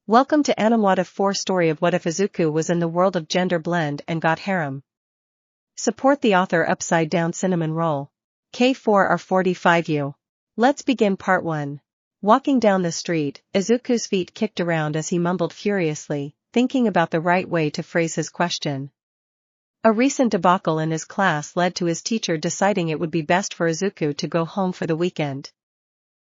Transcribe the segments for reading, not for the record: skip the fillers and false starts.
Welcome to Anime What If 4 story of What If Izuku was in the world of gender blend and got harem. Support the author upside down cinnamon roll. K4R45U. Let's begin part 1. Walking down the street, Izuku's feet kicked around as he mumbled furiously, thinking about the right way to phrase his question. A recent debacle in his class led to his teacher deciding it would be best for Izuku to go home for the weekend.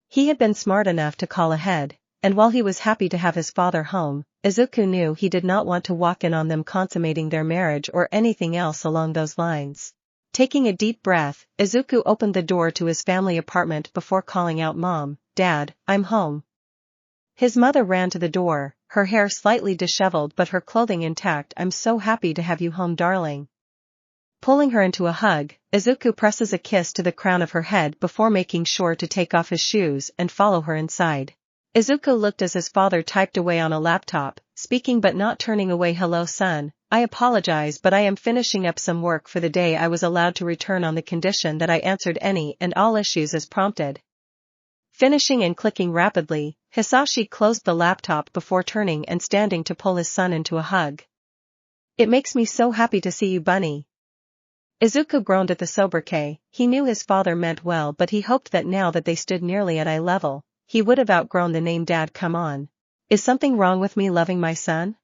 He had been smart enough to call ahead, and while he was happy to have his father home, Izuku knew he did not want to walk in on them consummating their marriage or anything else along those lines. Taking a deep breath, Izuku opened the door to his family apartment before calling out, "Mom, Dad, I'm home." His mother ran to the door, her hair slightly disheveled but her clothing intact. "I'm so happy to have you home, darling." Pulling her into a hug, Izuku presses a kiss to the crown of her head before making sure to take off his shoes and follow her inside. Izuku looked as his father typed away on a laptop, speaking but not turning away. "Hello son, I apologize but I am finishing up some work for the day. I was allowed to return on the condition that I answered any and all issues as prompted." Finishing and clicking rapidly, Hisashi closed the laptop before turning and standing to pull his son into a hug. "It makes me so happy to see you, bunny." Izuku groaned at the sobriquet. He knew his father meant well but he hoped that now that they stood nearly at eye level, he would have outgrown the name Dad. "Come on. Is something wrong with me loving my son?"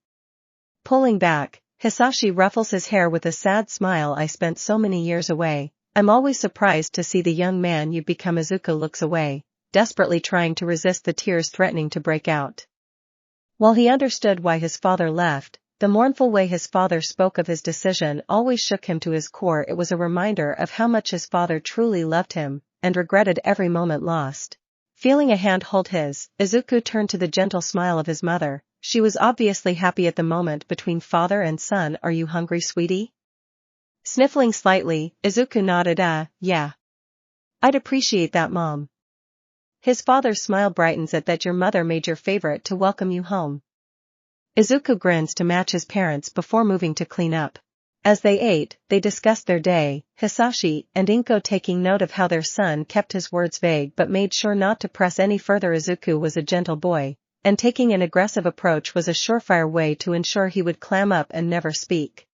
Pulling back, Hisashi ruffles his hair with a sad smile. "I spent so many years away. I'm always surprised to see the young man you've become." Izuku looks away, desperately trying to resist the tears threatening to break out. While he understood why his father left, the mournful way his father spoke of his decision always shook him to his core. It was a reminder of how much his father truly loved him, and regretted every moment lost. Feeling a hand hold his, Izuku turned to the gentle smile of his mother. She was obviously happy at the moment between father and son. "Are you hungry, sweetie?" Sniffling slightly, Izuku nodded. Yeah. I'd appreciate that, Mom." His father's smile brightens at that. "Your mother made your favorite to welcome you home." Izuku grins to match his parents before moving to clean up. As they ate, they discussed their day, Hisashi and Inko taking note of how their son kept his words vague but made sure not to press any further. Izuku was a gentle boy, and taking an aggressive approach was a surefire way to ensure he would clam up and never speak.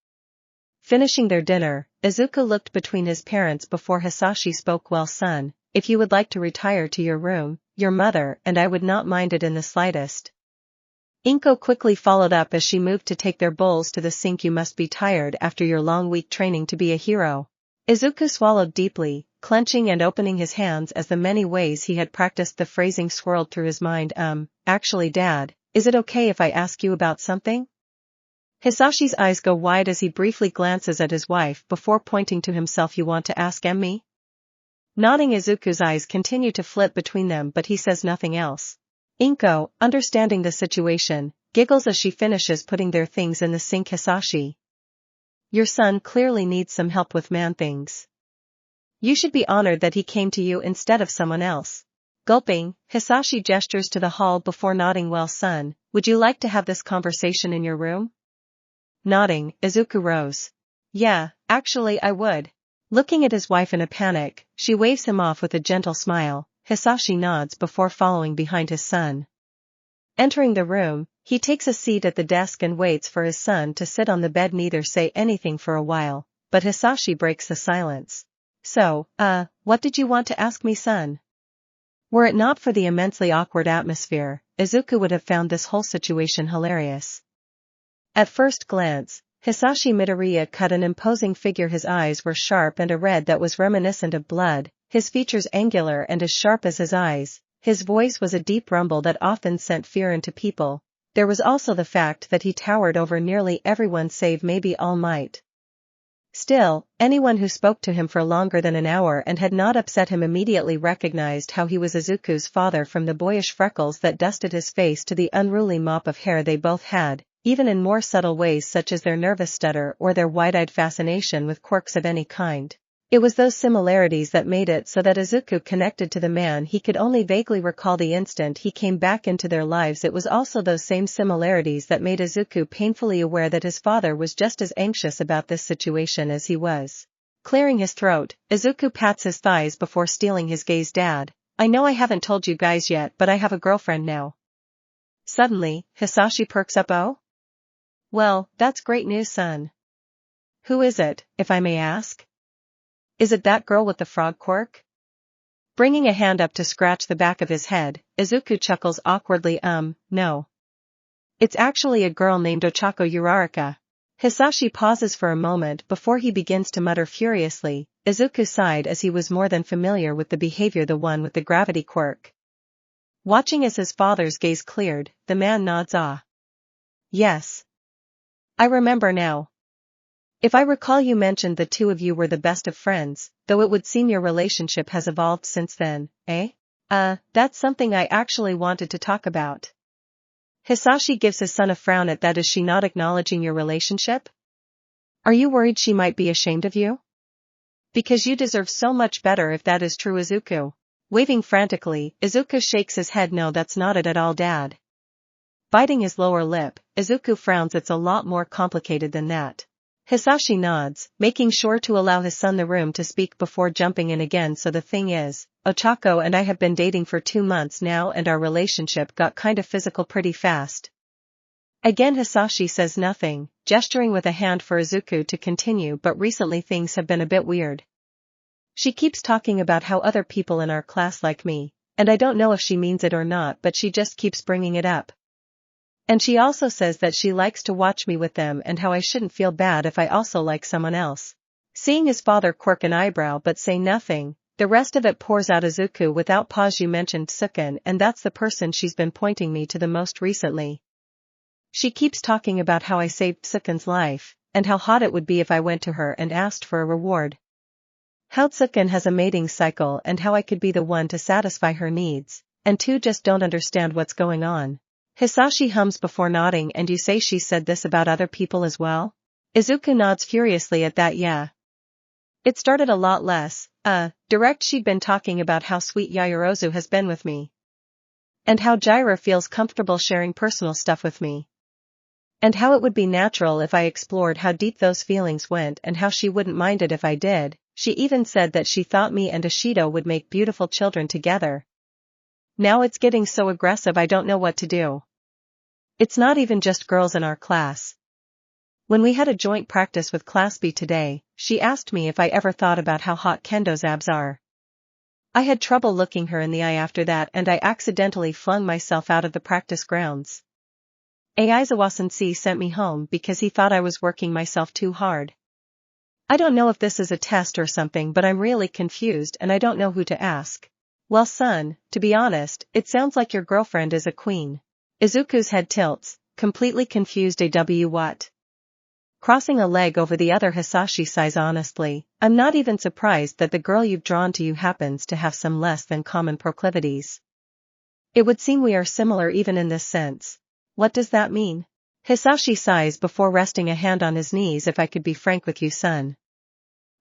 Finishing their dinner, Izuku looked between his parents before Hisashi spoke. "Well son, if you would like to retire to your room, your mother and I would not mind it in the slightest." Inko quickly followed up as she moved to take their bowls to the sink. "You must be tired after your long week training to be a hero." Izuku swallowed deeply, clenching and opening his hands as the many ways he had practiced the phrasing swirled through his mind. Actually Dad, is it okay if I ask you about something?" Hisashi's eyes go wide as he briefly glances at his wife before pointing to himself. "You want to ask me?" Nodding, Izuku's eyes continue to flit between them but he says nothing else. Inko, understanding the situation, giggles as she finishes putting their things in the sink. "Hisashi, your son clearly needs some help with man things. You should be honored that he came to you instead of someone else." Gulping, Hisashi gestures to the hall before nodding. "Well son, would you like to have this conversation in your room?" Nodding, Izuku rose. "Yeah, actually I would." Looking at his wife in a panic, she waves him off with a gentle smile. Hisashi nods before following behind his son. Entering the room, he takes a seat at the desk and waits for his son to sit on the bed. Neither say anything for a while, but Hisashi breaks the silence. "So, what did you want to ask me, son?" Were it not for the immensely awkward atmosphere, Izuku would have found this whole situation hilarious. At first glance, Hisashi Midoriya cut an imposing figure. His eyes were sharp and a red that was reminiscent of blood, his features angular and as sharp as his eyes. His voice was a deep rumble that often sent fear into people. There was also the fact that he towered over nearly everyone save maybe All Might. Still, anyone who spoke to him for longer than an hour and had not upset him immediately recognized how he was Izuku's father, from the boyish freckles that dusted his face to the unruly mop of hair they both had, even in more subtle ways such as their nervous stutter or their wide-eyed fascination with quirks of any kind. It was those similarities that made it so that Izuku connected to the man he could only vaguely recall the instant he came back into their lives. It was also those same similarities that made Izuku painfully aware that his father was just as anxious about this situation as he was. Clearing his throat, Izuku pats his thighs before stealing his gaze. "Dad, I know I haven't told you guys yet but I have a girlfriend now." Suddenly, Hisashi perks up. Oh? Well, that's great news, son. Who is it, if I may ask? Is it that girl with the frog quirk? Bringing a hand up to scratch the back of his head, Izuku chuckles awkwardly. No. It's actually a girl named Ochako Uraraka. Hisashi pauses for a moment before he begins to mutter furiously. Izuku sighed as he was more than familiar with the behavior, the one with the gravity quirk. Watching as his father's gaze cleared, the man nods. Ah. Yes. I remember now. If I recall, you mentioned the two of you were the best of friends, though it would seem your relationship has evolved since then, eh? That's something I actually wanted to talk about. Hisashi gives his son a frown at that. Is she not acknowledging your relationship? Are you worried she might be ashamed of you? Because you deserve so much better if that is true, Izuku. Waving frantically, Izuku shakes his head. No, that's not it at all, Dad. Biting his lower lip, Izuku frowns. It's a lot more complicated than that. Hisashi nods, making sure to allow his son the room to speak before jumping in again. So the thing is, Ochako and I have been dating for 2 months now, and our relationship got kind of physical pretty fast. Again Hisashi says nothing, gesturing with a hand for Izuku to continue. But recently things have been a bit weird. She keeps talking about how other people in our class like me, and I don't know if she means it or not, but she just keeps bringing it up. And she also says that she likes to watch me with them and how I shouldn't feel bad if I also like someone else. Seeing his father quirk an eyebrow but say nothing, the rest of it pours out. Izuku without pause. You mentioned Sukin, and that's the person she's been pointing me to the most recently. She keeps talking about how I saved Sukin's life, and how hot it would be if I went to her and asked for a reward. How Sukin has a mating cycle and how I could be the one to satisfy her needs, and two just don't understand what's going on. Hisashi hums before nodding. And you say she said this about other people as well? Izuku nods furiously at that. Yeah. It started a lot less, direct. She'd been talking about how sweet Yaoyorozu has been with me. And how Jiraiya feels comfortable sharing personal stuff with me. And how it would be natural if I explored how deep those feelings went, and how she wouldn't mind it if I did. She even said that she thought me and Ishido would make beautiful children together. Now it's getting so aggressive I don't know what to do. It's not even just girls in our class. When we had a joint practice with Class B today, she asked me if I ever thought about how hot Kendo's abs are. I had trouble looking her in the eye after that, and I accidentally flung myself out of the practice grounds. Aizawa-sensei sent me home because he thought I was working myself too hard. I don't know if this is a test or something, but I'm really confused and I don't know who to ask. Well, son, to be honest, it sounds like your girlfriend is a queen. Izuku's head tilts, completely confused. What? Crossing a leg over the other, Hisashi sighs. Honestly, I'm not even surprised that the girl you've drawn to you happens to have some less than common proclivities. It would seem we are similar even in this sense. What does that mean? Hisashi sighs before resting a hand on his knees. If I could be frank with you, son.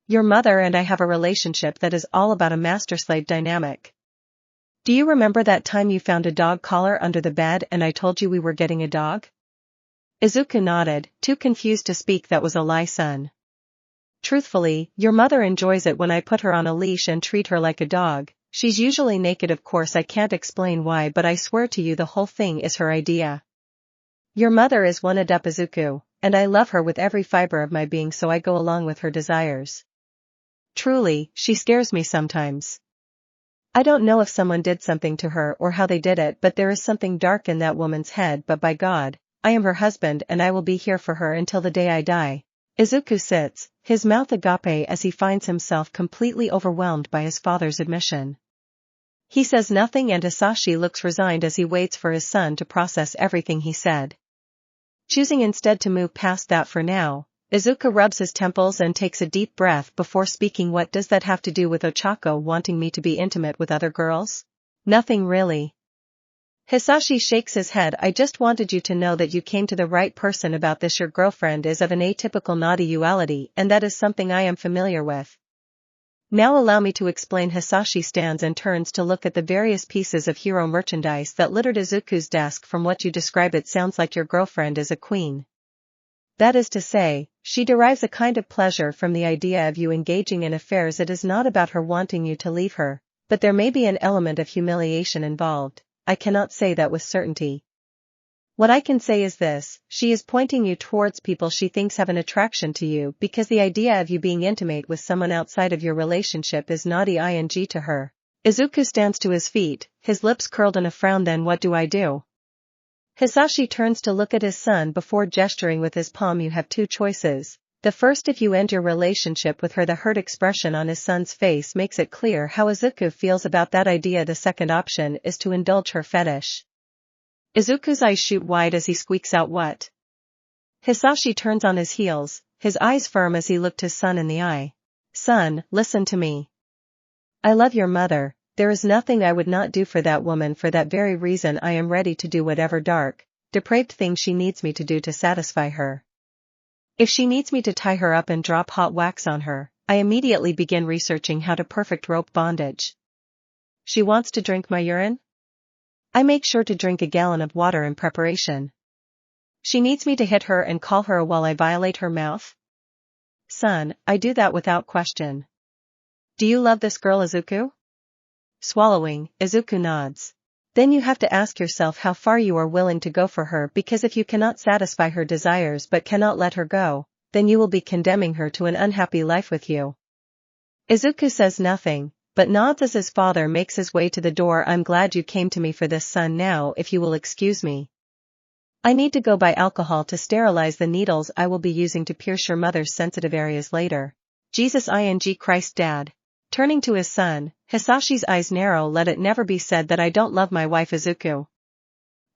Your mother and I have a relationship that is all about a master-slave dynamic. Do you remember that time you found a dog collar under the bed and I told you we were getting a dog? Izuku nodded, too confused to speak. That was a lie, son. Truthfully, your mother enjoys it when I put her on a leash and treat her like a dog. She's usually naked, of course. I can't explain why, but I swear to you the whole thing is her idea. Your mother is one-ed up, Izuku, and I love her with every fiber of my being, so I go along with her desires. Truly, she scares me sometimes. I don't know if someone did something to her or how they did it, but there is something dark in that woman's head. But by God, I am her husband and I will be here for her until the day I die. Izuku sits, his mouth agape, as he finds himself completely overwhelmed by his father's admission. He says nothing, and Hisashi looks resigned as he waits for his son to process everything he said. Choosing instead to move past that for now, Izuku rubs his temples and takes a deep breath before speaking. What does that have to do with Ochako wanting me to be intimate with other girls? Nothing really. Hisashi shakes his head. I just wanted you to know that you came to the right person about this. Your girlfriend is of an atypical naughty-uality, and that is something I am familiar with. Now allow me to explain. Hisashi stands and turns to look at the various pieces of hero merchandise that littered Izuku's desk. From what you describe, it sounds like your girlfriend is a queen. That is to say, she derives a kind of pleasure from the idea of you engaging in affairs. It is not about her wanting you to leave her, but there may be an element of humiliation involved. I cannot say that with certainty. What I can say is this, she is pointing you towards people she thinks have an attraction to you because the idea of you being intimate with someone outside of your relationship is naughty ing to her. Izuku stands to his feet, his lips curled in a frown. Then what do I do? Hisashi turns to look at his son before gesturing with his palm. You have two choices. The first, if you end your relationship with her. The hurt expression on his son's face makes it clear how Izuku feels about that idea. The second option is to indulge her fetish. Izuku's eyes shoot wide as he squeaks out, what? Hisashi turns on his heels, his eyes firm as he looked his son in the eye. Son, listen to me. I love your mother, there is nothing I would not do for that woman. For that very reason I am ready to do whatever dark, depraved thing she needs me to do to satisfy her. If she needs me to tie her up and drop hot wax on her, I immediately begin researching how to perfect rope bondage. She wants to drink my urine? I make sure to drink a gallon of water in preparation. She needs me to hit her and call her while I violate her mouth? Son, I do that without question. Do you love this girl, Izuku? Swallowing, Izuku nods. Then you have to ask yourself how far you are willing to go for her, because if you cannot satisfy her desires but cannot let her go, then you will be condemning her to an unhappy life with you. Izuku says nothing, but nods as his father makes his way to the door. I'm glad you came to me for this, son. Now if you will excuse me. I need to go buy alcohol to sterilize the needles I will be using to pierce your mother's sensitive areas later. Jesus ing Christ, Dad. Turning to his son, Hisashi's eyes narrow. Let it never be said that I don't love my wife, Izuku.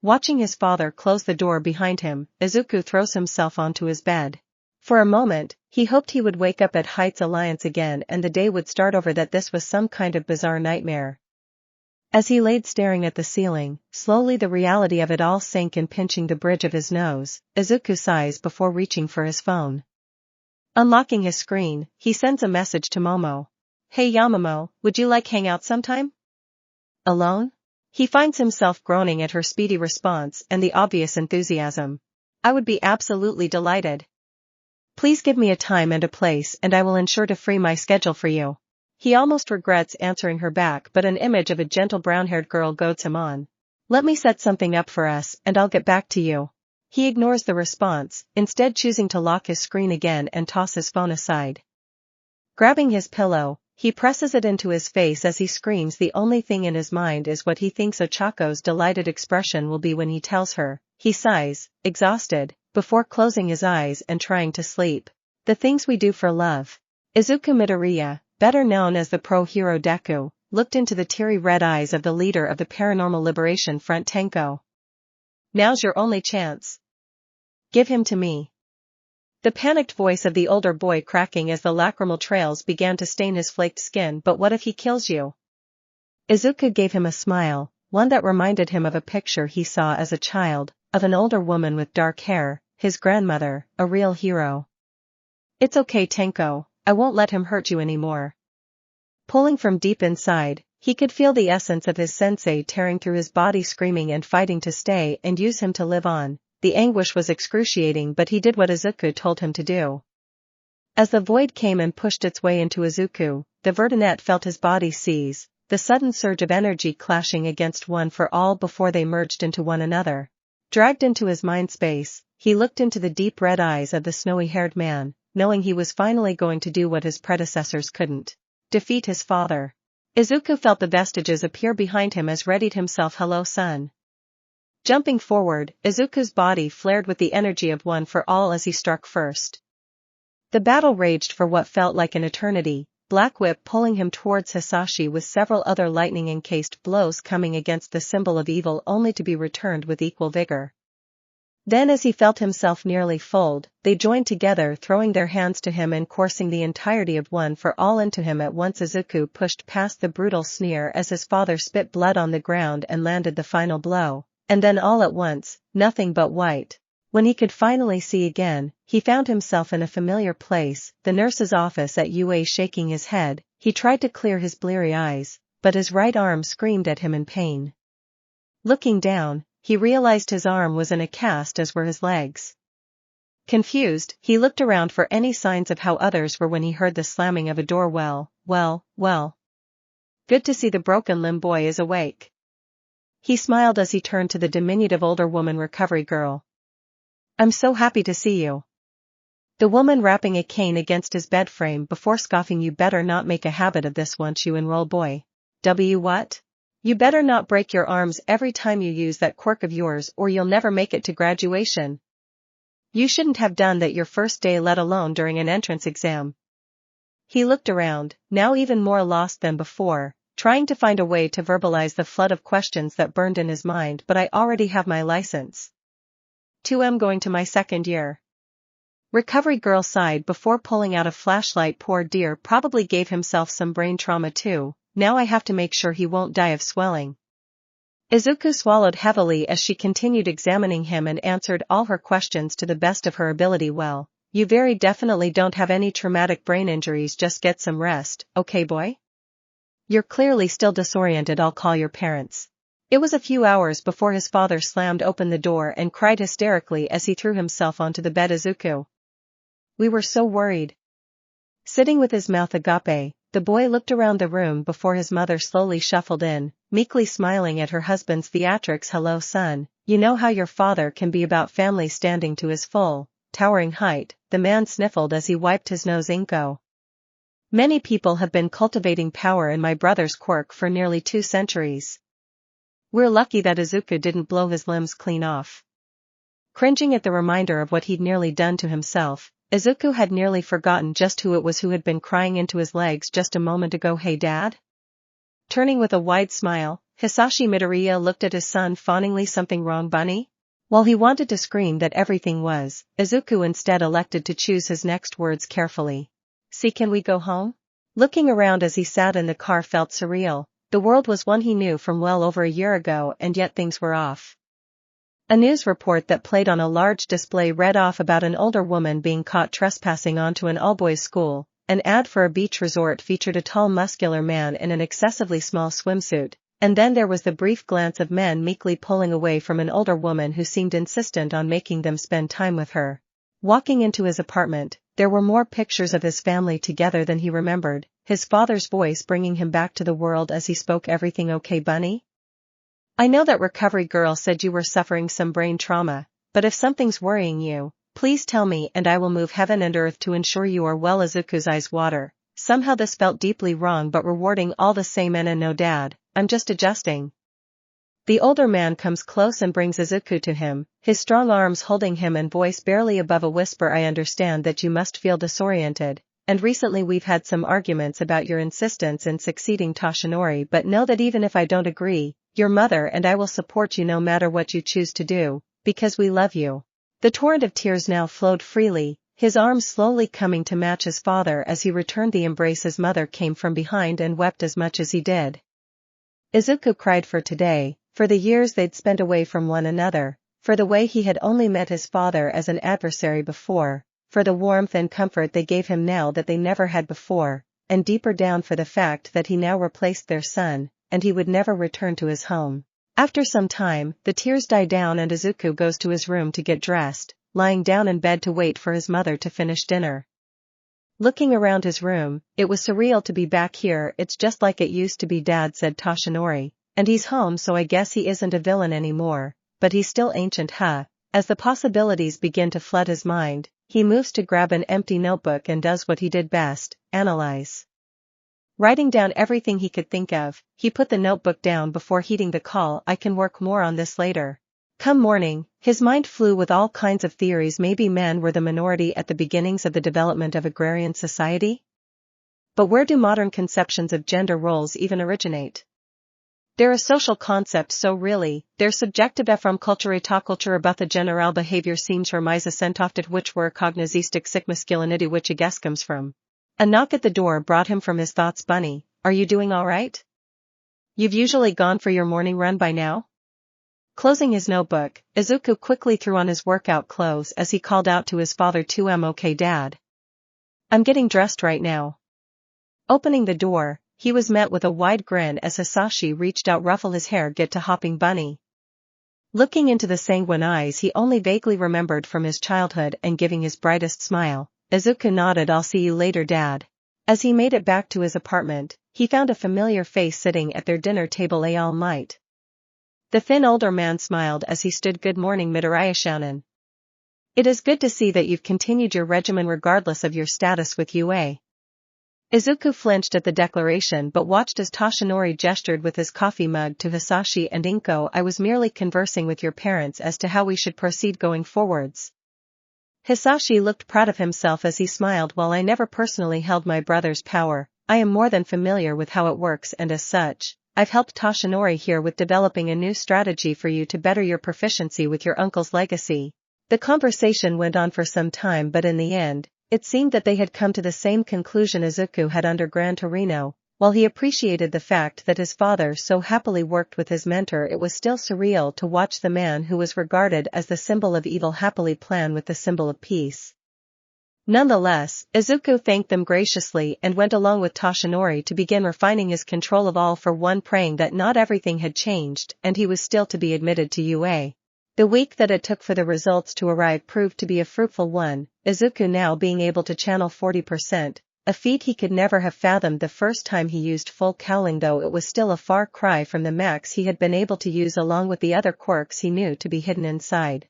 Watching his father close the door behind him, Izuku throws himself onto his bed. For a moment, he hoped he would wake up at Heights Alliance again and the day would start over, that this was some kind of bizarre nightmare. As he laid staring at the ceiling, slowly the reality of it all sank in, pinching the bridge of his nose. Izuku sighs before reaching for his phone. Unlocking his screen, he sends a message to Momo. Hey Yamamoe, would you like hang out sometime? Alone? He finds himself groaning at her speedy response and the obvious enthusiasm. I would be absolutely delighted. Please give me a time and a place and I will ensure to free my schedule for you. He almost regrets answering her back, but an image of a gentle brown-haired girl goads him on. Let me set something up for us and I'll get back to you. He ignores the response, instead choosing to lock his screen again and toss his phone aside. Grabbing his pillow, he presses it into his face as he screams. The only thing in his mind is what he thinks Ochako's delighted expression will be when he tells her. He sighs, exhausted, before closing his eyes and trying to sleep. The things we do for love. Izuku Midoriya, better known as the pro-hero Deku, looked into the teary red eyes of the leader of the Paranormal Liberation Front, Tenko. Now's your only chance. Give him to me. The panicked voice of the older boy cracking as the lacrimal trails began to stain his flaked skin. But what if he kills you? Izuku gave him a smile, one that reminded him of a picture he saw as a child, of an older woman with dark hair, his grandmother, a real hero. It's okay, Tenko, I won't let him hurt you anymore. Pulling from deep inside, he could feel the essence of his sensei tearing through his body, screaming and fighting to stay and use him to live on. The anguish was excruciating, but he did what Izuku told him to do. As the void came and pushed its way into Izuku, the Vertinet felt his body seize, the sudden surge of energy clashing against One for All before they merged into one another. Dragged into his mind space, he looked into the deep red eyes of the snowy-haired man, knowing he was finally going to do what his predecessors couldn't. Defeat his father. Izuku felt the vestiges appear behind him as readied himself. Hello, son. Jumping forward, Izuku's body flared with the energy of One for All as he struck first. The battle raged for what felt like an eternity, Black Whip pulling him towards Hisashi with several other lightning-encased blows coming against the symbol of evil only to be returned with equal vigor. Then as he felt himself nearly fold, they joined together, throwing their hands to him and coursing the entirety of One for All into him at once. Izuku pushed past the brutal sneer as his father spit blood on the ground and landed the final blow. And then all at once, nothing but white. When he could finally see again, he found himself in a familiar place, the nurse's office at UA. Shaking his head, he tried to clear his bleary eyes, but his right arm screamed at him in pain. Looking down, he realized his arm was in a cast, as were his legs. Confused, he looked around for any signs of how others were when he heard the slamming of a door. Well. Good to see the broken limb boy is awake. He smiled as he turned to the diminutive older woman recovery girl. I'm so happy to see you. The woman rapping a cane against his bed frame before scoffing. You better not make a habit of this once you enroll, boy. What? You better not break your arms every time you use that quirk of yours or you'll never make it to graduation. You shouldn't have done that your first day, let alone during an entrance exam. He looked around, now even more lost than before, trying to find a way to verbalize the flood of questions that burned in his mind. But I already have my license. 2M going to my second year. Recovery girl sighed before pulling out a flashlight. Poor dear probably gave himself some brain trauma too. Now I have to make sure he won't die of swelling. Izuku swallowed heavily as she continued examining him and answered all her questions to the best of her ability. Well, you very definitely don't have any traumatic brain injuries. Just get some rest, okay boy? You're clearly still disoriented. I'll call your parents. It was a few hours before his father slammed open the door and cried hysterically as he threw himself onto the bed. Izuku. We were so worried. Sitting with his mouth agape, the boy looked around the room before his mother slowly shuffled in, meekly smiling at her husband's theatrics. Hello son, you know how your father can be about family. Standing to his full, towering height, the man sniffled as he wiped his nose. Inko. Many people have been cultivating power in my brother's quirk for nearly 2 centuries. We're lucky that Izuku didn't blow his limbs clean off. Cringing at the reminder of what he'd nearly done to himself, Izuku had nearly forgotten just who it was who had been crying into his legs just a moment ago. Hey dad? Turning with a wide smile, Hisashi Midoriya looked at his son fawningly. Something wrong, bunny? While he wanted to scream that everything was, Izuku instead elected to choose his next words carefully. See, can we go home? Looking around as he sat in the car felt surreal. The world was one he knew from well over a year ago, and yet things were off. A news report that played on a large display read off about an older woman being caught trespassing onto an all-boys school. An ad for a beach resort featured a tall muscular man in an excessively small swimsuit, and then there was the brief glance of men meekly pulling away from an older woman who seemed insistent on making them spend time with her. Walking into his apartment, there were more pictures of his family together than he remembered, his father's voice bringing him back to the world as he spoke. Everything okay, bunny? I know that recovery girl said you were suffering some brain trauma, but if something's worrying you, please tell me and I will move heaven and earth to ensure you are well. Izuku's eyes water. Somehow this felt deeply wrong but rewarding all the same. And no dad, I'm just adjusting. The older man comes close and brings Izuku to him, his strong arms holding him and voice barely above a whisper. I understand that you must feel disoriented, and recently we've had some arguments about your insistence in succeeding Toshinori, but know that even if I don't agree, your mother and I will support you no matter what you choose to do, because we love you. The torrent of tears now flowed freely, his arms slowly coming to match his father as he returned the embrace. His mother came from behind and wept as much as he did. Izuku cried for today, for the years they'd spent away from one another, for the way he had only met his father as an adversary before, for the warmth and comfort they gave him now that they never had before, and deeper down for the fact that he now replaced their son, and he would never return to his home. After some time, the tears die down and Izuku goes to his room to get dressed, lying down in bed to wait for his mother to finish dinner. Looking around his room, it was surreal to be back here. It's just like it used to be, Dad said Toshinori, and he's home, so I guess he isn't a villain anymore, but he's still ancient, huh? As the possibilities begin to flood his mind, he moves to grab an empty notebook and does what he did best, analyze. Writing down everything he could think of, he put the notebook down before heeding the call. I can work more on this later. Come morning, his mind flew with all kinds of theories. Maybe men were the minority at the beginnings of the development of agrarian society? But where do modern conceptions of gender roles even originate? They're a social concept, so really, they're subjective. From culture ta culture about the general behavior seems remisa sentoftet which were cognizistic sick masculinity which I guess comes from. A knock at the door brought him from his thoughts. Bunny, are you doing all right? You've usually gone for your morning run by now? Closing his notebook, Izuku quickly threw on his workout clothes as he called out to his father. 2M okay dad? I'm getting dressed right now. Opening the door, he was met with a wide grin as Hisashi reached out ruffle his hair. Get to hopping bunny. Looking into the sanguine eyes he only vaguely remembered from his childhood and giving his brightest smile, Izuku nodded. I'll see you later dad. As he made it back to his apartment, he found a familiar face sitting at their dinner table. All might. The thin older man smiled as he stood. Good morning, Midoriya Shounen. It is good to see that you've continued your regimen regardless of your status with UA. Izuku flinched at the declaration but watched as Toshinori gestured with his coffee mug to Hisashi and Inko. I was merely conversing with your parents as to how we should proceed going forwards. Hisashi looked proud of himself as he smiled. While I never personally held my brother's power, I am more than familiar with how it works, and as such, I've helped Toshinori here with developing a new strategy for you to better your proficiency with your uncle's legacy. The conversation went on for some time, but in the end, it seemed that they had come to the same conclusion Izuku had under Gran Torino. While he appreciated the fact that his father so happily worked with his mentor, it was still surreal to watch the man who was regarded as the symbol of evil happily plan with the symbol of peace. Nonetheless, Izuku thanked them graciously and went along with Toshinori to begin refining his control of all for one, praying that not everything had changed and he was still to be admitted to UA. The week that it took for the results to arrive proved to be a fruitful one, Izuku now being able to channel 40%, a feat he could never have fathomed the first time he used full cowling, though it was still a far cry from the max he had been able to use along with the other quirks he knew to be hidden inside.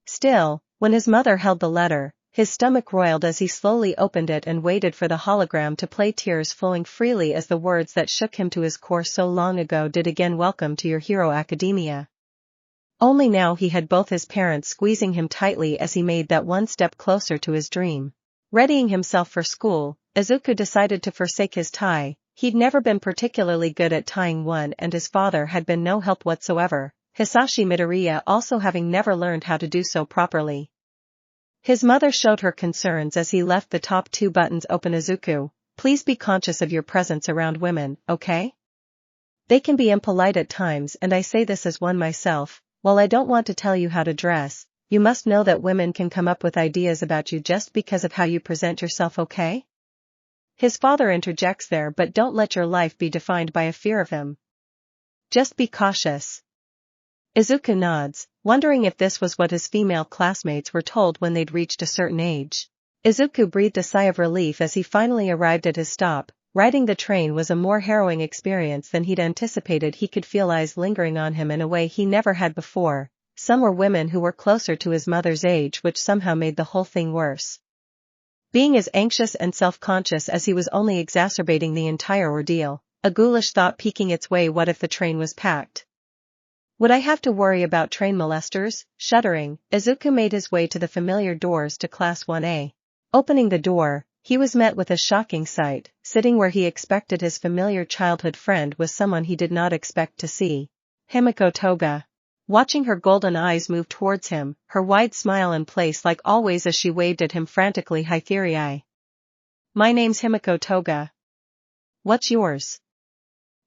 Still, when his mother held the letter, his stomach roiled as he slowly opened it and waited for the hologram to play, tears flowing freely as the words that shook him to his core so long ago did again. Welcome to your Hero Academia. Only now he had both his parents squeezing him tightly as he made that one step closer to his dream. Readying himself for school, Izuku decided to forsake his tie. He'd never been particularly good at tying one, and his father had been no help whatsoever, Hisashi Midoriya also having never learned how to do so properly. His mother showed her concerns as he left the top 2 buttons open. Izuku, please be conscious of your presence around women, okay? They can be impolite at times, and I say this as one myself. While I don't want to tell you how to dress, you must know that women can come up with ideas about you just because of how you present yourself, okay? His father interjects there, but don't let your life be defined by a fear of him. Just be cautious. Izuku nods, wondering if this was what his female classmates were told when they'd reached a certain age. Izuku breathed a sigh of relief as he finally arrived at his stop. Riding the train was a more harrowing experience than he'd anticipated. He could feel eyes lingering on him in a way he never had before. Some were women who were closer to his mother's age, which somehow made the whole thing worse. Being as anxious and self-conscious as he was only exacerbating the entire ordeal, a ghoulish thought peeking its way: what if the train was packed? Would I have to worry about train molesters? Shuddering, Izuku made his way to the familiar doors to Class 1A. Opening the door, he was met with a shocking sight. Sitting where he expected his familiar childhood friend was someone he did not expect to see. Himiko Toga. Watching her golden eyes move towards him, her wide smile in place like always as she waved at him frantically. Hi Theory. My name's Himiko Toga. What's yours?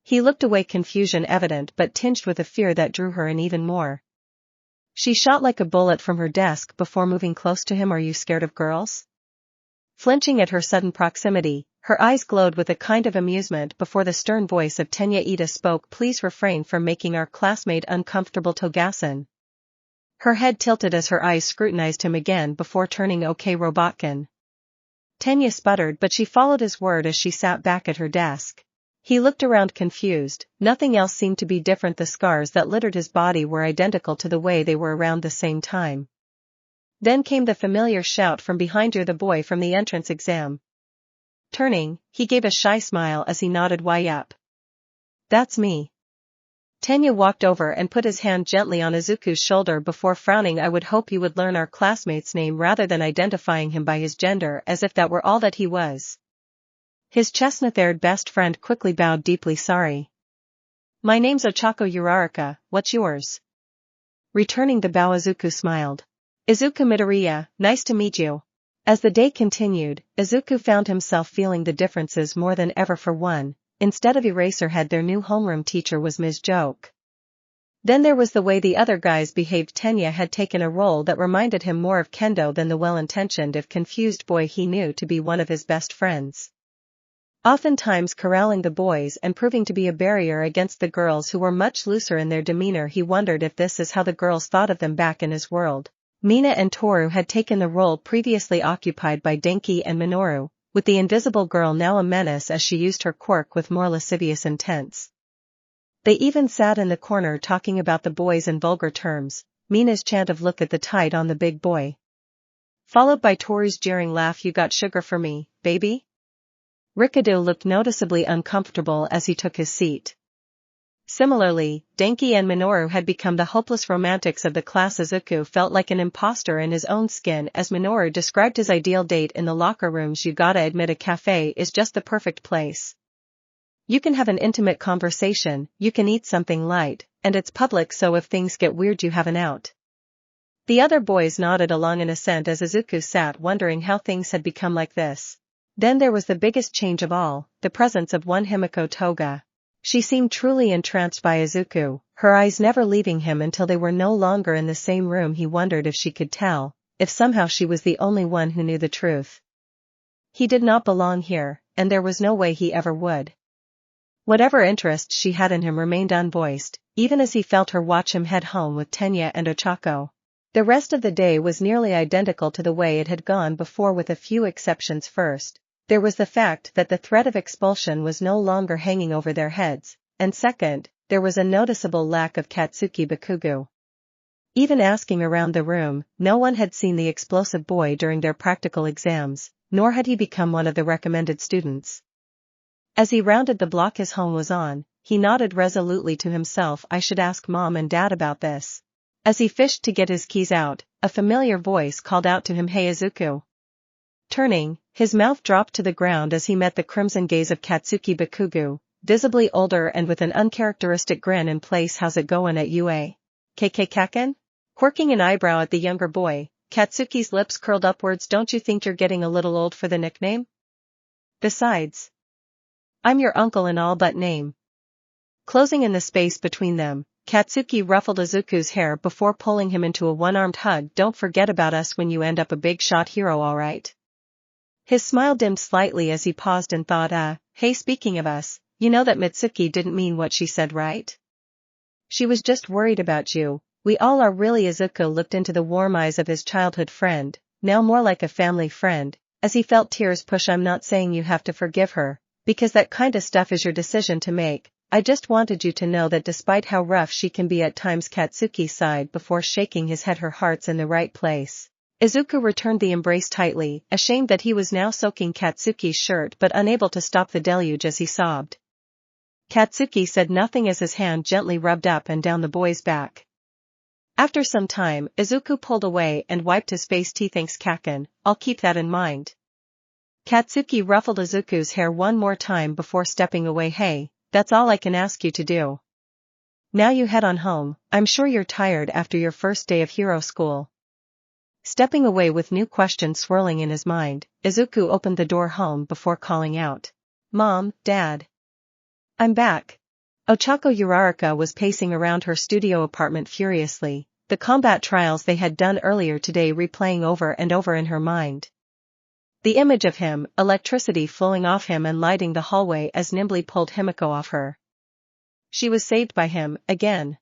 He looked away, confusion evident but tinged with a fear that drew her in even more. She shot like a bullet from her desk before moving close to him. Are you scared of girls? Flinching at her sudden proximity, her eyes glowed with a kind of amusement before the stern voice of Tenya Ida spoke. Please refrain from making our classmate uncomfortable, Togasan. Her head tilted as her eyes scrutinized him again before turning. Okay, Robotkin. Tenya sputtered, but she followed his word as she sat back at her desk. He looked around confused. Nothing else seemed to be different. The scars that littered his body were identical to the way they were around the same time. Then came the familiar shout from behind. You're the boy from the entrance exam. Turning, he gave a shy smile as he nodded. Why up? That's me. Tenya walked over and put his hand gently on Izuku's shoulder before frowning. I would hope you would learn our classmate's name rather than identifying him by his gender, as if that were all that he was. His chestnut-haired best friend quickly bowed, deeply sorry. My name's Ochako Uraraka, what's yours? Returning the bow, Izuku smiled. Izuku Midoriya, nice to meet you. As the day continued, Izuku found himself feeling the differences more than ever. For one, instead of Eraserhead, their new homeroom teacher was Ms. Joke. Then there was the way the other guys behaved. Tenya had taken a role that reminded him more of Kendo than the well-intentioned if confused boy he knew to be one of his best friends. Oftentimes corralling the boys and proving to be a barrier against the girls who were much looser in their demeanor. He wondered if this is how the girls thought of them back in his world. Mina and Toru had taken the role previously occupied by Denki and Minoru, with the invisible girl now a menace as she used her quirk with more lascivious intents. They even sat in the corner talking about the boys in vulgar terms, Mina's chant of "look at the tide on the big boy," followed by Tori's jeering laugh, "You got sugar for me, baby?" Rikado looked noticeably uncomfortable as he took his seat. Similarly, Denki and Minoru had become the hopeless romantics of the class. Izuku felt like an imposter in his own skin as Minoru described his ideal date in the locker rooms. "You gotta admit a cafe is just the perfect place. You can have an intimate conversation, you can eat something light, and it's public, so if things get weird you have an out." The other boys nodded along in assent as Izuku sat wondering how things had become like this. Then there was the biggest change of all, the presence of one Himiko Toga. She seemed truly entranced by Izuku, her eyes never leaving him until they were no longer in the same room. He wondered if she could tell, if somehow she was the only one who knew the truth. He did not belong here, and there was no way he ever would. Whatever interest she had in him remained unvoiced, even as he felt her watch him head home with Tenya and Ochako. The rest of the day was nearly identical to the way it had gone before, with a few exceptions. First, there was the fact that the threat of expulsion was no longer hanging over their heads, and second, there was a noticeable lack of Katsuki Bakugo. Even asking around the room, no one had seen the explosive boy during their practical exams, nor had he become one of the recommended students. As he rounded the block his home was on, he nodded resolutely to himself. "I should ask Mom and Dad about this." As he fished to get his keys out, a familiar voice called out to him, "Hey Izuku." Turning, his mouth dropped to the ground as he met the crimson gaze of Katsuki Bakugo, visibly older and with an uncharacteristic grin in place. "How's it goin' at UA? KK Kaken?" Quirking an eyebrow at the younger boy, Katsuki's lips curled upwards. "Don't you think you're getting a little old for the nickname? Besides, I'm your uncle in all but name." Closing in the space between them, Katsuki ruffled Izuku's hair before pulling him into a one-armed hug. "Don't forget about us when you end up a big shot hero, alright?" His smile dimmed slightly as he paused and thought, "Hey, speaking of us, you know that Mitsuki didn't mean what she said, right? She was just worried about you. We all are, really." Izuku looked into the warm eyes of his childhood friend, now more like a family friend, as he felt tears push. "I'm not saying you have to forgive her, because that kinda stuff is your decision to make. I just wanted you to know that despite how rough she can be at times." Katsuki sighed before shaking his head. "Her heart's in the right place." Izuku returned the embrace tightly, ashamed that he was now soaking Katsuki's shirt but unable to stop the deluge as he sobbed. Katsuki said nothing as his hand gently rubbed up and down the boy's back. After some time, Izuku pulled away and wiped his face. "Thanks Kaken, I'll keep that in mind." Katsuki ruffled Izuku's hair one more time before stepping away. "Hey, that's all I can ask you to do. Now you head on home, I'm sure you're tired after your first day of hero school." Stepping away with new questions swirling in his mind, Izuku opened the door home before calling out, "Mom, Dad. I'm back." Ochako Uraraka was pacing around her studio apartment furiously, the combat trials they had done earlier today replaying over and over in her mind. The image of him, electricity flowing off him and lighting the hallway as nimbly pulled Himiko off her. She was saved by him, again.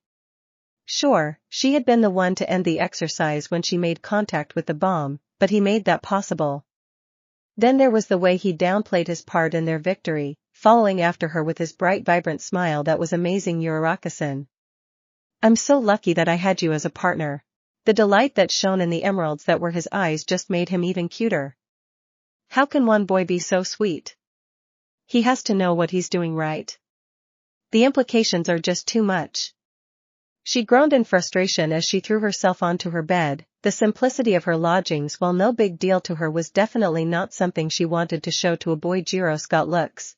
Sure, she had been the one to end the exercise when she made contact with the bomb, but he made that possible. Then there was the way he downplayed his part in their victory, following after her with his bright vibrant smile. "That was amazing, Uraraka-san. I'm so lucky that I had you as a partner." The delight that shone in the emeralds that were his eyes just made him even cuter. How can one boy be so sweet? He has to know what he's doing, right? The implications are just too much. She groaned in frustration as she threw herself onto her bed. The simplicity of her lodgings, while no big deal to her, was definitely not something she wanted to show to a boy. "Jiro's got looks.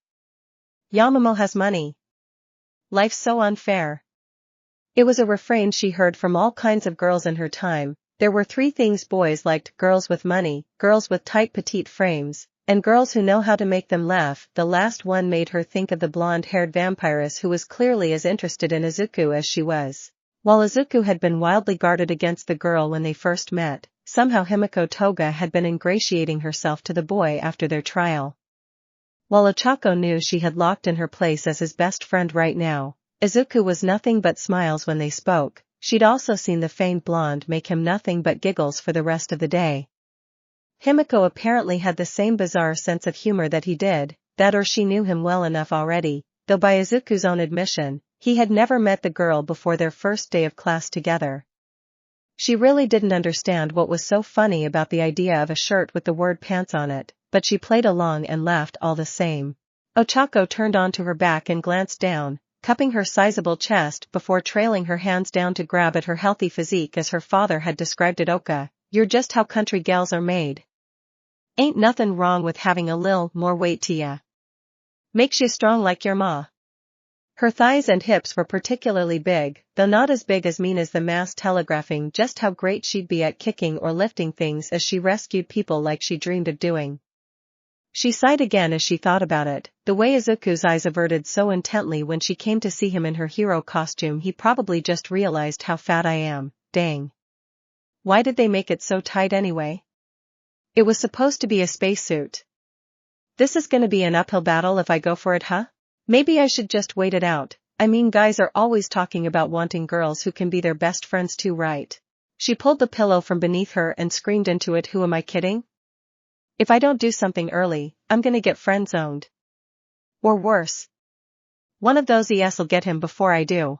Yamamoto has money. Life's so unfair." It was a refrain she heard from all kinds of girls in her time. There were three things boys liked: girls with money, girls with tight petite frames, and girls who know how to make them laugh. The last one made her think of the blonde-haired vampiress who was clearly as interested in Izuku as she was. While Izuku had been wildly guarded against the girl when they first met, somehow Himiko Toga had been ingratiating herself to the boy after their trial. While Ochako knew she had locked in her place as his best friend right now, Izuku was nothing but smiles when they spoke. She'd also seen the feigned blonde make him nothing but giggles for the rest of the day. Himiko apparently had the same bizarre sense of humor that he did, that or she knew him well enough already, though by Izuku's own admission, He had never met the girl before their first day of class together. She really didn't understand what was so funny about the idea of a shirt with the word pants on it, but she played along and laughed all the same. Ochako turned onto her back and glanced down, cupping her sizable chest before trailing her hands down to grab at her healthy physique as her father had described it. "Oka, you're just how country gals are made. Ain't nothing wrong with having a lil more weight to ya. Makes you strong like your ma." Her thighs and hips were particularly big, though not as big as Mina's, the mass telegraphing just how great she'd be at kicking or lifting things as she rescued people like she dreamed of doing. She sighed again as she thought about it, the way Izuku's eyes averted so intently when she came to see him in her hero costume. He probably just realized how fat I am, dang. Why did they make it so tight anyway? It was supposed to be a spacesuit. This is gonna be an uphill battle if I go for it, huh? Maybe I should just wait it out. I mean, guys are always talking about wanting girls who can be their best friends too, right? She pulled the pillow from beneath her and screamed into it. Who am I kidding? If I don't do something early, I'm gonna get friend-zoned. Or worse. One of those ES'll get him before I do.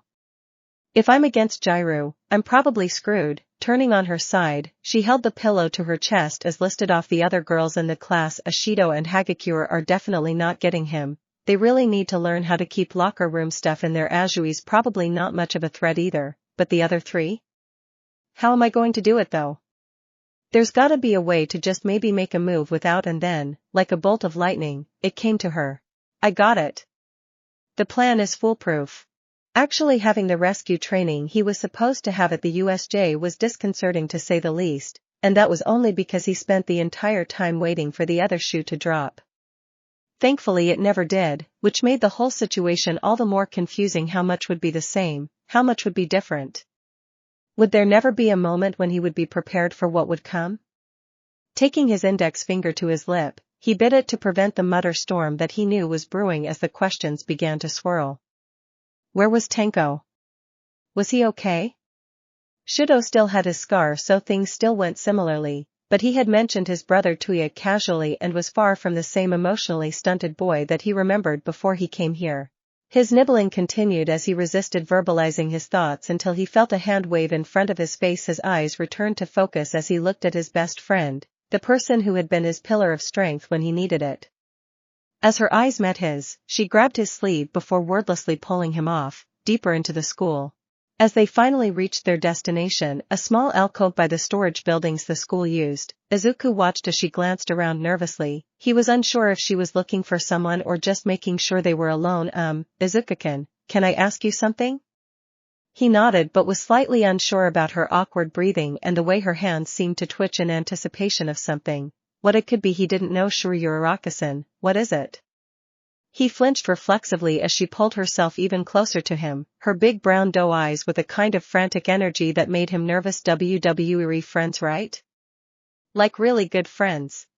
If I'm against Jairu, I'm probably screwed. Turning on her side, she held the pillow to her chest as listed off the other girls in the class. Ashido and Hagakure are definitely not getting him. They really need to learn how to keep locker room stuff in their Ajui's probably not much of a threat either, but the other three? How am I going to do it though? There's gotta be a way to just maybe make a move without, and then, like a bolt of lightning, it came to her. I got it. The plan is foolproof. Actually, having the rescue training he was supposed to have at the USJ was disconcerting to say the least, and that was only because he spent the entire time waiting for the other shoe to drop. Thankfully it never did, which made the whole situation all the more confusing. How much would be the same, how much would be different? Would there never be a moment when he would be prepared for what would come? Taking his index finger to his lip, he bit it to prevent the mutter storm that he knew was brewing as the questions began to swirl. Where was Tenko? Was he okay? Shido still had his scar, so things still went similarly, but he had mentioned his brother Tuya casually and was far from the same emotionally stunted boy that he remembered before he came here. His nibbling continued as he resisted verbalizing his thoughts until he felt a hand wave in front of his face. His eyes returned to focus as he looked at his best friend, the person who had been his pillar of strength when he needed it. As her eyes met his, she grabbed his sleeve before wordlessly pulling him off, deeper into the school. As they finally reached their destination, a small alcove by the storage buildings the school used, Izuku watched as she glanced around nervously. He was unsure if she was looking for someone or just making sure they were alone. Izuku-kun, can I ask you something? He nodded but was slightly unsure about her awkward breathing and the way her hands seemed to twitch in anticipation of something. What it could be he didn't know. Sure, Uraraka-san, what is it? He flinched reflexively as she pulled herself even closer to him, her big brown doe eyes with a kind of frantic energy that made him nervous. WWE friends, right? Like really good friends.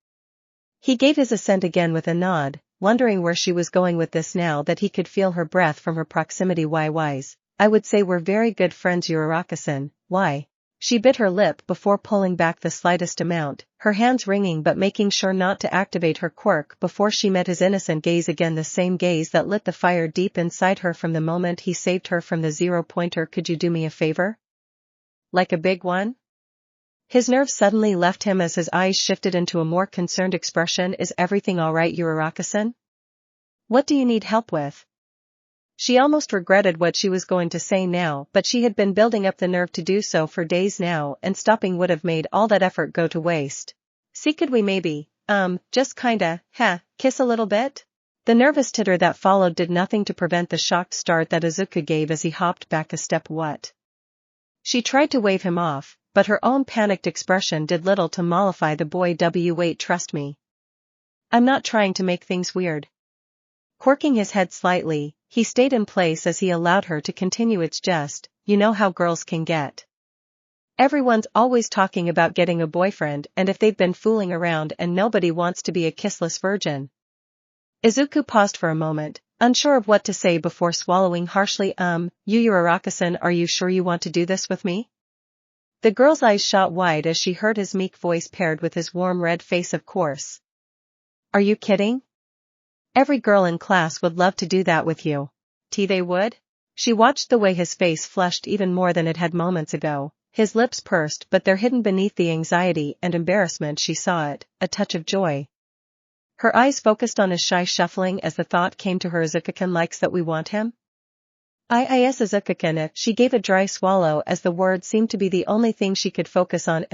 He gave his assent again with a nod, wondering where she was going with this now that he could feel her breath from her proximity. Wise, I would say we're very good friends, Uraraka-san. Why? She bit her lip before pulling back the slightest amount, her hands wringing but making sure not to activate her quirk before she met his innocent gaze again, the same gaze that lit the fire deep inside her from the moment he saved her from the zero-pointer. Could you do me a favor? Like a big one? His nerves suddenly left him as his eyes shifted into a more concerned expression. Is everything alright, Uraraka-san? What do you need help with? She almost regretted what she was going to say now, but she had been building up the nerve to do so for days now, and stopping would have made all that effort go to waste. See, could we maybe, just kinda, kiss a little bit? The nervous titter that followed did nothing to prevent the shocked start that Izuku gave as he hopped back a step. What? She tried to wave him off, but her own panicked expression did little to mollify the boy. Wait, trust me. I'm not trying to make things weird. Quirking his head slightly, he stayed in place as he allowed her to continue. It's just, you know how girls can get. Everyone's always talking about getting a boyfriend, and if they've been fooling around and nobody wants to be a kissless virgin. Izuku paused for a moment, unsure of what to say before swallowing harshly. Uraraka-san, are you sure you want to do this with me? The girl's eyes shot wide as she heard his meek voice paired with his warm red face. Of course. Are you kidding? Every girl in class would love to do that with you. They would? She watched the way his face flushed even more than it had moments ago. His lips pursed, but there hidden beneath the anxiety and embarrassment she saw it, a touch of joy. Her eyes focused on his shy shuffling as the thought came to her, Izuku-kun likes that we want him? Izuku-kun. She gave a dry swallow as the word seemed to be the only thing she could focus on.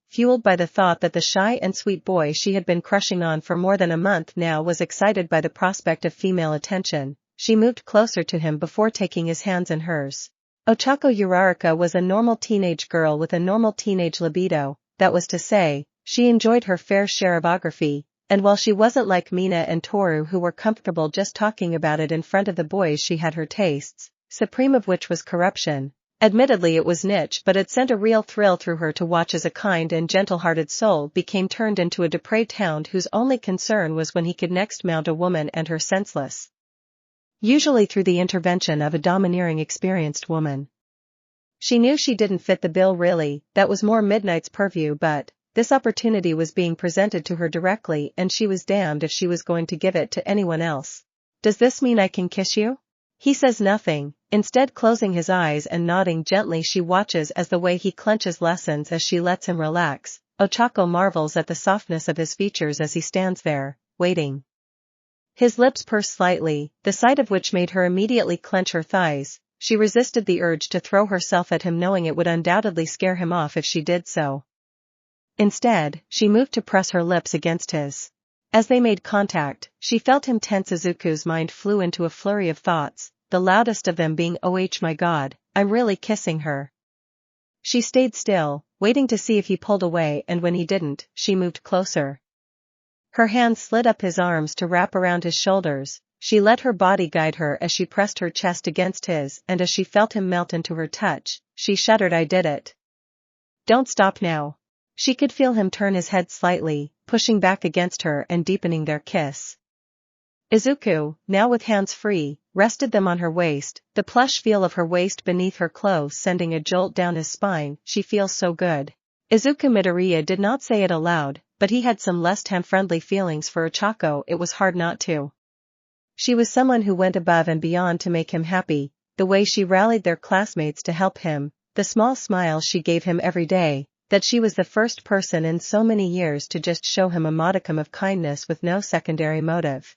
Fueled by the thought that the shy and sweet boy she had been crushing on for more than a month now was excited by the prospect of female attention, she moved closer to him before taking his hands in hers. Ochako Uraraka was a normal teenage girl with a normal teenage libido, that was to say, she enjoyed her fair share of orgasm, and while she wasn't like Mina and Toru who were comfortable just talking about it in front of the boys, she had her tastes, supreme of which was corruption. Admittedly it was niche, but it sent a real thrill through her to watch as a kind and gentle-hearted soul became turned into a depraved hound whose only concern was when he could next mount a woman and her senseless. Usually through the intervention of a domineering experienced woman. She knew she didn't fit the bill really, that was more Midnight's purview, but this opportunity was being presented to her directly and she was damned if she was going to give it to anyone else. Does this mean I can kiss you? He says nothing, instead closing his eyes and nodding gently. She watches as the way he clenches lessens as she lets him relax. Ochako marvels at the softness of his features as he stands there, waiting. His lips purse slightly, the sight of which made her immediately clench her thighs. She resisted the urge to throw herself at him knowing it would undoubtedly scare him off if she did so. Instead, she moved to press her lips against his. As they made contact, she felt him tense. Izuku's mind flew into a flurry of thoughts, the loudest of them being, "Oh my god, I'm really kissing her." She stayed still, waiting to see if he pulled away, and when he didn't, she moved closer. Her hands slid up his arms to wrap around his shoulders. She let her body guide her as she pressed her chest against his, and as she felt him melt into her touch, she shuddered. "I did it. Don't stop now." She could feel him turn his head slightly, pushing back against her and deepening their kiss. Izuku, now with hands free, rested them on her waist, the plush feel of her waist beneath her clothes sending a jolt down his spine. "She feels so good." Izuku Midoriya did not say it aloud, but he had some less than-friendly feelings for Ochako. It was hard not to. She was someone who went above and beyond to make him happy, the way she rallied their classmates to help him, the small smiles she gave him every day, that she was the first person in so many years to just show him a modicum of kindness with no secondary motive.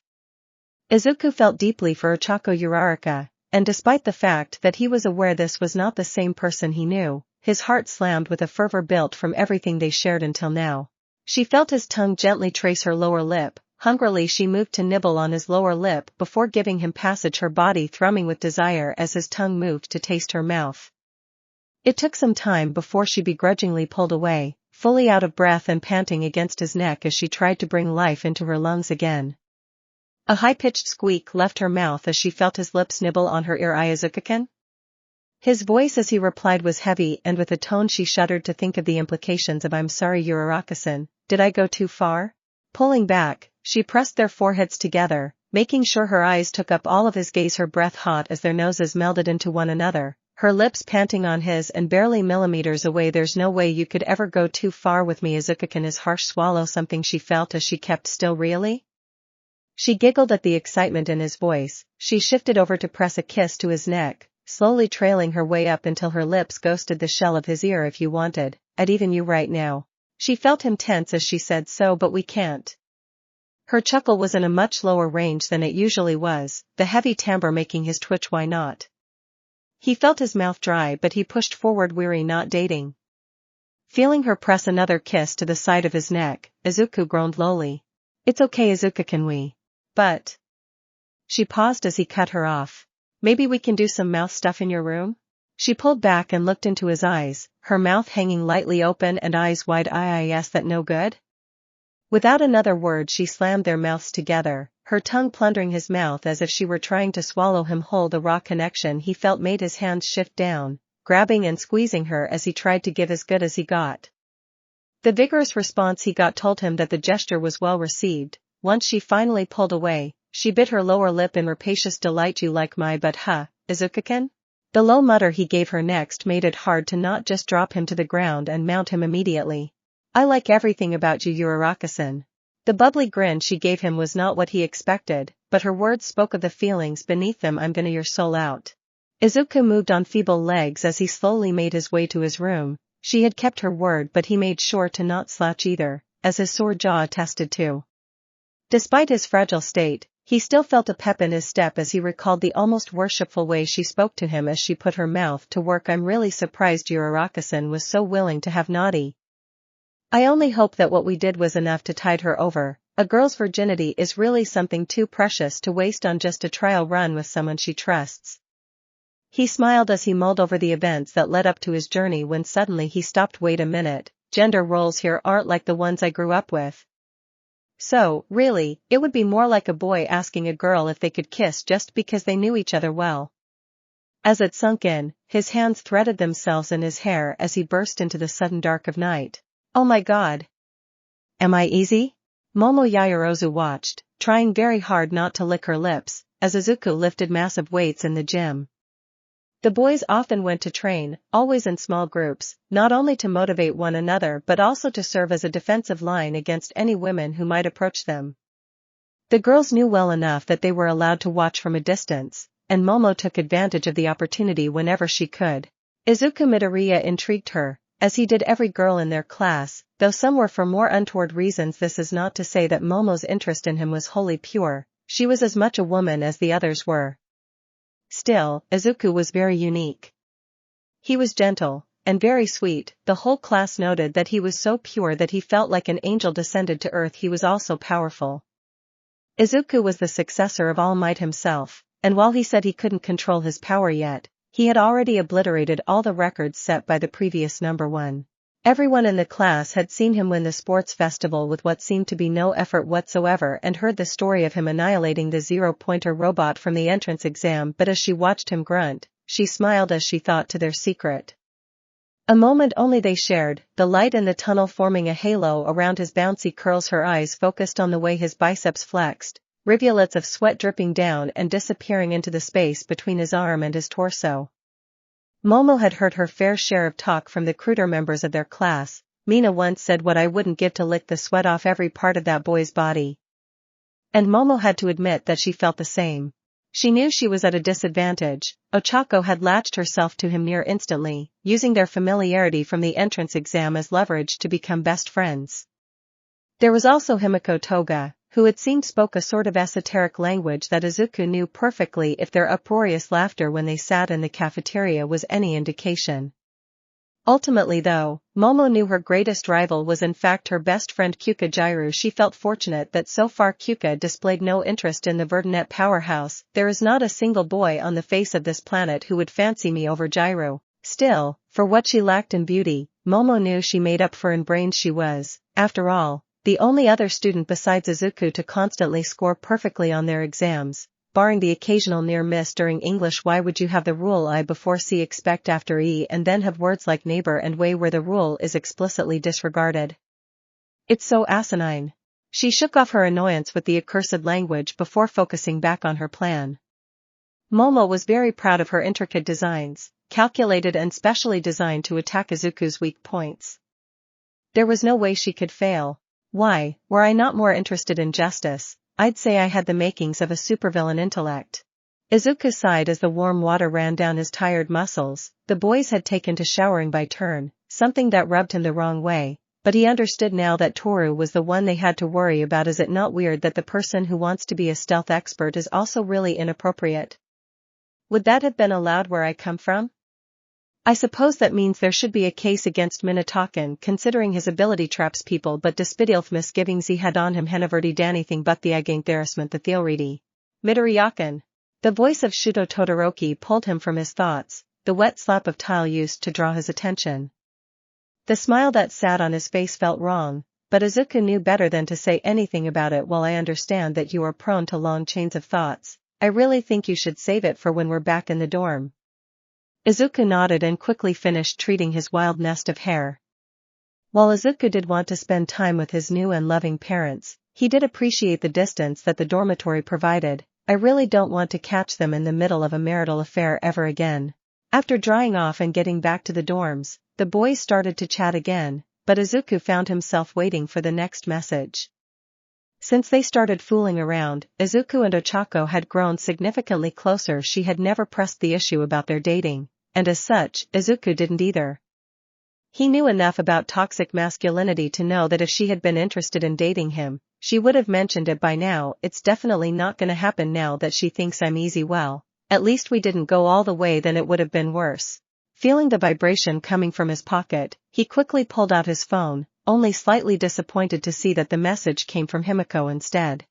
Izuku felt deeply for Ochako Uraraka, and despite the fact that he was aware this was not the same person he knew, his heart slammed with a fervor built from everything they shared until now. She felt his tongue gently trace her lower lip. Hungrily she moved to nibble on his lower lip before giving him passage, her body thrumming with desire as his tongue moved to taste her mouth. It took some time before she begrudgingly pulled away, fully out of breath and panting against his neck as she tried to bring life into her lungs again. A high-pitched squeak left her mouth as she felt his lips nibble on her ear. "Izuku-kun?" His voice as he replied was heavy and with a tone she shuddered to think of the implications of. "I'm sorry Uraraka-san, did I go too far?" Pulling back, she pressed their foreheads together, making sure her eyes took up all of his gaze, her breath hot as their noses melded into one another, her lips panting on his and barely millimeters away. "There's no way you could ever go too far with me." Izuku-kun, his harsh swallow something she felt as she kept still. "Really?" She giggled at the excitement in his voice. She shifted over to press a kiss to his neck, slowly trailing her way up until her lips ghosted the shell of his ear. "If you wanted, I'd even you right now." She felt him tense as she said so, "But we can't." Her chuckle was in a much lower range than it usually was, the heavy timbre making his twitch. "Why not?" He felt his mouth dry, but he pushed forward. "Weary not dating." Feeling her press another kiss to the side of his neck, Izuku groaned lowly. "It's okay Izuku-kun, but..." She paused as he cut her off. "Maybe we can do some mouth stuff in your room?" She pulled back and looked into his eyes, her mouth hanging lightly open and eyes wide. "Is that no good?" Without another word she slammed their mouths together, her tongue plundering his mouth as if she were trying to swallow him whole. The raw connection he felt made his hands shift down, grabbing and squeezing her as he tried to give as good as he got. The vigorous response he got told him that the gesture was well received. Once she finally pulled away, she bit her lower lip in rapacious delight. "You like my butt, huh, Izuku-kun?" The low mutter he gave her next made it hard to not just drop him to the ground and mount him immediately. "I like everything about you Uraraka-san." The bubbly grin she gave him was not what he expected, but her words spoke of the feelings beneath them. "I'm gonna your soul out." Izuku moved on feeble legs as he slowly made his way to his room. She had kept her word, but he made sure to not slouch either, as his sore jaw attested to. Despite his fragile state, he still felt a pep in his step as he recalled the almost worshipful way she spoke to him as she put her mouth to work. I'm really surprised Uraraka-san was so willing to have naughty. I only hope that what we did was enough to tide her over. A girl's virginity is really something too precious to waste on just a trial run with someone she trusts. He smiled as he mulled over the events that led up to his journey when suddenly he stopped. Wait a minute, gender roles here aren't like the ones I grew up with. So, really, it would be more like a boy asking a girl if they could kiss just because they knew each other well. As it sunk in, his hands threaded themselves in his hair as he burst into the sudden dark of night. Oh my god! Am I easy? Momo Yaoyorozu watched, trying very hard not to lick her lips, as Izuku lifted massive weights in the gym. The boys often went to train, always in small groups, not only to motivate one another but also to serve as a defensive line against any women who might approach them. The girls knew well enough that they were allowed to watch from a distance, and Momo took advantage of the opportunity whenever she could. Izuku Midoriya intrigued her, as he did every girl in their class, though some were for more untoward reasons. This is not to say that Momo's interest in him was wholly pure. She was as much a woman as the others were. Still, Izuku was very unique. He was gentle, and very sweet. The whole class noted that he was so pure that he felt like an angel descended to earth. He was also powerful. Izuku was the successor of All Might himself, and while he said he couldn't control his power yet, he had already obliterated all the records set by the previous number one. Everyone in the class had seen him win the sports festival with what seemed to be no effort whatsoever and heard the story of him annihilating the zero-pointer robot from the entrance exam, but as she watched him grunt, she smiled as she thought to their secret. A moment only they shared, the light in the tunnel forming a halo around his bouncy curls. Her eyes focused on the way his biceps flexed, rivulets of sweat dripping down and disappearing into the space between his arm and his torso. Momo had heard her fair share of talk from the cruder members of their class. Mina once said what I wouldn't give to lick the sweat off every part of that boy's body. And Momo had to admit that she felt the same. She knew she was at a disadvantage. Ochako had latched herself to him near instantly, using their familiarity from the entrance exam as leverage to become best friends. There was also Himiko Toga, who it seemed spoke a sort of esoteric language that Izuku knew perfectly if their uproarious laughter when they sat in the cafeteria was any indication. Ultimately though, Momo knew her greatest rival was in fact her best friend Kyuka Jiru. She felt fortunate that so far Kyuka displayed no interest in the Verdinet powerhouse. There is not a single boy on the face of this planet who would fancy me over Jiru. Still, for what she lacked in beauty, Momo knew she made up for in brains. She was, after all, the only other student besides Izuku to constantly score perfectly on their exams, barring the occasional near miss during English. Why would you have the rule I before C expect after E and then have words like neighbor and way where the rule is explicitly disregarded? It's so asinine. She shook off her annoyance with the accursed language before focusing back on her plan. Momo was very proud of her intricate designs, calculated and specially designed to attack Izuku's weak points. There was no way she could fail. Why, were I not more interested in justice, I'd say I had the makings of a supervillain intellect. Izuku sighed as the warm water ran down his tired muscles. The boys had taken to showering by turn, something that rubbed him the wrong way, but he understood now that Toru was the one they had to worry about. Is it not weird that the person who wants to be a stealth expert is also really inappropriate? Would that have been allowed where I come from? I suppose that means there should be a case against Minatoken considering his ability traps people, but despite misgivings he had on him Henaverdi anything but the embarrassment the theoredy. Midoriyakan. The voice of Shuto Todoroki pulled him from his thoughts. The wet slap of tile used to draw his attention. The smile that sat on his face felt wrong, but Izuku knew better than to say anything about it. While I understand that you are prone to long chains of thoughts, I really think you should save it for when we're back in the dorm. Izuku nodded and quickly finished treating his wild nest of hair. While Izuku did want to spend time with his new and loving parents, he did appreciate the distance that the dormitory provided. I really don't want to catch them in the middle of a marital affair ever again. After drying off and getting back to the dorms, the boys started to chat again, but Izuku found himself waiting for the next message. Since they started fooling around, Izuku and Ochako had grown significantly closer. She had never pressed the issue about their dating, and as such, Izuku didn't either. He knew enough about toxic masculinity to know that if she had been interested in dating him, she would have mentioned it by now. It's definitely not gonna happen now that she thinks I'm easy. Well, at least we didn't go all the way, then it would have been worse. Feeling the vibration coming from his pocket, he quickly pulled out his phone, only slightly disappointed to see that the message came from Himiko instead.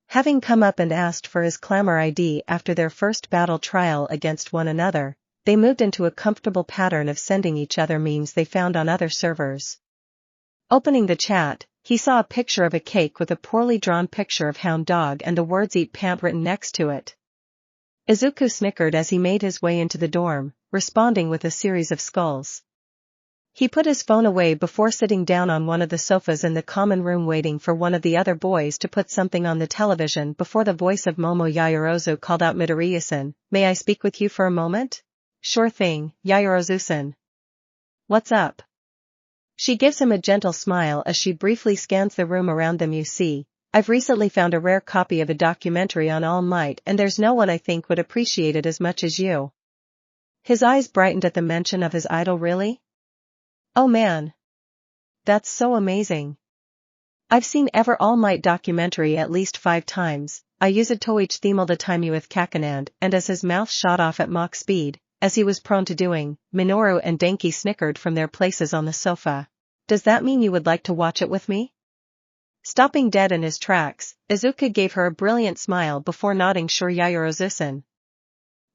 Having come up and asked for his clamor ID after their first battle trial against one another, they moved into a comfortable pattern of sending each other memes they found on other servers. Opening the chat, he saw a picture of a cake with a poorly drawn picture of hound dog and the words "Eat Pant" written next to it. Izuku snickered as he made his way into the dorm, responding with a series of skulls. He put his phone away before sitting down on one of the sofas in the common room, waiting for one of the other boys to put something on the television before the voice of Momo Yaoyorozu called out, "Midoriya-san, may I speak with you for a moment?" "Sure thing, Yaoyorozu-san." "What's up?" She gives him a gentle smile as she briefly scans the room around them. "You see, I've recently found a rare copy of a documentary on All Might, and there's no one I think would appreciate it as much as you." His eyes brightened at the mention of his idol. "Really? Oh man. That's so amazing. I've seen every All Might documentary at least 5 times. I use it to each theme all the time with Kakanand." And as his mouth shot off at Mach speed, as he was prone to doing, Minoru and Denki snickered from their places on the sofa. "Does that mean you would like to watch it with me?" Stopping dead in his tracks, Izuku gave her a brilliant smile before nodding. "Sure, Yaoyorozu-san.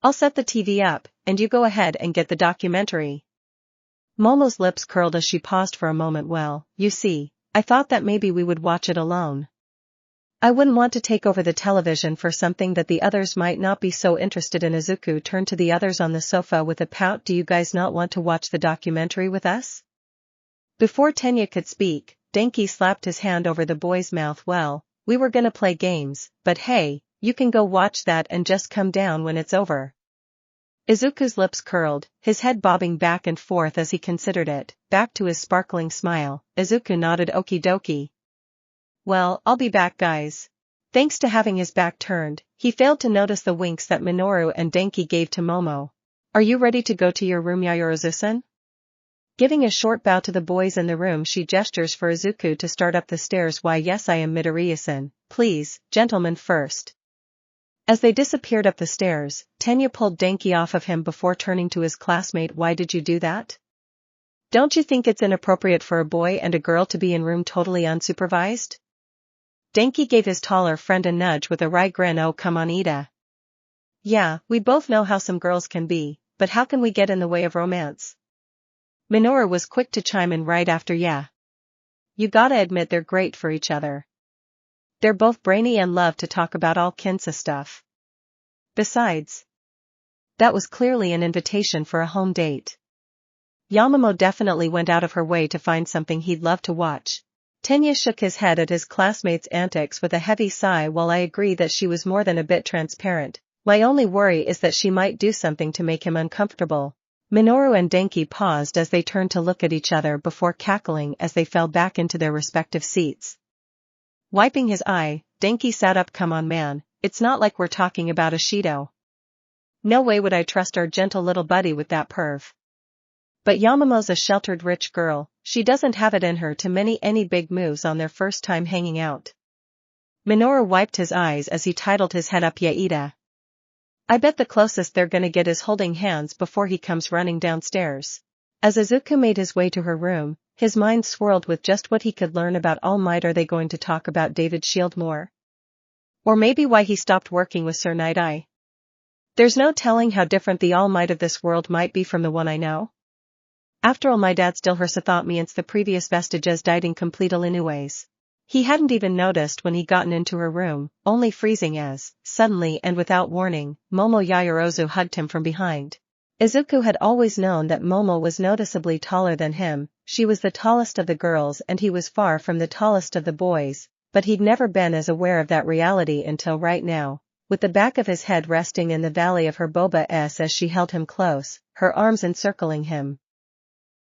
I'll set the TV up, and you go ahead and get the documentary." Momo's lips curled as she paused for a moment. "Well, you see, I thought that maybe we would watch it alone. I wouldn't want to take over the television for something that the others might not be so interested in." Izuku turned to the others on the sofa with a pout. "Do you guys not want to watch the documentary with us?" Before Tenya could speak, Denki slapped his hand over the boy's mouth. "Well, we were gonna play games, but hey, you can go watch that and just come down when it's over." Izuku's lips curled, his head bobbing back and forth as he considered it. Back to his sparkling smile, Izuku nodded. "Okie dokie. Well, I'll be back, guys." Thanks to having his back turned, he failed to notice the winks that Minoru and Denki gave to Momo. "Are you ready to go to your room, Yaoyorozu-san?" Giving a short bow to the boys in the room, she gestures for Izuku to start up the stairs. "Why yes, I am, Midoriya-san. Please, gentlemen first." As they disappeared up the stairs, Tenya pulled Denki off of him before turning to his classmate. "Why did you do that? Don't you think it's inappropriate for a boy and a girl to be in room totally unsupervised?" Denki gave his taller friend a nudge with a wry grin. "Oh come on, Ida. Yeah, we both know how some girls can be, but how can we get in the way of romance?" Minoru was quick to chime in right after. "Yeah. You gotta admit they're great for each other. They're both brainy and love to talk about all kinds of stuff. Besides, that was clearly an invitation for a home date. Yamamoto definitely went out of her way to find something he'd love to watch." Tenya shook his head at his classmate's antics with a heavy sigh. "While I agree that she was more than a bit transparent, my only worry is that she might do something to make him uncomfortable." Minoru and Denki paused as they turned to look at each other before cackling as they fell back into their respective seats. Wiping his eye, Denki sat up. "Come on man, it's not like we're talking about a Shido. No way would I trust our gentle little buddy with that perv. But Yamamo's a sheltered rich girl, she doesn't have it in her to any big moves on their first time hanging out." Minoru wiped his eyes as he titled his head up. "Yaida. I bet the closest they're gonna get is holding hands before he comes running downstairs." As Izuku made his way to her room, his mind swirled with just what he could learn about All Might. Are they going to talk about David Shield more? Or maybe why he stopped working with Sir Night Eye? There's no telling how different the All Might of this world might be from the one I know. After all, my dad still hersa thought me ins the previous vestiges died incomplete anyways. He hadn't even noticed when he gotten into her room, only freezing as, suddenly and without warning, Momo Yaoyorozu hugged him from behind. Izuku had always known that Momo was noticeably taller than him. She was the tallest of the girls and he was far from the tallest of the boys, but he'd never been as aware of that reality until right now, with the back of his head resting in the valley of her boba-s as she held him close, her arms encircling him.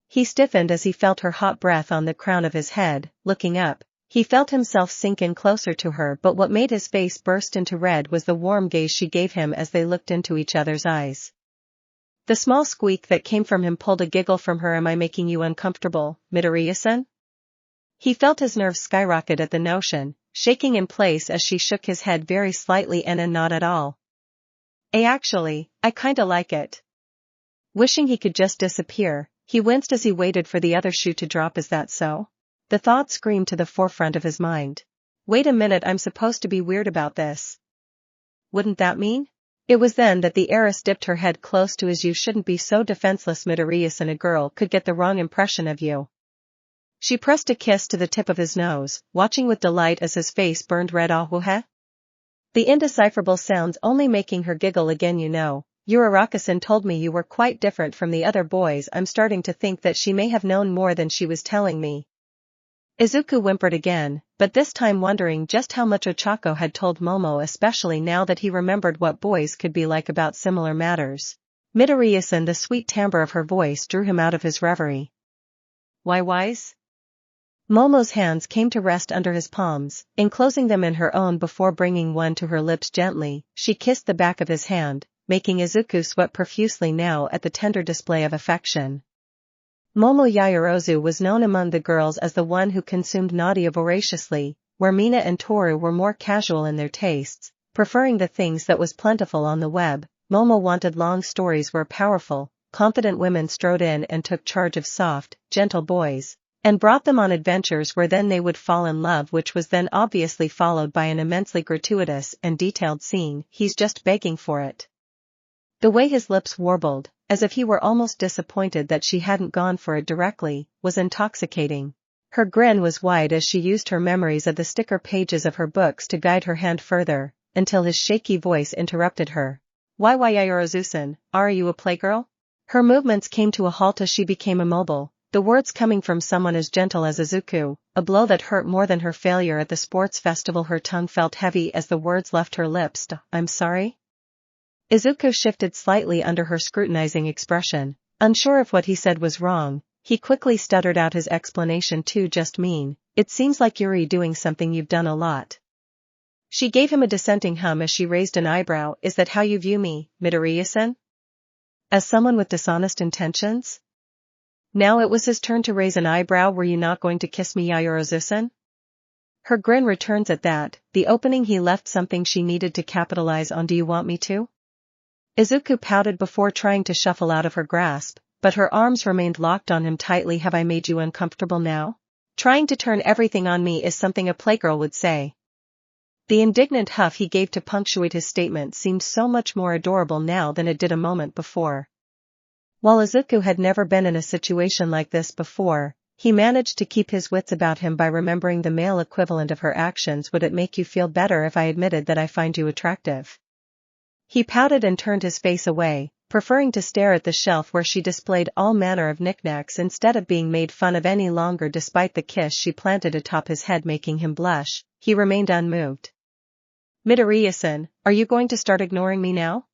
He stiffened as he felt her hot breath on the crown of his head. Looking up, He felt himself sink in closer to her, but what made his face burst into red was the warm gaze she gave him as they looked into each other's eyes. The small squeak that came from him pulled a giggle from her. Am I making you uncomfortable, Midoriya-san? He felt his nerves skyrocket at the notion, shaking in place as she shook his head very slightly and not at all. Actually, I kinda like it. Wishing he could just disappear, he winced as he waited for the other shoe to drop. Is that so? The thought screamed to the forefront of his mind. Wait a minute, I'm supposed to be weird about this. Wouldn't that mean? It was then that the heiress dipped her head close to his. You shouldn't be so defenseless, Midoriya, and a girl could get the wrong impression of you. She pressed a kiss to the tip of his nose, watching with delight as his face burned red. Ahuhe? The indecipherable sounds only making her giggle again. You know, Uraraka-san told me you were quite different from the other boys. I'm starting to think that she may have known more than she was telling me. Izuku whimpered again, but this time wondering just how much Ochako had told Momo, especially now that he remembered what boys could be like about similar matters. Midoriya-san, the sweet timbre of her voice drew him out of his reverie. Why wise? Momo's hands came to rest under his palms, enclosing them in her own before bringing one to her lips gently. She kissed the back of his hand, making Izuku sweat profusely now at the tender display of affection. Momo Yaoyorozu was known among the girls as the one who consumed nadia voraciously, where Mina and Toru were more casual in their tastes, preferring the things that was plentiful on the web. Momo wanted long stories where powerful, confident women strode in and took charge of soft, gentle boys, and brought them on adventures where then they would fall in love, which was then obviously followed by an immensely gratuitous and detailed scene. He's just begging for it. The way his lips warbled, as if he were almost disappointed that she hadn't gone for it directly, was intoxicating. Her grin was wide as she used her memories of the sticker pages of her books to guide her hand further, until his shaky voice interrupted her. Why Yaoyorozu-san, are you a playgirl? Her movements came to a halt as she became immobile, the words coming from someone as gentle as Izuku, a blow that hurt more than her failure at the sports festival. Her tongue felt heavy as the words left her lips. I'm sorry? Izuku shifted slightly under her scrutinizing expression, unsure if what he said was wrong. He quickly stuttered out his explanation. To just mean, it seems like you're doing something you've done a lot. She gave him a dissenting hum as she raised an eyebrow. Is that how you view me, Midoriya-san? As someone with dishonest intentions? Now it was his turn to raise an eyebrow. Were you not going to kiss me, Yaoyorozu-san? Her grin returns at that, the opening he left something she needed to capitalize on. Do you want me to? Izuku pouted before trying to shuffle out of her grasp, but her arms remained locked on him tightly. Have I made you uncomfortable now? Trying to turn everything on me is something a playgirl would say. The indignant huff he gave to punctuate his statement seemed so much more adorable now than it did a moment before. While Izuku had never been in a situation like this before, he managed to keep his wits about him by remembering the male equivalent of her actions. Would it make you feel better if I admitted that I find you attractive? He pouted and turned his face away, preferring to stare at the shelf where she displayed all manner of knickknacks instead of being made fun of any longer. Despite the kiss she planted atop his head making him blush, he remained unmoved. Midoriya-san, are you going to start ignoring me now?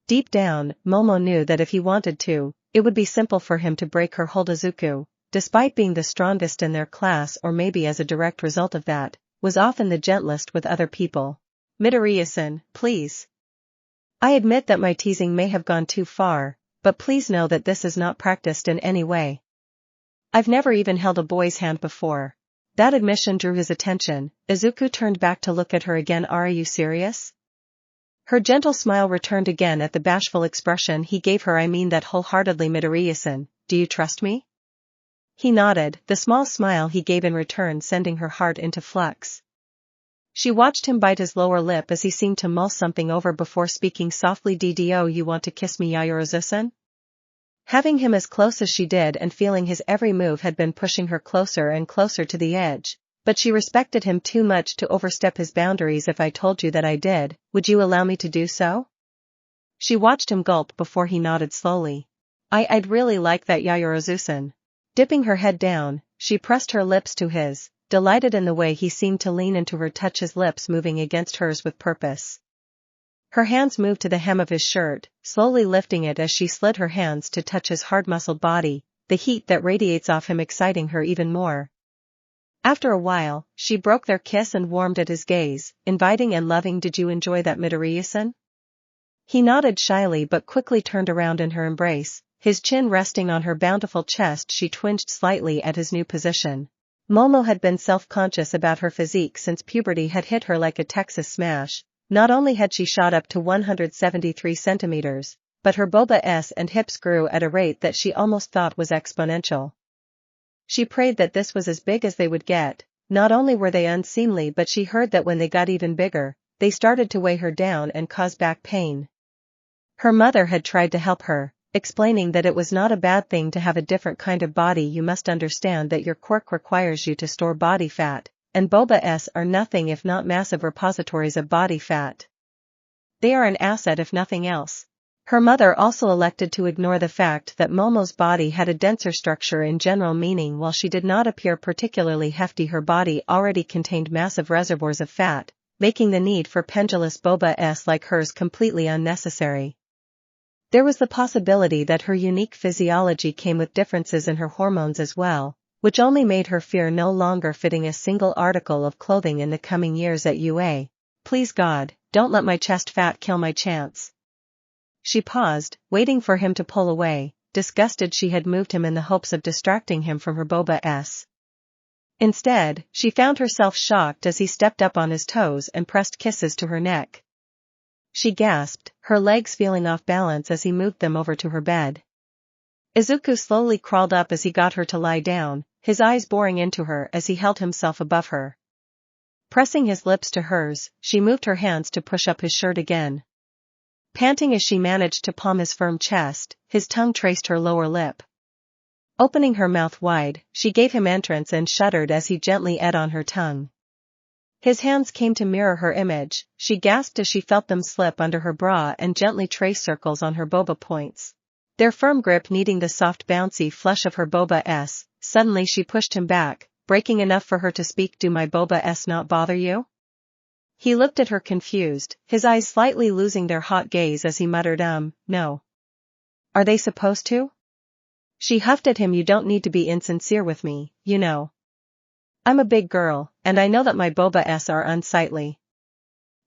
Deep down, Momo knew that if he wanted to, it would be simple for him to break her hold. Izuku, despite being the strongest in their class, or maybe as a direct result of that, was often the gentlest with other people. Midoriya-san, please. I admit that my teasing may have gone too far, but please know that this is not practiced in any way. I've never even held a boy's hand before. That admission drew his attention. Izuku turned back to look at her again. Are you serious? Her gentle smile returned again at the bashful expression he gave her. I mean that wholeheartedly, Midoriya-san. Do you trust me? He nodded, the small smile he gave in return sending her heart into flux. She watched him bite his lower lip as he seemed to mull something over before speaking softly. Ddo, you want to kiss me, Yaoyorozu-san? Having him as close as she did and feeling his every move had been pushing her closer and closer to the edge, but she respected him too much to overstep his boundaries. If I told you that I did, would you allow me to do so? She watched him gulp before he nodded slowly. I'd really like that, Yaoyorozu-san. Dipping her head down, she pressed her lips to his, delighted in the way he seemed to lean into her touch, his lips moving against hers with purpose. Her hands moved to the hem of his shirt, slowly lifting it as she slid her hands to touch his hard-muscled body, the heat that radiates off him exciting her even more. After a while, she broke their kiss and warmed at his gaze, inviting and loving. Did you enjoy that, Midoriya-san? He nodded shyly but quickly turned around in her embrace, his chin resting on her bountiful chest. She twinged slightly at his new position. Momo had been self-conscious about her physique since puberty had hit her like a Texas smash. Not only had she shot up to 173 centimeters, but her boba and hips grew at a rate that she almost thought was exponential. She prayed that this was as big as they would get. Not only were they unseemly, but she heard that when they got even bigger, they started to weigh her down and cause back pain. Her mother had tried to help her, explaining that it was not a bad thing to have a different kind of body. You must understand that your quirk requires you to store body fat, and boba are nothing if not massive repositories of body fat. They are an asset if nothing else. Her mother also elected to ignore the fact that Momo's body had a denser structure in general, meaning while she did not appear particularly hefty, her body already contained massive reservoirs of fat, making the need for pendulous boba like hers completely unnecessary. There was the possibility that her unique physiology came with differences in her hormones as well, which only made her fear no longer fitting a single article of clothing in the coming years at UA. Please God, don't let my chest fat kill my chance. She paused, waiting for him to pull away, disgusted she had moved him in the hopes of distracting him from her boba. Instead, she found herself shocked as he stepped up on his toes and pressed kisses to her neck. She gasped, her legs feeling off balance as he moved them over to her bed. Izuku slowly crawled up as he got her to lie down, his eyes boring into her as he held himself above her. Pressing his lips to hers, she moved her hands to push up his shirt again. Panting as she managed to palm his firm chest, his tongue traced her lower lip. Opening her mouth wide, she gave him entrance and shuddered as he gently ate on her tongue. His hands came to mirror her image. She gasped as she felt them slip under her bra and gently trace circles on her boba points. Their firm grip needing the soft bouncy flesh of her boba. Suddenly she pushed him back, breaking enough for her to speak. Do my boba not bother you? He looked at her confused, his eyes slightly losing their hot gaze as he muttered, no. Are they supposed to? She huffed at him. You don't need to be insincere with me, you know. I'm a big girl, and I know that my boba are unsightly.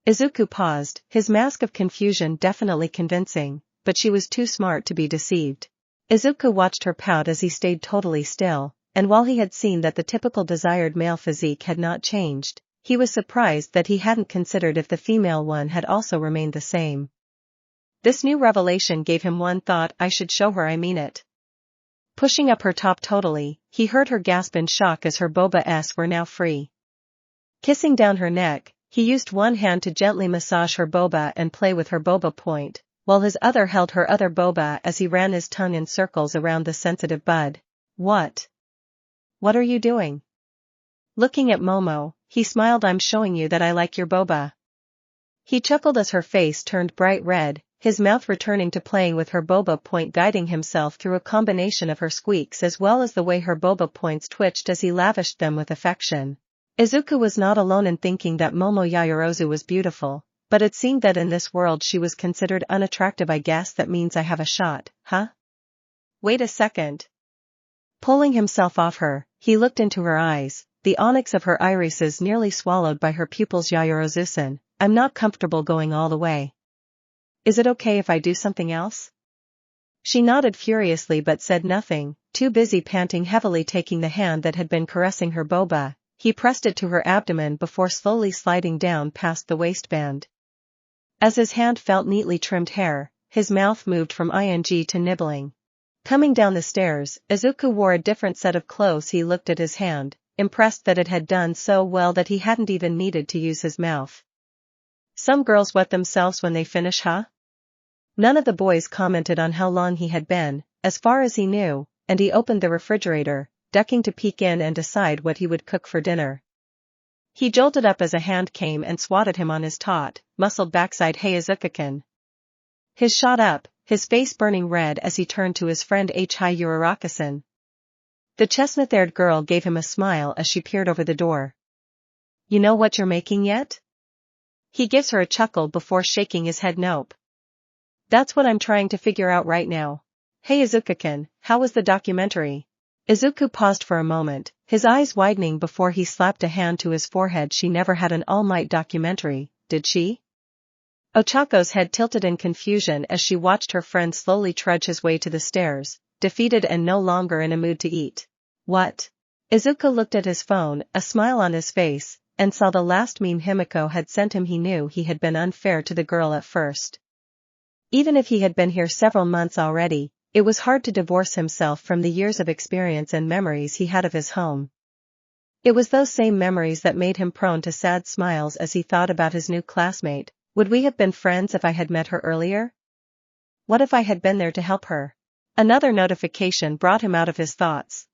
Izuku paused, his mask of confusion definitely convincing, but she was too smart to be deceived. Izuku watched her pout as he stayed totally still, and while he had seen that the typical desired male physique had not changed, he was surprised that he hadn't considered if the female one had also remained the same. This new revelation gave him one thought: I should show her I mean it. Pushing up her top totally, he heard her gasp in shock as her boba were now free. Kissing down her neck, he used one hand to gently massage her boba and play with her boba point, while his other held her other boba as he ran his tongue in circles around the sensitive bud. What are you doing? Looking at Momo, he smiled. I'm showing you that I like your boba. He chuckled as her face turned bright red, his mouth returning to playing with her boba point, guiding himself through a combination of her squeaks as well as the way her boba points twitched as he lavished them with affection. Izuku was not alone in thinking that Momo Yaoyorozu was beautiful, but it seemed that in this world she was considered unattractive. I guess that means I have a shot, huh? Wait a second. Pulling himself off her, he looked into her eyes, the onyx of her irises nearly swallowed by her pupils. Yaoyorozu-san, I'm not comfortable going all the way. Is it okay if I do something else? She nodded furiously but said nothing, too busy panting heavily. Taking the hand that had been caressing her boba, he pressed it to her abdomen before slowly sliding down past the waistband. As his hand felt neatly trimmed hair, his mouth moved from ing to nibbling. Coming down the stairs, Izuku wore a different set of clothes. He looked at his hand, impressed that it had done so well that he hadn't even needed to use his mouth. Some girls wet themselves when they finish, huh? None of the boys commented on how long he had been, as far as he knew, and he opened the refrigerator, ducking to peek in and decide what he would cook for dinner. He jolted up as a hand came and swatted him on his taut, muscled backside. Hey Izuku-kun. His shot up, his face burning red as he turned to his friend. Hi Uraraka-san. The chestnut-haired girl gave him a smile as she peered over the door. You know what you're making yet? He gives her a chuckle before shaking his head. Nope. That's what I'm trying to figure out right now. Hey Izuku-kun, how was the documentary? Izuku paused for a moment, His eyes widening before he slapped a hand to his forehead. She never had an All Might documentary, did she? Ochako's head tilted in confusion as she watched her friend slowly trudge his way to the stairs, defeated and no longer in a mood to eat. What? Izuku looked at his phone, a smile on his face, and saw the last meme Himiko had sent him. He knew he had been unfair to the girl at first. Even if he had been here several months already, it was hard to divorce himself from the years of experience and memories he had of his home. It was those same memories that made him prone to sad smiles as he thought about his new classmate. Would we have been friends if I had met her earlier? What if I had been there to help her? Another notification brought him out of his thoughts.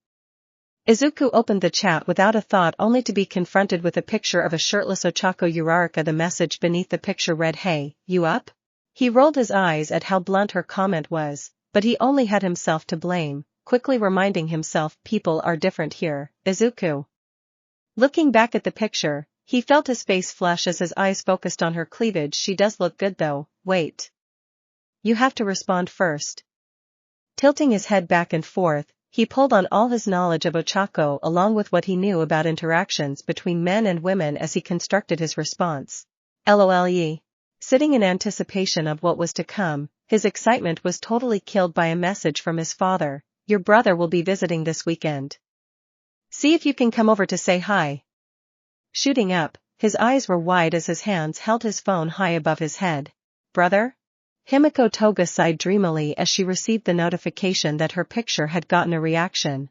Izuku opened the chat without a thought, only to be confronted with a picture of a shirtless Ochako Uraraka. The message beneath the picture read, "Hey, you up?" He rolled his eyes at how blunt her comment was, but he only had himself to blame, quickly reminding himself people are different here. Izuku. Looking back at the picture, he felt his face flush as his eyes focused on her cleavage. She does look good though. Wait. You have to respond first. Tilting his head back and forth, he pulled on all his knowledge of Ochako along with what he knew about interactions between men and women as he constructed his response. LOLE. Sitting in anticipation of what was to come, his excitement was totally killed by a message from his father. Your brother will be visiting this weekend. See if you can come over to say hi. Shooting up, his eyes were wide as his hands held his phone high above his head. Brother? Himiko Toga sighed dreamily as she received the notification that her picture had gotten a reaction.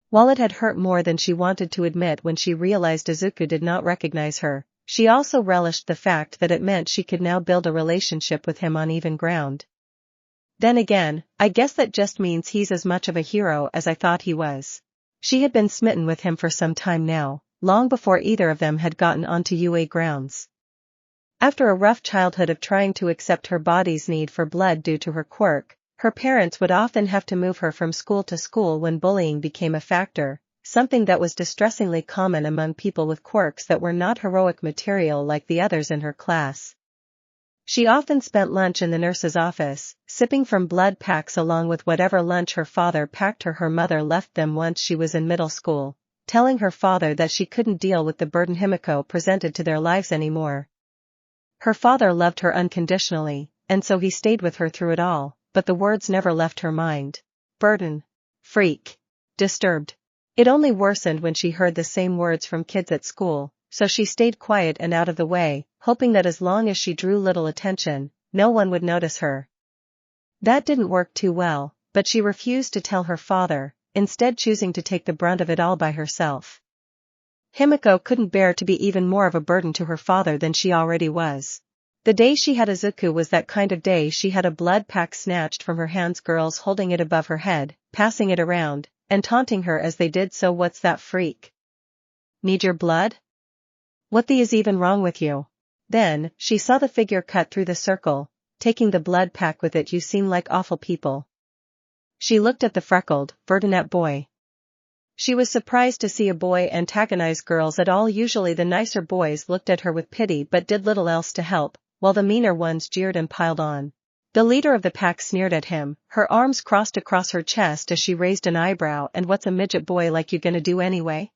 While it had hurt more than she wanted to admit when she realized Izuku did not recognize her, she also relished the fact that it meant she could now build a relationship with him on even ground. Then again, I guess that just means he's as much of a hero as I thought he was. She had been smitten with him for some time now, long before either of them had gotten onto UA grounds. After a rough childhood of trying to accept her body's need for blood due to her quirk, her parents would often have to move her from school to school when bullying became a factor, something that was distressingly common among people with quirks that were not heroic material like the others in her class. She often spent lunch in the nurse's office, sipping from blood packs along with whatever lunch her father packed her. Her mother left them once she was in middle school, telling her father that she couldn't deal with the burden Himiko presented to their lives anymore. Her father loved her unconditionally, and so he stayed with her through it all, but the words never left her mind. Burden. Freak. Disturbed. It only worsened when she heard the same words from kids at school, so she stayed quiet and out of the way, hoping that as long as she drew little attention, no one would notice her. That didn't work too well, but she refused to tell her father, instead choosing to take the brunt of it all by herself. Himiko couldn't bear to be even more of a burden to her father than she already was. The day she had Izuku was that kind of day. She had a blood pack snatched from her hands, girls holding it above her head, passing it around, and taunting her as they did so. What's that, freak? Need your blood? What the is even wrong with you? Then, she saw the figure cut through the circle, taking the blood pack with it. You seem like awful people. She looked at the freckled, verdunette boy. She was surprised to see a boy antagonize girls at all. Usually the nicer boys looked at her with pity but did little else to help, while the meaner ones jeered and piled on. The leader of the pack sneered at him, her arms crossed across her chest as she raised an eyebrow. And what's a midget boy like you gonna do anyway?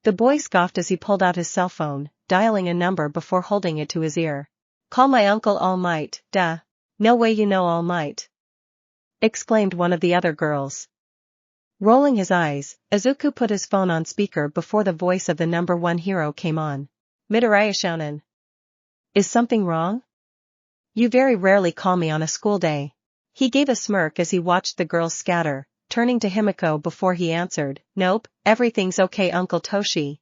The boy scoffed as he pulled out his cell phone, dialing a number before holding it to his ear. Call my uncle All Might. Duh. No way you know All Might, exclaimed one of the other girls. Rolling his eyes, Izuku put his phone on speaker before the voice of the number one hero came on. Midoriya Shounen. Is something wrong? You very rarely call me on a school day. He gave a smirk as he watched the girls scatter, turning to Himiko before he answered. Nope, everything's okay, Uncle Toshi.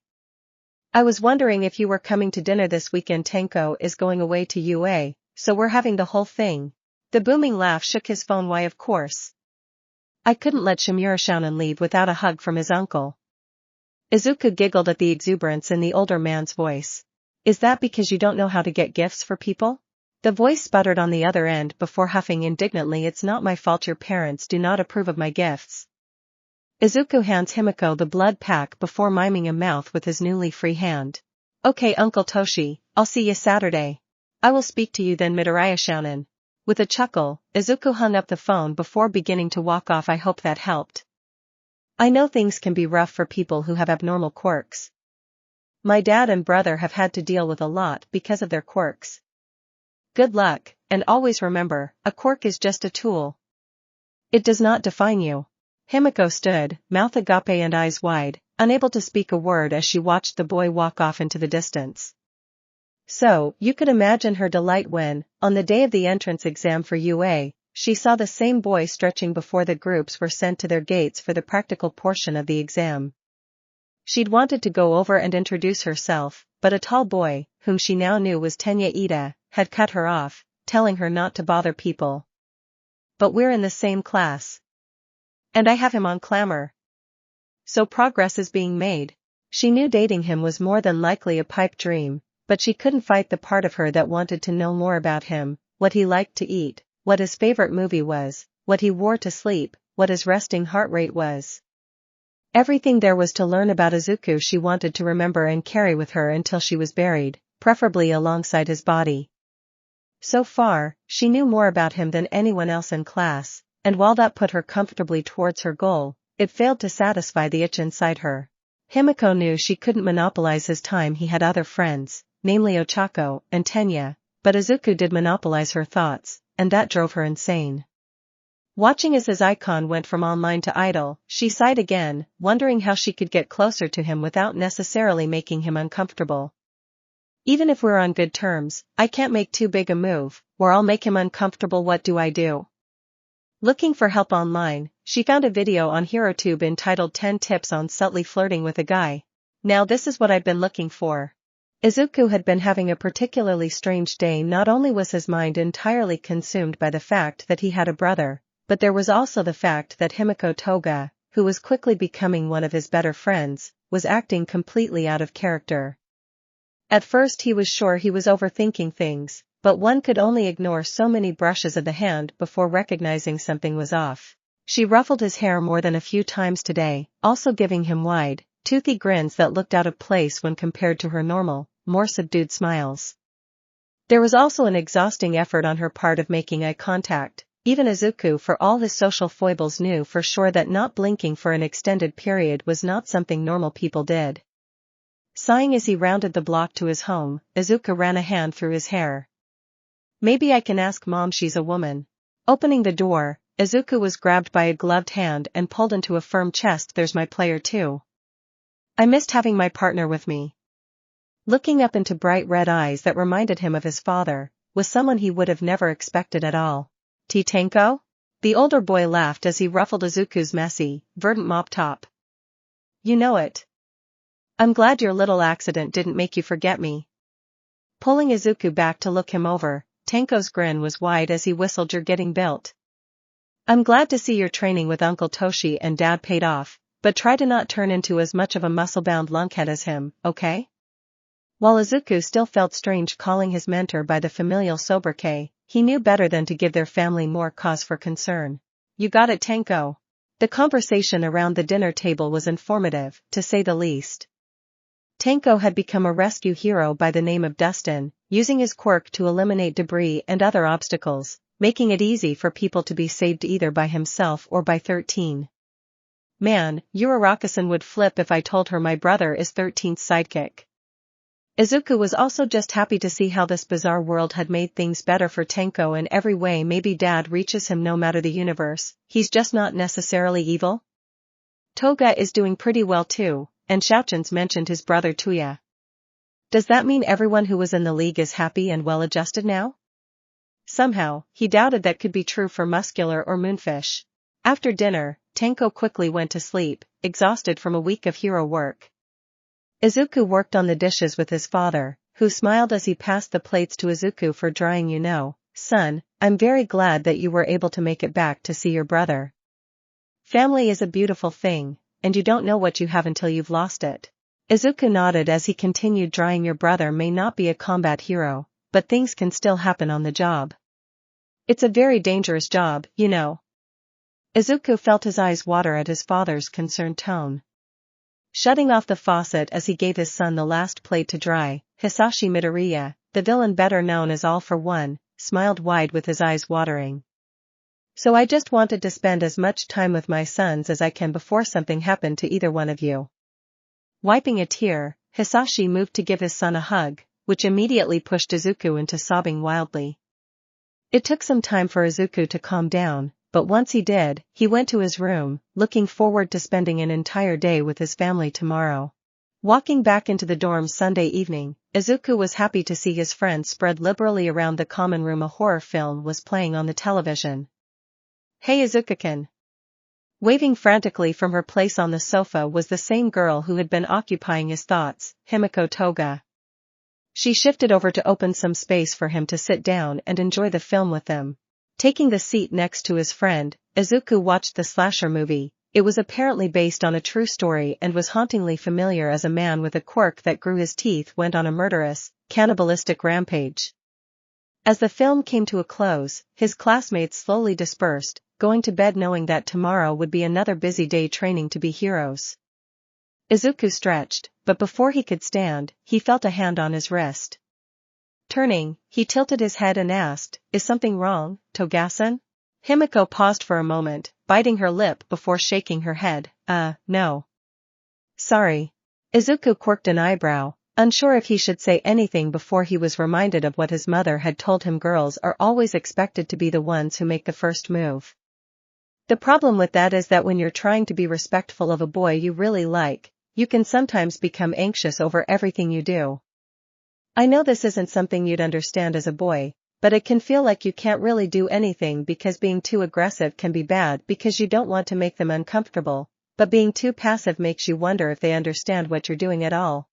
I was wondering if you were coming to dinner this weekend. Tenko is going away to UA, so we're having the whole thing. The booming laugh shook his phone. Why, of course. I couldn't let Shimura Shounen leave without a hug from his uncle. Izuku giggled at the exuberance in the older man's voice. Is that because you don't know how to get gifts for people? The voice sputtered on the other end before huffing indignantly. It's not my fault your parents do not approve of my gifts. Izuku hands Himiko the blood pack before miming a mouth with his newly free hand. Okay, Uncle Toshi, I'll see you Saturday. I will speak to you then, Midoriya Shounen. With a chuckle, Izuku hung up the phone before beginning to walk off. I hope that helped. I know things can be rough for people who have abnormal quirks. My dad and brother have had to deal with a lot because of their quirks. Good luck, and always remember, a quirk is just a tool. It does not define you. Himiko stood, mouth agape and eyes wide, unable to speak a word as she watched the boy walk off into the distance. So, you could imagine her delight when, on the day of the entrance exam for UA, she saw the same boy stretching before the groups were sent to their gates for the practical portion of the exam. She'd wanted to go over and introduce herself, but a tall boy, whom she now knew was Tenya Ida, had cut her off, telling her not to bother people. But we're in the same class. And I have him on clamor. So progress is being made. She knew dating him was more than likely a pipe dream, but she couldn't fight the part of her that wanted to know more about him, what he liked to eat, what his favorite movie was, what he wore to sleep, what his resting heart rate was. Everything there was to learn about Izuku she wanted to remember and carry with her until she was buried, preferably alongside his body. So far, she knew more about him than anyone else in class, and while that put her comfortably towards her goal, it failed to satisfy the itch inside her. Himiko knew she couldn't monopolize his time. He had other friends, namely Ochako and Tenya, but Izuku did monopolize her thoughts, and that drove her insane. Watching as his icon went from online to idle, she sighed again, wondering how she could get closer to him without necessarily making him uncomfortable. Even if we're on good terms, I can't make too big a move, or I'll make him uncomfortable. What do I do? Looking for help online, she found a video on HeroTube entitled 10 Tips on Subtly Flirting with a Guy. Now this is what I'd been looking for. Izuku had been having a particularly strange day. Not only was his mind entirely consumed by the fact that he had a brother, but there was also the fact that Himiko Toga, who was quickly becoming one of his better friends, was acting completely out of character. At first he was sure he was overthinking things, but one could only ignore so many brushes of the hand before recognizing something was off. She ruffled his hair more than a few times today, also giving him wide, toothy grins that looked out of place when compared to her normal, more subdued smiles. There was also an exhausting effort on her part of making eye contact. Even Izuku, for all his social foibles, knew for sure that not blinking for an extended period was not something normal people did. Sighing as he rounded the block to his home, Izuku ran a hand through his hair. Maybe I can ask Mom, she's a woman. Opening the door, Izuku was grabbed by a gloved hand and pulled into a firm chest. There's my player too. I missed having my partner with me. Looking up into bright red eyes that reminded him of his father, was someone he would have never expected at all. Tenko? The older boy laughed as he ruffled Izuku's messy, verdant mop top. You know it. I'm glad your little accident didn't make you forget me. Pulling Izuku back to look him over, Tenko's grin was wide as he whistled. You're getting built. I'm glad to see your training with Uncle Toshi and Dad paid off, but try to not turn into as much of a muscle-bound lunkhead as him, okay? While Izuku still felt strange calling his mentor by the familial sobriquet, he knew better than to give their family more cause for concern. You got it, Tenko. The conversation around the dinner table was informative, to say the least. Tenko had become a rescue hero by the name of Dustin, using his quirk to eliminate debris and other obstacles, making it easy for people to be saved either by himself or by 13. Man, Uraraka-san would flip if I told her my brother is 13's sidekick. Izuku was also just happy to see how this bizarre world had made things better for Tenko in every way. Maybe Dad reaches him no matter the universe, he's just not necessarily evil. Toga is doing pretty well too, and Shaochun's mentioned his brother Tuya. Does that mean everyone who was in the league is happy and well-adjusted now? Somehow, he doubted that could be true for Muscular or Moonfish. After dinner, Tenko quickly went to sleep, exhausted from a week of hero work. Izuku worked on the dishes with his father, who smiled as he passed the plates to Izuku for drying. You know, son, I'm very glad that you were able to make it back to see your brother. Family is a beautiful thing, and you don't know what you have until you've lost it. Izuku nodded as he continued drying. Your brother may not be a combat hero, but things can still happen on the job. It's a very dangerous job, you know. Izuku felt his eyes water at his father's concerned tone. Shutting off the faucet as he gave his son the last plate to dry, Hisashi Midoriya, the villain better known as All for One, smiled wide with his eyes watering. So I just wanted to spend as much time with my sons as I can before something happened to either one of you. Wiping a tear, Hisashi moved to give his son a hug, which immediately pushed Izuku into sobbing wildly. It took some time for Izuku to calm down, but once he did, he went to his room, looking forward to spending an entire day with his family tomorrow. Walking back into the dorm Sunday evening, Izuku was happy to see his friends spread liberally around the common room. A horror film was playing on the television. "Hey Izuku-kun!" Waving frantically from her place on the sofa was the same girl who had been occupying his thoughts, Himiko Toga. She shifted over to open some space for him to sit down and enjoy the film with them. Taking the seat next to his friend, Izuku watched the slasher movie. It was apparently based on a true story and was hauntingly familiar as a man with a quirk that grew his teeth went on a murderous, cannibalistic rampage. As the film came to a close, his classmates slowly dispersed, going to bed knowing that tomorrow would be another busy day training to be heroes. Izuku stretched, but before he could stand, he felt a hand on his wrist. Turning, he tilted his head and asked, "Is something wrong, Toga-san?" Himiko paused for a moment, biting her lip before shaking her head. No. Sorry." Izuku quirked an eyebrow, unsure if he should say anything before he was reminded of what his mother had told him: girls are always expected to be the ones who make the first move. The problem with that is that when you're trying to be respectful of a boy you really like, you can sometimes become anxious over everything you do. I know this isn't something you'd understand as a boy, but it can feel like you can't really do anything because being too aggressive can be bad because you don't want to make them uncomfortable, but being too passive makes you wonder if they understand what you're doing at all.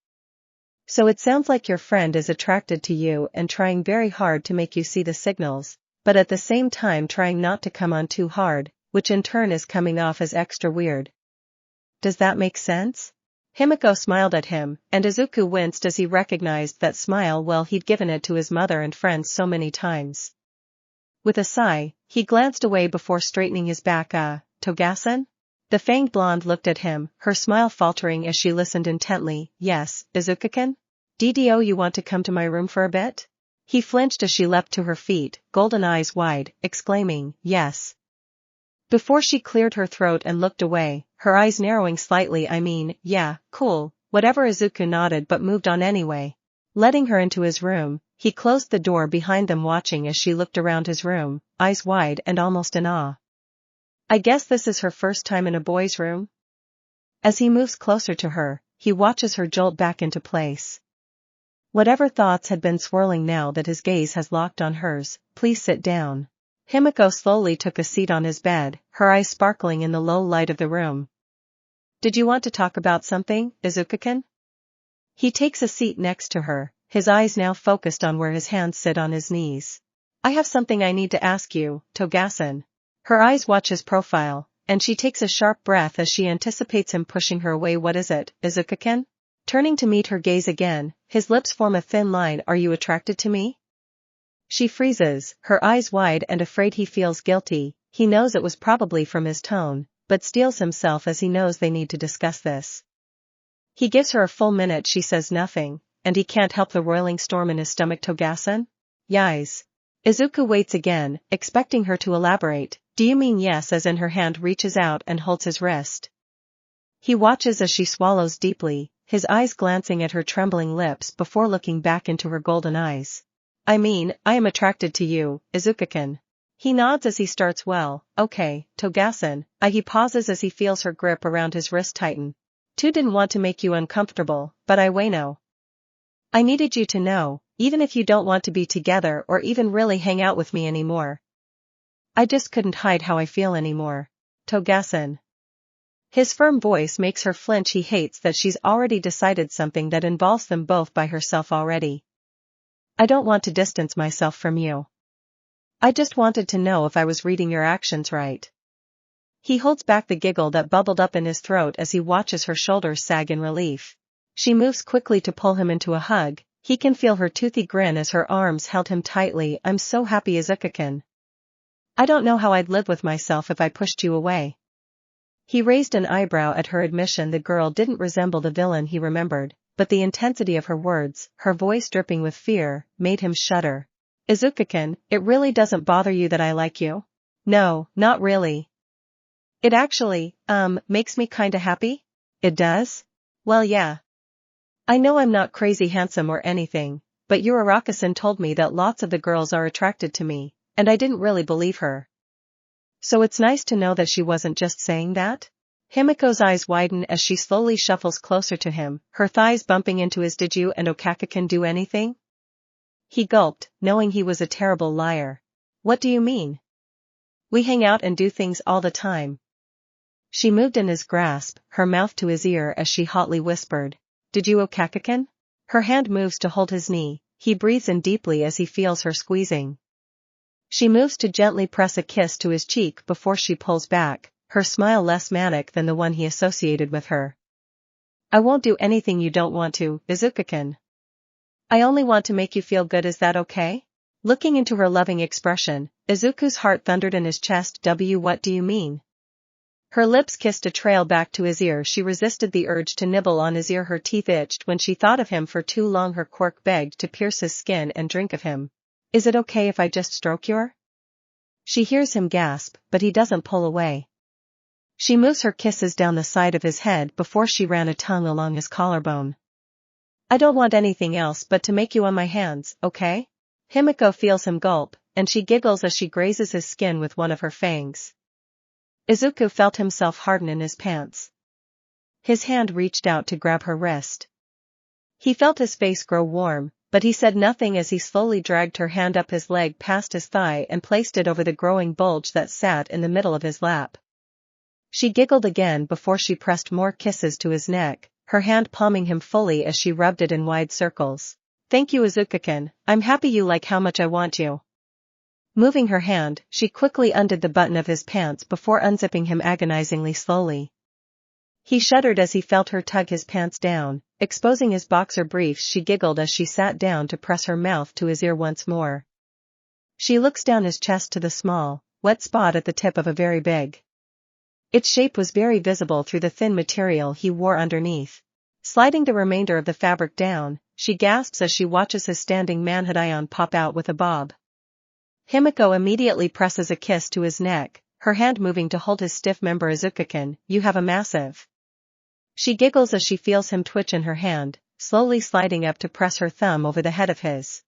So it sounds like your friend is attracted to you and trying very hard to make you see the signals, but at the same time trying not to come on too hard, which in turn is coming off as extra weird. Does that make sense? Himiko smiled at him, and Izuku winced as he recognized that smile. Well, he'd given it to his mother and friends so many times. With a sigh, he glanced away before straightening his back. Toga-san? The fanged blonde looked at him, her smile faltering as she listened intently. "Yes, Izuku-kun? DDO, you want to come to my room for a bit?" He flinched as she leapt to her feet, golden eyes wide, exclaiming, "Yes." Before she cleared her throat and looked away, her eyes narrowing slightly. Yeah, cool, whatever." Izuku nodded but moved on anyway. Letting her into his room, he closed the door behind them, watching as she looked around his room, eyes wide and almost in awe. I guess this is her first time in a boy's room? As he moves closer to her, he watches her jolt back into place. Whatever thoughts had been swirling now that his gaze has locked on hers, "Please sit down." Himiko slowly took a seat on his bed, her eyes sparkling in the low light of the room. "Did you want to talk about something, Izuku-kun?" He takes a seat next to her, his eyes now focused on where his hands sit on his knees. "I have something I need to ask you, Toga-san." Her eyes watch his profile, and she takes a sharp breath as she anticipates him pushing her away. "What is it, Izuku-kun?" Turning to meet her gaze again, his lips form a thin line. "Are you attracted to me?" She freezes, her eyes wide and afraid. He feels guilty. He knows it was probably from his tone, but steels himself as he knows they need to discuss this. He gives her a full minute. She says nothing, and he can't help the roiling storm in his stomach. "Toga-san? Yes." Izuku waits again, expecting her to elaborate. "Do you mean yes?" as in her hand reaches out and holds his wrist. He watches as she swallows deeply, his eyes glancing at her trembling lips before looking back into her golden eyes. "I mean, I am attracted to you, Izuku-kun." He nods as he starts. "Well, okay, Toga-san." He pauses as he feels her grip around his wrist tighten. Didn't want to make you uncomfortable, but I needed you to know, even if you don't want to be together or even really hang out with me anymore. I just couldn't hide how I feel anymore. Toga-san." His firm voice makes her flinch. He hates that she's already decided something that involves them both by herself already. "I don't want to distance myself from you. I just wanted to know if I was reading your actions right." He holds back the giggle that bubbled up in his throat as he watches her shoulders sag in relief. She moves quickly to pull him into a hug. He can feel her toothy grin as her arms held him tightly. "I'm so happy, Izuku-kun. I don't know how I'd live with myself if I pushed you away." He raised an eyebrow at her admission. The girl didn't resemble the villain he remembered, but the intensity of her words, her voice dripping with fear, made him shudder. "Izuku-kun, it really doesn't bother you that I like you?" No, not really. It actually, makes me kinda happy? It does? Well yeah. I know I'm not crazy handsome or anything, but Uraraka-san told me that lots of the girls are attracted to me, and I didn't really believe her. So it's nice to know that she wasn't just saying that? Himiko's eyes widen as she slowly shuffles closer to him, her thighs bumping into his. Did you and Okaka-can do anything? He gulped, knowing he was a terrible liar. What do you mean? We hang out and do things all the time. She moved in his grasp, her mouth to his ear as she hotly whispered. Did you Okaka-can? Her hand moves to hold his knee, he breathes in deeply as he feels her squeezing. She moves to gently press a kiss to his cheek before she pulls back, her smile less manic than the one he associated with her. I won't do anything you don't want to, Izuku-can. I only want to make you feel good. Is that okay? Looking into her loving expression, Izuku's heart thundered in his chest. What do you mean? Her lips kissed a trail back to his ear. She resisted the urge to nibble on his ear. Her teeth itched when she thought of him for too long. Her quirk begged to pierce his skin and drink of him. Is it okay if I just stroke your? She hears him gasp, but he doesn't pull away. She moves her kisses down the side of his head before she ran a tongue along his collarbone. I don't want anything else but to make you on my hands, okay? Himiko feels him gulp, and she giggles as she grazes his skin with one of her fangs. Izuku felt himself harden in his pants. His hand reached out to grab her wrist. He felt his face grow warm, but he said nothing as he slowly dragged her hand up his leg past his thigh and placed it over the growing bulge that sat in the middle of his lap. She giggled again before she pressed more kisses to his neck, her hand palming him fully as she rubbed it in wide circles. Thank you Izuku-can, I'm happy you like how much I want you. Moving her hand, she quickly undid the button of his pants before unzipping him agonizingly slowly. He shuddered as he felt her tug his pants down, exposing his boxer briefs. She giggled as she sat down to press her mouth to his ear once more. She looks down his chest to the small, wet spot at the tip of a very big. Its shape was very visible through the thin material he wore underneath. Sliding the remainder of the fabric down, she gasps as she watches his standing manhood ion pop out with a bob. Himiko immediately presses a kiss to his neck, her hand moving to hold his stiff member. Izuku-can, you have a massive. She giggles as she feels him twitch in her hand, slowly sliding up to press her thumb over the head of his.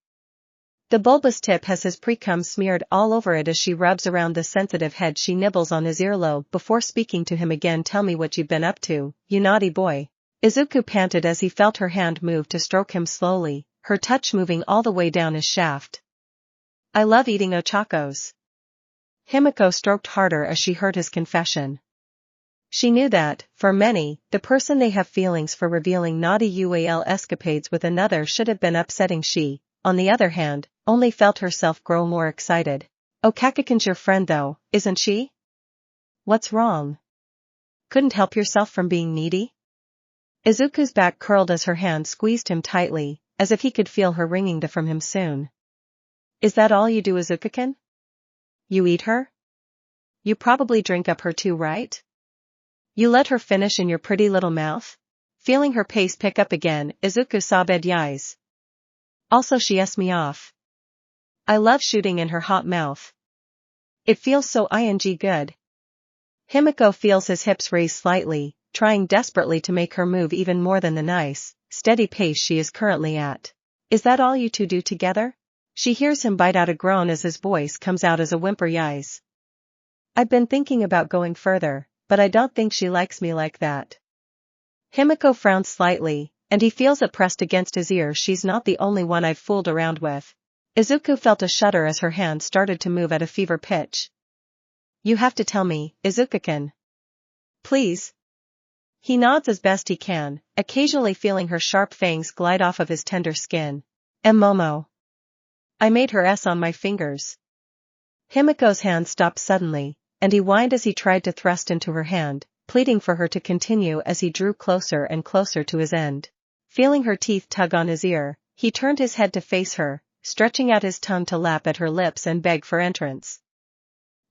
The bulbous tip has his pre-cum smeared all over it as she rubs around the sensitive head. She nibbles on his earlobe before speaking to him again. Tell me what you've been up to, you naughty boy. Izuku panted as he felt her hand move to stroke him slowly, her touch moving all the way down his shaft. I love eating ochakos. Himiko stroked harder as she heard his confession. She knew that, for many, the person they have feelings for revealing naughty UAL escapades with another should have been upsetting. She, on the other hand, only felt herself grow more excited. Okaka-can's your friend though, isn't she? What's wrong? Couldn't help yourself from being needy? Izuku's back curled as her hand squeezed him tightly, as if he could feel her wringing from him soon. Is that all you do Izuku-can? You eat her? You probably drink up her too, right? You let her finish in your pretty little mouth? Feeling her pace pick up again, Izuku sobbed. Yes. Also she s me off. I love shooting in her hot mouth. It feels so good. Himiko feels his hips raise slightly, trying desperately to make her move even more than the nice, steady pace she is currently at. Is that all you two do together? She hears him bite out a groan as his voice comes out as a whimper. Yes. I've been thinking about going further, but I don't think she likes me like that. Himiko frowns slightly, and he feels it pressed against his ear. She's not the only one I've fooled around with. Izuku felt a shudder as her hand started to move at a fever pitch. You have to tell me, Izuku-can. Please. He nods as best he can, occasionally feeling her sharp fangs glide off of his tender skin. Momo. I made her S on my fingers. Himiko's hand stopped suddenly, and he whined as he tried to thrust into her hand, pleading for her to continue as he drew closer and closer to his end. Feeling her teeth tug on his ear, he turned his head to face her, stretching out his tongue to lap at her lips and beg for entrance.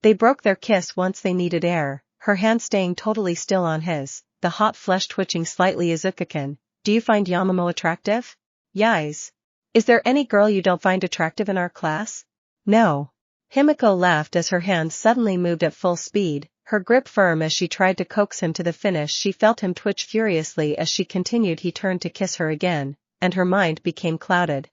They broke their kiss once they needed air, her hand staying totally still on his, the hot flesh twitching slightly. Izuku-can, do you find Yamamoto attractive? Yes. Is there any girl you don't find attractive in our class? No. Himiko laughed as her hands suddenly moved at full speed, her grip firm as she tried to coax him to the finish. She felt him twitch furiously as she continued. He turned to kiss her again, and her mind became clouded.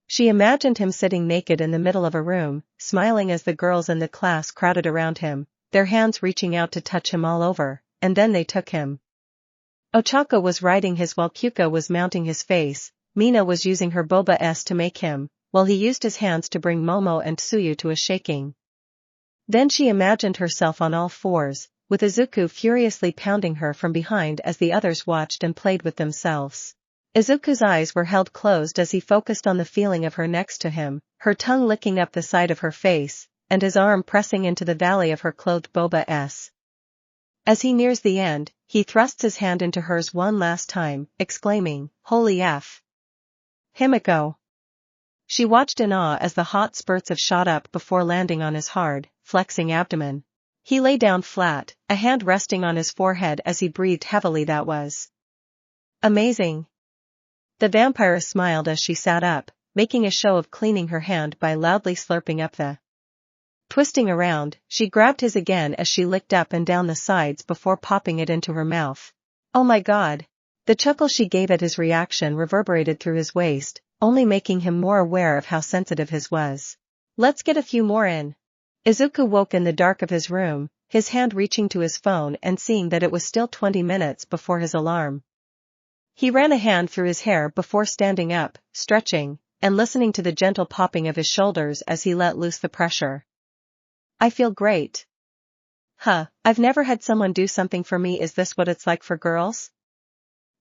She imagined him sitting naked in the middle of a room, smiling as the girls in the class crowded around him, their hands reaching out to touch him all over, and then they took him. Ochako was riding his while Kyuka was mounting his face. Mina was using her boba s to make him, while he used his hands to bring Momo and Tsuyu to a shaking. Then she imagined herself on all fours, with Izuku furiously pounding her from behind as the others watched and played with themselves. Izuku's eyes were held closed as he focused on the feeling of her next to him, her tongue licking up the side of her face, and his arm pressing into the valley of her clothed boba s. As he nears the end, he thrusts his hand into hers one last time, exclaiming, "Holy F. Himiko." She watched in awe as the hot spurts of shot up before landing on his hard, flexing abdomen. He lay down flat, a hand resting on his forehead as he breathed heavily. That was amazing. The vampire smiled as she sat up, making a show of cleaning her hand by loudly slurping up the. Twisting around, she grabbed his again as she licked up and down the sides before popping it into her mouth. Oh my god! The chuckle she gave at his reaction reverberated through his waist, only making him more aware of how sensitive his was. Let's get a few more in. Izuku woke in the dark of his room, his hand reaching to his phone and seeing that it was still 20 minutes before his alarm. He ran a hand through his hair before standing up, stretching, and listening to the gentle popping of his shoulders as he let loose the pressure. I feel great. I've never had someone do something for me. Is this what it's like for girls?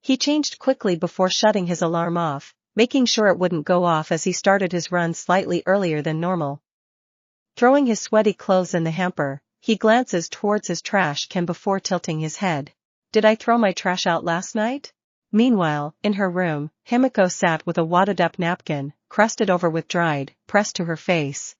He changed quickly before shutting his alarm off, making sure it wouldn't go off as he started his run slightly earlier than normal. Throwing his sweaty clothes in the hamper, he glances towards his trash can before tilting his head. Did I throw my trash out last night? Meanwhile, in her room, Himiko sat with a wadded-up napkin, crusted over with dried, pressed to her face.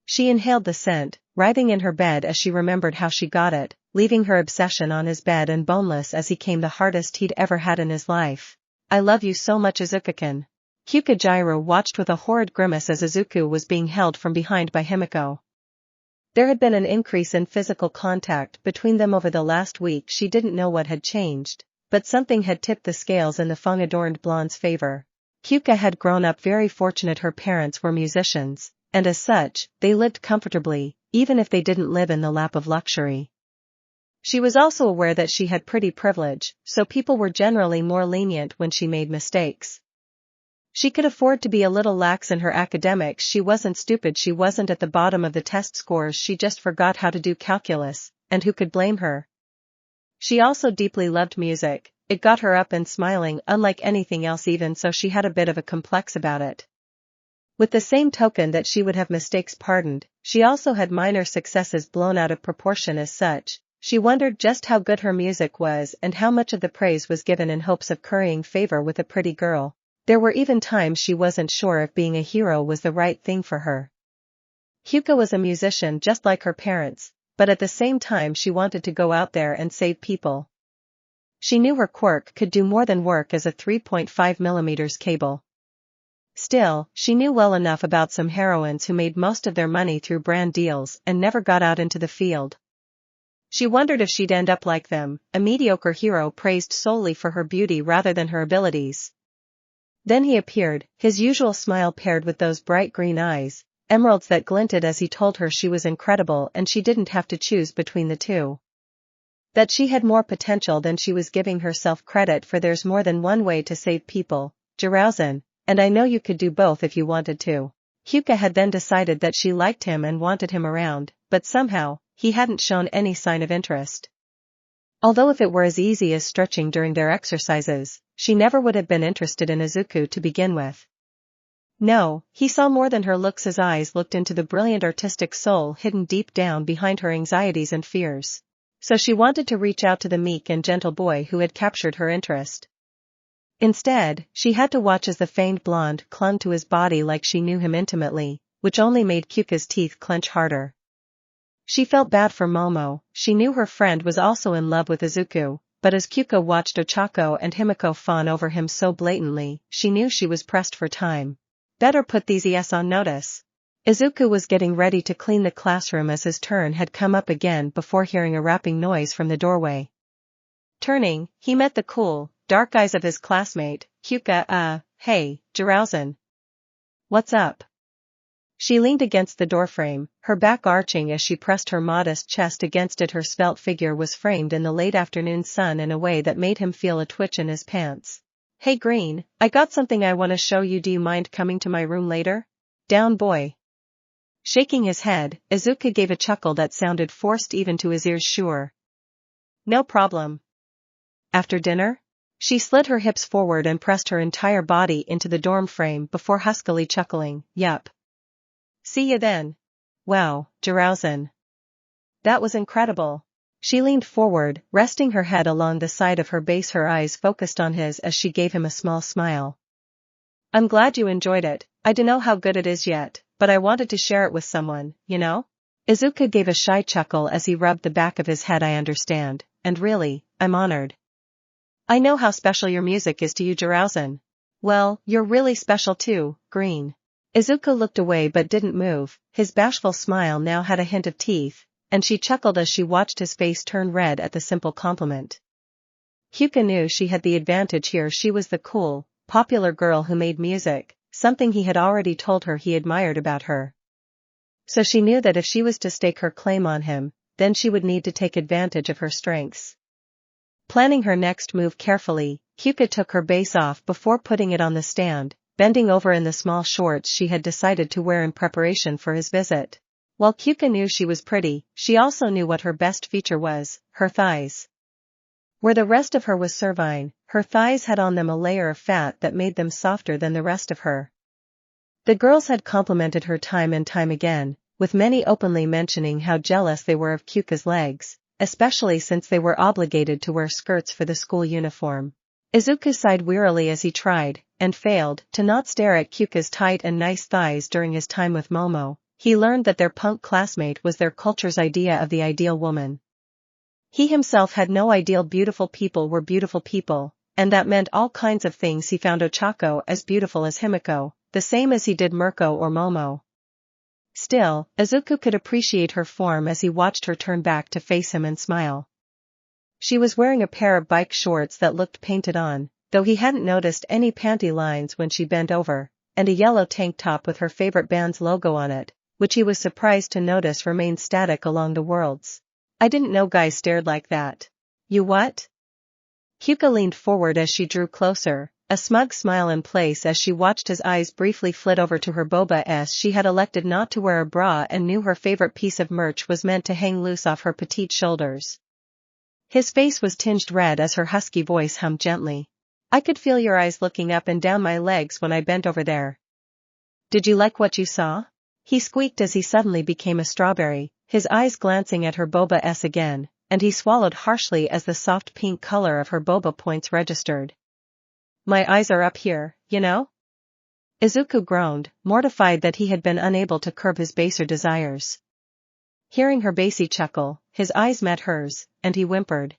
She inhaled the scent, writhing in her bed as she remembered how she got it, leaving her obsession on his bed and boneless as he came the hardest he'd ever had in his life. I love you so much, Izuku-kun. Kyukujiro watched with a horrid grimace as Izuku was being held from behind by Himiko. There had been an increase in physical contact between them over the last week. She didn't know what had changed, but something had tipped the scales in the fang-adorned blonde's favor. Kyuka had grown up very fortunate. Her parents were musicians, and as such, they lived comfortably, even if they didn't live in the lap of luxury. She was also aware that she had pretty privilege, so people were generally more lenient when she made mistakes. She could afford to be a little lax in her academics. She wasn't stupid. She wasn't at the bottom of the test scores. She just forgot how to do calculus, and who could blame her? She also deeply loved music. It got her up and smiling unlike anything else, even so she had a bit of a complex about it. With the same token that she would have mistakes pardoned, she also had minor successes blown out of proportion. As such, she wondered just how good her music was and how much of the praise was given in hopes of currying favor with a pretty girl. There were even times she wasn't sure if being a hero was the right thing for her. Hyuka was a musician just like her parents, but at the same time she wanted to go out there and save people. She knew her quirk could do more than work as a 3.5mm cable. Still, she knew well enough about some heroines who made most of their money through brand deals and never got out into the field. She wondered if she'd end up like them, a mediocre hero praised solely for her beauty rather than her abilities. Then he appeared, his usual smile paired with those bright green eyes, emeralds that glinted as he told her she was incredible and she didn't have to choose between the two. That she had more potential than she was giving herself credit for. There's more than one way to save people, Jirouzan, and I know you could do both if you wanted to. Hyuka had then decided that she liked him and wanted him around, but somehow, he hadn't shown any sign of interest. Although if it were as easy as stretching during their exercises, she never would have been interested in Izuku to begin with. No, he saw more than her looks. His eyes looked into the brilliant artistic soul hidden deep down behind her anxieties and fears. So she wanted to reach out to the meek and gentle boy who had captured her interest. Instead, she had to watch as the feigned blonde clung to his body like she knew him intimately, which only made Kyuka's teeth clench harder. She felt bad for Momo. She knew her friend was also in love with Izuku, but as Kyuka watched Ochako and Himiko fawn over him so blatantly, she knew she was pressed for time. Better put these ES on notice. Izuku was getting ready to clean the classroom as his turn had come up again before hearing a rapping noise from the doorway. Turning, he met the cool, dark eyes of his classmate, Hyuka. Hey, Jirouzan. What's up? She leaned against the doorframe, her back arching as she pressed her modest chest against it. Her svelte figure was framed in the late afternoon sun in a way that made him feel a twitch in his pants. Hey Green, I got something I want to show you. Do you mind coming to my room later? Down boy. Shaking his head, Izuku gave a chuckle that sounded forced even to his ears. Sure. No problem. After dinner? She slid her hips forward and pressed her entire body into the dorm frame before huskily chuckling, yup. See you then. Wow, Jirouzan. That was incredible. She leaned forward, resting her head along the side of her base, her eyes focused on his as she gave him a small smile. I'm glad you enjoyed it. I dunno how good it is yet, but I wanted to share it with someone, you know? Izuku gave a shy chuckle as he rubbed the back of his head. I understand, and really, I'm honored. I know how special your music is to you, Jirouzan. Well, you're really special too, Green. Izuku looked away but didn't move. His bashful smile now had a hint of teeth, and she chuckled as she watched his face turn red at the simple compliment. Hyuka knew she had the advantage here. She was the cool, popular girl who made music, something he had already told her he admired about her. So she knew that if she was to stake her claim on him, then she would need to take advantage of her strengths. Planning her next move carefully, Hyuka took her bass off before putting it on the stand, bending over in the small shorts she had decided to wear in preparation for his visit. While Hyuka knew she was pretty, she also knew what her best feature was, her thighs. Where the rest of her was servine, her thighs had on them a layer of fat that made them softer than the rest of her. The girls had complimented her time and time again, with many openly mentioning how jealous they were of Hyuka's legs, especially since they were obligated to wear skirts for the school uniform. Izuku sighed wearily as he tried, and failed, to not stare at Hyuka's tight and nice thighs during his time with Momo. He learned that their punk classmate was their culture's idea of the ideal woman. He himself had no ideal. Beautiful people were beautiful people, and that meant all kinds of things. He found Ochako as beautiful as Himiko, the same as he did Mirko or Momo. Still, Izuku could appreciate her form as he watched her turn back to face him and smile. She was wearing a pair of bike shorts that looked painted on, though he hadn't noticed any panty lines when she bent over, and a yellow tank top with her favorite band's logo on it, which he was surprised to notice remained static along the worlds. I didn't know guys stared like that. You what? Hyuka leaned forward as she drew closer, a smug smile in place as she watched his eyes briefly flit over to her boba s. She had elected not to wear a bra and knew her favorite piece of merch was meant to hang loose off her petite shoulders. His face was tinged red as her husky voice hummed gently. I could feel your eyes looking up and down my legs when I bent over there. Did you like what you saw? He squeaked as he suddenly became a strawberry, his eyes glancing at her boba s again, and he swallowed harshly as the soft pink color of her boba points registered. My eyes are up here, you know? Izuku groaned, mortified that he had been unable to curb his baser desires. Hearing her bassy chuckle, his eyes met hers, and he whimpered.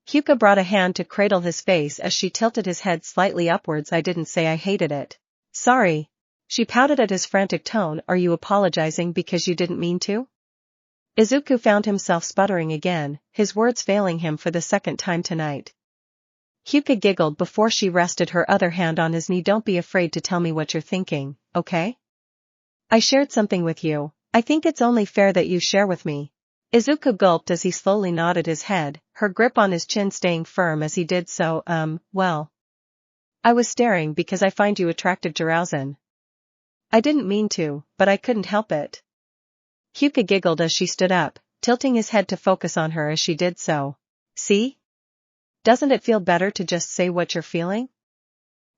Hyuka brought a hand to cradle his face as she tilted his head slightly upwards. I didn't say I hated it. Sorry. She pouted at his frantic tone. Are you apologizing because you didn't mean to? Izuku found himself sputtering again, his words failing him for the second time tonight. Hyuka giggled before she rested her other hand on his knee. Don't be afraid to tell me what you're thinking, okay? I shared something with you. I think it's only fair that you share with me. Izuku gulped as he slowly nodded his head, her grip on his chin staying firm as he did so. Well. I was staring because I find you attractive, Jirouzan. I didn't mean to, but I couldn't help it. Hyuka giggled as she stood up, tilting his head to focus on her as she did so. See? Doesn't it feel better to just say what you're feeling?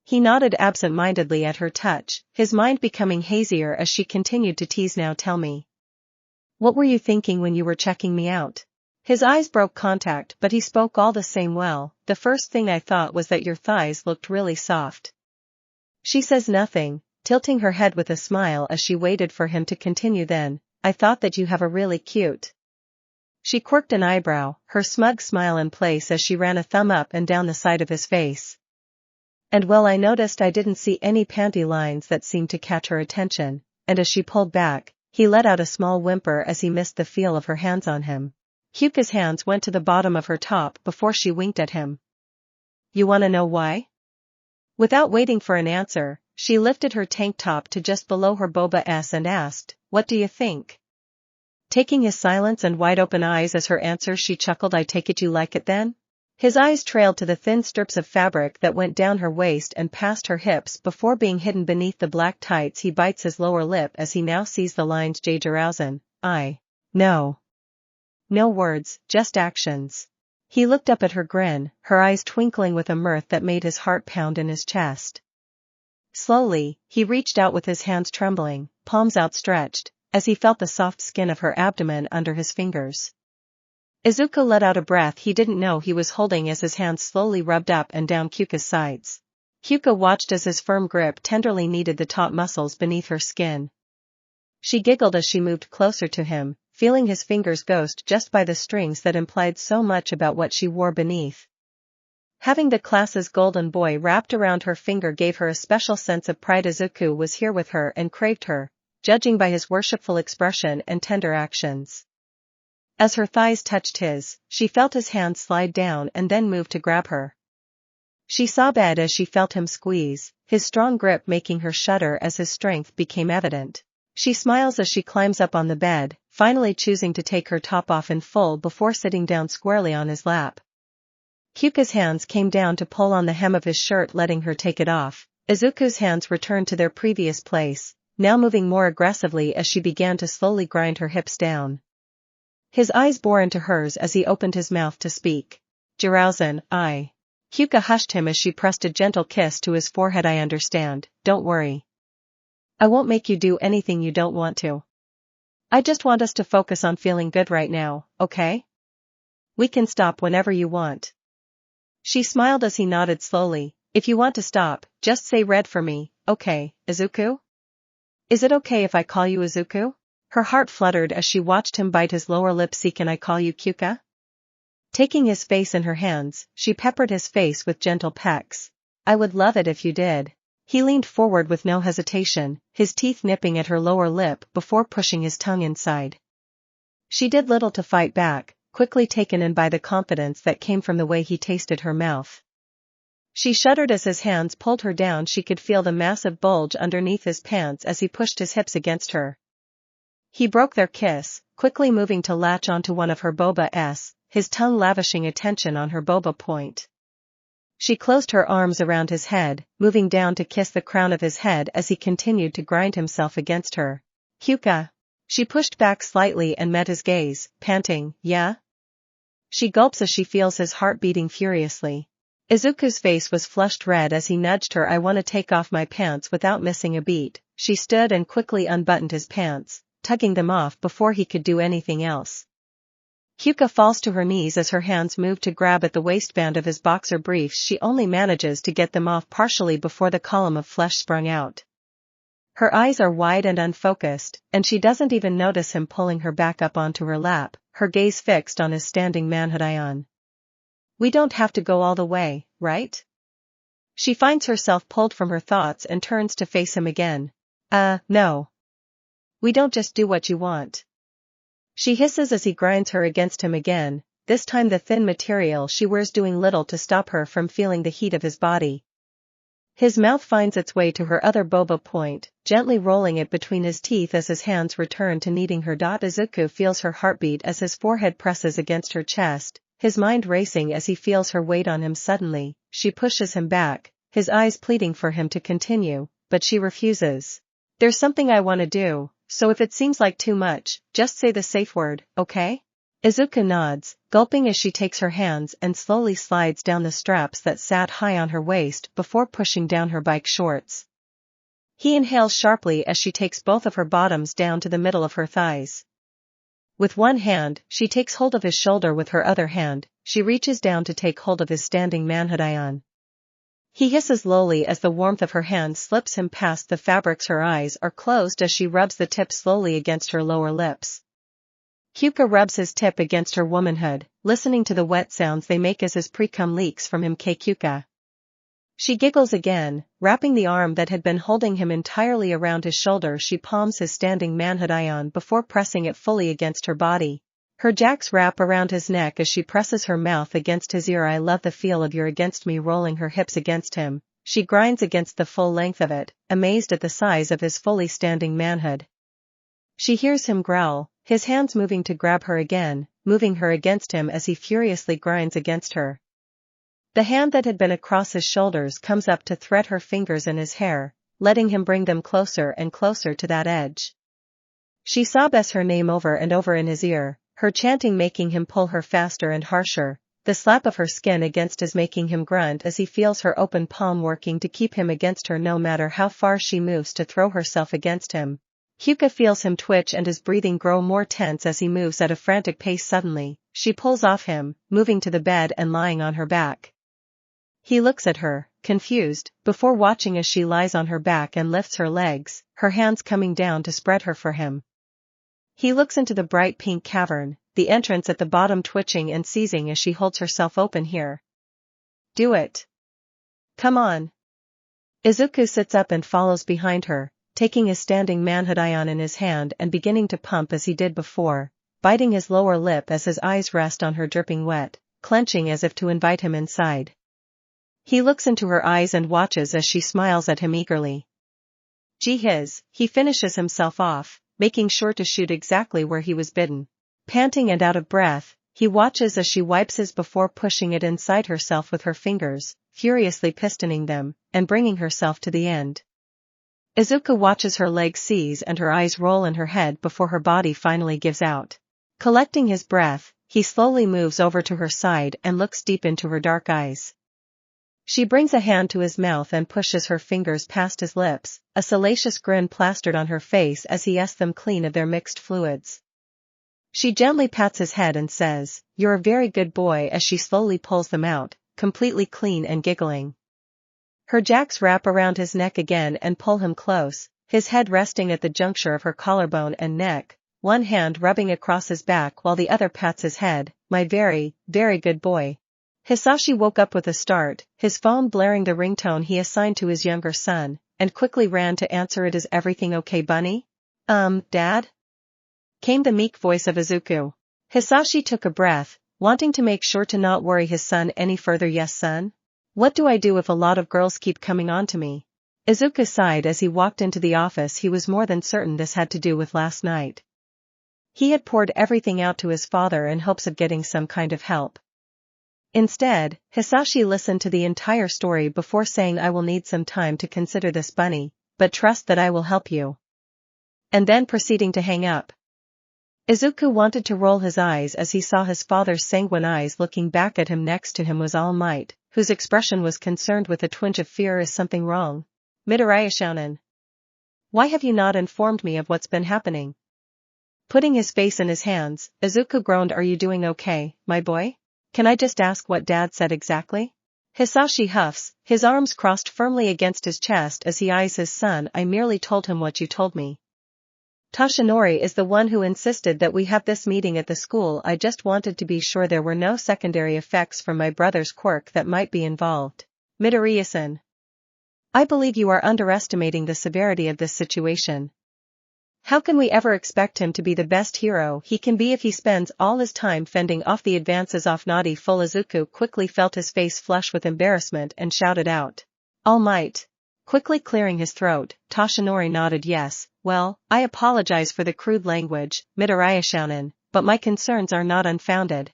He nodded absent-mindedly at her touch, his mind becoming hazier as she continued to tease. Now tell me. What were you thinking when you were checking me out? His eyes broke contact, but he spoke all the same. Well, the first thing I thought was that your thighs looked really soft. She says nothing, tilting her head with a smile as she waited for him to continue. Then, I thought that you have a really cute. She quirked an eyebrow, her smug smile in place as she ran a thumb up and down the side of his face. And well, I noticed I didn't see any panty lines that seemed to catch her attention. and as she pulled back, he let out a small whimper as he missed the feel of her hands on him. Hyuka's hands went to the bottom of her top before she winked at him. You wanna know why? Without waiting for an answer, she lifted her tank top to just below her boba and asked, "What do you think?" Taking his silence and wide-open eyes as her answer, she chuckled, "I take it you like it then?" His eyes trailed to the thin strips of fabric that went down her waist and past her hips before being hidden beneath the black tights. He bites his lower lip as he now sees the lines. Jarousen, no. No words, just actions. He looked up at her grin, her eyes twinkling with a mirth that made his heart pound in his chest. Slowly, he reached out with his hands trembling, palms outstretched, as he felt the soft skin of her abdomen under his fingers. Izuku let out a breath he didn't know he was holding as his hands slowly rubbed up and down Hyuka's sides. Hyuka watched as his firm grip tenderly kneaded the taut muscles beneath her skin. She giggled as she moved closer to him, feeling his fingers ghost just by the strings that implied so much about what she wore beneath. Having the class's golden boy wrapped around her finger gave her a special sense of pride. Izuku was here with her and craved her, judging by his worshipful expression and tender actions. As her thighs touched his, she felt his hand slide down and then move to grab her. She sobbed as she felt him squeeze, his strong grip making her shudder as his strength became evident. She smiles as she climbs up on the bed, finally choosing to take her top off in full before sitting down squarely on his lap. Hyuka's hands came down to pull on the hem of his shirt, letting her take it off. Izuku's hands returned to their previous place, now moving more aggressively as she began to slowly grind her hips down. His eyes bore into hers as he opened his mouth to speak. Jarousen, Hyuka hushed him as she pressed a gentle kiss to his forehead. I understand, don't worry. I won't make you do anything you don't want to. I just want us to focus on feeling good right now, okay? We can stop whenever you want. She smiled as he nodded slowly. If you want to stop, just say red for me, okay, Izuku? Is it okay if I call you Izuku? Her heart fluttered as she watched him bite his lower lip. Can I call you Hyuka? Taking his face in her hands, she peppered his face with gentle pecks. I would love it if you did. He leaned forward with no hesitation, his teeth nipping at her lower lip before pushing his tongue inside. She did little to fight back, quickly taken in by the confidence that came from the way he tasted her mouth. She shuddered as his hands pulled her down. She could feel the massive bulge underneath his pants as he pushed his hips against her. He broke their kiss, quickly moving to latch onto one of her boba's, his tongue lavishing attention on her boba point. She closed her arms around his head, moving down to kiss the crown of his head as he continued to grind himself against her. Hyuka. She pushed back slightly and met his gaze, panting, yeah? She gulps as she feels his heart beating furiously. Izuku's face was flushed red as he nudged her. I want to take off my pants. Without missing a beat, she stood and quickly unbuttoned his pants, tugging them off before he could do anything else. Hyuka falls to her knees as her hands move to grab at the waistband of his boxer briefs. She only manages to get them off partially before the column of flesh sprung out. Her eyes are wide and unfocused, and she doesn't even notice him pulling her back up onto her lap, her gaze fixed on his standing manhood. We don't have to go all the way, right? She finds herself pulled from her thoughts and turns to face him again. No. We don't just do what you want. She hisses as he grinds her against him again, this time the thin material she wears doing little to stop her from feeling the heat of his body. His mouth finds its way to her other boba point, gently rolling it between his teeth as his hands return to kneading her. Izuku feels her heartbeat as his forehead presses against her chest, his mind racing as he feels her weight on him. Suddenly, she pushes him back, his eyes pleading for him to continue, but she refuses. There's something I want to do, so if it seems like too much, just say the safe word, okay? Izuku nods, gulping as she takes her hands and slowly slides down the straps that sat high on her waist before pushing down her bike shorts. He inhales sharply as she takes both of her bottoms down to the middle of her thighs. With one hand, she takes hold of his shoulder. With her other hand, she reaches down to take hold of his standing manhood. He hisses lowly as the warmth of her hand slips him past the fabrics. Her eyes are closed as she rubs the tip slowly against her lower lips. Hyuka rubs his tip against her womanhood, listening to the wet sounds they make as his pre-cum leaks from him. Hyuka. She giggles again, wrapping the arm that had been holding him entirely around his shoulder. She palms his standing manhood ion before pressing it fully against her body. Her jacks wrap around his neck as she presses her mouth against his ear. I love the feel of your against me. Rolling her hips against him, she grinds against the full length of it, amazed at the size of his fully standing manhood. She hears him growl, his hands moving to grab her again, moving her against him as he furiously grinds against her. The hand that had been across his shoulders comes up to thread her fingers in his hair, letting him bring them closer and closer to that edge. She sobs her name over and over in his ear, her chanting making him pull her faster and harsher. The slap of her skin against his making him grunt as he feels her open palm working to keep him against her no matter how far she moves to throw herself against him. Hyuka feels him twitch and his breathing grow more tense as he moves at a frantic pace. Suddenly, she pulls off him, moving to the bed and lying on her back. He looks at her, confused, before watching as she lies on her back and lifts her legs, her hands coming down to spread her for him. He looks into the bright pink cavern, the entrance at the bottom twitching and seizing as she holds herself open here. Do it. Come on. Izuku sits up and follows behind her, taking his standing manhood ion in his hand and beginning to pump as he did before, biting his lower lip as his eyes rest on her dripping wet, clenching as if to invite him inside. He looks into her eyes and watches as she smiles at him eagerly. Gee whiz, he finishes himself off, making sure to shoot exactly where he was bidden. Panting and out of breath, he watches as she wipes his before pushing it inside herself with her fingers, furiously pistoning them, and bringing herself to the end. Izuku watches her legs seize and her eyes roll in her head before her body finally gives out. Collecting his breath, he slowly moves over to her side and looks deep into her dark eyes. She brings a hand to his mouth and pushes her fingers past his lips, a salacious grin plastered on her face as he asks them clean of their mixed fluids. She gently pats his head and says, "You're a very good boy," as she slowly pulls them out, completely clean and giggling. Her jacks wrap around his neck again and pull him close, his head resting at the juncture of her collarbone and neck, one hand rubbing across his back while the other pats his head. "My very, very good boy." Hisashi woke up with a start, his phone blaring the ringtone he assigned to his younger son, and quickly ran to answer it. "Is everything okay, Bunny?" Dad?" came the meek voice of Izuku. Hisashi took a breath, wanting to make sure to not worry his son any further. "Yes, son? What do I do if a lot of girls keep coming on to me?" Izuku sighed as he walked into the office. He was more than certain this had to do with last night. He had poured everything out to his father in hopes of getting some kind of help. Instead, Hisashi listened to the entire story before saying, "I will need some time to consider this, Bunny, but trust that I will help you." And then proceeding to hang up. Izuku wanted to roll his eyes as he saw his father's sanguine eyes looking back at him. Next to him was All Might, whose expression was concerned with a twinge of fear. "Is something wrong? Midoriya Shounen? Why have you not informed me of what's been happening?" Putting his face in his hands, Izuku groaned. "Are you doing okay, my boy? Can I just ask what Dad said exactly?" Hisashi huffs, his arms crossed firmly against his chest as he eyes his son. "I merely told him what you told me. Toshinori is the one who insisted that we have this meeting at the school. I just wanted to be sure there were no secondary effects from my brother's quirk that might be involved. Midoriya-san, I believe you are underestimating the severity of this situation. How can we ever expect him to be the best hero he can be if he spends all his time fending off the advances of Naughty Full?" Izuku quickly felt his face flush with embarrassment and shouted out, "All Might," quickly clearing his throat. Toshinori nodded. "Yes, well, I apologize for the crude language, Midoriya Shounen, but my concerns are not unfounded."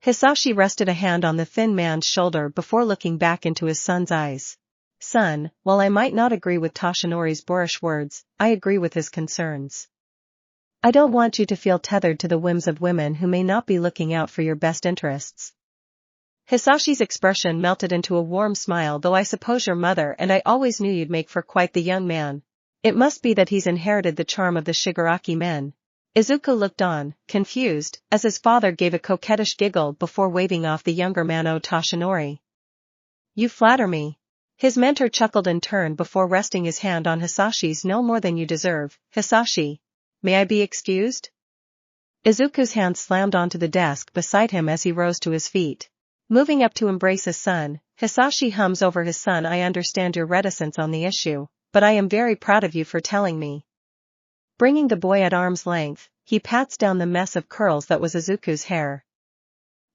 Hisashi rested a hand on the thin man's shoulder before looking back into his son's eyes. "Son, while I might not agree with Toshinori's boorish words, I agree with his concerns. I don't want you to feel tethered to the whims of women who may not be looking out for your best interests." Hisashi's expression melted into a warm smile. "Though I suppose your mother and I always knew you'd make for quite the young man. It must be that he's inherited the charm of the Shigaraki men." Izuku looked on, confused, as his father gave a coquettish giggle before waving off the younger man. "Oh, Toshinori, you flatter me." His mentor chuckled in turn before resting his hand on Hisashi's. "No more than you deserve, Hisashi. May I be excused?" Izuku's hand slammed onto the desk beside him as he rose to his feet. Moving up to embrace his son, Hisashi hums over his son. I understand your reticence on the issue, but I am very proud of you for telling me. Bringing the boy at arm's length, he pats down the mess of curls that was Izuku's hair.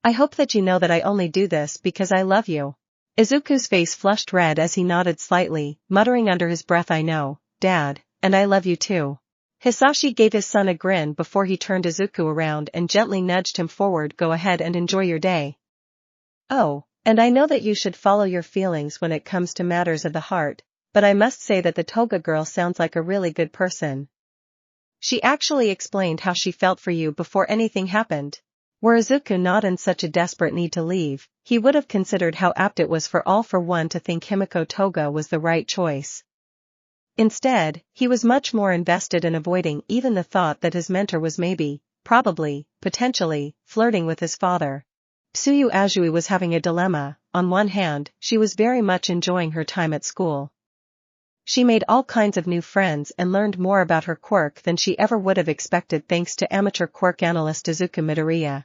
I hope that you know that I only do this because I love you. Izuku's face flushed red as he nodded slightly, muttering under his breath, I know, Dad, and I love you too. Hisashi gave his son a grin before he turned Izuku around and gently nudged him forward. Go ahead and enjoy your day. Oh, and I know that you should follow your feelings when it comes to matters of the heart, but I must say that the toga girl sounds like a really good person. She actually explained how she felt for you before anything happened. Were Izuku not in such a desperate need to leave, he would have considered how apt it was for all for one to think Himiko Toga was the right choice. Instead, he was much more invested in avoiding even the thought that his mentor was maybe, probably, potentially, flirting with his father. Tsuyu Azui was having a dilemma. On one hand, she was very much enjoying her time at school. She made all kinds of new friends and learned more about her quirk than she ever would have expected thanks to amateur quirk analyst Izuku Midoriya.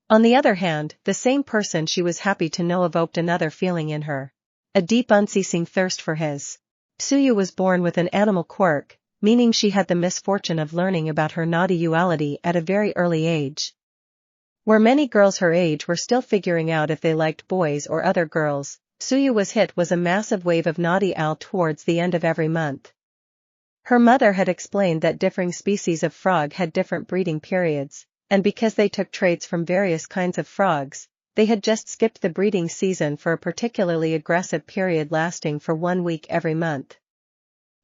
On the other hand, the same person she was happy to know evoked another feeling in her. A deep unceasing thirst for his. Tsuyu was born with an animal quirk, meaning she had the misfortune of learning about her naughty duality at a very early age. Where many girls her age were still figuring out if they liked boys or other girls, Tsuyu was hit with a massive wave of naughty owl towards the end of every month. Her mother had explained that differing species of frog had different breeding periods, and because they took traits from various kinds of frogs, they had just skipped the breeding season for a particularly aggressive period lasting for 1 week every month.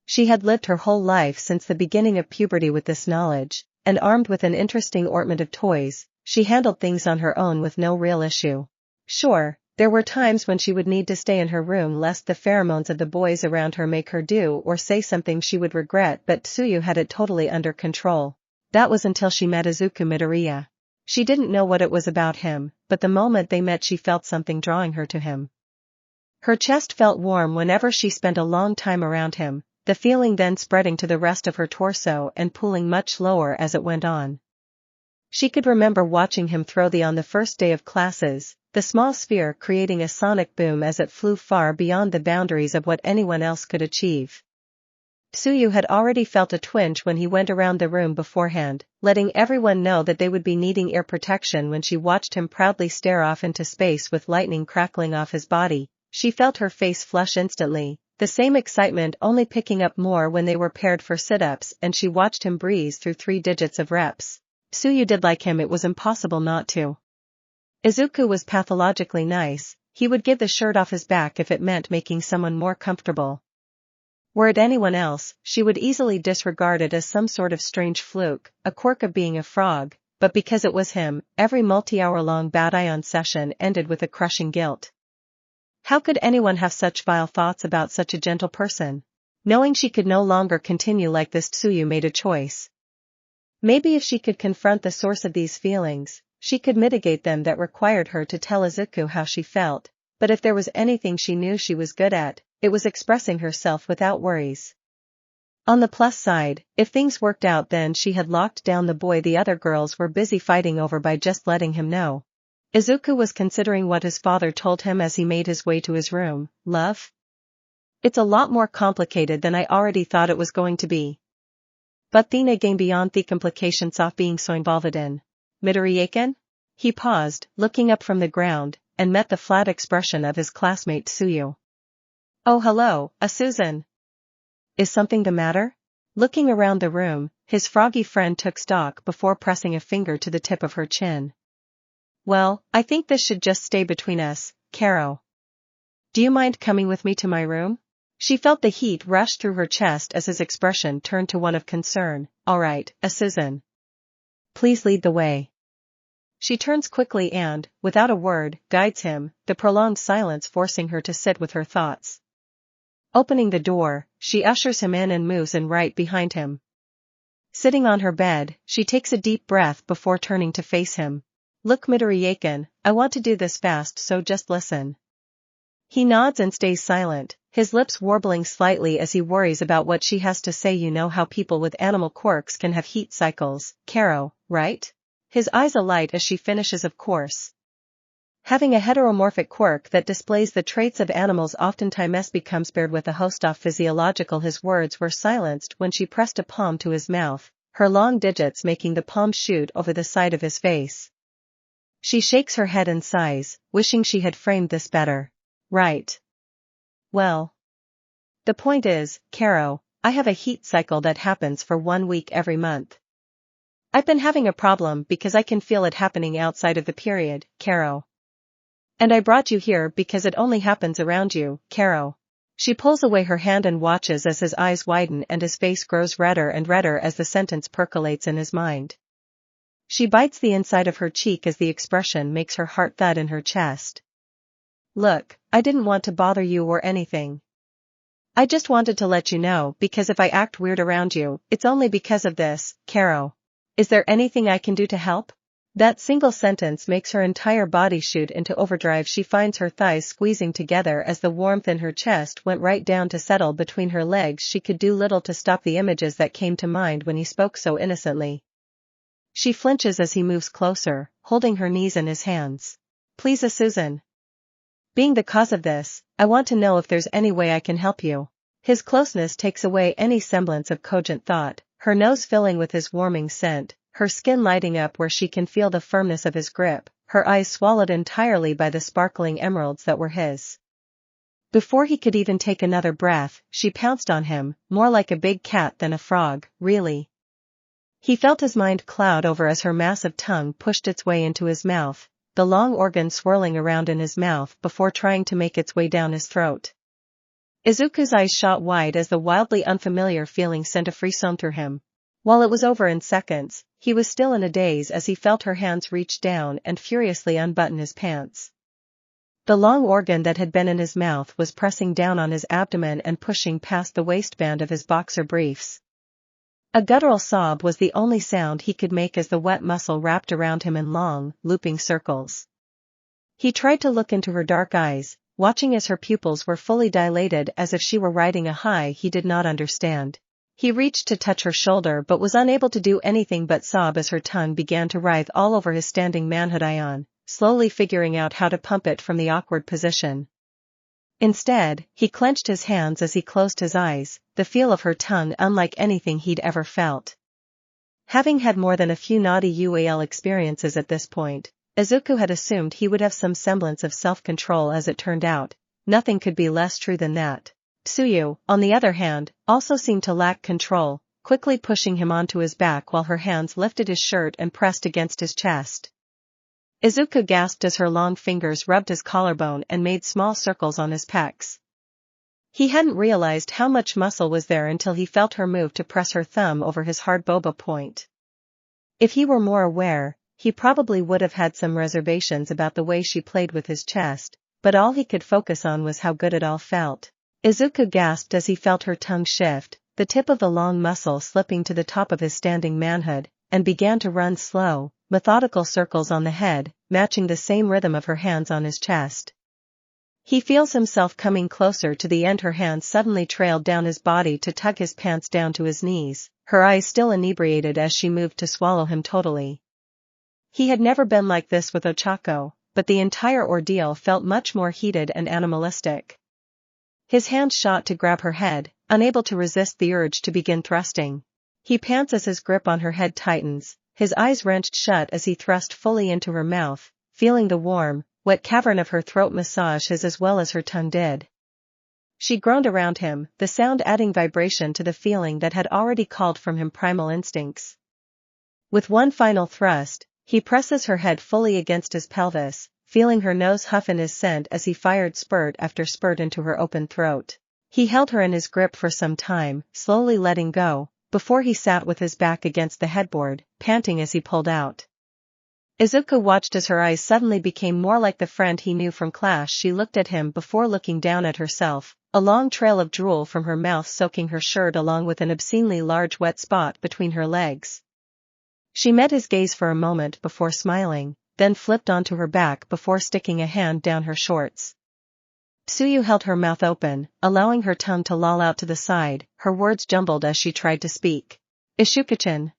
She had lived her whole life since the beginning of puberty with this knowledge, and armed with an interesting assortment of toys, she handled things on her own with no real issue. Sure, there were times when she would need to stay in her room lest the pheromones of the boys around her make her do or say something she would regret, but Tsuyu had it totally under control. That was until she met Izuku Midoriya. She didn't know what it was about him, but the moment they met she felt something drawing her to him. Her chest felt warm whenever she spent a long time around him, the feeling then spreading to the rest of her torso and pooling much lower as it went on. She could remember watching him throw the on the first day of classes, the small sphere creating a sonic boom as it flew far beyond the boundaries of what anyone else could achieve. Tsuyu had already felt a twinge when he went around the room beforehand, letting everyone know that they would be needing ear protection. When she watched him proudly stare off into space with lightning crackling off his body, she felt her face flush instantly, the same excitement only picking up more when they were paired for sit-ups and she watched him breeze through 3 digits of reps. Tsuyu did like him, it was impossible not to. Izuku was pathologically nice, he would give the shirt off his back if it meant making someone more comfortable. Were it anyone else, she would easily disregard it as some sort of strange fluke, a quirk of being a frog, but because it was him, every multi-hour-long bad ion session ended with a crushing guilt. How could anyone have such vile thoughts about such a gentle person? Knowing she could no longer continue like this, Tsuyu made a choice. Maybe if she could confront the source of these feelings, she could mitigate them. That required her to tell Izuku how she felt, but if there was anything she knew she was good at, it was expressing herself without worries. On the plus side, if things worked out, then she had locked down the boy the other girls were busy fighting over by just letting him know. Izuku was considering what his father told him as he made his way to his room. Love? It's a lot more complicated than I already thought it was going to be. But then again, beyond the complications of being so involved in. Midoriya-kun? He paused, looking up from the ground, and met the flat expression of his classmate Tsuyu. Oh hello, Susan. Is something the matter? Looking around the room, his froggy friend took stock before pressing a finger to the tip of her chin. Well, I think this should just stay between us, Karo. Do you mind coming with me to my room? She felt the heat rush through her chest as his expression turned to one of concern. All right, Susan. Please lead the way. She turns quickly and, without a word, guides him, the prolonged silence forcing her to sit with her thoughts. Opening the door, she ushers him in and moves in right behind him. Sitting on her bed, she takes a deep breath before turning to face him. Look, Midoriya-kun, I want to do this fast, so just listen. He nods and stays silent, his lips warbling slightly as he worries about what she has to say. You know how people with animal quirks can have heat cycles, Karo, right? His eyes alight as she finishes. Of course. Having a heteromorphic quirk that displays the traits of animals oftentimes becomes paired with a host of physiological. His words were silenced when she pressed a palm to his mouth, her long digits making the palm shoot over the side of his face. She shakes her head and sighs, wishing she had framed this better. Right. Well. The point is, Caro, I have a heat cycle that happens for 1 week every month. I've been having a problem because I can feel it happening outside of the period, Caro. And I brought you here because it only happens around you, Caro. She pulls away her hand and watches as his eyes widen and his face grows redder and redder as the sentence percolates in his mind. She bites the inside of her cheek as the expression makes her heart thud in her chest. Look, I didn't want to bother you or anything. I just wanted to let you know because if I act weird around you, it's only because of this, Caro. Is there anything I can do to help? That single sentence makes her entire body shoot into overdrive. She finds her thighs squeezing together as the warmth in her chest went right down to settle between her legs. She could do little to stop the images that came to mind when he spoke so innocently. She flinches as he moves closer, holding her knees in his hands. Please, Susan. Being the cause of this, I want to know if there's any way I can help you. His closeness takes away any semblance of cogent thought, her nose filling with his warming scent, her skin lighting up where she can feel the firmness of his grip, her eyes swallowed entirely by the sparkling emeralds that were his. Before he could even take another breath, she pounced on him, more like a big cat than a frog, really. He felt his mind cloud over as her massive tongue pushed its way into his mouth, the long organ swirling around in his mouth before trying to make its way down his throat. Izuku's eyes shot wide as the wildly unfamiliar feeling sent a frisson through him. While it was over in seconds, he was still in a daze as he felt her hands reach down and furiously unbutton his pants. The long organ that had been in his mouth was pressing down on his abdomen and pushing past the waistband of his boxer briefs. A guttural sob was the only sound he could make as the wet muscle wrapped around him in long, looping circles. He tried to look into her dark eyes, watching as her pupils were fully dilated as if she were riding a high he did not understand. He reached to touch her shoulder but was unable to do anything but sob as her tongue began to writhe all over his standing manhood ion, slowly figuring out how to pump it from the awkward position. Instead, he clenched his hands as he closed his eyes, the feel of her tongue unlike anything he'd ever felt. Having had more than a few naughty UAL experiences at this point, Izuku had assumed he would have some semblance of self-control. As it turned out, nothing could be less true than that. Tsuyu, on the other hand, also seemed to lack control, quickly pushing him onto his back while her hands lifted his shirt and pressed against his chest. Izuku gasped as her long fingers rubbed his collarbone and made small circles on his pecs. He hadn't realized how much muscle was there until he felt her move to press her thumb over his hard boba point. If he were more aware, he probably would have had some reservations about the way she played with his chest, but all he could focus on was how good it all felt. Izuku gasped as he felt her tongue shift, the tip of the long muscle slipping to the top of his standing manhood, and began to run slow, methodical circles on the head, matching the same rhythm of her hands on his chest. He feels himself coming closer to the end. Her hands suddenly trailed down his body to tug his pants down to his knees, her eyes still inebriated as she moved to swallow him totally. He had never been like this with Ochako, but the entire ordeal felt much more heated and animalistic. His hand shot to grab her head, unable to resist the urge to begin thrusting. He pants as his grip on her head tightens, his eyes wrenched shut as he thrust fully into her mouth, feeling the warm, wet cavern of her throat massage his as well as her tongue did. She groaned around him, the sound adding vibration to the feeling that had already called from him primal instincts. With one final thrust, he presses her head fully against his pelvis, feeling her nose huff in his scent as he fired spurt after spurt into her open throat. He held her in his grip for some time, slowly letting go, before he sat with his back against the headboard, panting as he pulled out. Izuku watched as her eyes suddenly became more like the friend he knew from class. She looked at him before looking down at herself, a long trail of drool from her mouth soaking her shirt along with an obscenely large wet spot between her legs. She met his gaze for a moment before smiling, then flipped onto her back before sticking a hand down her shorts. Tsuyu held her mouth open, allowing her tongue to loll out to the side, her words jumbled as she tried to speak. Ishuka-chan.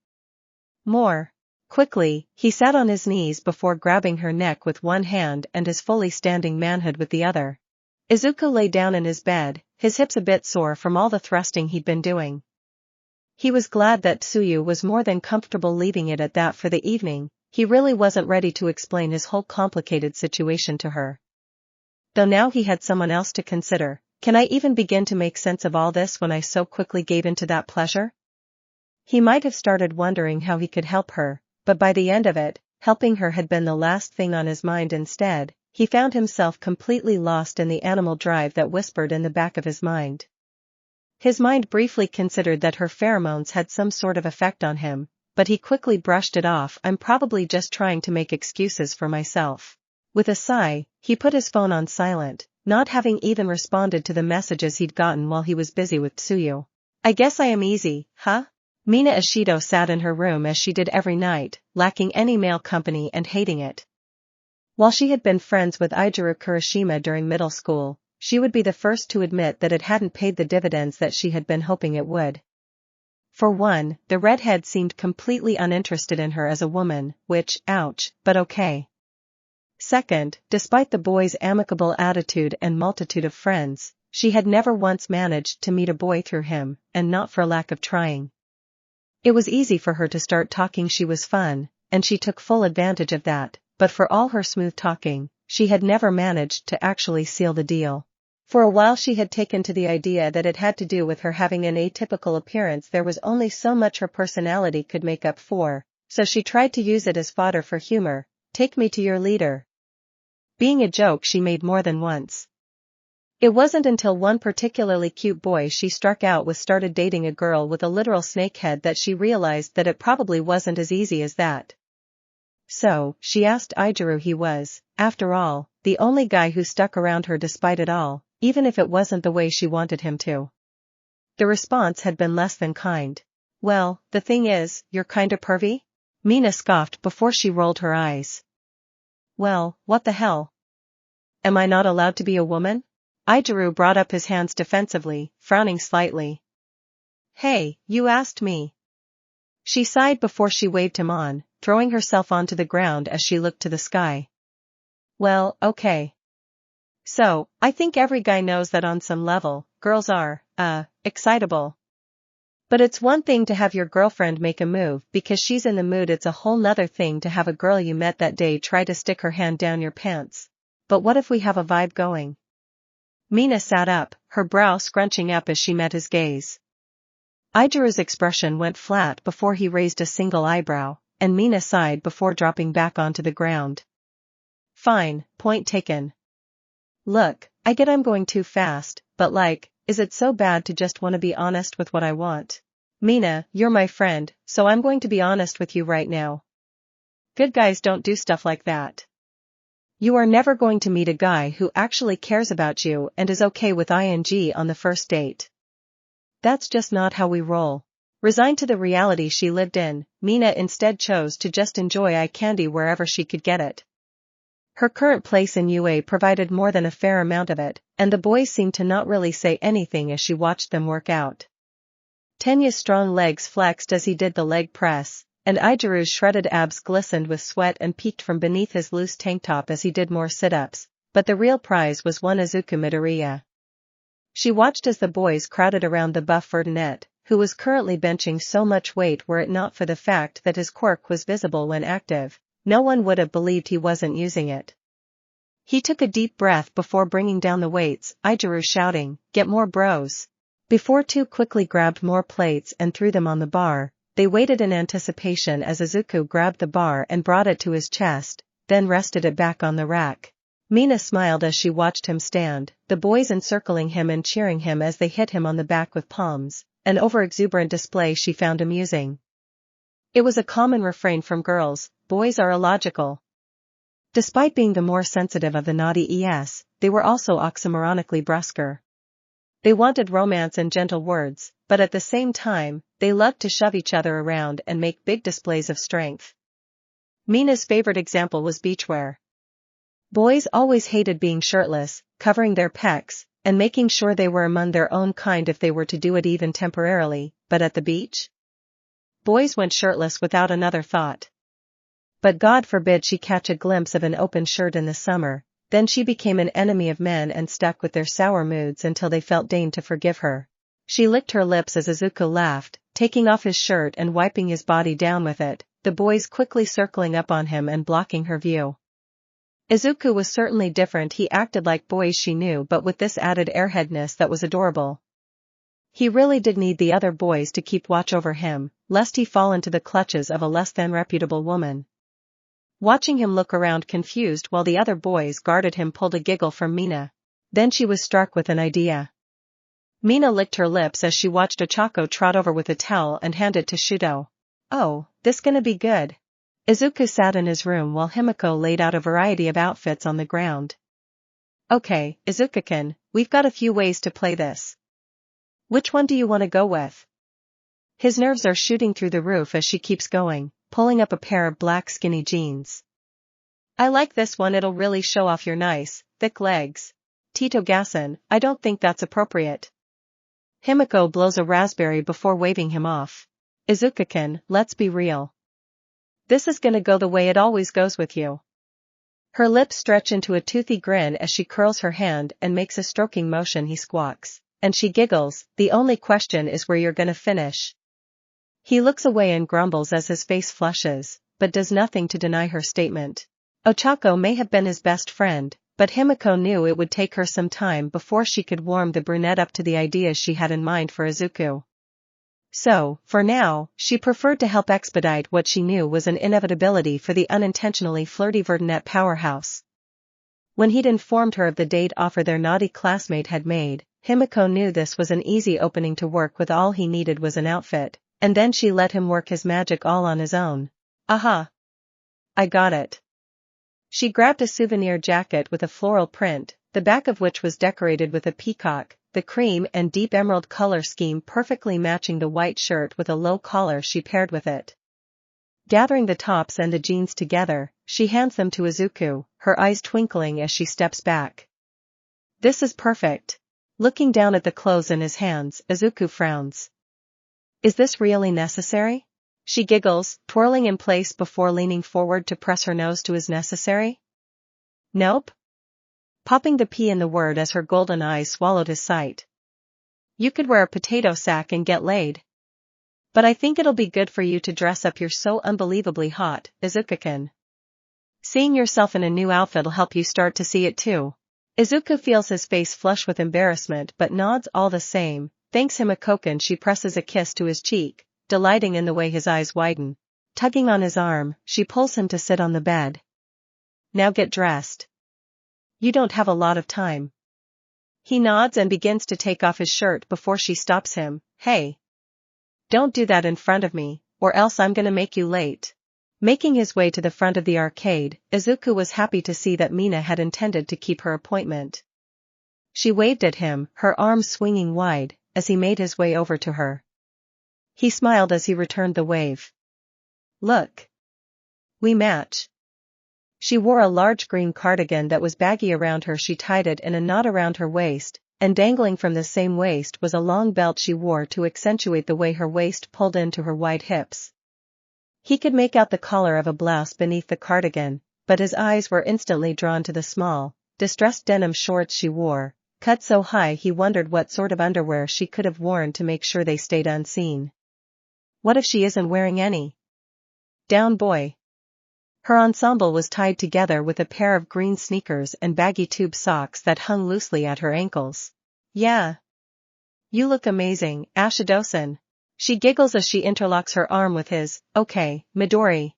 More. Quickly, he sat on his knees before grabbing her neck with one hand and his fully standing manhood with the other. Izuku lay down in his bed, his hips a bit sore from all the thrusting he'd been doing. He was glad that Tsuyu was more than comfortable leaving it at that for the evening. He really wasn't ready to explain his whole complicated situation to her. Though now he had someone else to consider. Can I even begin to make sense of all this when I so quickly gave in to that pleasure? He might have started wondering how he could help her, but by the end of it, helping her had been the last thing on his mind. Instead, he found himself completely lost in the animal drive that whispered in the back of his mind. His mind briefly considered that her pheromones had some sort of effect on him, but he quickly brushed it off. I'm probably just trying to make excuses for myself. With a sigh, he put his phone on silent, not having even responded to the messages he'd gotten while he was busy with Tsuyu. I guess I am easy, huh? Mina Ishido sat in her room as she did every night, lacking any male company and hating it. While she had been friends with Ijiru Kurashima during middle school, she would be the first to admit that it hadn't paid the dividends that she had been hoping it would. For one, the redhead seemed completely uninterested in her as a woman, which, ouch, but okay. Second, despite the boy's amicable attitude and multitude of friends, she had never once managed to meet a boy through him, and not for lack of trying. It was easy for her to start talking. She was fun, and she took full advantage of that, but for all her smooth talking, she had never managed to actually seal the deal. For a while she had taken to the idea that it had to do with her having an atypical appearance. There was only so much her personality could make up for, so she tried to use it as fodder for humor. Take me to your leader. Being a joke she made more than once. It wasn't until one particularly cute boy she struck out with started dating a girl with a literal snakehead that she realized that it probably wasn't as easy as that. So, she asked Ijiru. He was, after all, the only guy who stuck around her despite it all, even if it wasn't the way she wanted him to. The response had been less than kind. Well, the thing is, you're kinda pervy? Mina scoffed before she rolled her eyes. Well, what the hell? Am I not allowed to be a woman? Ijiru brought up his hands defensively, frowning slightly. Hey, you asked me. She sighed before she waved him on, throwing herself onto the ground as she looked to the sky. Well, okay. So, I think every guy knows that on some level, girls are, excitable. But it's one thing to have your girlfriend make a move because she's in the mood. It's a whole nother thing to have a girl you met that day try to stick her hand down your pants. But what if we have a vibe going? Mina sat up, her brow scrunching up as she met his gaze. Ijiru's expression went flat before he raised a single eyebrow, and Mina sighed before dropping back onto the ground. Fine, point taken. Look, I get I'm going too fast, but is it so bad to just want to be honest with what I want? Mina, you're my friend, so I'm going to be honest with you right now. Good guys don't do stuff like that. You are never going to meet a guy who actually cares about you and is okay with ing on the first date. That's just not how we roll. Resigned to the reality she lived in, Mina instead chose to just enjoy eye candy wherever she could get it. Her current place in UA provided more than a fair amount of it, and the boys seemed to not really say anything as she watched them work out. Tenya's strong legs flexed as he did the leg press, and Ijiru's shredded abs glistened with sweat and peeked from beneath his loose tank top as he did more sit-ups, but the real prize was one Izuku Midoriya. She watched as the boys crowded around the buff Ferdinand, who was currently benching so much weight. Were it not for the fact that his quirk was visible when active, no one would have believed he wasn't using it. He took a deep breath before bringing down the weights, Ijiru shouting, "Get more bros." Before two quickly grabbed more plates and threw them on the bar, they waited in anticipation as Izuku grabbed the bar and brought it to his chest, then rested it back on the rack. Mina smiled as she watched him stand, the boys encircling him and cheering him as they hit him on the back with palms, an over-exuberant display she found amusing. It was a common refrain from girls, boys are illogical. Despite being the more sensitive of the naughty they were also oxymoronically brusquer. They wanted romance and gentle words, but at the same time, they loved to shove each other around and make big displays of strength. Mina's favorite example was beachwear. Boys always hated being shirtless, covering their pecs, and making sure they were among their own kind if they were to do it even temporarily, but at the beach? Boys went shirtless without another thought. But God forbid she catch a glimpse of an open shirt in the summer, then she became an enemy of men and stuck with their sour moods until they felt deigned to forgive her. She licked her lips as Izuku laughed, taking off his shirt and wiping his body down with it, the boys quickly circling up on him and blocking her view. Izuku was certainly different. He acted like boys she knew, but with this added airheadness that was adorable. He really did need the other boys to keep watch over him, lest he fall into the clutches of a less than reputable woman. Watching him look around confused while the other boys guarded him pulled a giggle from Mina. Then she was struck with an idea. Mina licked her lips as she watched Ochako trot over with a towel and hand it to Shudo. Oh, this gonna be good. Izuku sat in his room while Himiko laid out a variety of outfits on the ground. Okay, Izuku-kun, we've got a few ways to play this. Which one do you want to go with? His nerves are shooting through the roof as she keeps going, pulling up a pair of black skinny jeans. I like this one, it'll really show off your nice, thick legs. Tito-gassen, I don't think that's appropriate. Himiko blows a raspberry before waving him off. Izuku-kun, let's be real. This is gonna go the way it always goes with you. Her lips stretch into a toothy grin as she curls her hand and makes a stroking motion. He squawks, and she giggles, the only question is where you're gonna finish. He looks away and grumbles as his face flushes, but does nothing to deny her statement. Ochako may have been his best friend, but Himiko knew it would take her some time before she could warm the brunette up to the ideas she had in mind for Izuku. So, for now, she preferred to help expedite what she knew was an inevitability for the unintentionally flirty Verdunette powerhouse. When he'd informed her of the date offer their naughty classmate had made, Himiko knew this was an easy opening to work with. All he needed was an outfit, and then she let him work his magic all on his own. Aha! I got it. She grabbed a souvenir jacket with a floral print, the back of which was decorated with a peacock, the cream and deep emerald color scheme perfectly matching the white shirt with a low collar she paired with it. Gathering the tops and the jeans together, she hands them to Izuku, her eyes twinkling as she steps back. This is perfect. Looking down at the clothes in his hands, Izuku frowns. Is this really necessary? She giggles, twirling in place before leaning forward to press her nose to his necessary. Nope. Popping the P in the word as her golden eyes swallowed his sight. You could wear a potato sack and get laid. But I think it'll be good for you to dress up. You're so unbelievably hot, Izuku-kun. Seeing yourself in a new outfit'll help you start to see it too. Izuku feels his face flush with embarrassment but nods all the same. Thanks Himiko-kun. She presses a kiss to his cheek, delighting in the way his eyes widen. Tugging on his arm, she pulls him to sit on the bed. Now get dressed. You don't have a lot of time. He nods and begins to take off his shirt before she stops him. Hey! Don't do that in front of me, or else I'm gonna make you late. Making his way to the front of the arcade, Izuku was happy to see that Mina had intended to keep her appointment. She waved at him, her arms swinging wide, as he made his way over to her. He smiled as he returned the wave. Look! We match. She wore a large green cardigan that was baggy around her. She tied it in a knot around her waist, and dangling from the same waist was a long belt she wore to accentuate the way her waist pulled into her wide hips. He could make out the collar of a blouse beneath the cardigan, but his eyes were instantly drawn to the small, distressed denim shorts she wore, cut so high he wondered what sort of underwear she could have worn to make sure they stayed unseen. What if she isn't wearing any? Down boy. Her ensemble was tied together with a pair of green sneakers and baggy tube socks that hung loosely at her ankles. Yeah. You look amazing, Ashido-san. She giggles as she interlocks her arm with his. Okay, Midori.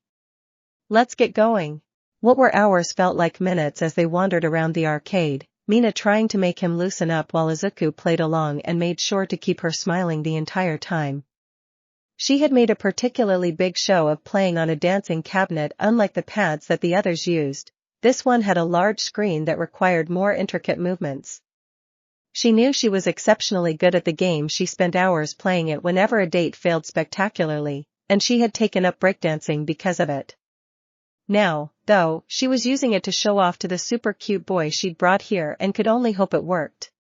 Let's get going. What were hours felt like minutes as they wandered around the arcade, Mina trying to make him loosen up while Izuku played along and made sure to keep her smiling the entire time. She had made a particularly big show of playing on a dancing cabinet. Unlike the pads that the others used, this one had a large screen that required more intricate movements. She knew she was exceptionally good at the game. She spent hours playing it whenever a date failed spectacularly, and she had taken up breakdancing because of it. Now, though, she was using it to show off to the super cute boy she'd brought here and could only hope it worked.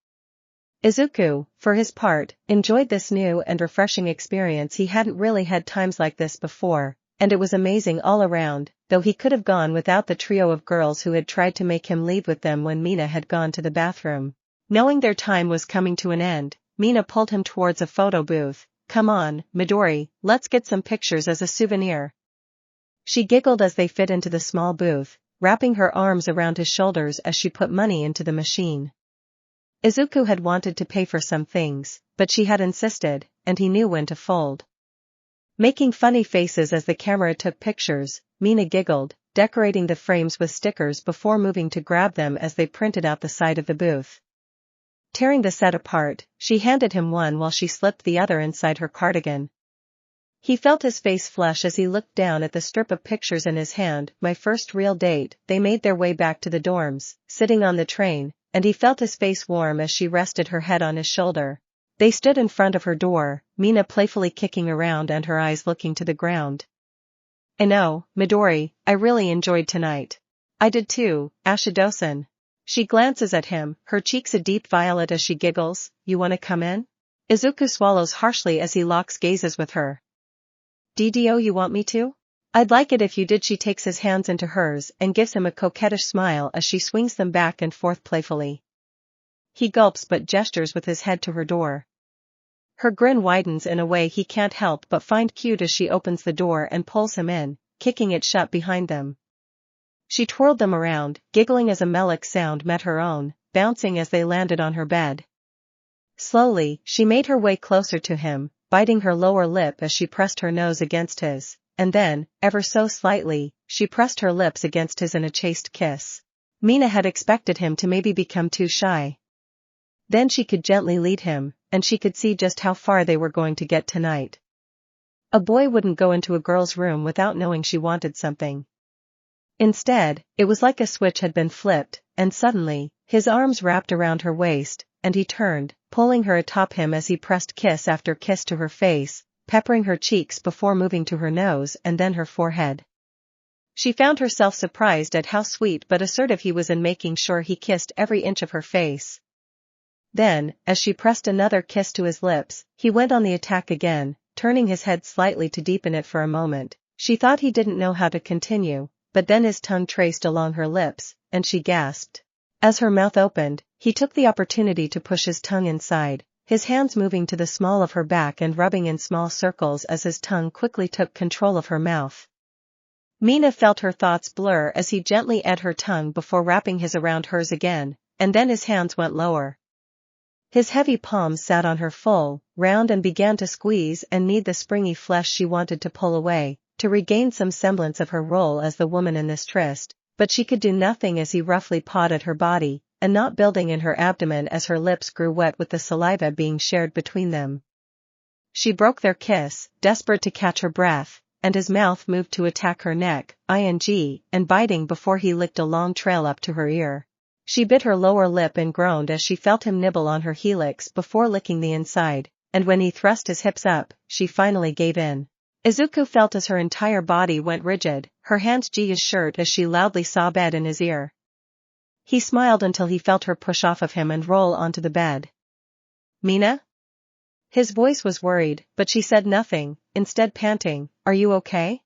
Izuku, for his part, enjoyed this new and refreshing experience. He hadn't really had times like this before, and it was amazing all around. though he could have gone without the trio of girls who had tried to make him leave with them when Mina had gone to the bathroom. Knowing their time was coming to an end, Mina pulled him towards a photo booth. "Come on, Midori, let's get some pictures as a souvenir." She giggled as they fit into the small booth, wrapping her arms around his shoulders as she put money into the machine. Izuku had wanted to pay for some things, but she had insisted, and he knew when to fold. Making funny faces as the camera took pictures, Mina giggled, decorating the frames with stickers before moving to grab them as they printed out the side of the booth. Tearing the set apart, she handed him one while she slipped the other inside her cardigan. He felt his face flush as he looked down at the strip of pictures in his hand. "My first real date." They made their way back to the dorms, sitting on the train, and he felt his face warm as she rested her head on his shoulder. They stood in front of her door, Mina playfully kicking around and her eyes looking to the ground. "I know, Midori, I really enjoyed tonight." "I did too, Ashido-san." She glances at him, her cheeks a deep violet as she giggles. "You wanna come in?" Izuku swallows harshly as he locks gazes with her. "Ddo, you want me to?" "I'd like it if you did." She takes his hands into hers and gives him a coquettish smile as she swings them back and forth playfully. He gulps but gestures with his head to her door. Her grin widens in a way he can't help but find cute as she opens the door and pulls him in, kicking it shut behind them. She twirled them around, giggling as a metallic sound met her own, bouncing as they landed on her bed. Slowly, she made her way closer to him, biting her lower lip as she pressed her nose against his, and then, ever so slightly, she pressed her lips against his in a chaste kiss. Mina had expected him to maybe become too shy. Then she could gently lead him, and she could see just how far they were going to get tonight. A boy wouldn't go into a girl's room without knowing she wanted something. Instead, it was like a switch had been flipped, and suddenly, his arms wrapped around her waist, and he turned, pulling her atop him as he pressed kiss after kiss to her face, peppering her cheeks before moving to her nose and then her forehead. She found herself surprised at how sweet but assertive he was in making sure he kissed every inch of her face. Then, as she pressed another kiss to his lips, he went on the attack again, turning his head slightly to deepen it for a moment. She thought he didn't know how to continue, but then his tongue traced along her lips, and she gasped. As her mouth opened, he took the opportunity to push his tongue inside, his hands moving to the small of her back and rubbing in small circles as his tongue quickly took control of her mouth. Mina felt her thoughts blur as he gently ate her tongue before wrapping his around hers again, and then his hands went lower. His heavy palms sat on her full, round and began to squeeze and knead the springy flesh she wanted to pull away, to regain some semblance of her role as the woman in this tryst, but she could do nothing as he roughly pawed at her body, a knot building in her abdomen as her lips grew wet with the saliva being shared between them. She broke their kiss, desperate to catch her breath, and his mouth moved to attack her neck, and biting before he licked a long trail up to her ear. She bit her lower lip and groaned as she felt him nibble on her helix before licking the inside, and when he thrust his hips up, she finally gave in. Izuku felt as her entire body went rigid, her hands g his shirt as she loudly sobbed in his ear. He smiled until he felt her push off of him and roll onto the bed. "Mina?" His voice was worried, but she said nothing, instead panting, "Are you okay?"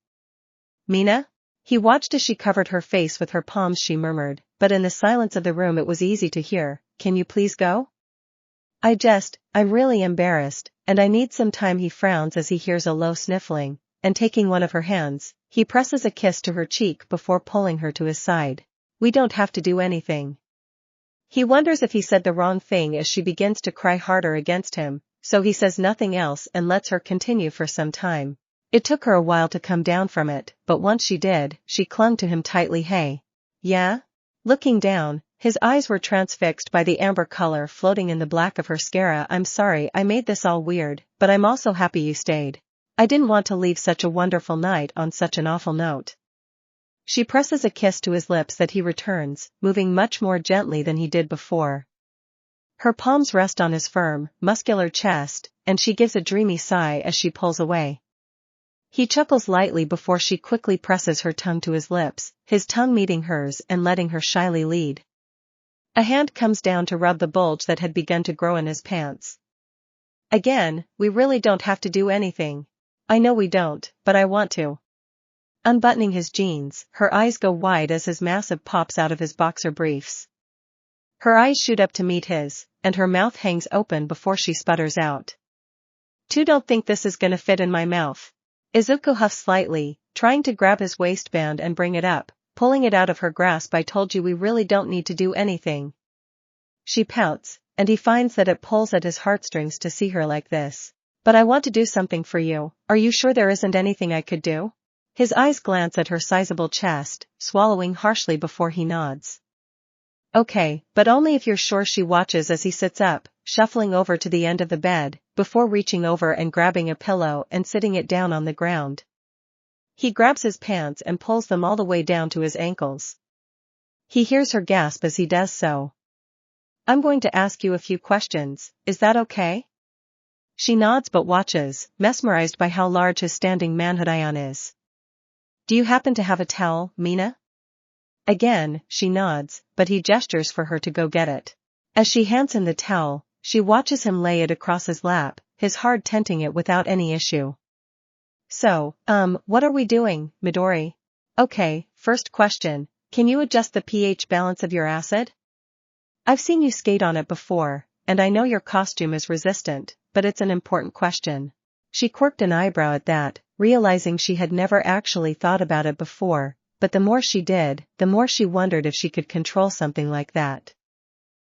"Mina?" He watched as she covered her face with her palms. She murmured, but in the silence of the room it was easy to hear, "Can you please go?" I'm really embarrassed, and I need some time." He frowns as he hears a low sniffling, and taking one of her hands, he presses a kiss to her cheek before pulling her to his side. "We don't have to do anything." He wonders if he said the wrong thing as she begins to cry harder against him, so he says nothing else and lets her continue for some time. It took her a while to come down from it, but once she did, she clung to him tightly. "Hey. Yeah?" Looking down, his eyes were transfixed by the amber color floating in the black of her scara. "I'm sorry I made this all weird, but I'm also happy you stayed. I didn't want to leave such a wonderful night on such an awful note." She presses a kiss to his lips that he returns, moving much more gently than he did before. Her palms rest on his firm, muscular chest, and she gives a dreamy sigh as she pulls away. He chuckles lightly before she quickly presses her tongue to his lips, his tongue meeting hers and letting her shyly lead. A hand comes down to rub the bulge that had begun to grow in his pants. "Again, we really don't have to do anything." "I know we don't, but I want to." Unbuttoning his jeans, her eyes go wide as his massive pops out of his boxer briefs. Her eyes shoot up to meet his, and her mouth hangs open before she sputters out. Don't think this is gonna fit in my mouth. Izuku huffs slightly, trying to grab his waistband and bring it up, pulling it out of her grasp. I told you we really don't need to do anything. She pouts, and he finds that it pulls at his heartstrings to see her like this. But I want to do something for you. Are you sure there isn't anything I could do? His eyes glance at her sizable chest, swallowing harshly before he nods. Okay, but only if you're sure. She watches as he sits up, shuffling over to the end of the bed, before reaching over and grabbing a pillow and sitting it down on the ground. He grabs his pants and pulls them all the way down to his ankles. He hears her gasp as he does so. I'm going to ask you a few questions, is that okay? She nods but watches, mesmerized by how large his standing manhood ion is. Do you happen to have a towel, Mina? Again, she nods, but he gestures for her to go get it. As she hands him the towel, she watches him lay it across his lap, his hard tenting it without any issue. So, what are we doing, Midori? Okay, first question, can you adjust the pH balance of your acid? I've seen you skate on it before, and I know your costume is resistant, but it's an important question. She quirked an eyebrow at that, realizing she had never actually thought about it before, but the more she did, the more she wondered if she could control something like that.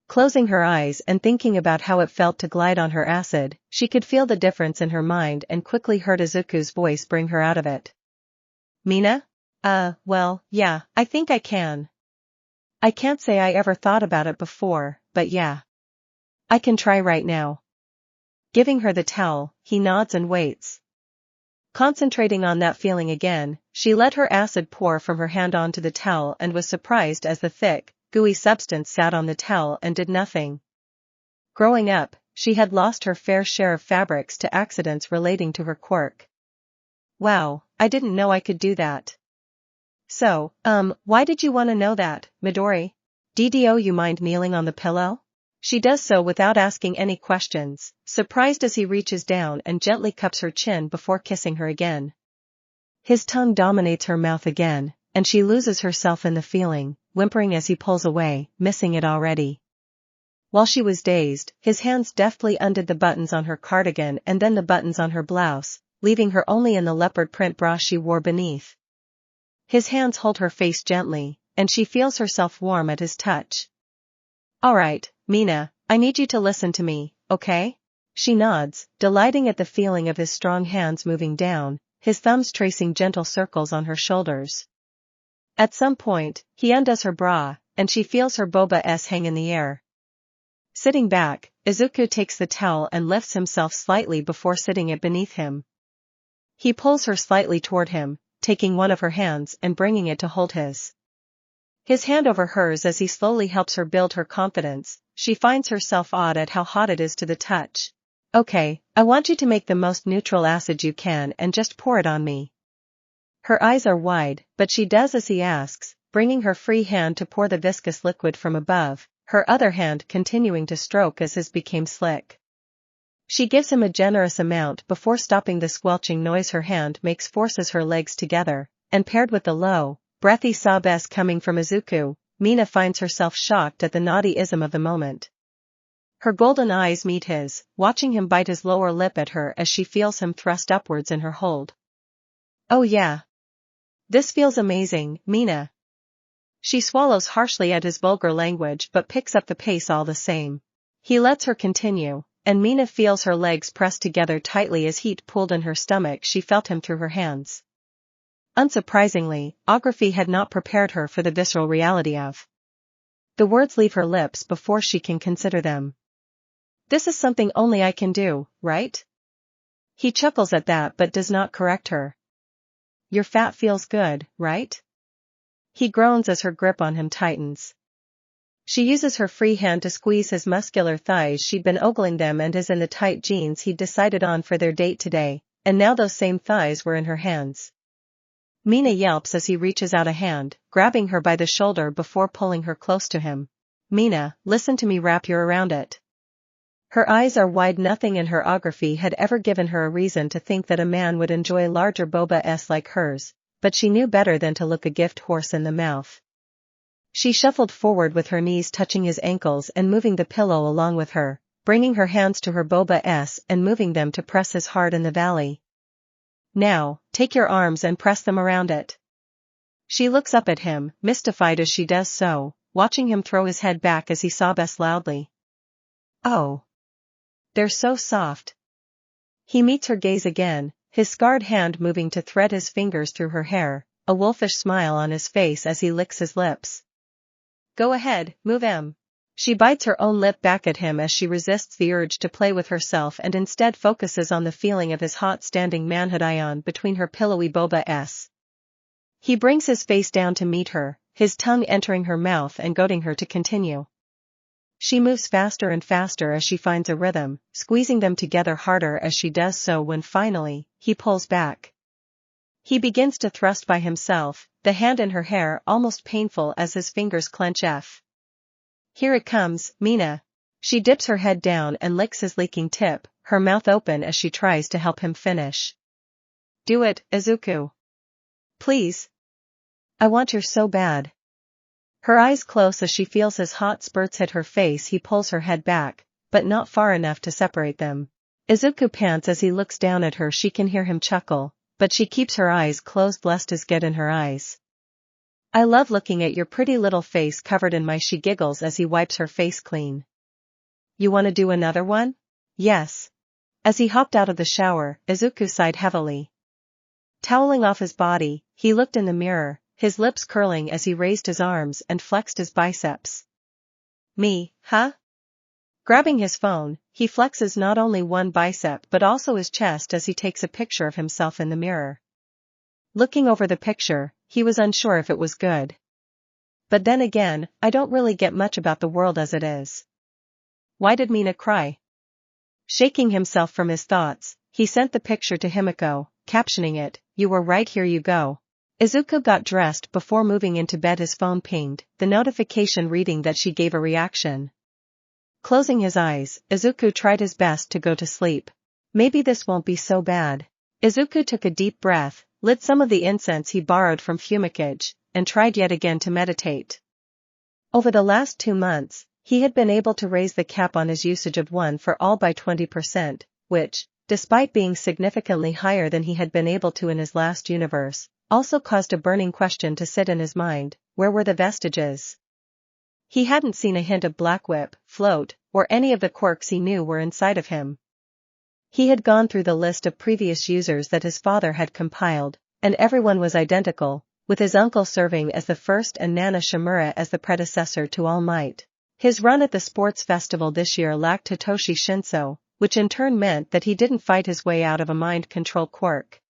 Closing her eyes and thinking about how it felt to glide on her acid, she could feel the difference in her mind and quickly heard Izuku's voice bring her out of it. Mina? Well, yeah, I think I can. I can't say I ever thought about it before, but yeah. I can try right now. Giving her the towel, he nods and waits. Concentrating on that feeling again, she let her acid pour from her hand onto the towel and was surprised as the thick, gooey substance sat on the towel and did nothing. Growing up, she had lost her fair share of fabrics to accidents relating to her quirk. Wow, I didn't know I could do that. So, why did you want to know that, Midori? Do you mind kneeling on the pillow? She does so without asking any questions, surprised as he reaches down and gently cups her chin before kissing her again. His tongue dominates her mouth again, and she loses herself in the feeling, whimpering as he pulls away, missing it already. While she was dazed, his hands deftly undid the buttons on her cardigan and then the buttons on her blouse, leaving her only in the leopard print bra she wore beneath. His hands hold her face gently, and she feels herself warm at his touch. Alright, Mina, I need you to listen to me, okay? She nods, delighting at the feeling of his strong hands moving down, his thumbs tracing gentle circles on her shoulders. At some point, he undoes her bra, and she feels her boba hang in the air. Sitting back, Izuku takes the towel and lifts himself slightly before sitting it beneath him. He pulls her slightly toward him, taking one of her hands and bringing it to hold his. His hand over hers as he slowly helps her build her confidence. She finds herself awed at how hot it is to the touch. Okay, I want you to make the most neutral acid you can and just pour it on me. Her eyes are wide, but she does as he asks, bringing her free hand to pour the viscous liquid from above, her other hand continuing to stroke as his became slick. She gives him a generous amount before stopping the squelching noise her hand makes forces her legs together, and paired with the low, breathy sob coming from Izuku, Mina finds herself shocked at the naughty-ism of the moment. Her golden eyes meet his, watching him bite his lower lip at her as she feels him thrust upwards in her hold. Oh yeah. This feels amazing, Mina. She swallows harshly at his vulgar language but picks up the pace all the same. He lets her continue, and Mina feels her legs pressed together tightly as heat pooled in her stomach. She felt him through her hands. Unsurprisingly, Ography had not prepared her for the visceral reality of. The words leave her lips before she can consider them. This is something only I can do, right? He chuckles at that but does not correct her. Your fat feels good, right? He groans as her grip on him tightens. She uses her free hand to squeeze his muscular thighs. She'd been ogling them and is in the tight jeans he'd decided on for their date today, and now those same thighs were in her hands. Mina yelps as he reaches out a hand, grabbing her by the shoulder before pulling her close to him. Mina, listen to me, wrap your around it. Her eyes are wide. Nothing in her ography had ever given her a reason to think that a man would enjoy larger boba like hers, but she knew better than to look a gift horse in the mouth. She shuffled forward with her knees touching his ankles and moving the pillow along with her, bringing her hands to her boba's and moving them to press his heart in the valley. Now, take your arms and press them around it. She looks up at him, mystified as she does so, watching him throw his head back as he sobs loudly. Oh. They're so soft. He meets her gaze again, his scarred hand moving to thread his fingers through her hair, a wolfish smile on his face as he licks his lips. Go ahead, move em. She bites her own lip back at him as she resists the urge to play with herself and instead focuses on the feeling of his hot standing manhood ion between her pillowy boba's. He brings his face down to meet her, his tongue entering her mouth and goading her to continue. She moves faster and faster as she finds a rhythm, squeezing them together harder as she does so when finally, he pulls back. He begins to thrust by himself, the hand in her hair almost painful as his fingers clench. Here it comes, Mina. She dips her head down and licks his leaking tip, her mouth open as she tries to help him finish. Do it, Izuku. Please. I want you so bad. Her eyes close as she feels his hot spurts hit her face. He pulls her head back, but not far enough to separate them. Izuku pants as he looks down at her. She can hear him chuckle, but she keeps her eyes closed lest his get in her eyes. I love looking at your pretty little face covered in my. She giggles as he wipes her face clean. You want to do another one? Yes. As he hopped out of the shower, Izuku sighed heavily. Toweling off his body, he looked in the mirror, his lips curling as he raised his arms and flexed his biceps. Me, huh? Grabbing his phone, he flexes not only one bicep but also his chest as he takes a picture of himself in the mirror. Looking over the picture, he was unsure if it was good. But then again, I don't really get much about the world as it is. Why did Mina cry? Shaking himself from his thoughts, he sent the picture to Himiko, captioning it, "You were right, here you go." Izuku got dressed before moving into bed. His phone pinged, the notification reading that she gave a reaction. Closing his eyes, Izuku tried his best to go to sleep. Maybe this won't be so bad. Izuku took a deep breath, lit some of the incense he borrowed from Fumikage, and tried yet again to meditate. Over the last 2 months, he had been able to raise the cap on his usage of one for all by 20%, which, despite being significantly higher than he had been able to in his last universe, also caused a burning question to sit in his mind: where were the vestiges? He hadn't seen a hint of Black Whip, Float, or any of the quirks he knew were inside of him. He had gone through the list of previous users that his father had compiled, and everyone was identical, with his uncle serving as the first and Nana Shimura as the predecessor to All Might. His run at the sports festival this year lacked Hitoshi Shinso, which in turn meant that he didn't fight his way out of a mind control quirk.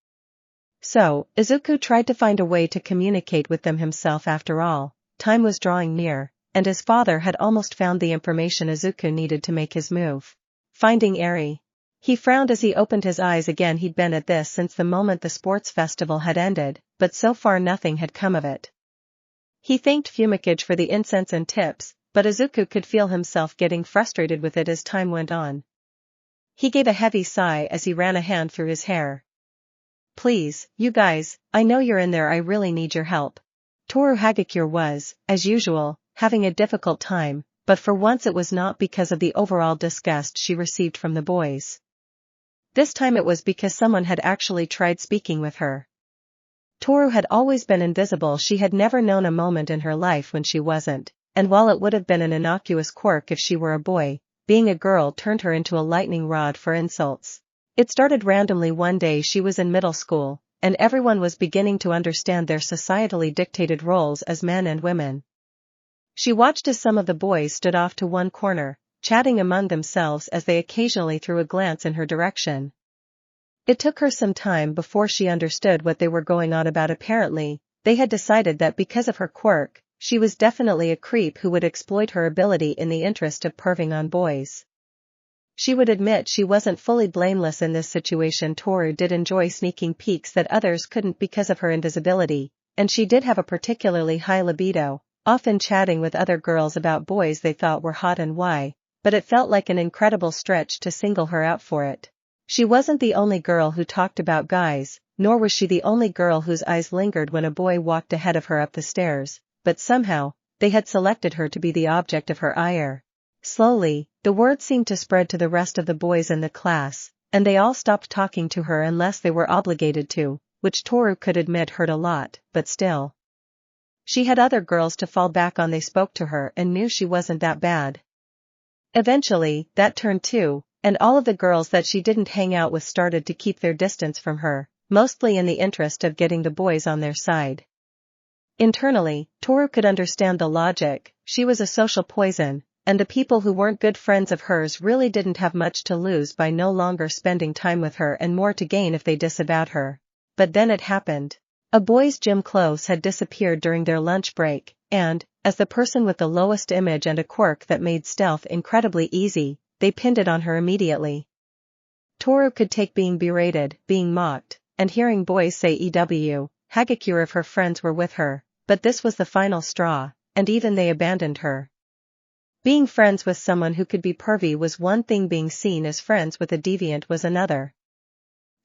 So, Izuku tried to find a way to communicate with them himself. After all, time was drawing near, and his father had almost found the information Izuku needed to make his move. Finding Eri. He frowned as he opened his eyes again. He'd been at this since the moment the sports festival had ended, but so far nothing had come of it. He thanked Fumikage for the incense and tips, but Izuku could feel himself getting frustrated with it as time went on. He gave a heavy sigh as he ran a hand through his hair. Please, you guys, I know you're in there. I really need your help. Toru Hagakure was, as usual, having a difficult time, but for once it was not because of the overall disgust she received from the boys. This time it was because someone had actually tried speaking with her. Toru had always been invisible. She had never known a moment in her life when she wasn't, and while it would have been an innocuous quirk if she were a boy, being a girl turned her into a lightning rod for insults. It started randomly one day. She was in middle school, and everyone was beginning to understand their societally dictated roles as men and women. She watched as some of the boys stood off to one corner, chatting among themselves as they occasionally threw a glance in her direction. It took her some time before she understood what they were going on about. Apparently, they had decided that because of her quirk, she was definitely a creep who would exploit her ability in the interest of perving on boys. She would admit she wasn't fully blameless in this situation. Toru did enjoy sneaking peeks that others couldn't because of her invisibility, and she did have a particularly high libido, often chatting with other girls about boys they thought were hot and why, but it felt like an incredible stretch to single her out for it. She wasn't the only girl who talked about guys, nor was she the only girl whose eyes lingered when a boy walked ahead of her up the stairs, but somehow, they had selected her to be the object of her ire. Slowly, the word seemed to spread to the rest of the boys in the class, and they all stopped talking to her unless they were obligated to, which Toru could admit hurt a lot, but still. She had other girls to fall back on. They spoke to her and knew she wasn't that bad. Eventually, that turned too, and all of the girls that she didn't hang out with started to keep their distance from her, mostly in the interest of getting the boys on their side. Internally, Toru could understand the logic. She was a social poison, and the people who weren't good friends of hers really didn't have much to lose by no longer spending time with her and more to gain if they disavowed her. But then it happened. A boys' gym clothes had disappeared during their lunch break, and, as the person with the lowest image and a quirk that made stealth incredibly easy, they pinned it on her immediately. Toru could take being berated, being mocked, and hearing boys say Hagakure if her friends were with her, but this was the final straw, and even they abandoned her. Being friends with someone who could be pervy was one thing, being seen as friends with a deviant was another.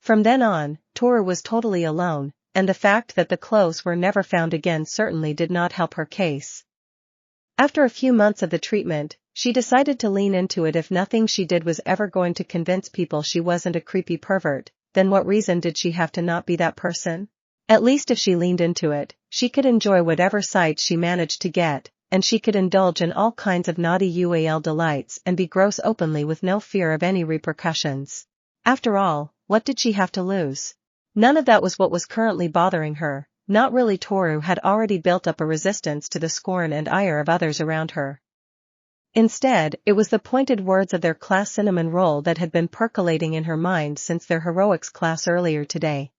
From then on, Toru was totally alone, and the fact that the clothes were never found again certainly did not help her case. After a few months of the treatment, she decided to lean into it. If nothing she did was ever going to convince people she wasn't a creepy pervert, then what reason did she have to not be that person? At least if she leaned into it, she could enjoy whatever sights she managed to get, and she could indulge in all kinds of naughty UAL delights and be gross openly with no fear of any repercussions. After all, what did she have to lose? None of that was what was currently bothering her, not really. Toru had already built up a resistance to the scorn and ire of others around her. Instead, it was the pointed words of their class cinnamon roll that had been percolating in her mind since their heroics class earlier today.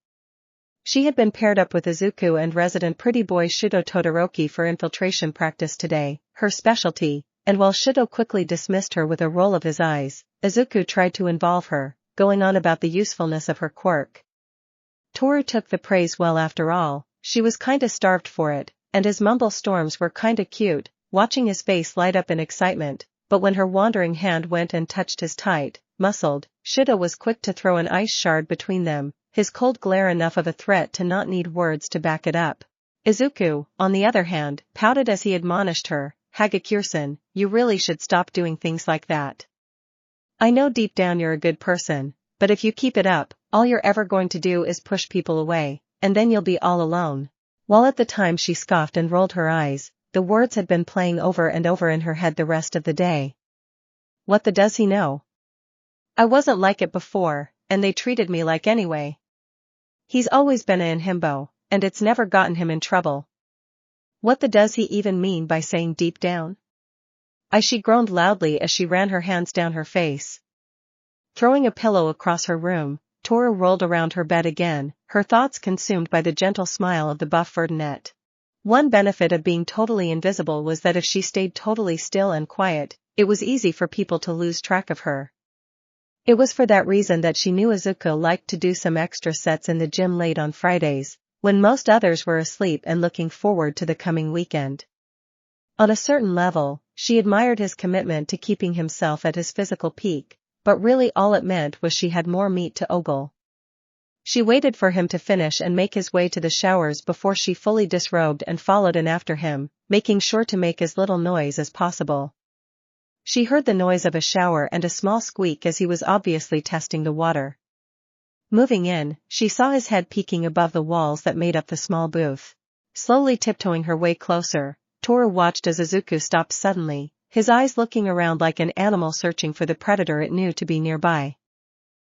She had been paired up with Izuku and resident pretty boy Shido Todoroki for infiltration practice today, her specialty, and while Shido quickly dismissed her with a roll of his eyes, Izuku tried to involve her, going on about the usefulness of her quirk. Toru took the praise well. After all, she was kinda starved for it, and his mumble storms were kinda cute, watching his face light up in excitement, but when her wandering hand went and touched his tight, muscled, Shido was quick to throw an ice shard between them, his cold glare enough of a threat to not need words to back it up. Izuku, on the other hand, pouted as he admonished her, Hagakure-san, you really should stop doing things like that. I know deep down you're a good person, but if you keep it up, all you're ever going to do is push people away, and then you'll be all alone. While at the time she scoffed and rolled her eyes, the words had been playing over and over in her head the rest of the day. What the does he know? I wasn't like it before, and they treated me like anyway. He's always been in himbo, and it's never gotten him in trouble. What the does he even mean by saying deep down? She groaned loudly as she ran her hands down her face. Throwing a pillow across her room, Toru rolled around her bed again, her thoughts consumed by the gentle smile of the buff Ferdinand. One benefit of being totally invisible was that if she stayed totally still and quiet, it was easy for people to lose track of her. It was for that reason that she knew Izuku liked to do some extra sets in the gym late on Fridays, when most others were asleep and looking forward to the coming weekend. On a certain level, she admired his commitment to keeping himself at his physical peak, but really all it meant was she had more meat to ogle. She waited for him to finish and make his way to the showers before she fully disrobed and followed in after him, making sure to make as little noise as possible. She heard the noise of a shower and a small squeak as he was obviously testing the water. Moving in, she saw his head peeking above the walls that made up the small booth. Slowly tiptoeing her way closer, Toru watched as Izuku stopped suddenly, his eyes looking around like an animal searching for the predator it knew to be nearby.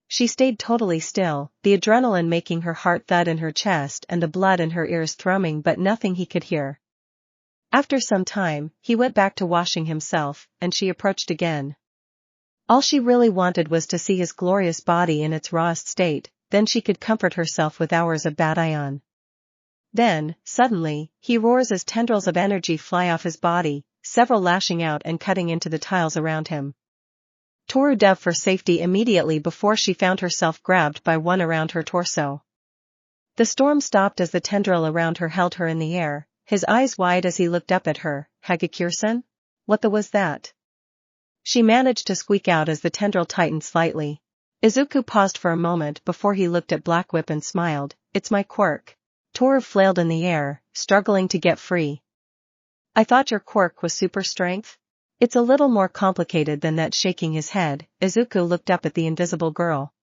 She stayed totally still, the adrenaline making her heart thud in her chest and the blood in her ears thrumming, but nothing he could hear. After some time, he went back to washing himself, and she approached again. All she really wanted was to see his glorious body in its rawest state, then she could comfort herself with hours of badion. Then, suddenly, he roars as tendrils of energy fly off his body, several lashing out and cutting into the tiles around him. Toru dove for safety immediately before she found herself grabbed by one around her torso. The storm stopped as the tendril around her held her in the air, his eyes wide as he looked up at her. Hagakure-san? What the was that? She managed to squeak out as the tendril tightened slightly. Izuku paused for a moment before he looked at Black Whip and smiled. It's my quirk. Toru flailed in the air, struggling to get free. I thought your quirk was super strength? It's a little more complicated than that. Shaking his head, Izuku looked up at the invisible girl.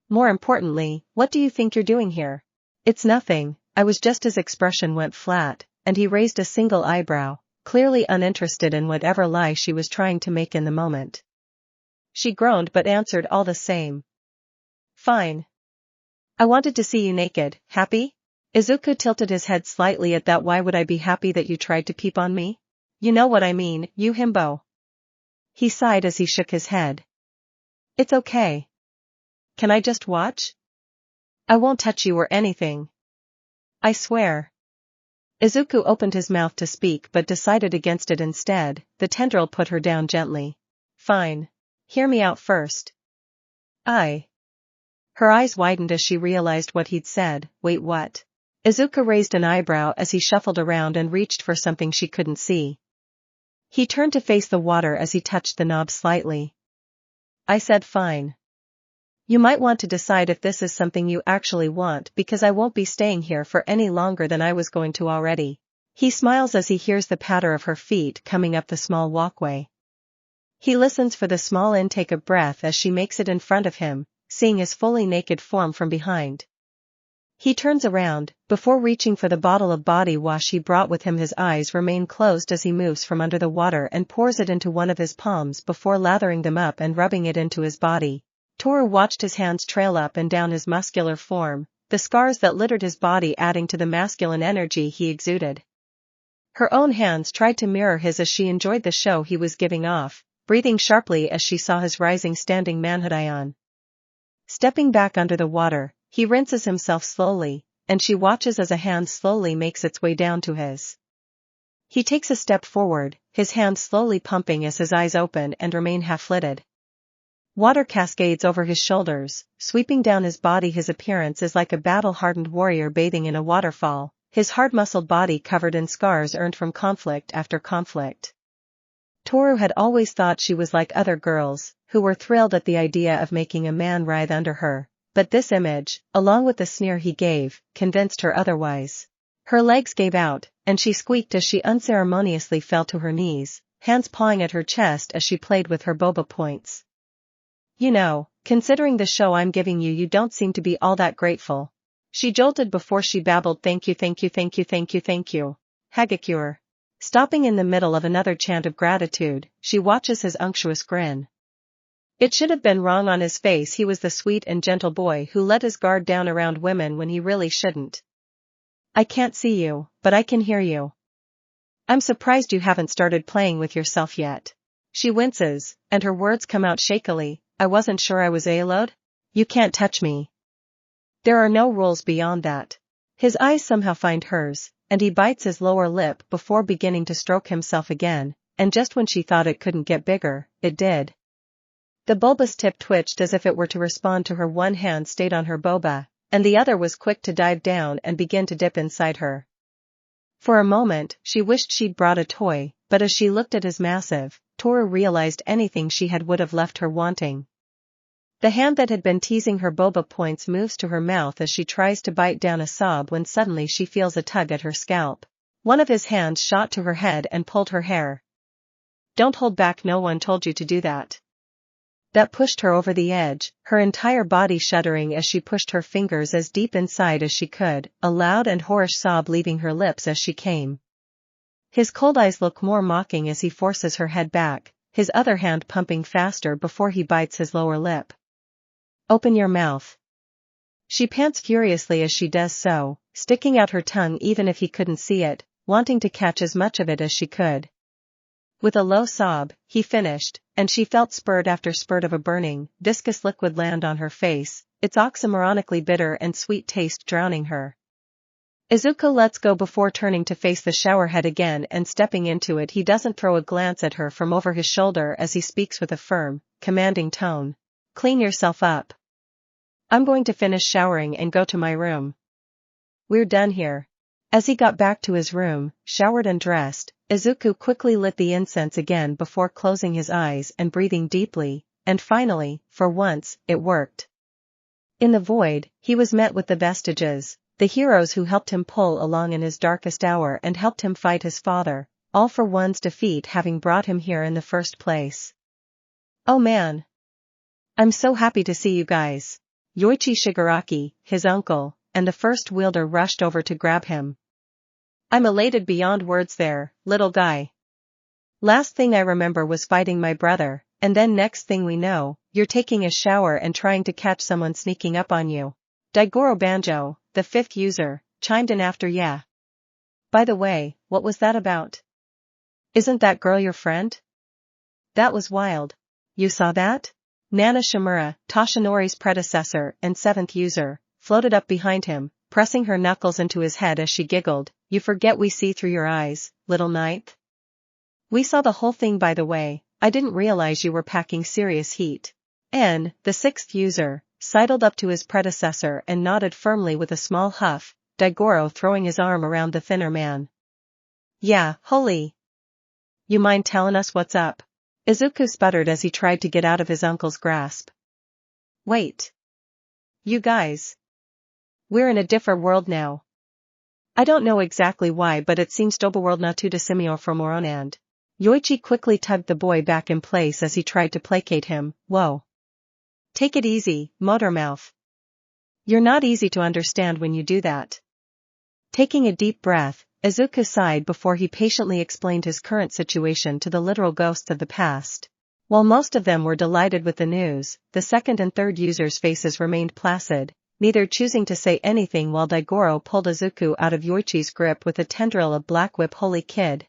More importantly, what do you think you're doing here? It's nothing, I was just. His expression went flat, and he raised a single eyebrow, clearly uninterested in whatever lie she was trying to make in the moment. She groaned but answered all the same. Fine. I wanted to see you naked. Happy? Izuku tilted his head slightly at that. Why would I be happy that you tried to peep on me? You know what I mean, you himbo. He sighed as he shook his head. It's okay. Can I just watch? I won't touch you or anything. I swear. Izuku opened his mouth to speak but decided against it instead. The tendril put her down gently. Fine. Hear me out first. Her eyes widened as she realized what he'd said. Wait, what? Izuku raised an eyebrow as he shuffled around and reached for something she couldn't see. He turned to face the water as he touched the knob slightly. I said fine. You might want to decide if this is something you actually want, because I won't be staying here for any longer than I was going to already. He smiles as he hears the patter of her feet coming up the small walkway. He listens for the small intake of breath as she makes it in front of him, seeing his fully naked form from behind. He turns around, before reaching for the bottle of body wash he brought with him. His eyes remain closed as he moves from under the water and pours it into one of his palms before lathering them up and rubbing it into his body. Toru watched his hands trail up and down his muscular form, the scars that littered his body adding to the masculine energy he exuded. Her own hands tried to mirror his as she enjoyed the show he was giving off, breathing sharply as she saw his rising standing manhood ion. Stepping back under the water, he rinses himself slowly, and she watches as a hand slowly makes its way down to his. He takes a step forward, his hand slowly pumping as his eyes open and remain half-lidded. Water cascades over his shoulders, sweeping down his body. His appearance is like a battle-hardened warrior bathing in a waterfall, his hard-muscled body covered in scars earned from conflict after conflict. Toru had always thought she was like other girls, who were thrilled at the idea of making a man writhe under her, but this image, along with the sneer he gave, convinced her otherwise. Her legs gave out, and she squeaked as she unceremoniously fell to her knees, hands pawing at her chest as she played with her boba points. You know, considering the show I'm giving you, you don't seem to be all that grateful. She jolted before she babbled, thank you, thank you, thank you, thank you, thank you. Hagakure. Stopping in the middle of another chant of gratitude, she watches his unctuous grin. It should have been wrong on his face. He was the sweet and gentle boy who let his guard down around women when he really shouldn't. I can't see you, but I can hear you. I'm surprised you haven't started playing with yourself yet. She winces, and her words come out shakily. I wasn't sure I was allowed? You can't touch me. There are no rules beyond that. His eyes somehow find hers, and he bites his lower lip before beginning to stroke himself again, and just when she thought it couldn't get bigger, it did. The bulbous tip twitched as if it were to respond to her. One hand stayed on her boba, and the other was quick to dive down and begin to dip inside her. For a moment, she wished she'd brought a toy, but as she looked at his massive, Toru realized anything she had would have left her wanting. The hand that had been teasing her boba points moves to her mouth as she tries to bite down a sob when suddenly she feels a tug at her scalp. One of his hands shot to her head and pulled her hair. Don't hold back, no one told you to do that. That pushed her over the edge, her entire body shuddering as she pushed her fingers as deep inside as she could, a loud and whorish sob leaving her lips as she came. His cold eyes look more mocking as he forces her head back, his other hand pumping faster before he bites his lower lip. Open your mouth. She pants furiously as she does so, sticking out her tongue even if he couldn't see it, wanting to catch as much of it as she could. With a low sob, he finished, and she felt spurt after spurt of a burning, viscous liquid land on her face, its oxymoronically bitter and sweet taste drowning her. Izuku lets go before turning to face the showerhead again and stepping into it. He doesn't throw a glance at her from over his shoulder as he speaks with a firm, commanding tone. Clean yourself up. I'm going to finish showering and go to my room. We're done here. As he got back to his room, showered and dressed, Izuku quickly lit the incense again before closing his eyes and breathing deeply, and finally, for once, it worked. In the void, he was met with the vestiges, the heroes who helped him pull along in his darkest hour and helped him fight his father, all for one's defeat having brought him here in the first place. Oh man! I'm so happy to see you guys. Yoichi Shigaraki, his uncle, and the first wielder rushed over to grab him. I'm elated beyond words there, little guy. Last thing I remember was fighting my brother, and then next thing we know, you're taking a shower and trying to catch someone sneaking up on you. Daigoro Banjo, the fifth user, chimed in after. Yeah. By the way, what was that about? Isn't that girl your friend? That was wild. You saw that? Nana Shimura, Toshinori's predecessor and seventh user, floated up behind him, pressing her knuckles into his head as she giggled. You forget we see through your eyes, little ninth? We saw the whole thing by the way, I didn't realize you were packing serious heat. N, the sixth user, sidled up to his predecessor and nodded firmly with a small huff, Daigoro throwing his arm around the thinner man. Yeah, holy. You mind telling us what's up? Izuku sputtered as he tried to get out of his uncle's grasp. Wait. You guys. We're in a different world now. I don't know exactly why but it seems Dobaworld not too dissimilar from our own and. Yoichi quickly tugged the boy back in place as he tried to placate him. Whoa. Take it easy, Motormouth. You're not easy to understand when you do that. Taking a deep breath, Izuku sighed before he patiently explained his current situation to the literal ghosts of the past. While most of them were delighted with the news, the second and third users' faces remained placid, neither choosing to say anything while Daigoro pulled Izuku out of Yoichi's grip with a tendril of Black Whip. Holy kid.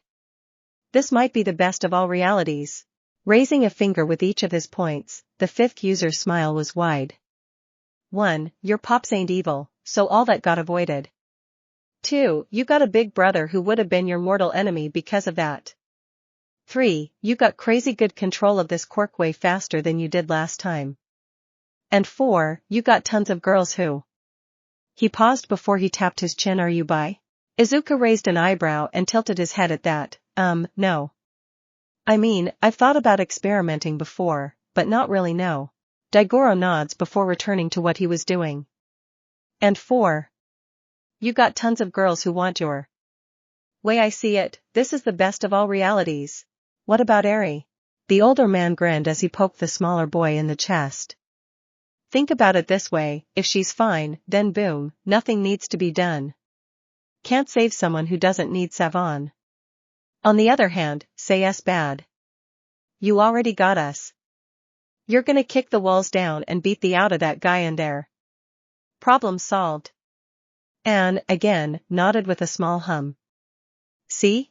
This might be the best of all realities. Raising a finger with each of his points, the fifth user's smile was wide. 1. Your pops ain't evil, so all that got avoided. 2. You got a big brother who would have been your mortal enemy because of that. 3. You got crazy good control of this quirk way faster than you did last time. And 4. You got tons of girls who. He paused before he tapped his chin. Are you bi? Izuku raised an eyebrow and tilted his head at that. No. I mean, I've thought about experimenting before, but not really no. Daigoro nods before returning to what he was doing. And 4. You got tons of girls who want your. Way I see it, this is the best of all realities. What about Eri? The older man grinned as he poked the smaller boy in the chest. Think about it this way, if she's fine, then boom, nothing needs to be done. Can't save someone who doesn't need savon. On the other hand, say yes bad. You already got us. You're gonna kick the walls down and beat the out of that guy in there. Problem solved. Anne, again, nodded with a small hum. See?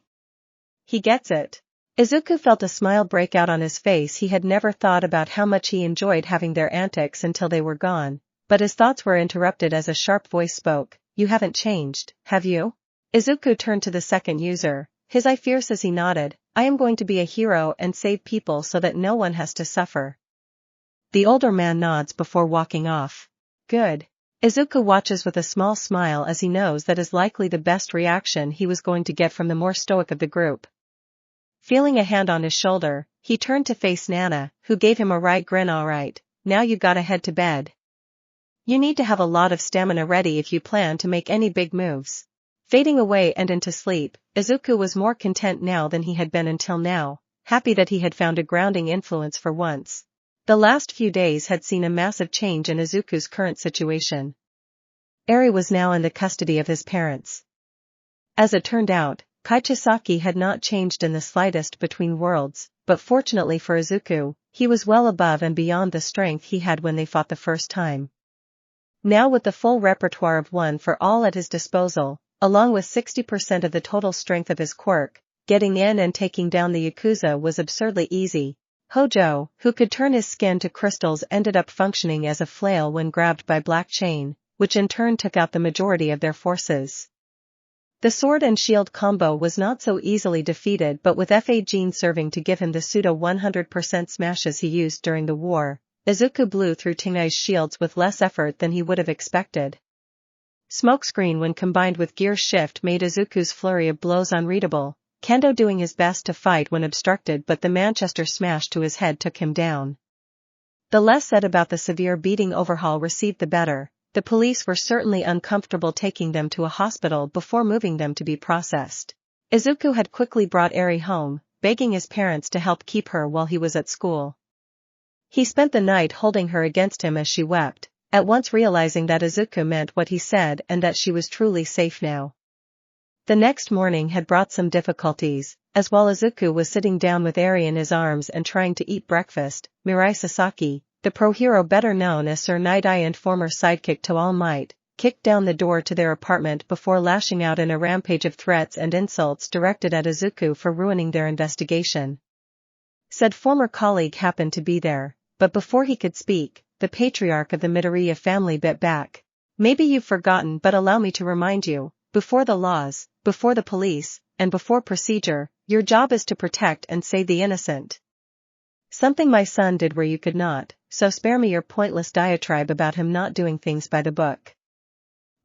He gets it. Izuku felt a smile break out on his face. He had never thought about how much he enjoyed having their antics until they were gone, but his thoughts were interrupted as a sharp voice spoke. You haven't changed, have you? Izuku turned to the second user, his eye fierce as he nodded. I am going to be a hero and save people so that no one has to suffer. The older man nods before walking off. Good. Izuku watches with a small smile as he knows that is likely the best reaction he was going to get from the more stoic of the group. Feeling a hand on his shoulder, he turned to face Nana, who gave him a right grin. All right, now you gotta head to bed. You need to have a lot of stamina ready if you plan to make any big moves. Fading away and into sleep, Izuku was more content now than he had been until now, happy that he had found a grounding influence for once. The last few days had seen a massive change in Izuku's current situation. Eri was now in the custody of his parents. As it turned out, Kaichisaki had not changed in the slightest between worlds, but fortunately for Izuku, he was well above and beyond the strength he had when they fought the first time. Now with the full repertoire of One for All at his disposal, along with 60% of the total strength of his quirk, getting in and taking down the Yakuza was absurdly easy. Hojo, who could turn his skin to crystals, ended up functioning as a flail when grabbed by Black Chain, which in turn took out the majority of their forces. The sword and shield combo was not so easily defeated, but with Fa Gene serving to give him the pseudo 100% smashes he used during the war, Izuku blew through Tingai's shields with less effort than he would have expected. Smokescreen when combined with Gear Shift made Izuku's flurry of blows unreadable, Kendo doing his best to fight when obstructed, but the Manchester smash to his head took him down. The less said about the severe beating Overhaul received the better. The police were certainly uncomfortable taking them to a hospital before moving them to be processed. Izuku had quickly brought Eri home, begging his parents to help keep her while he was at school. He spent the night holding her against him as she wept, at once realizing that Izuku meant what he said and that she was truly safe now. The next morning had brought some difficulties. As while Izuku was sitting down with Eri in his arms and trying to eat breakfast, Mirai Sasaki, the pro-hero better known as Sir Night-Eye and former sidekick to All Might, kicked down the door to their apartment before lashing out in a rampage of threats and insults directed at Izuku for ruining their investigation. Said former colleague happened to be there, but before he could speak, the patriarch of the Midoriya family bit back. Maybe you've forgotten, but allow me to remind you, before the laws, before the police, and before procedure, your job is to protect and save the innocent. Something my son did where you could not, so spare me your pointless diatribe about him not doing things by the book.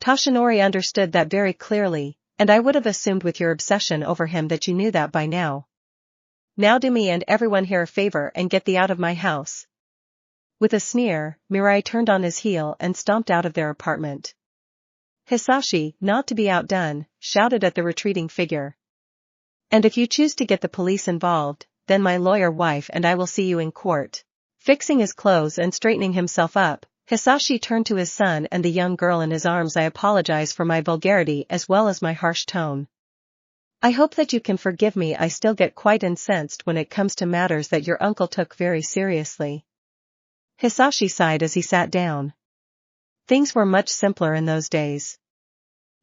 Toshinori understood that very clearly, and I would have assumed with your obsession over him that you knew that by now. Now do me and everyone here a favor and get thee out of my house. With a sneer, Mirai turned on his heel and stomped out of their apartment. Hisashi, not to be outdone, shouted at the retreating figure. And if you choose to get the police involved, then my lawyer wife and I will see you in court. Fixing his clothes and straightening himself up, Hisashi turned to his son and the young girl in his arms. I apologize for my vulgarity as well as my harsh tone. I hope that you can forgive me. I still get quite incensed when it comes to matters that your uncle took very seriously. Hisashi sighed as he sat down. Things were much simpler in those days.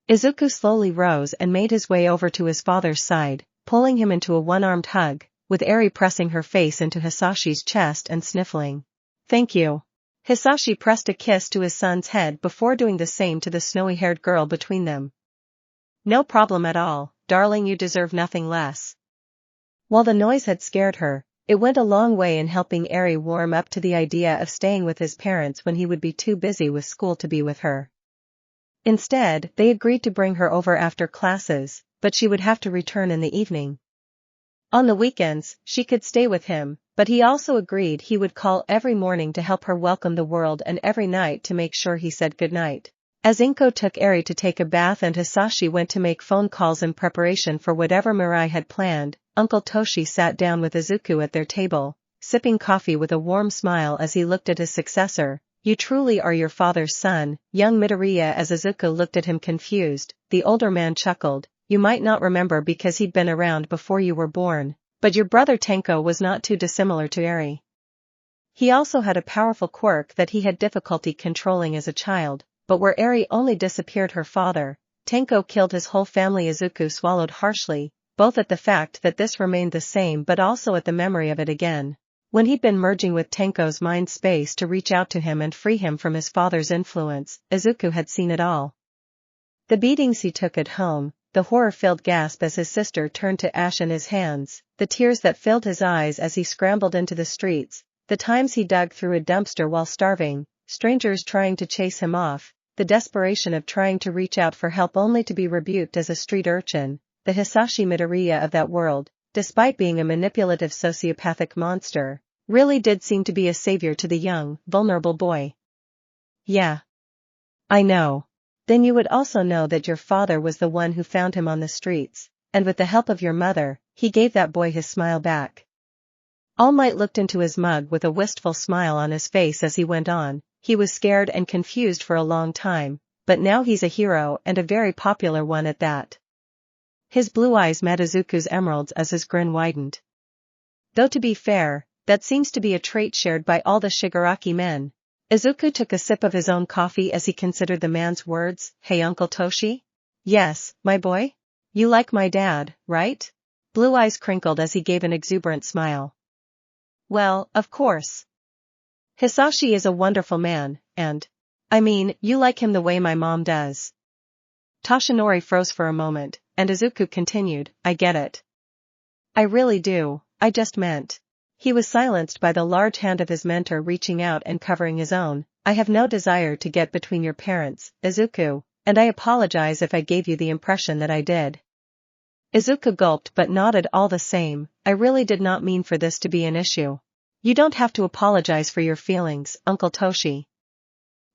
Izuku slowly rose and made his way over to his father's side, pulling him into a one-armed hug, with Eri pressing her face into Hisashi's chest and sniffling. Thank you. Hisashi pressed a kiss to his son's head before doing the same to the snowy-haired girl between them. No problem at all, darling, you deserve nothing less. While the noise had scared her, it went a long way in helping Eri warm up to the idea of staying with his parents when he would be too busy with school to be with her. Instead, they agreed to bring her over after classes, but she would have to return in the evening. On the weekends, she could stay with him, but he also agreed he would call every morning to help her welcome the world and every night to make sure he said goodnight. As Inko took Eri to take a bath and Hisashi went to make phone calls in preparation for whatever Mirai had planned, Uncle Toshi sat down with Izuku at their table, sipping coffee with a warm smile as he looked at his successor. You truly are your father's son, young Midoriya. As Izuku looked at him confused, the older man chuckled. You might not remember because he'd been around before you were born, but your brother Tenko was not too dissimilar to Eri. He also had a powerful quirk that he had difficulty controlling as a child, but where Eri only disappeared her father, Tenko killed his whole family. Izuku swallowed harshly, both at the fact that this remained the same but also at the memory of it again. When he'd been merging with Tenko's mind space to reach out to him and free him from his father's influence, Izuku had seen it all. The beatings he took at home, the horror-filled gasp as his sister turned to ash in his hands, the tears that filled his eyes as he scrambled into the streets, the times he dug through a dumpster while starving, strangers trying to chase him off, the desperation of trying to reach out for help only to be rebuked as a street urchin, the Hisashi Midoriya of that world, despite being a manipulative sociopathic monster, really did seem to be a savior to the young, vulnerable boy. Yeah. I know. Then you would also know that your father was the one who found him on the streets, and with the help of your mother, he gave that boy his smile back. All Might looked into his mug with a wistful smile on his face as he went on. He was scared and confused for a long time, but now he's a hero and a very popular one at that. His blue eyes met Izuku's emeralds as his grin widened. Though to be fair, that seems to be a trait shared by all the Shigaraki men. Izuku took a sip of his own coffee as he considered the man's words. Hey Uncle Toshi? Yes, my boy? You like my dad, right? Blue eyes crinkled as he gave an exuberant smile. Well, of course. Hisashi is a wonderful man, and, I mean, you like him the way my mom does. Toshinori froze for a moment, and Izuku continued, I get it. I really do, I just meant. He was silenced by the large hand of his mentor reaching out and covering his own. I have no desire to get between your parents, Izuku, and I apologize if I gave you the impression that I did. Izuku gulped but nodded all the same. I really did not mean for this to be an issue. You don't have to apologize for your feelings, Uncle Toshi.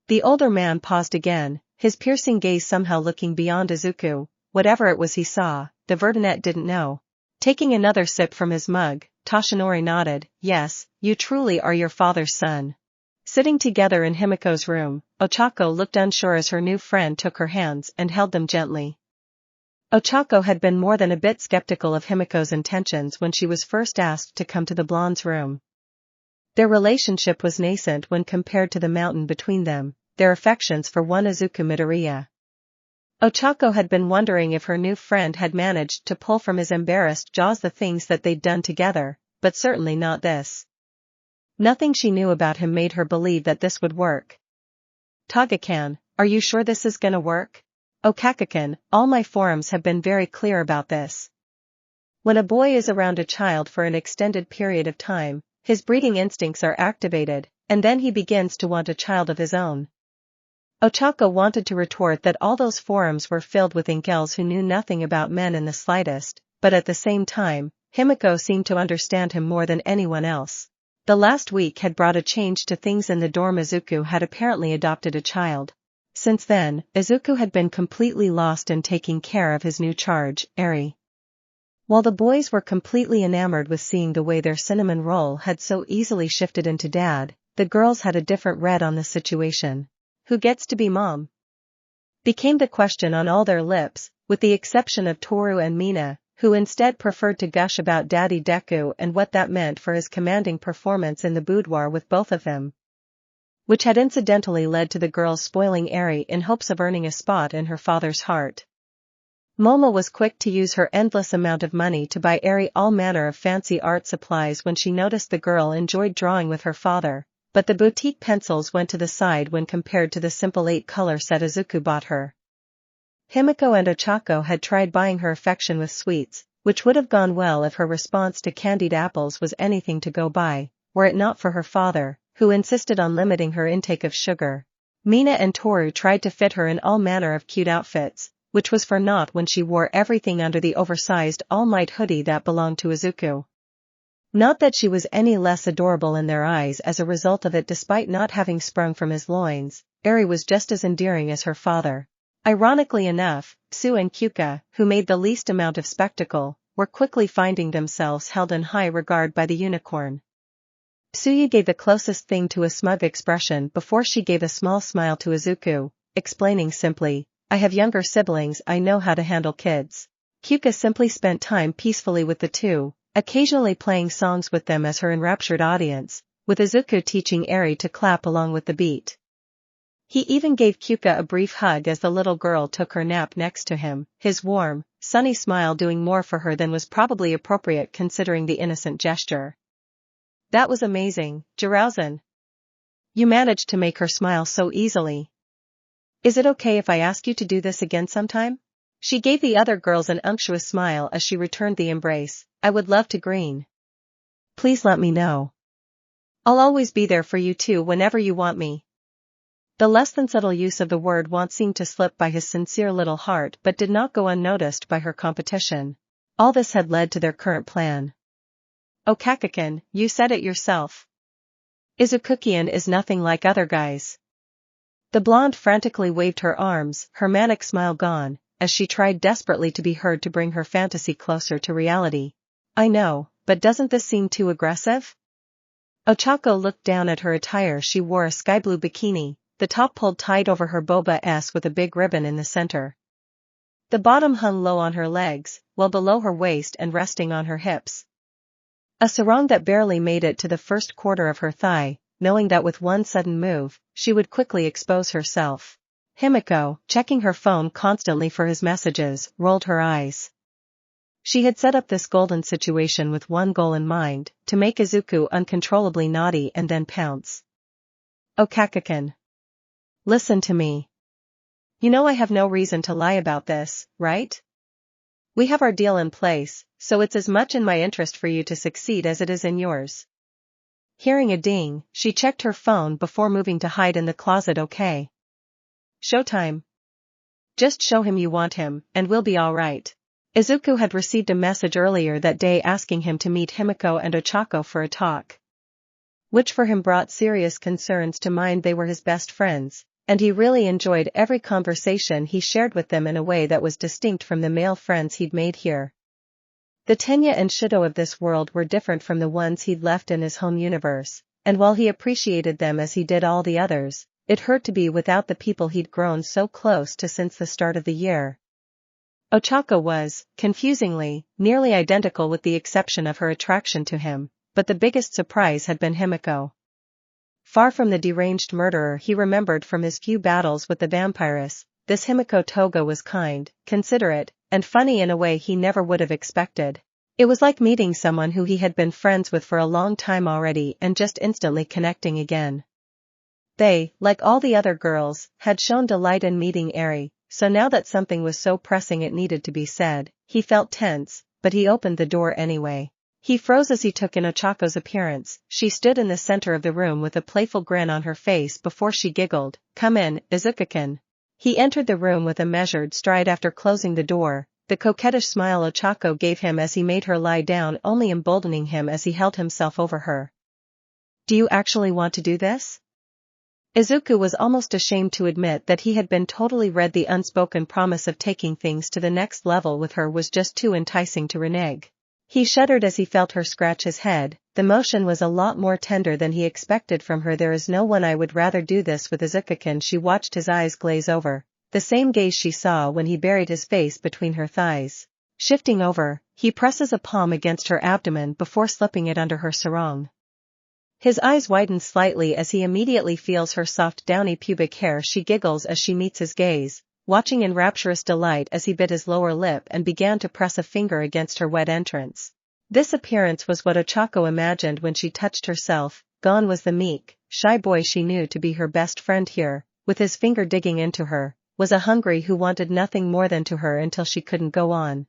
The older man paused again, his piercing gaze somehow looking beyond Izuku. Whatever it was he saw, the Vertinet didn't know. Taking another sip from his mug, Toshinori nodded. Yes, you truly are your father's son. Sitting together in Himiko's room, Ochako looked unsure as her new friend took her hands and held them gently. Ochako had been more than a bit skeptical of Himiko's intentions when she was first asked to come to the blonde's room. Their relationship was nascent when compared to the mountain between them, their affections for one Izuku Midoriya. Ochako had been wondering if her new friend had managed to pull from his embarrassed jaws the things that they'd done together, but certainly not this. Nothing she knew about him made her believe that this would work. Toga-kan, are you sure this is gonna work? Okaka-kan, all my forums have been very clear about this. When a boy is around a child for an extended period of time, his breeding instincts are activated, and then he begins to want a child of his own. Ochako wanted to retort that all those forums were filled with incels who knew nothing about men in the slightest, but at the same time, Himiko seemed to understand him more than anyone else. The last week had brought a change to things in the dorm. Izuku had apparently adopted a child. Since then, Izuku had been completely lost in taking care of his new charge, Eri. While the boys were completely enamored with seeing the way their cinnamon roll had so easily shifted into dad, the girls had a different read on the situation. Who gets to be mom? Became the question on all their lips, with the exception of Toru and Mina, who instead preferred to gush about Daddy Deku and what that meant for his commanding performance in the boudoir with both of them. Which had incidentally led to the girls spoiling Eri in hopes of earning a spot in her father's heart. Momo was quick to use her endless amount of money to buy Eri all manner of fancy art supplies when she noticed the girl enjoyed drawing with her father, but the boutique pencils went to the side when compared to the simple 8-color set Izuku bought her. Himiko and Ochako had tried buying her affection with sweets, which would have gone well if her response to candied apples was anything to go by, were it not for her father, who insisted on limiting her intake of sugar. Mina and Toru tried to fit her in all manner of cute outfits, which was for naught when she wore everything under the oversized All Might hoodie that belonged to Izuku. Not that she was any less adorable in their eyes as a result of it. Despite not having sprung from his loins, Eri was just as endearing as her father. Ironically enough, Tsu and Kyuka, who made the least amount of spectacle, were quickly finding themselves held in high regard by the unicorn. Tsuyu gave the closest thing to a smug expression before she gave a small smile to Izuku, explaining simply, I have younger siblings, I know how to handle kids. Kyuka simply spent time peacefully with the two, occasionally playing songs with them as her enraptured audience, with Izuku teaching Eri to clap along with the beat. He even gave Kyuka a brief hug as the little girl took her nap next to him, his warm, sunny smile doing more for her than was probably appropriate considering the innocent gesture. That was amazing, Jirouzan. You managed to make her smile so easily. Is it okay if I ask you to do this again sometime? She gave the other girls an unctuous smile as she returned the embrace. I would love to green. Please let me know. I'll always be there for you too whenever you want me. The less than subtle use of the word want seemed to slip by his sincere little heart but did not go unnoticed by her competition. All this had led to their current plan. Okaka-kan, you said it yourself. Izuku-kan is nothing like other guys. The blonde frantically waved her arms, her manic smile gone, as she tried desperately to be heard to bring her fantasy closer to reality. I know, but doesn't this seem too aggressive? Ochako looked down at her attire. She wore a sky blue bikini, the top pulled tight over her boba S with a big ribbon in the center. The bottom hung low on her legs, well below her waist and resting on her hips. A sarong that barely made it to the first quarter of her thigh, knowing that with one sudden move, she would quickly expose herself. Himiko, checking her phone constantly for his messages, rolled her eyes. She had set up this golden situation with one goal in mind, to make Izuku uncontrollably naughty and then pounce. Okaka-kan. Listen to me. You know I have no reason to lie about this, right? We have our deal in place, so it's as much in my interest for you to succeed as it is in yours. Hearing a ding, she checked her phone before moving to hide in the closet. Okay. Showtime. Just show him you want him, and we'll be all right. Izuku had received a message earlier that day asking him to meet Himiko and Ochako for a talk. which for him brought serious concerns to mind. They were his best friends, and he really enjoyed every conversation he shared with them in a way that was distinct from the male friends he'd made here. The Tenya and Shido of this world were different from the ones he'd left in his home universe, and while he appreciated them as he did all the others, it hurt to be without the people he'd grown so close to since the start of the year. Ochako was, confusingly, nearly identical with the exception of her attraction to him, but the biggest surprise had been Himiko. Far from the deranged murderer he remembered from his few battles with the vampiress, this Himiko Toga was kind, considerate, and funny in a way he never would have expected. It was like meeting someone who he had been friends with for a long time already and just instantly connecting again. They, like all the other girls, had shown delight in meeting Eri, so now that something was so pressing it needed to be said, he felt tense, but he opened the door anyway. He froze as he took in Ochako's appearance. She stood in the center of the room with a playful grin on her face before she giggled, "Come in, Izuku-kun." He entered the room with a measured stride after closing the door, the coquettish smile Ochako gave him as he made her lie down only emboldening him as he held himself over her. "Do you actually want to do this?" Izuku was almost ashamed to admit that he had been totally read. The unspoken promise of taking things to the next level with her was just too enticing to renege. He shuddered as he felt her scratch his head. The motion was a lot more tender than he expected from her. "There is no one I would rather do this with, Izuku-kun." She watched his eyes glaze over, the same gaze she saw when he buried his face between her thighs. Shifting over, he presses a palm against her abdomen before slipping it under her sarong. His eyes widen slightly as he immediately feels her soft downy pubic hair. She giggles as she meets his gaze, watching in rapturous delight as he bit his lower lip and began to press a finger against her wet entrance. This appearance was what Ochako imagined when she touched herself. Gone was the meek, shy boy she knew to be her best friend. Here, with his finger digging into her, was a hungry who wanted nothing more than to her until she couldn't go on.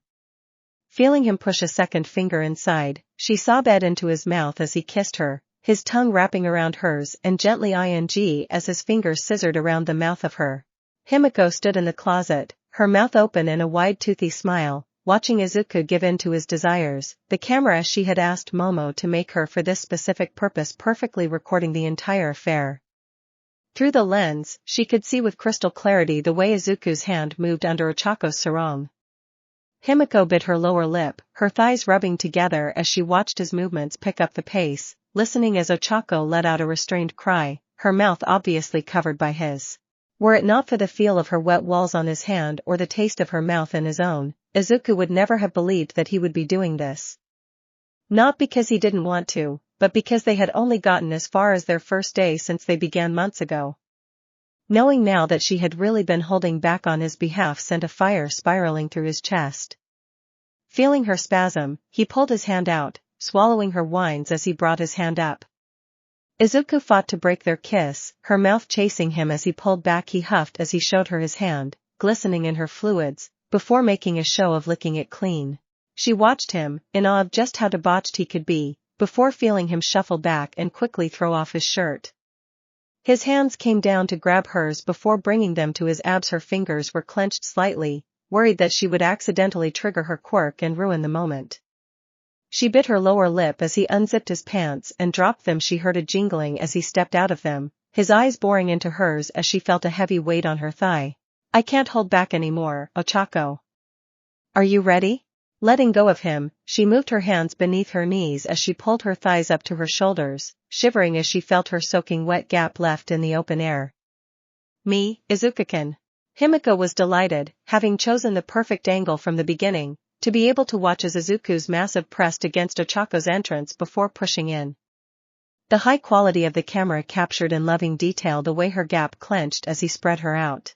Feeling him push a second finger inside, she sobbed into his mouth as he kissed her, his tongue wrapping around hers and gently ing as his fingers scissored around the mouth of her. Himiko stood in the closet, her mouth open in a wide toothy smile, watching Izuku give in to his desires, the camera as she had asked Momo to make her for this specific purpose, perfectly recording the entire affair. Through the lens, she could see with crystal clarity the way Izuku's hand moved under Ochako's sarong. Himiko bit her lower lip, her thighs rubbing together as she watched his movements pick up the pace, listening as Ochako let out a restrained cry, her mouth obviously covered by his. Were it not for the feel of her wet walls on his hand or the taste of her mouth in his own, Izuku would never have believed that he would be doing this. Not because he didn't want to, but because they had only gotten as far as their first day since they began months ago. Knowing now that she had really been holding back on his behalf sent a fire spiraling through his chest. Feeling her spasm, he pulled his hand out, swallowing her whines as he brought his hand up. Izuku fought to break their kiss, her mouth chasing him as he pulled back. He huffed as he showed her his hand, glistening in her fluids, before making a show of licking it clean. She watched him, in awe of just how debauched he could be, before feeling him shuffle back and quickly throw off his shirt. His hands came down to grab hers before bringing them to his abs. Her fingers were clenched slightly, worried that she would accidentally trigger her quirk and ruin the moment. She bit her lower lip as he unzipped his pants and dropped them. She heard a jingling as he stepped out of them, his eyes boring into hers as she felt a heavy weight on her thigh. "I can't hold back anymore, Ochako. Are you ready?" Letting go of him, she moved her hands beneath her knees as she pulled her thighs up to her shoulders, shivering as she felt her soaking wet gap left in the open air. "Me, Izuku-kun." Himiko was delighted, having chosen the perfect angle from the beginning, to be able to watch as Izuku's massive pressed against Ochako's entrance before pushing in. The high quality of the camera captured in loving detail the way her gap clenched as he spread her out.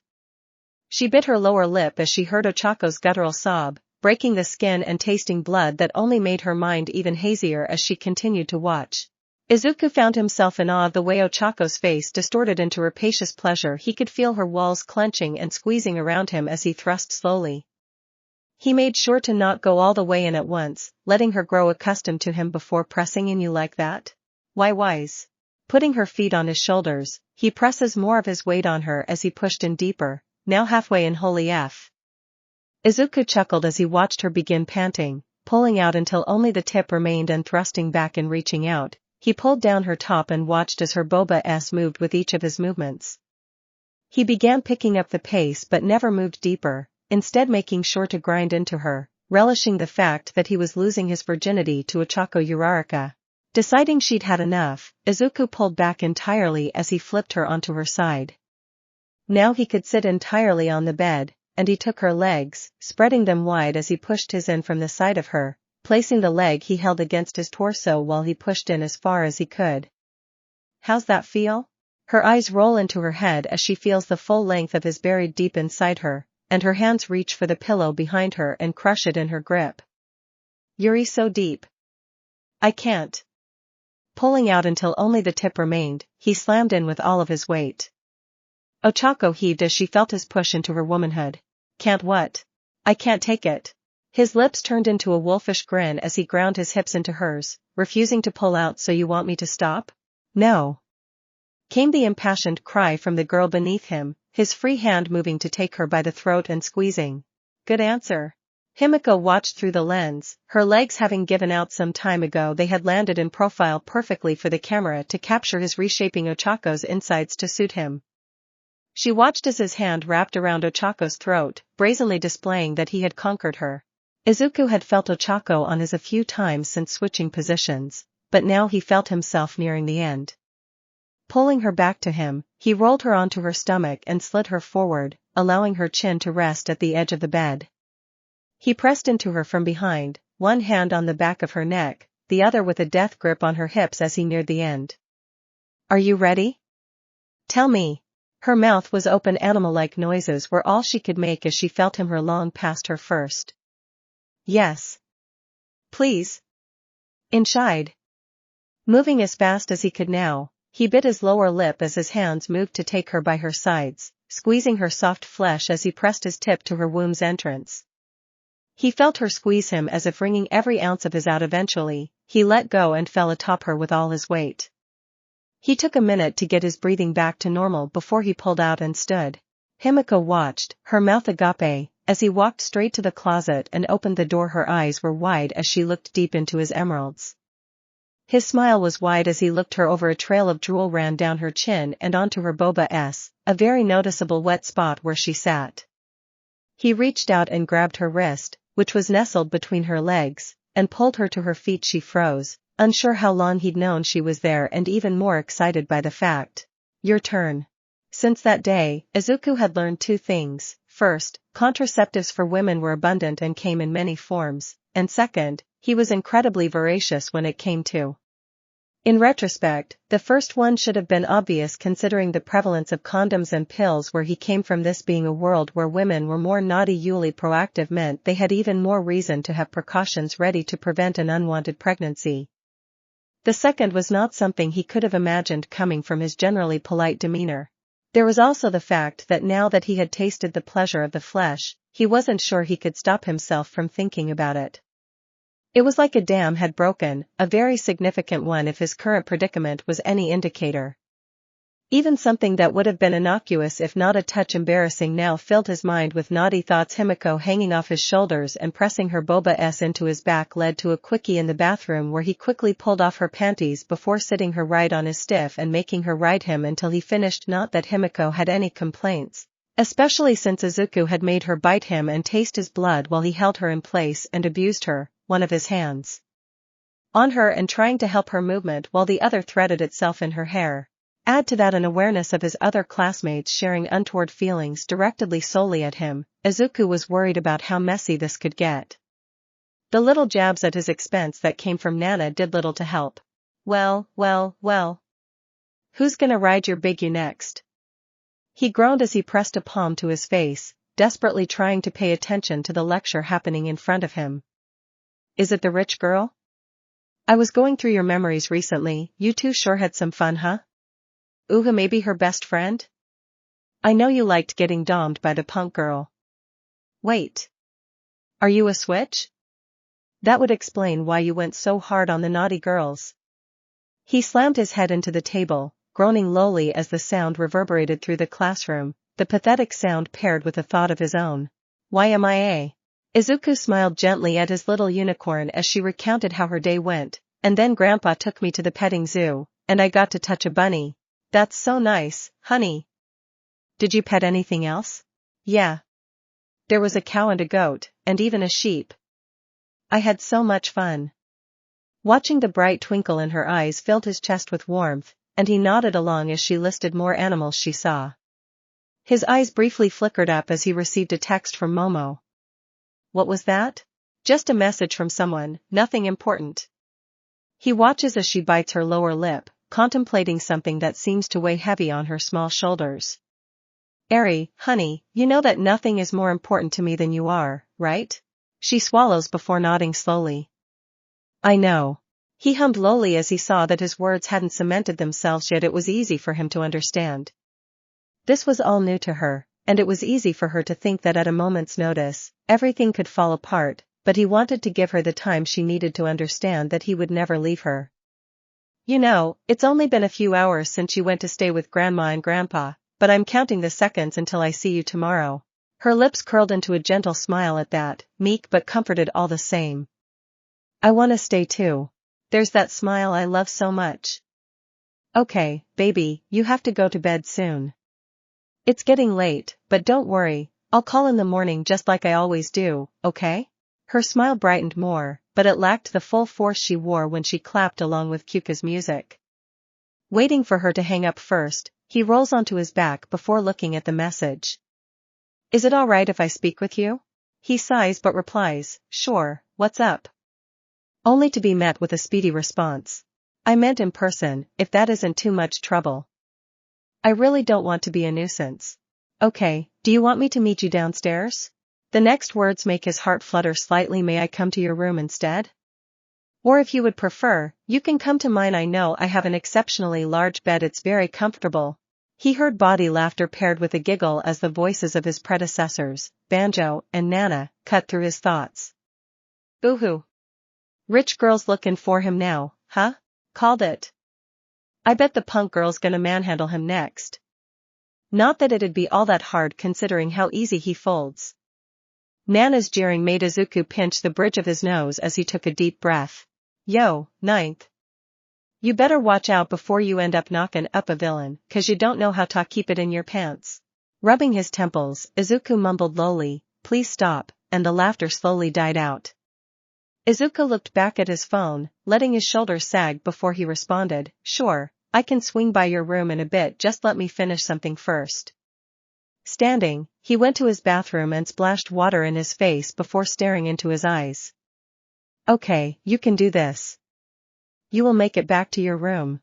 She bit her lower lip as she heard Ochako's guttural sob, breaking the skin and tasting blood that only made her mind even hazier as she continued to watch. Izuku found himself in awe of the way Ochako's face distorted into rapacious pleasure. He could feel her walls clenching and squeezing around him as he thrust slowly. He made sure to not go all the way in at once, letting her grow accustomed to him before pressing in. "You like that? Why wise?" Putting her feet on his shoulders, he presses more of his weight on her as he pushed in deeper, now halfway in. "Holy F." Izuku chuckled as he watched her begin panting, pulling out until only the tip remained and thrusting back and reaching out, He pulled down her top and watched as her boba moved with each of his movements. He began picking up the pace but never moved deeper, instead making sure to grind into her, relishing the fact that he was losing his virginity to Ochako Uraraka. Deciding she'd had enough, Izuku pulled back entirely as he flipped her onto her side. Now he could sit entirely on the bed, and he took her legs, spreading them wide as he pushed his in from the side of her, placing the leg he held against his torso while he pushed in as far as he could. "How's that feel?" Her eyes roll into her head as she feels the full length of his buried deep inside her, and her hands reach for the pillow behind her and crush it in her grip. "Yuri, so deep. I can't." Pulling out until only the tip remained, he slammed in with all of his weight. Ochako heaved as she felt his push into her womanhood. "Can't what?" "I can't take it." His lips turned into a wolfish grin as he ground his hips into hers, refusing to pull out. "So you want me to stop?" "No." Came the impassioned cry from the girl beneath him, his free hand moving to take her by the throat and squeezing. "Good answer." Himiko watched through the lens, her legs having given out some time ago. They had landed in profile perfectly for the camera to capture his reshaping Ochako's insides to suit him. She watched as his hand wrapped around Ochako's throat, brazenly displaying that he had conquered her. Izuku had felt Ochako on his a few times since switching positions, but now he felt himself nearing the end. Pulling her back to him, he rolled her onto her stomach and slid her forward, allowing her chin to rest at the edge of the bed. He pressed into her from behind, one hand on the back of her neck, the other with a death grip on her hips as he neared the end. "Are you ready? Tell me." Her mouth was open. Animal-like noises were all she could make as she felt him long past her first. "Yes. Please." Inside. Moving as fast as he could now, he bit his lower lip as his hands moved to take her by her sides, squeezing her soft flesh as he pressed his tip to her womb's entrance. He felt her squeeze him as if wringing every ounce of his out. Eventually, he let go and fell atop her with all his weight. He took a minute to get his breathing back to normal before he pulled out and stood. Himiko watched, her mouth agape, as he walked straight to the closet and opened the door. Her eyes were wide as she looked deep into his emeralds. His smile was wide as he looked her over. A trail of drool ran down her chin and onto her boba, a very noticeable wet spot where she sat. He reached out and grabbed her wrist, which was nestled between her legs, and pulled her to her feet. She froze, unsure how long he'd known she was there and even more excited by the fact. "Your turn." Since that day, Izuku had learned two things. First, contraceptives for women were abundant and came in many forms, and second, he was incredibly voracious when it came to. In retrospect, the first one should have been obvious considering the prevalence of condoms and pills where he came from. This being a world where women were more naughty-yuli proactive meant they had even more reason to have precautions ready to prevent an unwanted pregnancy. The second was not something he could have imagined coming from his generally polite demeanor. There was also the fact that now that he had tasted the pleasure of the flesh, he wasn't sure he could stop himself from thinking about it. It was like a dam had broken, a very significant one if his current predicament was any indicator. Even something that would have been innocuous if not a touch embarrassing now filled his mind with naughty thoughts. Himiko hanging off his shoulders and pressing her boba into his back led to a quickie in the bathroom where he quickly pulled off her panties before sitting her right on his stiff and making her ride him until he finished. Not that Himiko had any complaints, especially since Izuku had made her bite him and taste his blood while he held her in place and abused her, one of his hands on her and trying to help her movement while the other threaded itself in her hair. Add to that an awareness of his other classmates sharing untoward feelings directedly solely at him. Izuku was worried about how messy this could get. The little jabs at his expense that came from Nana did little to help. Well. Who's gonna ride your big U next? He groaned as he pressed a palm to his face, desperately trying to pay attention to the lecture happening in front of him. Is it the rich girl? I was going through your memories recently. You two sure had some fun, huh? Uha maybe her best friend? I know you liked getting domed by the punk girl. Wait. Are you a switch? That would explain why you went so hard on the naughty girls. He slammed his head into the table, groaning lowly as the sound reverberated through the classroom, the pathetic sound paired with a thought of his own. Why am I a? Izuku smiled gently at his little unicorn as she recounted how her day went, And then Grandpa took me to the petting zoo, and I got to touch a bunny. That's so nice, honey. Did you pet anything else? Yeah. There was a cow and a goat, and even a sheep. I had so much fun. Watching the bright twinkle in her eyes filled his chest with warmth, and he nodded along as she listed more animals she saw. His eyes briefly flickered up as he received a text from Momo. What was that? Just a message from someone, nothing important. He watches as she bites her lower lip, contemplating something that seems to weigh heavy on her small shoulders. Eri, honey, you know that nothing is more important to me than you are, right? She swallows before nodding slowly. I know. He hummed lowly as he saw that his words hadn't cemented themselves yet. It was easy for him to understand. This was all new to her, and it was easy for her to think that at a moment's notice, everything could fall apart, but he wanted to give her the time she needed to understand that he would never leave her. You know, it's only been a few hours since you went to stay with Grandma and Grandpa, but I'm counting the seconds until I see you tomorrow. Her lips curled into a gentle smile at that, meek but comforted all the same. I want to stay too. There's that smile I love so much. Okay, baby, you have to go to bed soon. It's getting late, but don't worry, I'll call in the morning just like I always do, okay? Her smile brightened more, but it lacked the full force she wore when she clapped along with Kyuka's music. Waiting for her to hang up first, he rolls onto his back before looking at the message. Is it alright if I speak with you? He sighs but replies, sure, what's up? Only to be met with a speedy response. I meant in person, if that isn't too much trouble. I really don't want to be a nuisance. Okay, do you want me to meet you downstairs? The next words make his heart flutter slightly. May I come to your room instead? Or if you would prefer, you can come to mine. I know I have an exceptionally large bed. It's very comfortable. He heard body laughter paired with a giggle as the voices of his predecessors, Banjo and Nana, cut through his thoughts. Ooh. Rich girls looking for him now, huh? Called it. I bet the punk girl's gonna manhandle him next. Not that it'd be all that hard considering how easy he folds. Nana's jeering made Izuku pinch the bridge of his nose as he took a deep breath. Yo, ninth. You better watch out before you end up knocking up a villain, 'cause you don't know how to keep it in your pants. Rubbing his temples, Izuku mumbled lowly, please stop, and the laughter slowly died out. Izuku looked back at his phone, letting his shoulders sag before he responded, sure, I can swing by your room in a bit, just let me finish something first. Standing, he went to his bathroom and splashed water in his face before staring into his eyes. Okay, you can do this. You will make it back to your room.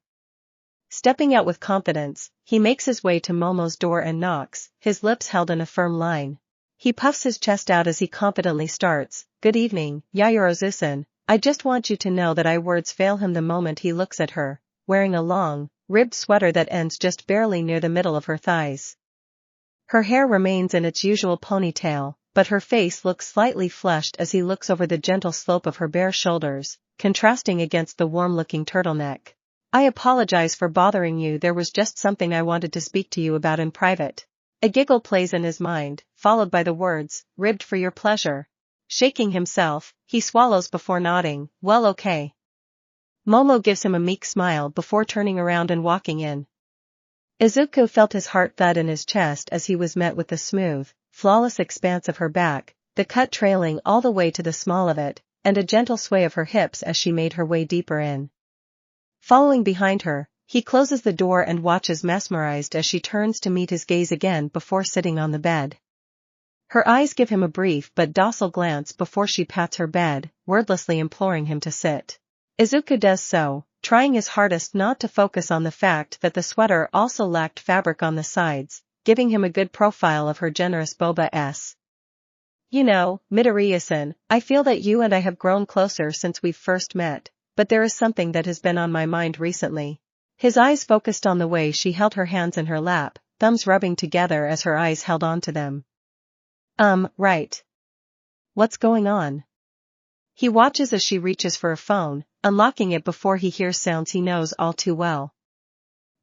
Stepping out with confidence, he makes his way to Momo's door and knocks, his lips held in a firm line. He puffs his chest out as he confidently starts, good evening, Yayorozu-san, I just want you to know that words fail him the moment he looks at her, wearing a long, ribbed sweater that ends just barely near the middle of her thighs. Her hair remains in its usual ponytail, but her face looks slightly flushed as he looks over the gentle slope of her bare shoulders, contrasting against the warm-looking turtleneck. I apologize for bothering you. There was just something I wanted to speak to you about in private. A giggle plays in his mind, followed by the words, ribbed for your pleasure. Shaking himself, he swallows before nodding, well okay. Momo gives him a meek smile before turning around and walking in. Izuku felt his heart thud in his chest as he was met with the smooth, flawless expanse of her back, the cut trailing all the way to the small of it, and a gentle sway of her hips as she made her way deeper in. Following behind her, he closes the door and watches mesmerized as she turns to meet his gaze again before sitting on the bed. Her eyes give him a brief but docile glance before she pats her bed, wordlessly imploring him to sit. Izuku does so, trying his hardest not to focus on the fact that the sweater also lacked fabric on the sides, giving him a good profile of her generous boba-s. You know, Midoriya-san, I feel that you and I have grown closer since we first met, but there is something that has been on my mind recently. His eyes focused on the way she held her hands in her lap, thumbs rubbing together as her eyes held onto them. Right. What's going on? He watches as she reaches for a phone, unlocking it before he hears sounds he knows all too well.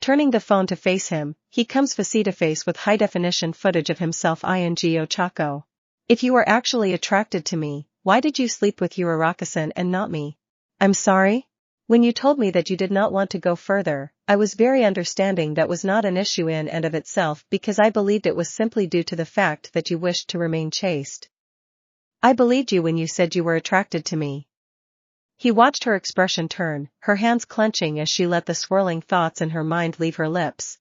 Turning the phone to face him, he comes face-to-face with high-definition footage of himself. Ochako. If you were actually attracted to me, why did you sleep with Uraraka-san and not me? I'm sorry? When you told me that you did not want to go further, I was very understanding. That was not an issue in and of itself because I believed it was simply due to the fact that you wished to remain chaste. I believed you when you said you were attracted to me. He watched her expression turn, her hands clenching as she let the swirling thoughts in her mind leave her lips.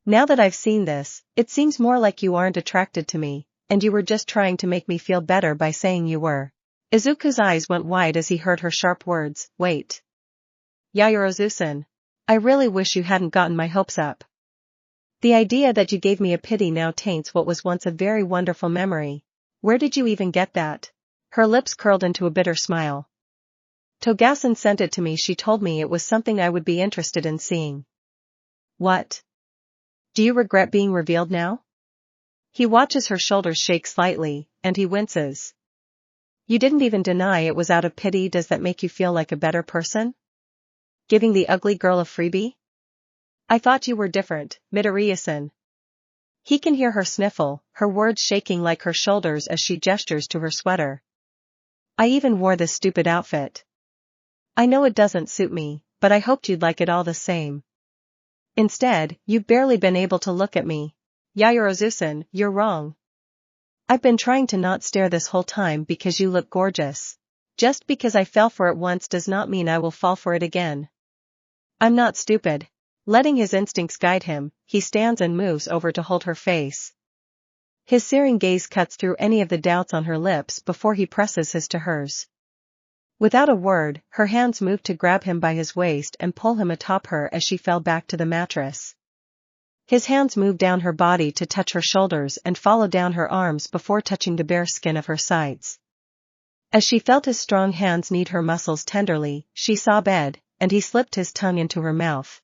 Now that I've seen this, it seems more like you aren't attracted to me, and you were just trying to make me feel better by saying you were. Izuku's eyes went wide as he heard her sharp words, wait. Yaoyorozu-san. I really wish you hadn't gotten my hopes up. The idea that you gave me a pity now taints what was once a very wonderful memory. Where did you even get that? Her lips curled into a bitter smile. Togasen sent it to me. She told me it was something I would be interested in seeing. What? Do you regret being revealed now? He watches her shoulders shake slightly, and he winces. You didn't even deny it was out of pity. Does that make you feel like a better person? Giving the ugly girl a freebie? I thought you were different, Midoriya-san. He can hear her sniffle, her words shaking like her shoulders as she gestures to her sweater. I even wore this stupid outfit. I know it doesn't suit me, but I hoped you'd like it all the same. Instead, you've barely been able to look at me. Yaoyorozu-san, you're wrong. I've been trying to not stare this whole time because you look gorgeous. Just because I fell for it once does not mean I will fall for it again. I'm not stupid. Letting his instincts guide him, he stands and moves over to hold her face. His searing gaze cuts through any of the doubts on her lips before he presses his to hers. Without a word, her hands move to grab him by his waist and pull him atop her as she fell back to the mattress. His hands move down her body to touch her shoulders and follow down her arms before touching the bare skin of her sides. As she felt his strong hands knead her muscles tenderly, she saw bed, and he slipped his tongue into her mouth.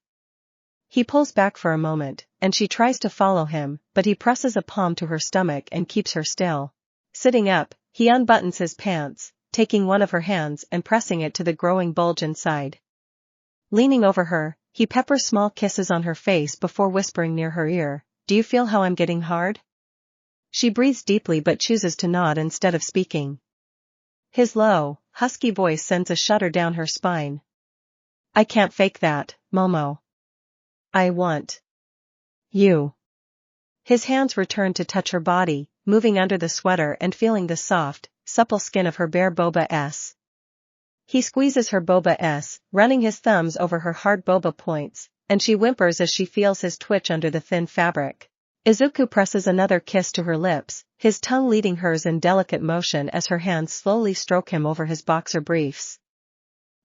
He pulls back for a moment, and she tries to follow him, but he presses a palm to her stomach and keeps her still. Sitting up, he unbuttons his pants, taking one of her hands and pressing it to the growing bulge inside. Leaning over her, he peppers small kisses on her face before whispering near her ear, "Do you feel how I'm getting hard?" She breathes deeply but chooses to nod instead of speaking. His low, husky voice sends a shudder down her spine. I can't fake that, Momo. I want you. His hands return to touch her body, moving under the sweater and feeling the soft, supple skin of her bare boba s. He squeezes her boba s, running his thumbs over her hard boba points, and she whimpers as she feels his twitch under the thin fabric. Izuku presses another kiss to her lips, his tongue leading hers in delicate motion as her hands slowly stroke him over his boxer briefs.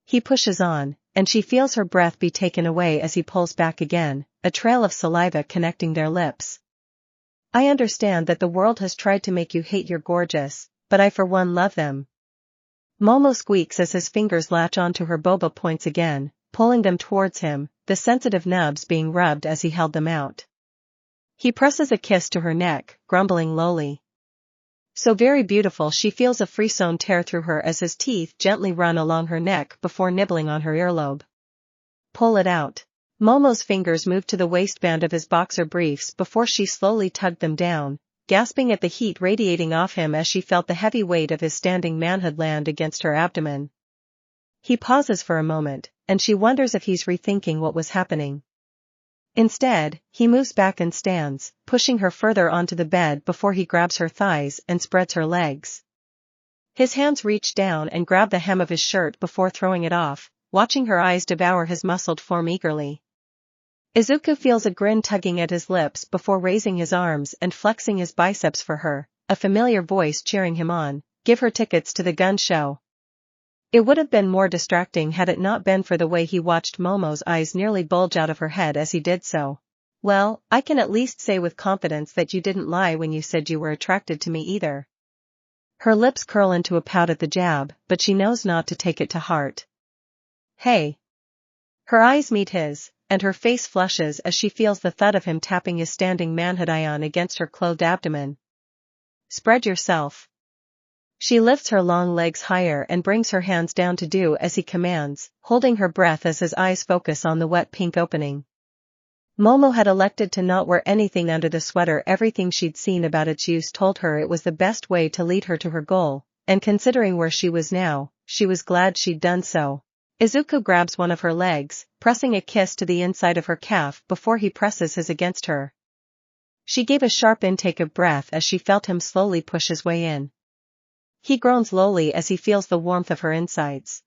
He pushes on, and she feels her breath be taken away as he pulls back again, a trail of saliva connecting their lips. I understand that the world has tried to make you hate your gorgeous, but I for one love them. Momo squeaks as his fingers latch onto her boba points again, pulling them towards him, the sensitive nubs being rubbed as he held them out. He presses a kiss to her neck, grumbling lowly. So very beautiful. She feels a frisson tear through her as his teeth gently run along her neck before nibbling on her earlobe. Pull it out. Momo's fingers moved to the waistband of his boxer briefs before she slowly tugged them down, gasping at the heat radiating off him as she felt the heavy weight of his standing manhood land against her abdomen. He pauses for a moment, and she wonders if he's rethinking what was happening. Instead, he moves back and stands, pushing her further onto the bed before he grabs her thighs and spreads her legs. His hands reach down and grab the hem of his shirt before throwing it off, watching her eyes devour his muscled form eagerly. Izuku feels a grin tugging at his lips before raising his arms and flexing his biceps for her, a familiar voice cheering him on, "Give her tickets to the gun show." It would have been more distracting had it not been for the way he watched Momo's eyes nearly bulge out of her head as he did so. Well, I can at least say with confidence that you didn't lie when you said you were attracted to me either. Her lips curl into a pout at the jab, but she knows not to take it to heart. Hey. Her eyes meet his, and her face flushes as she feels the thud of him tapping his standing manhood ion against her clothed abdomen. Spread yourself. She lifts her long legs higher and brings her hands down to do as he commands, holding her breath as his eyes focus on the wet pink opening. Momo had elected to not wear anything under the sweater. Everything she'd seen about its use told her it was the best way to lead her to her goal, and considering where she was now, she was glad she'd done so. Izuku grabs one of her legs, pressing a kiss to the inside of her calf before he presses his against her. She gave a sharp intake of breath as she felt him slowly push his way in. He groans lowly as he feels the warmth of her insides.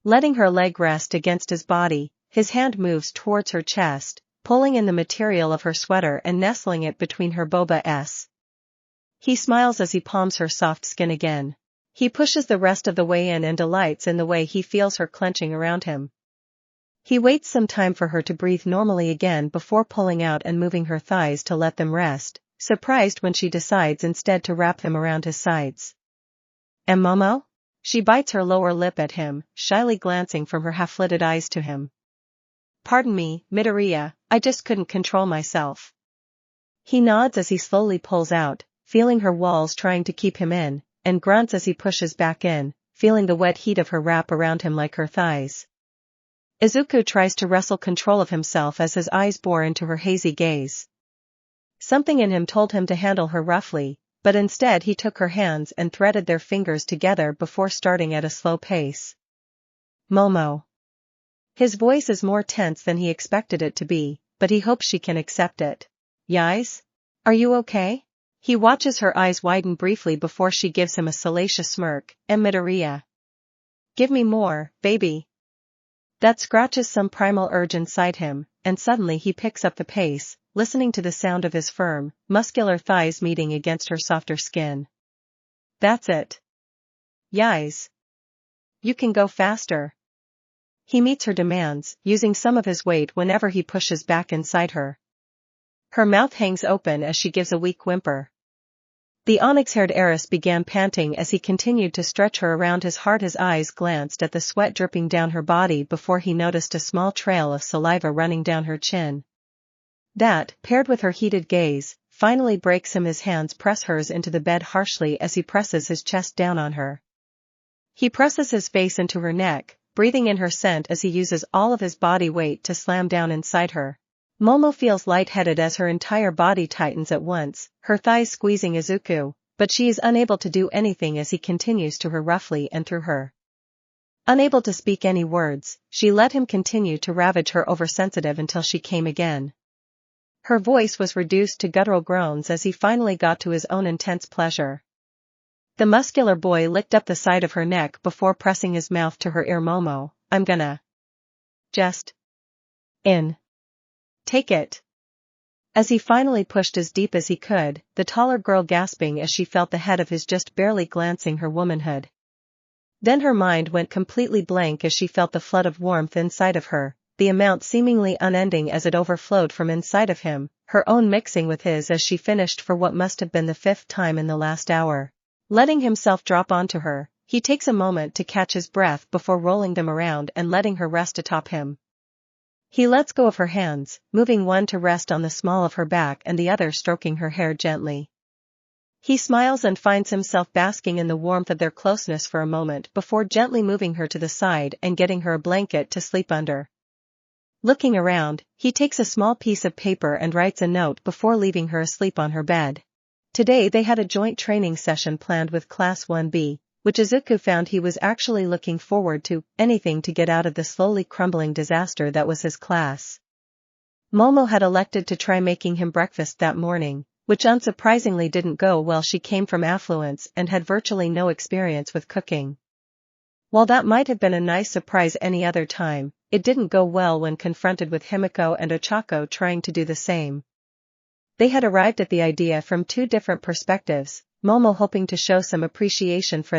Letting her leg rest against his body, his hand moves towards her chest, pulling in the material of her sweater and nestling it between her boba's. He smiles as he palms her soft skin again. He pushes the rest of the way in and delights in the way he feels her clenching around him. He waits some time for her to breathe normally again before pulling out and moving her thighs to let them rest, surprised when she decides instead to wrap them around his sides. "And Momo?" She bites her lower lip at him, shyly glancing from her half-lidded eyes to him. "Pardon me, Midoriya, I just couldn't control myself." He nods as he slowly pulls out, feeling her walls trying to keep him in, and grunts as he pushes back in, feeling the wet heat of her wrap around him like her thighs. Izuku tries to wrestle control of himself as his eyes bore into her hazy gaze. Something in him told him to handle her roughly, but instead he took her hands and threaded their fingers together before starting at a slow pace. "Momo." His voice is more tense than he expected it to be, but he hopes she can accept it. "Yais? Are you okay?" He watches her eyes widen briefly before she gives him a salacious smirk. "And Midoriya? Give me more, baby." That scratches some primal urge inside him, and suddenly he picks up the pace, listening to the sound of his firm, muscular thighs meeting against her softer skin. "That's it. Yais. You can go faster." He meets her demands, using some of his weight whenever he pushes back inside her. Her mouth hangs open as she gives a weak whimper. The onyx-haired heiress began panting as he continued to stretch her around his heart. His eyes glanced at the sweat dripping down her body before he noticed a small trail of saliva running down her chin. That, paired with her heated gaze, finally breaks him. His hands press hers into the bed harshly as he presses his chest down on her. He presses his face into her neck, breathing in her scent as he uses all of his body weight to slam down inside her. Momo feels lightheaded as her entire body tightens at once, her thighs squeezing Izuku, but she is unable to do anything as he continues to her roughly and through her. Unable to speak any words, she let him continue to ravage her oversensitive until she came again. Her voice was reduced to guttural groans as he finally got to his own intense pleasure. The muscular boy licked up the side of her neck before pressing his mouth to her ear. "Momo, I'm gonna just take it." As he finally pushed as deep as he could, the taller girl gasping as she felt the head of his just barely glancing her womanhood. Then her mind went completely blank as she felt the flood of warmth inside of her, the amount seemingly unending as it overflowed from inside of him, her own mixing with his as she finished for what must have been the 5th time in the last hour. Letting himself drop onto her, he takes a moment to catch his breath before rolling them around and letting her rest atop him. He lets go of her hands, moving one to rest on the small of her back and the other stroking her hair gently. He smiles and finds himself basking in the warmth of their closeness for a moment before gently moving her to the side and getting her a blanket to sleep under. Looking around, he takes a small piece of paper and writes a note before leaving her asleep on her bed. Today they had a joint training session planned with Class 1B, which Izuku found he was actually looking forward to, anything to get out of the slowly crumbling disaster that was his class. Momo had elected to try making him breakfast that morning, which unsurprisingly didn't go well. She came from affluence and had virtually no experience with cooking. While that might have been a nice surprise any other time, it didn't go well when confronted with Himiko and Ochako trying to do the same. They had arrived at the idea from two different perspectives, Momo hoping to show some appreciation for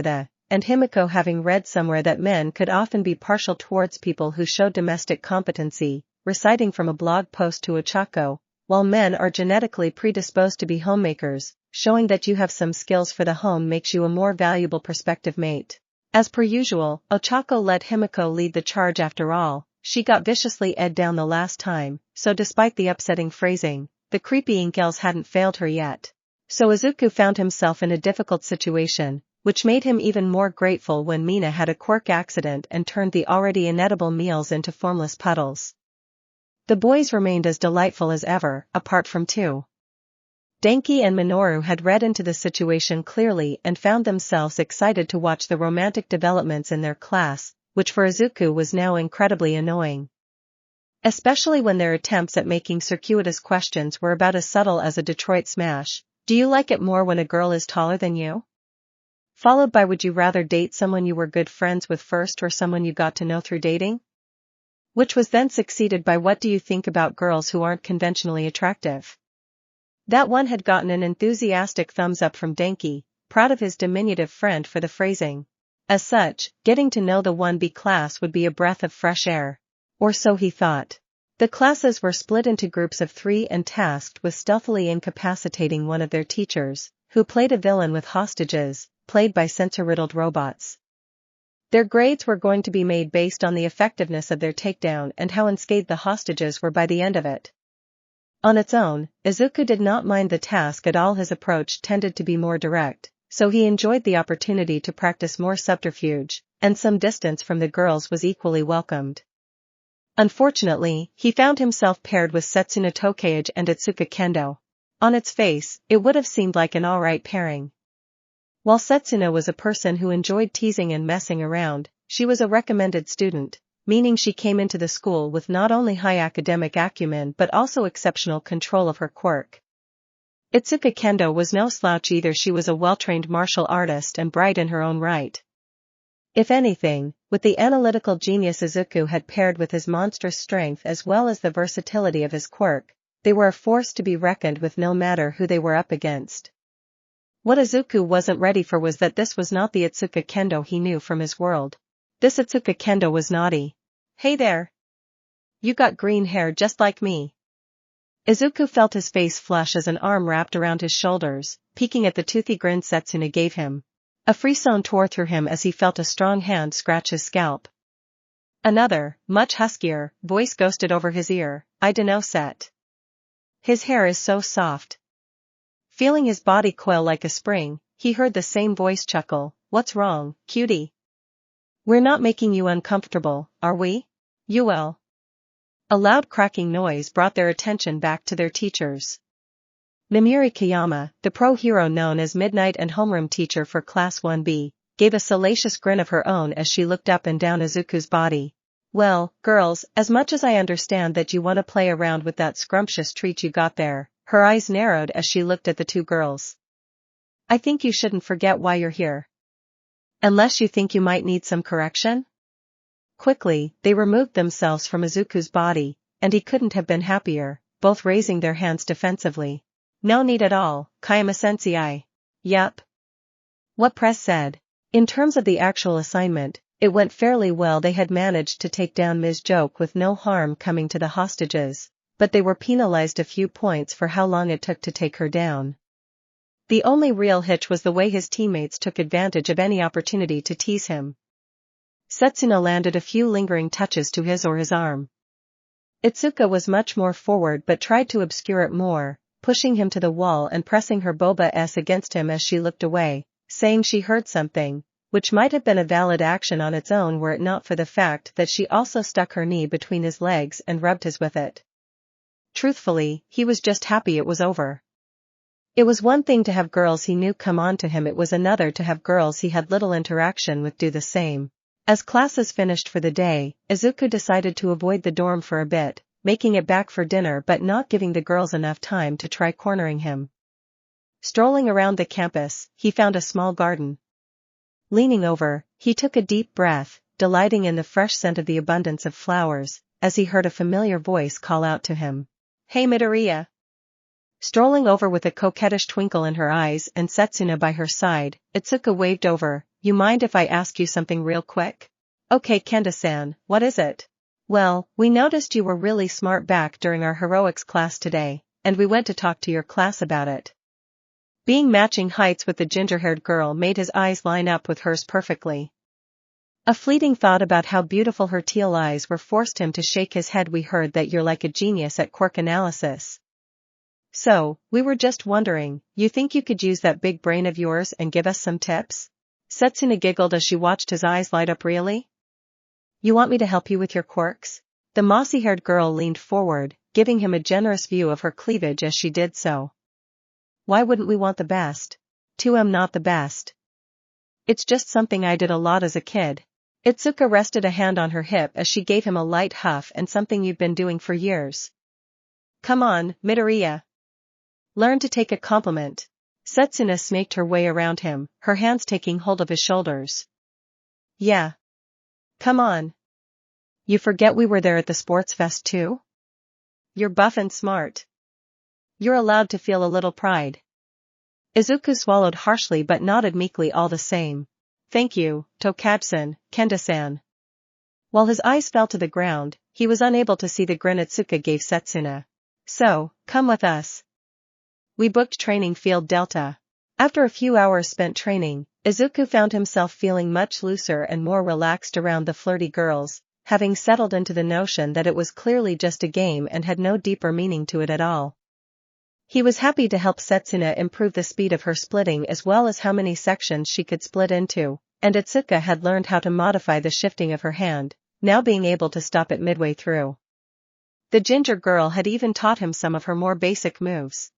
and Himiko having read somewhere that men could often be partial towards people who show domestic competency, reciting from a blog post to Ochako, while men are genetically predisposed to be homemakers, showing that you have some skills for the home makes you a more valuable prospective mate. As per usual, Ochako let Himiko lead the charge. After all, she got viciously ed down the last time, so despite the upsetting phrasing, the creepy inkels hadn't failed her yet. So Izuku found himself in a difficult situation, which made him even more grateful when Mina had a quirk accident and turned the already inedible meals into formless puddles. The boys remained as delightful as ever, apart from two. Denki and Minoru had read into the situation clearly and found themselves excited to watch the romantic developments in their class, which for Izuku was now incredibly annoying. Especially when their attempts at making circuitous questions were about as subtle as a Detroit smash. Do you like it more when a girl is taller than you? Followed by would you rather date someone you were good friends with first or someone you got to know through dating? Which was then succeeded by what do you think about girls who aren't conventionally attractive? That one had gotten an enthusiastic thumbs up from Denki, proud of his diminutive friend for the phrasing. As such, getting to know the 1B class would be a breath of fresh air. Or so he thought. The classes were split into groups of 3 and tasked with stealthily incapacitating one of their teachers, who played a villain with hostages, played by sensor-riddled robots. Their grades were going to be made based on the effectiveness of their takedown and how unscathed the hostages were by the end of it. On its own, Izuku did not mind the task at all. His approach tended to be more direct, so he enjoyed the opportunity to practice more subterfuge, and some distance from the girls was equally welcomed. Unfortunately, he found himself paired with Setsuna Tokage and Itsuka Kendo. On its face, it would have seemed like an alright pairing. While Setsuna was a person who enjoyed teasing and messing around, she was a recommended student, meaning she came into the school with not only high academic acumen but also exceptional control of her quirk. Itsuka Kendo was no slouch either. She was a well-trained martial artist and bright in her own right. If anything, with the analytical genius Izuku had paired with his monstrous strength as well as the versatility of his quirk, they were a force to be reckoned with no matter who they were up against. What Izuku wasn't ready for was that this was not the Itsuka Kendo he knew from his world. This Itsuka Kendo was naughty. Hey there! You got green hair just like me. Izuku felt his face flush as an arm wrapped around his shoulders, peeking at the toothy grin Setsuna gave him. A frisson tore through him as he felt a strong hand scratch his scalp. Another, much huskier, voice ghosted over his ear. I dunno Set. His hair is so soft. Feeling his body coil like a spring, he heard the same voice chuckle. What's wrong, cutie? We're not making you uncomfortable, are we? You will. A loud cracking noise brought their attention back to their teachers. Namiri Kayama, the pro-hero known as Midnight and homeroom teacher for Class 1B, gave a salacious grin of her own as she looked up and down Izuku's body. Well, girls, as much as I understand that you want to play around with that scrumptious treat you got there, her eyes narrowed as she looked at the two girls. I think you shouldn't forget why you're here. Unless you think you might need some correction? Quickly, they removed themselves from Izuku's body, and he couldn't have been happier, both raising their hands defensively. No need at all, Kayama-sensei. Yup. What press said. In terms of the actual assignment, it went fairly well. They had managed to take down Ms. Joke with no harm coming to the hostages, but they were penalized a few points for how long it took to take her down. The only real hitch was the way his teammates took advantage of any opportunity to tease him. Setsuna landed a few lingering touches to his or his arm. Itsuka was much more forward but tried to obscure it more, pushing him to the wall and pressing her boba s against him as she looked away, saying she heard something, which might have been a valid action on its own were it not for the fact that she also stuck her knee between his legs and rubbed his with it. Truthfully, he was just happy it was over. It was one thing to have girls he knew come on to him, it was another to have girls he had little interaction with do the same. As classes finished for the day, Izuku decided to avoid the dorm for a bit, making it back for dinner but not giving the girls enough time to try cornering him. Strolling around the campus, he found a small garden. Leaning over, he took a deep breath, delighting in the fresh scent of the abundance of flowers, as he heard a familiar voice call out to him. Hey Midoriya! Strolling over with a coquettish twinkle in her eyes and Setsuna by her side, Itsuka waved over. You mind if I ask you something real quick? Okay Kenda-san, what is it? Well, we noticed you were really smart back during our heroics class today, and we went to talk to your class about it. Being matching heights with the ginger-haired girl made his eyes line up with hers perfectly. A fleeting thought about how beautiful her teal eyes were forced him to shake his head. We heard that you're like a genius at quirk analysis. So, we were just wondering, you think you could use that big brain of yours and give us some tips? Setsuna giggled as she watched his eyes light up. Really? You want me to help you with your quirks? The mossy-haired girl leaned forward, giving him a generous view of her cleavage as she did so. Why wouldn't we want the best? I'm not the best. It's just something I did a lot as a kid. Itsuka rested a hand on her hip as she gave him a light huff. And something you've been doing for years. Come on, Midoriya. Learn to take a compliment. Setsuna snaked her way around him, her hands taking hold of his shoulders. Yeah. Come on. You forget we were there at the sports fest too? You're buff and smart. You're allowed to feel a little pride. Izuku swallowed harshly but nodded meekly all the same. Thank you, Tokatsu-san, Kenda-san. While his eyes fell to the ground, he was unable to see the grin Itsuka gave Setsuna. So, come with us. We booked training field Delta. After a few hours spent training, Izuku found himself feeling much looser and more relaxed around the flirty girls, having settled into the notion that it was clearly just a game and had no deeper meaning to it at all. He was happy to help Setsuna improve the speed of her splitting as well as how many sections she could split into, and Itsuka had learned how to modify the shifting of her hand, now being able to stop it midway through. The ginger girl had even taught him some of her more basic moves.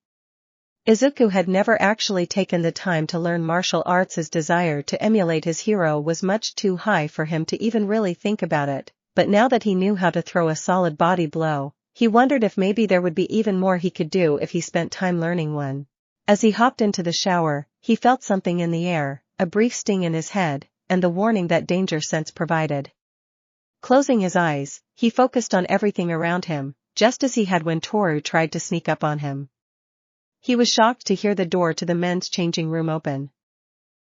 Izuku had never actually taken the time to learn martial arts. His desire to emulate his hero was much too high for him to even really think about it, but now that he knew how to throw a solid body blow, he wondered if maybe there would be even more he could do if he spent time learning one. As he hopped into the shower, he felt something in the air, a brief sting in his head, and the warning that danger sense provided. Closing his eyes, he focused on everything around him, just as he had when Toru tried to sneak up on him. He was shocked to hear the door to the men's changing room open.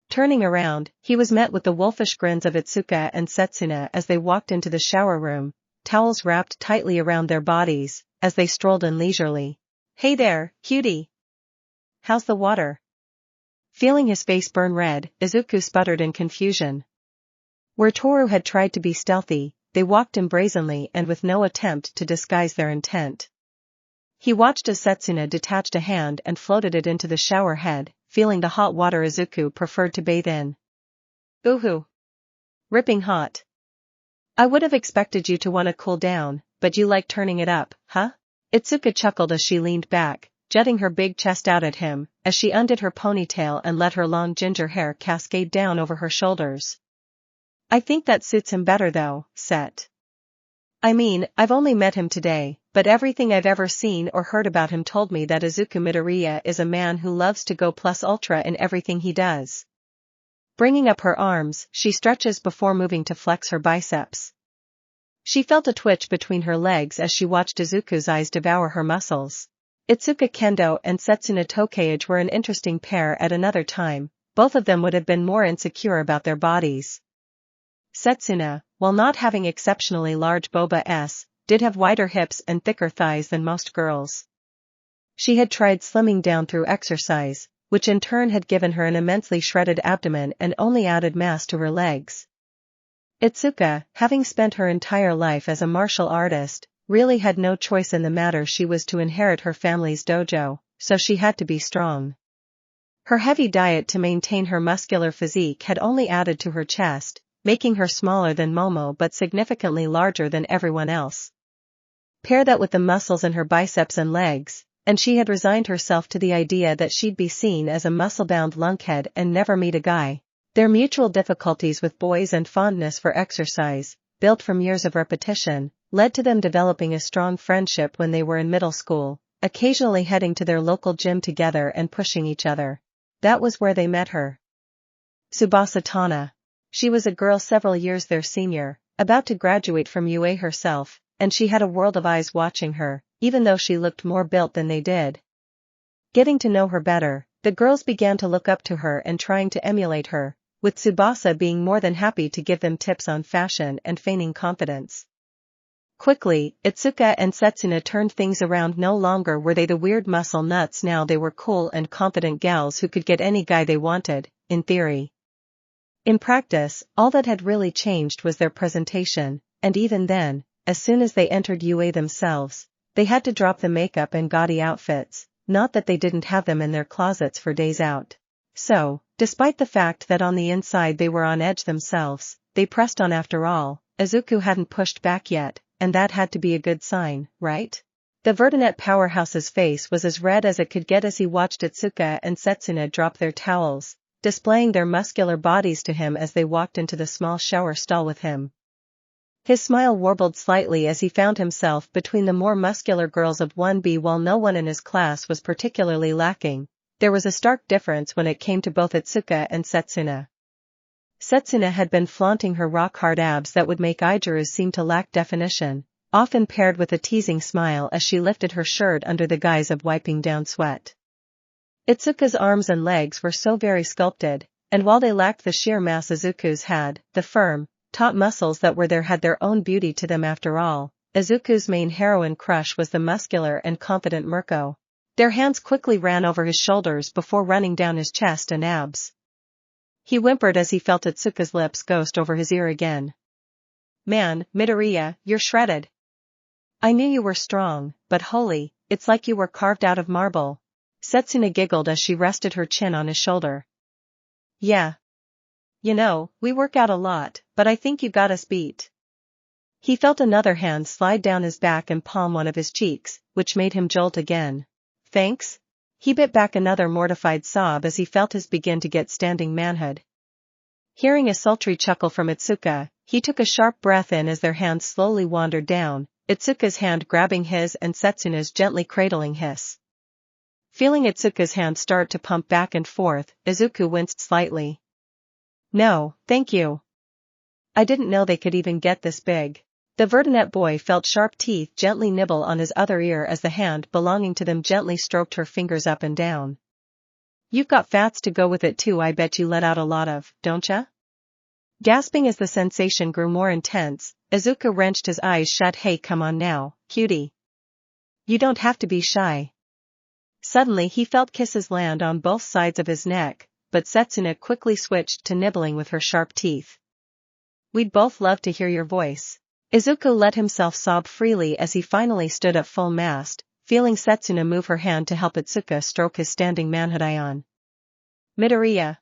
Turning around, he was met with the wolfish grins of Itsuka and Setsuna as they walked into the shower room, towels wrapped tightly around their bodies, as they strolled in leisurely. Hey there, cutie. How's the water? Feeling his face burn red, Izuku sputtered in confusion. Where Toru had tried to be stealthy, they walked in brazenly and with no attempt to disguise their intent. He watched as Setsuna detached a hand and floated it into the shower head, feeling the hot water Izuku preferred to bathe in. Ooh. Ripping hot. I would have expected you to want to cool down, but you like turning it up, huh? Itsuka chuckled as she leaned back, jutting her big chest out at him, as she undid her ponytail and let her long ginger hair cascade down over her shoulders. I think that suits him better though, Set. I mean, I've only met him today, but everything I've ever seen or heard about him told me that Izuku Midoriya is a man who loves to go plus ultra in everything he does. Bringing up her arms, she stretches before moving to flex her biceps. She felt a twitch between her legs as she watched Izuku's eyes devour her muscles. Itsuka Kendo and Setsuna Tokage were an interesting pair at another time, both of them would have been more insecure about their bodies. Setsuna, while not having exceptionally large boba did have wider hips and thicker thighs than most girls. She had tried slimming down through exercise, which in turn had given her an immensely shredded abdomen and only added mass to her legs. Itsuka, having spent her entire life as a martial artist, really had no choice in the matter. She was to inherit her family's dojo, so she had to be strong. Her heavy diet to maintain her muscular physique had only added to her chest, making her smaller than Momo but significantly larger than everyone else. Pair that with the muscles in her biceps and legs, and she had resigned herself to the idea that she'd be seen as a muscle-bound lunkhead and never meet a guy. Their mutual difficulties with boys and fondness for exercise, built from years of repetition, led to them developing a strong friendship when they were in middle school, occasionally heading to their local gym together and pushing each other. That was where they met her. Tsubasa Tana. She was a girl several years their senior, about to graduate from UA herself, and she had a world of eyes watching her, even though she looked more built than they did. Getting to know her better, the girls began to look up to her and trying to emulate her, with Tsubasa being more than happy to give them tips on fashion and feigning confidence. Quickly, Itsuka and Setsuna turned things around. No longer were they the weird muscle nuts, now they were cool and confident gals who could get any guy they wanted, in theory. In practice, all that had really changed was their presentation, and even then, as soon as they entered UA themselves, they had to drop the makeup and gaudy outfits, not that they didn't have them in their closets for days out. So, despite the fact that on the inside they were on edge themselves, they pressed on after all. Izuku hadn't pushed back yet, and that had to be a good sign, right? The Vertinet powerhouse's face was as red as it could get as he watched Itsuka and Setsuna drop their towels, displaying their muscular bodies to him as they walked into the small shower stall with him. His smile warbled slightly as he found himself between the more muscular girls of 1B. While no one in his class was particularly lacking, there was a stark difference when it came to both Itsuka and Setsuna. Setsuna had been flaunting her rock-hard abs that would make Ijuru's seem to lack definition, often paired with a teasing smile as she lifted her shirt under the guise of wiping down sweat. Itsuka's arms and legs were so very sculpted, and while they lacked the sheer mass Izuku's had, the firm, taut muscles that were there had their own beauty to them after all. Izuku's main heroine crush was the muscular and confident Mirko. Their hands quickly ran over his shoulders before running down his chest and abs. He whimpered as he felt Itsuka's lips ghost over his ear again. Man, Midoriya, you're shredded. I knew you were strong, but holy, it's like you were carved out of marble. Setsuna giggled as she rested her chin on his shoulder. Yeah. You know, we work out a lot, but I think you got us beat. He felt another hand slide down his back and palm one of his cheeks, which made him jolt again. Thanks? He bit back another mortified sob as he felt his begin to get standing manhood. Hearing a sultry chuckle from Itsuka, he took a sharp breath in as their hands slowly wandered down, Itsuka's hand grabbing his and Setsuna's gently cradling his. Feeling Itsuka's hand start to pump back and forth, Izuku winced slightly. No, thank you. I didn't know they could even get this big. The Vertinet boy felt sharp teeth gently nibble on his other ear as the hand belonging to them gently stroked her fingers up and down. You've got fats to go with it too. I bet you let out a lot of, don't ya? Gasping as the sensation grew more intense, Izuku wrenched his eyes shut. Hey, come on now, cutie. You don't have to be shy. Suddenly he felt kisses land on both sides of his neck, but Setsuna quickly switched to nibbling with her sharp teeth. We'd both love to hear your voice. Izuku let himself sob freely as he finally stood up full mast, feeling Setsuna move her hand to help Itsuka stroke his standing manhood. On. Midoriya.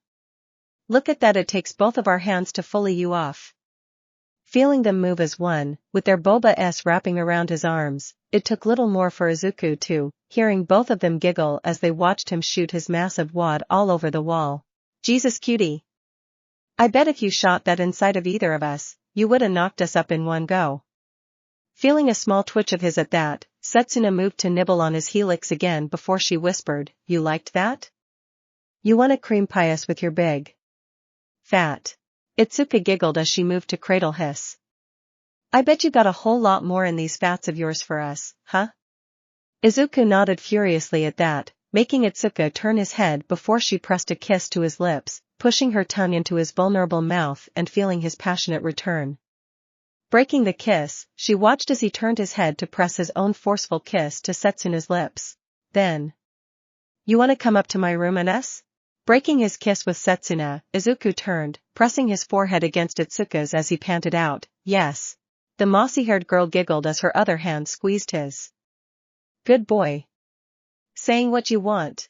Look at that, it takes both of our hands to fully you off. Feeling them move as one, with their boba-s wrapping around his arms, it took little more for Izuku to, hearing both of them giggle as they watched him shoot his massive wad all over the wall. Jesus cutie. I bet if you shot that inside of either of us, you woulda knocked us up in one go. Feeling a small twitch of his at that, Setsuna moved to nibble on his helix again before she whispered, You liked that? You wanna cream pie us with your big fat. Itsuka giggled as she moved to cradle his. I bet you got a whole lot more in these fats of yours for us, huh? Izuku nodded furiously at that, making Itsuka turn his head before she pressed a kiss to his lips, pushing her tongue into his vulnerable mouth and feeling his passionate return. Breaking the kiss, she watched as he turned his head to press his own forceful kiss to Setsuna's lips. Then. You wanna come up to my room and us? Breaking his kiss with Setsuna, Izuku turned, pressing his forehead against Itsuka's as he panted out, Yes. The mossy-haired girl giggled as her other hand squeezed his. Good boy. Saying what you want.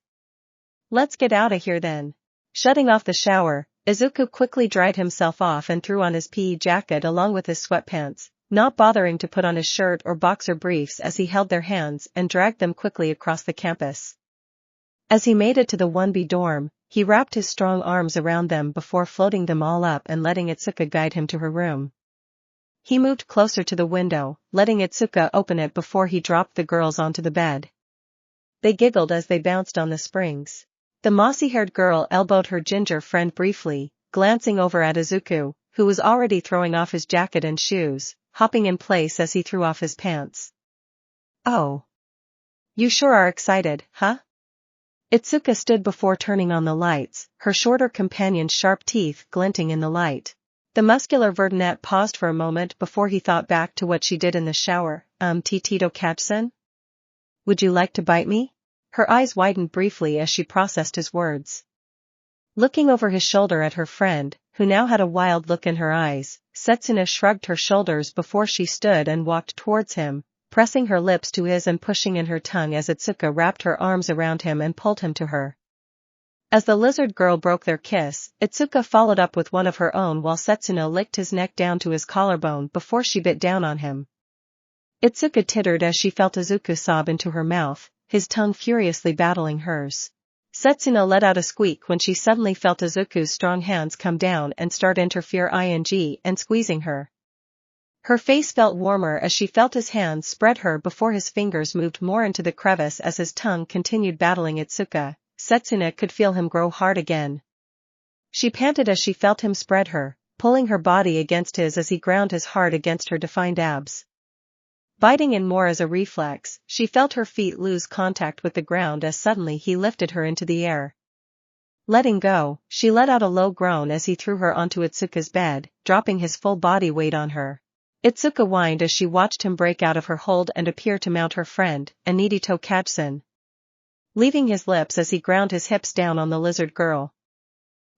Let's get out of here then. Shutting off the shower, Izuku quickly dried himself off and threw on his PE jacket along with his sweatpants, not bothering to put on his shirt or boxer briefs as he held their hands and dragged them quickly across the campus. As he made it to the 1B dorm, he wrapped his strong arms around them before floating them all up and letting Itsuka guide him to her room. He moved closer to the window, letting Itsuka open it before he dropped the girls onto the bed. They giggled as they bounced on the springs. The mossy-haired girl elbowed her ginger friend briefly, glancing over at Izuku, who was already throwing off his jacket and shoes, hopping in place as he threw off his pants. Oh. You sure are excited, huh? Itsuka stood before turning on the lights, her shorter companion's sharp teeth glinting in the light. The muscular Vertinet paused for a moment before he thought back to what she did in the shower. Tito Katsun? Would you like to bite me? Her eyes widened briefly as she processed his words. Looking over his shoulder at her friend, who now had a wild look in her eyes, Setsuna shrugged her shoulders before she stood and walked towards him, pressing her lips to his and pushing in her tongue as Itsuka wrapped her arms around him and pulled him to her. As the lizard girl broke their kiss, Itsuka followed up with one of her own while Setsuna licked his neck down to his collarbone before she bit down on him. Itsuka tittered as she felt Izuku sob into her mouth, his tongue furiously battling hers. Setsuna let out a squeak when she suddenly felt Izuku's strong hands come down and start interfering and squeezing her. Her face felt warmer as she felt his hands spread her before his fingers moved more into the crevice as his tongue continued battling Itsuka. Setsuna could feel him grow hard again. She panted as she felt him spread her, pulling her body against his as he ground his hard against her defined abs. Biting in more as a reflex, she felt her feet lose contact with the ground as suddenly he lifted her into the air. Letting go, she let out a low groan as he threw her onto Itsuka's bed, dropping his full body weight on her. Itsuka whined as she watched him break out of her hold and appear to mount her friend, Anidito Kajsen, leaving his lips as he ground his hips down on the lizard girl.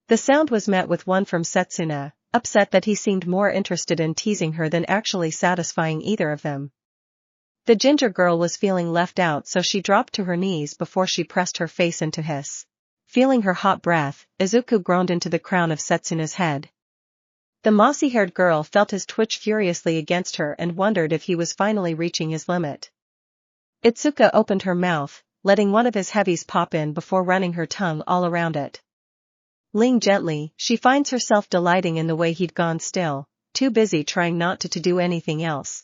The sound was met with one from Setsuna, upset that he seemed more interested in teasing her than actually satisfying either of them. The ginger girl was feeling left out, so she dropped to her knees before she pressed her face into his. Feeling her hot breath, Izuku groaned into the crown of Setsuna's head. The mossy-haired girl felt his twitch furiously against her and wondered if he was finally reaching his limit. Itsuka opened her mouth, letting one of his heavies pop in before running her tongue all around it. Leaning gently, she finds herself delighting in the way he'd gone still, too busy trying not to do anything else.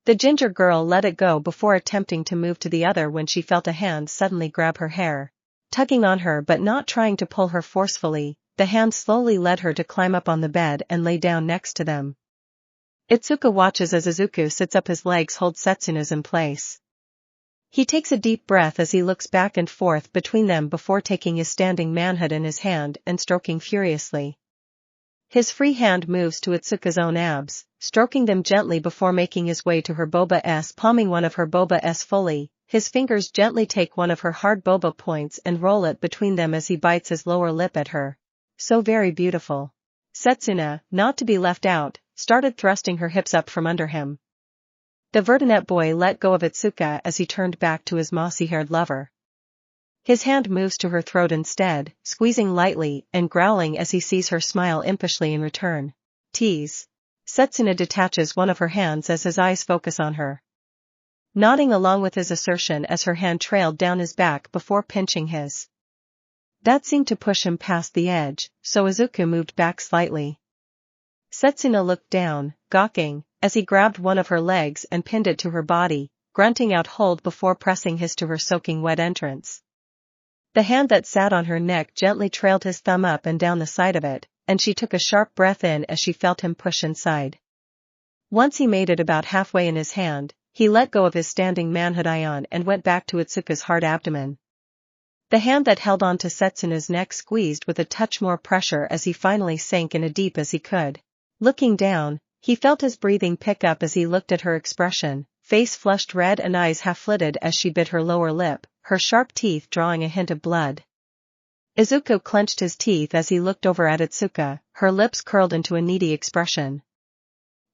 The ginger girl let it go before attempting to move to the other when she felt a hand suddenly grab her hair. Tugging on her but not trying to pull her forcefully, the hand slowly led her to climb up on the bed and lay down next to them. Itsuka watches as Izuku sits up, his legs hold Setsuna's in place. He takes a deep breath as he looks back and forth between them before taking his standing manhood in his hand and stroking furiously. His free hand moves to Itsuka's own abs, stroking them gently before making his way to her boba-s, palming one of her boba-s fully. His fingers gently take one of her hard boba points and roll it between them as he bites his lower lip at her. So very beautiful. Setsuna, not to be left out, started thrusting her hips up from under him. The Vertinet boy let go of Itsuka as he turned back to his mossy-haired lover. His hand moves to her throat instead, squeezing lightly and growling as he sees her smile impishly in return. Tease. Setsuna detaches one of her hands as his eyes focus on her, nodding along with his assertion as her hand trailed down his back before pinching his. That seemed to push him past the edge, so Izuku moved back slightly. Setsuna looked down, gawking, as he grabbed one of her legs and pinned it to her body, grunting out hold before pressing his to her soaking wet entrance. The hand that sat on her neck gently trailed his thumb up and down the side of it, and she took a sharp breath in as she felt him push inside. Once he made it about halfway in his hand, he let go of his standing manhood ion and went back to Itsuka's hard abdomen. The hand that held on to Setsuna's neck squeezed with a touch more pressure as he finally sank in as deep as he could. Looking down, he felt his breathing pick up as he looked at her expression, face flushed red and eyes half-lidded as she bit her lower lip, her sharp teeth drawing a hint of blood. Izuku clenched his teeth as he looked over at Itsuka, her lips curled into a needy expression.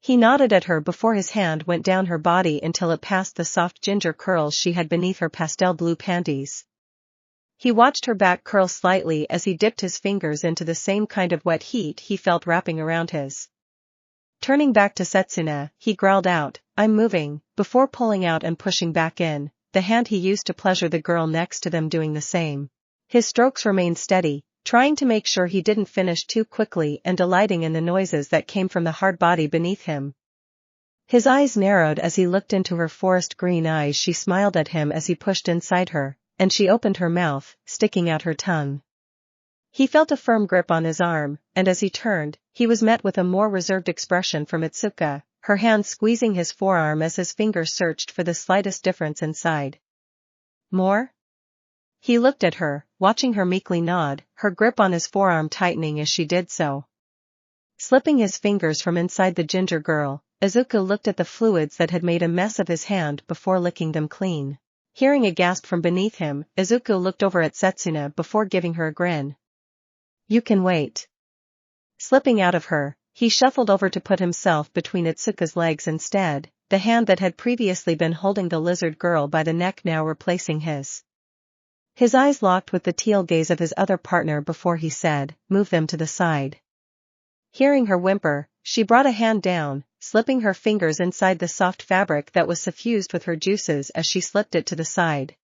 He nodded at her before his hand went down her body until it passed the soft ginger curls she had beneath her pastel blue panties. He watched her back curl slightly as he dipped his fingers into the same kind of wet heat he felt wrapping around his. Turning back to Setsuna, he growled out, "I'm moving," before pulling out and pushing back in, the hand he used to pleasure the girl next to them doing the same. His strokes remained steady, trying to make sure he didn't finish too quickly and delighting in the noises that came from the hard body beneath him. His eyes narrowed as he looked into her forest green eyes. She smiled at him as he pushed inside her, and she opened her mouth, sticking out her tongue. He felt a firm grip on his arm, and as he turned, he was met with a more reserved expression from Itsuka, her hand squeezing his forearm as his fingers searched for the slightest difference inside. More? He looked at her, watching her meekly nod, her grip on his forearm tightening as she did so. Slipping his fingers from inside the ginger girl, Izuku looked at the fluids that had made a mess of his hand before licking them clean. Hearing a gasp from beneath him, Izuku looked over at Setsuna before giving her a grin. "You can wait." Slipping out of her, he shuffled over to put himself between Itsuka's legs instead, the hand that had previously been holding the lizard girl by the neck now replacing his. His eyes locked with the teal gaze of his other partner before he said, "Move them to the side." Hearing her whimper, she brought a hand down, slipping her fingers inside the soft fabric that was suffused with her juices as she slipped it to the side.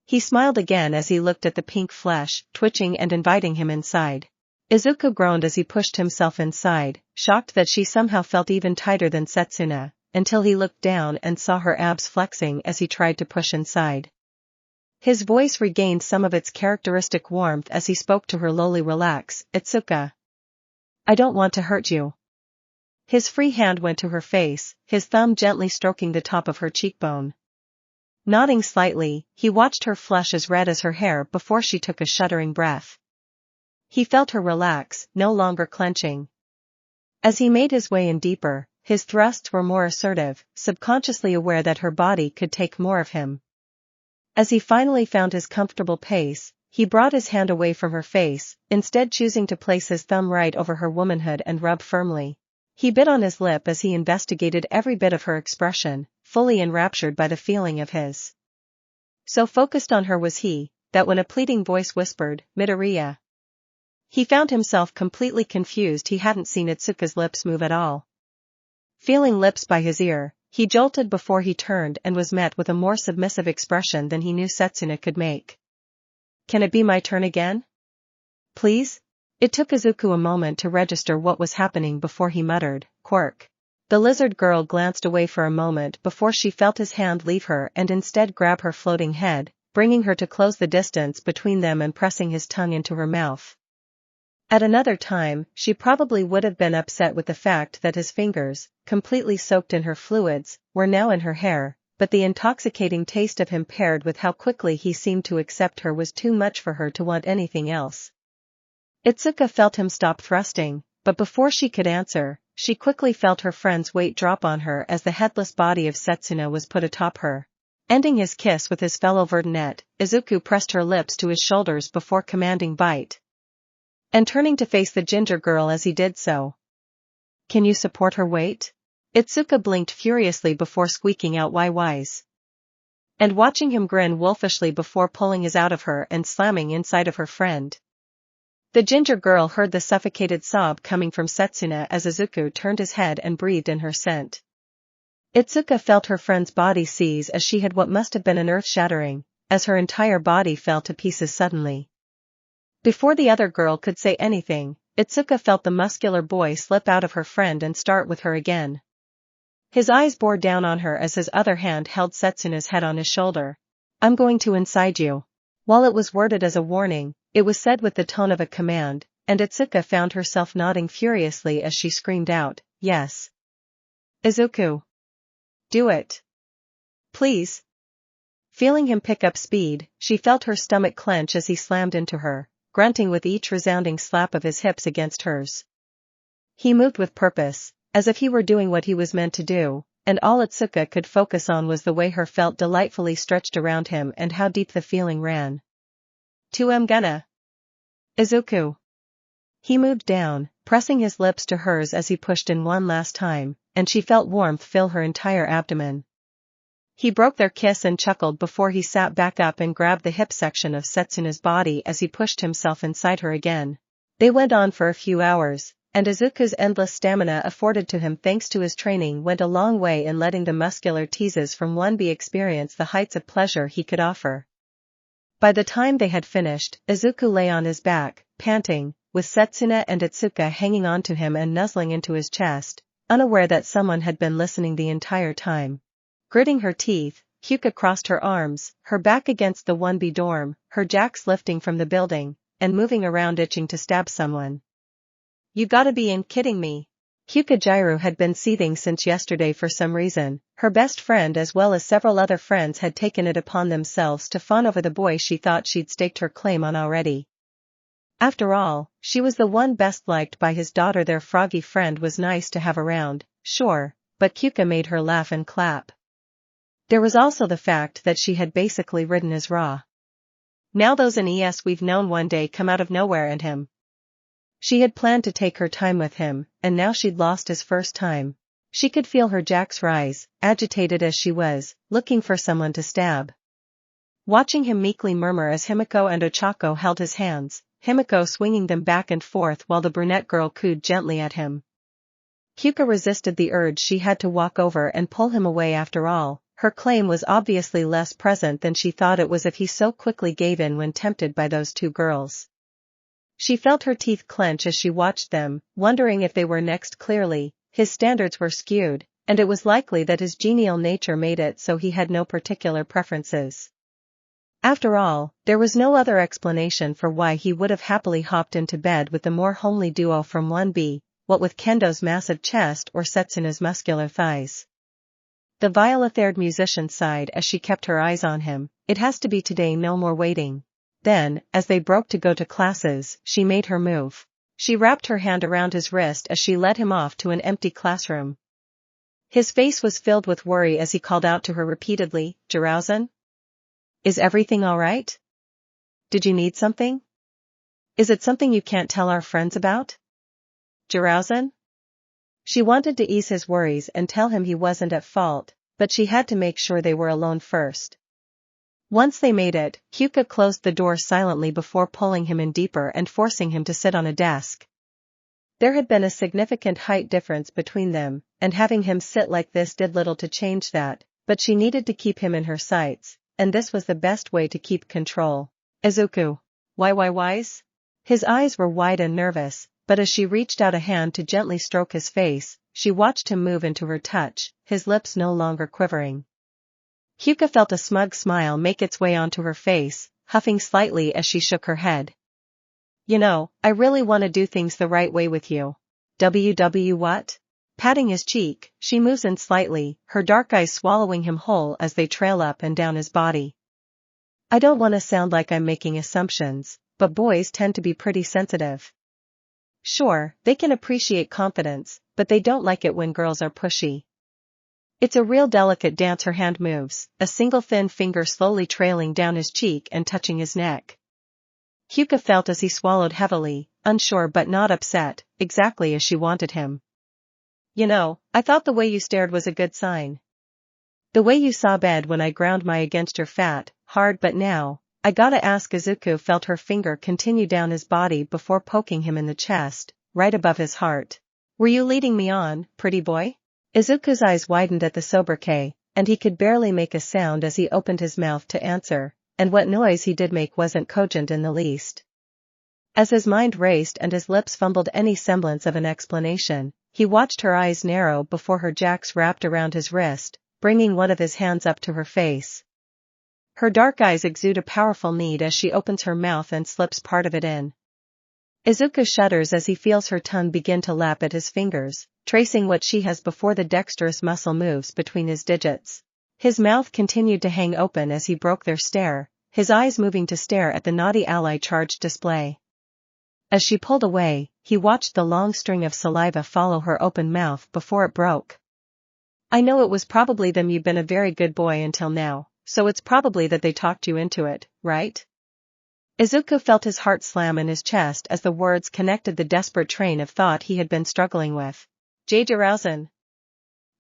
He smiled again as he looked at the pink flesh, twitching and inviting him inside. Izuku groaned as he pushed himself inside, shocked that she somehow felt even tighter than Setsuna, until he looked down and saw her abs flexing as he tried to push inside. His voice regained some of its characteristic warmth as he spoke to her lowly. Relax, Itsuka. I don't want to hurt you. His free hand went to her face, his thumb gently stroking the top of her cheekbone. Nodding slightly, he watched her flush as red as her hair before she took a shuddering breath. He felt her relax, no longer clenching. As he made his way in deeper, his thrusts were more assertive, subconsciously aware that her body could take more of him. As he finally found his comfortable pace, he brought his hand away from her face, instead choosing to place his thumb right over her womanhood and rub firmly. He bit on his lip as he investigated every bit of her expression, fully enraptured by the feeling of his. So focused on her was he, that when a pleading voice whispered, Midoriya, he found himself completely confused. He hadn't seen Itsuka's lips move at all. Feeling lips by his ear, he jolted before he turned and was met with a more submissive expression than he knew Setsuna could make. Can it be my turn again? Please? It took Izuku a moment to register what was happening before he muttered, Quirk. The lizard girl glanced away for a moment before she felt his hand leave her and instead grab her floating head, bringing her to close the distance between them and pressing his tongue into her mouth. At another time, she probably would have been upset with the fact that his fingers, completely soaked in her fluids, were now in her hair, but the intoxicating taste of him paired with how quickly he seemed to accept her was too much for her to want anything else. Itsuka felt him stop thrusting, but before she could answer, she quickly felt her friend's weight drop on her as the headless body of Setsuna was put atop her. Ending his kiss with his fellow vertinet, Izuku pressed her lips to his shoulders before commanding bite. And turning to face the ginger girl as he did so. Can you support her weight? Itsuka blinked furiously before squeaking out why-whys. And watching him grin wolfishly before pulling his out of her and slamming inside of her friend. The ginger girl heard the suffocated sob coming from Setsuna as Izuku turned his head and breathed in her scent. Itsuka felt her friend's body seize as she had what must have been an earth-shattering, as her entire body fell to pieces suddenly. Before the other girl could say anything, Itsuka felt the muscular boy slip out of her friend and start with her again. His eyes bore down on her as his other hand held Setsuna's head on his shoulder. I'm going to inside you. While it was worded as a warning, it was said with the tone of a command, and Itsuka found herself nodding furiously as she screamed out, yes. Izuku. Do it. Please. Feeling him pick up speed, she felt her stomach clench as he slammed into her, grunting with each resounding slap of his hips against hers. He moved with purpose, as if he were doing what he was meant to do, and all Itsuka could focus on was the way her felt delightfully stretched around him and how deep the feeling ran. I'm gonna. Izuku. He moved down, pressing his lips to hers as he pushed in one last time, and she felt warmth fill her entire abdomen. He broke their kiss and chuckled before he sat back up and grabbed the hip section of Setsuna's body as he pushed himself inside her again. They went on for a few hours, and Izuku's endless stamina afforded to him thanks to his training went a long way in letting the muscular teases from 1B experience the heights of pleasure he could offer. By the time they had finished, Izuku lay on his back, panting, with Setsuna and Itsuka hanging onto him and nuzzling into his chest, unaware that someone had been listening the entire time. Gritting her teeth, Hyuka crossed her arms, her back against the 1B dorm, her jacks lifting from the building, and moving around itching to stab someone. You gotta be kidding me. Hyuka had been seething since yesterday for some reason. Her best friend as well as several other friends had taken it upon themselves to fawn over the boy she thought she'd staked her claim on already. After all, she was the one best liked by his daughter. Their froggy friend was nice to have around, sure, but Hyuka made her laugh and clap. There was also the fact that she had basically ridden his raw. Now those NES we've known one day come out of nowhere and him. She had planned to take her time with him, and now she'd lost his first time. She could feel her jacks rise, agitated as she was, looking for someone to stab. Watching him meekly murmur as Himiko and Ochako held his hands, Himiko swinging them back and forth while the brunette girl cooed gently at him. Hyuka resisted the urge she had to walk over and pull him away. After all, Her claim was obviously less present than she thought it was if he so quickly gave in when tempted by those two girls. She felt her teeth clench as she watched them, wondering if they were next. Clearly, his standards were skewed, and it was likely that his genial nature made it so he had no particular preferences. After all, there was no other explanation for why he would have happily hopped into bed with the more homely duo from 1B, what with Kendo's massive chest or Setsuna's muscular thighs. The violet-haired musician sighed as she kept her eyes on him. It has to be today, no more waiting. Then, as they broke to go to classes, she made her move. She wrapped her hand around his wrist as she led him off to an empty classroom. His face was filled with worry as he called out to her repeatedly, "Jirouzan? Is everything all right? Did you need something? Is it something you can't tell our friends about? Jirouzan?" She wanted to ease his worries and tell him he wasn't at fault, but she had to make sure they were alone first. Once they made it, Hyuka closed the door silently before pulling him in deeper and forcing him to sit on a desk. There had been a significant height difference between them, and having him sit like this did little to change that, but she needed to keep him in her sights, and this was the best way to keep control. "Izuku. Wise?" His eyes were wide and nervous, but as she reached out a hand to gently stroke his face, she watched him move into her touch, his lips no longer quivering. Hyuka felt a smug smile make its way onto her face, huffing slightly as she shook her head. "You know, I really want to do things the right way with you." What? Patting his cheek, she moves in slightly, her dark eyes swallowing him whole as they trail up and down his body. "I don't want to sound like I'm making assumptions, but boys tend to be pretty sensitive. Sure, they can appreciate confidence, but they don't like it when girls are pushy. It's a real delicate dance." Her hand moves, a single thin finger slowly trailing down his cheek and touching his neck. Hyuka felt as he swallowed heavily, unsure but not upset, exactly as she wanted him. "You know, I thought the way you stared was a good sign. The way you saw bed when I ground my against your fat, hard but now, I gotta ask." Izuku felt her finger continue down his body before poking him in the chest, right above his heart. "Were you leading me on, pretty boy?" Izuku's eyes widened at the sobriquet, and he could barely make a sound as he opened his mouth to answer, and what noise he did make wasn't cogent in the least. As his mind raced and his lips fumbled any semblance of an explanation, he watched her eyes narrow before her jacks wrapped around his wrist, bringing one of his hands up to her face. Her dark eyes exude a powerful need as she opens her mouth and slips part of it in. Izuku shudders as he feels her tongue begin to lap at his fingers, tracing what she has before the dexterous muscle moves between his digits. His mouth continued to hang open as he broke their stare, his eyes moving to stare at the naughty ally charged display. As she pulled away, he watched the long string of saliva follow her open mouth before it broke. "I know it was probably them. You've been a very good boy until now, so it's probably that they talked you into it, right?" Izuku felt his heart slam in his chest as the words connected the desperate train of thought he had been struggling with. "Jirouzan.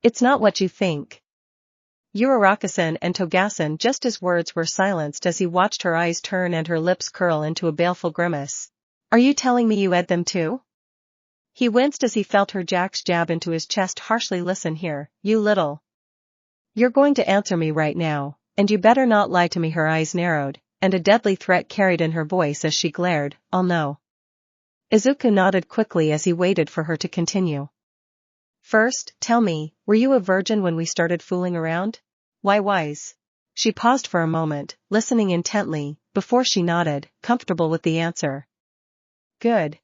It's not what you think. Uraraka-san." And Togasan. Just his words were silenced as he watched her eyes turn and her lips curl into a baleful grimace. "Are you telling me you ed them too?" He winced as he felt her jacks jab into his chest harshly. "Listen here, you little. You're going to answer me right now, and you better not lie to me." Her eyes narrowed, and a deadly threat carried in her voice as she glared. "I'll know." Izuku nodded quickly as he waited for her to continue. "First, tell me, were you a virgin when we started fooling around?" Wise?" She paused for a moment, listening intently, before she nodded, comfortable with the answer. "Good.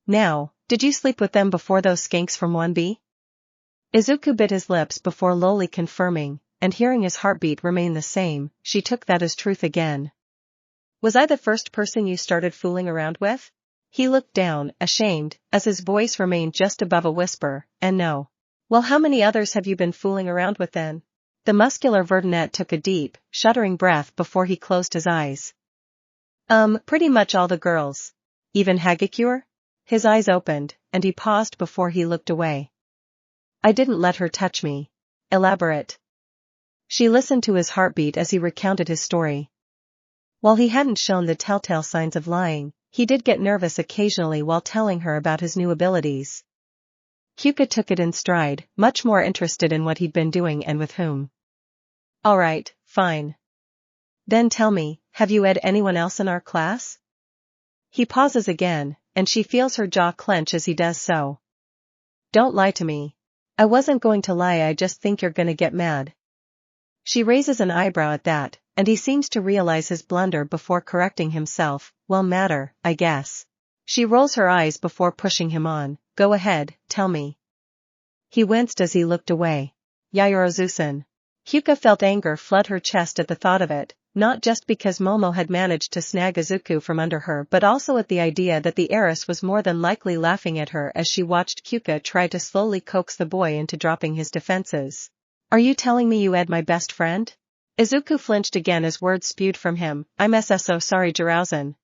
Now, did you sleep with them before those skanks from 1B? Izuku bit his lips before lowly confirming, and hearing his heartbeat remain the same, she took that as truth again. "Was I the first person you started fooling around with?" He looked down, ashamed, as his voice remained just above a whisper, "And no." "Well, how many others have you been fooling around with then?" The muscular Verdinet took a deep, shuddering breath before he closed his eyes. Pretty much all the girls. Even Hagakure?" His eyes opened, and he paused before he looked away. "I didn't let her touch me." Elaborate. She listened to his heartbeat as he recounted his story. While he hadn't shown the telltale signs of lying, he did get nervous occasionally while telling her about his new abilities. Hyuka took it in stride, much more interested in what he'd been doing and with whom. Alright, fine. Then tell me, have you had anyone else in our class? He pauses again, and she feels her jaw clench as he does so. Don't lie to me. I wasn't going to lie, I just think you're gonna get mad. She raises an eyebrow at that, and he seems to realize his blunder before correcting himself. Well, matter, I guess. She rolls her eyes before pushing him on. Go ahead, tell me. He winced as he looked away. Yayorozu-san. Hyuka felt anger flood her chest at the thought of it, not just because Momo had managed to snag Izuku from under her but also at the idea that the heiress was more than likely laughing at her as she watched Hyuka try to slowly coax the boy into dropping his defenses. Are you telling me you had my best friend? Izuku flinched again as words spewed from him. I'm so sorry, Jirouzan.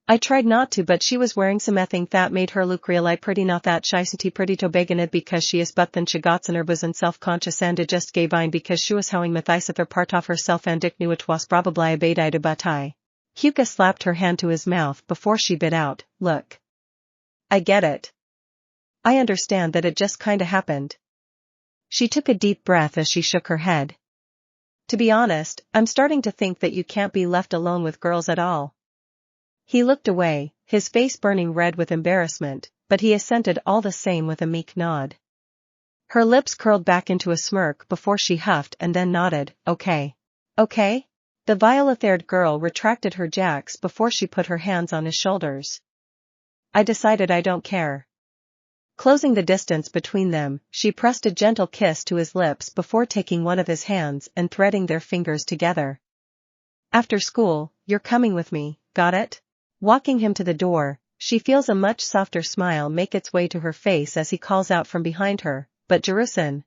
I tried not to, but she was wearing something that made her look really pretty, not that shisty pretty tobeganid because she is but than shigatsan and self-conscious and it just gave in because she was howing mathisather part of herself and ik knew it was probably a bad idea but I. Hyuka slapped her hand to his mouth before she bit out, look. I get it. I understand that it just kinda happened. She took a deep breath as she shook her head. To be honest, I'm starting to think that you can't be left alone with girls at all. He looked away, his face burning red with embarrassment, but he assented all the same with a meek nod. Her lips curled back into a smirk before she huffed and then nodded, okay. Okay? The violet-haired girl retracted her jacks before she put her hands on his shoulders. I decided I don't care. Closing the distance between them, she pressed a gentle kiss to his lips before taking one of his hands and threading their fingers together. After school, you're coming with me, got it? Walking him to the door, she feels a much softer smile make its way to her face as he calls out from behind her, but Jirouzan.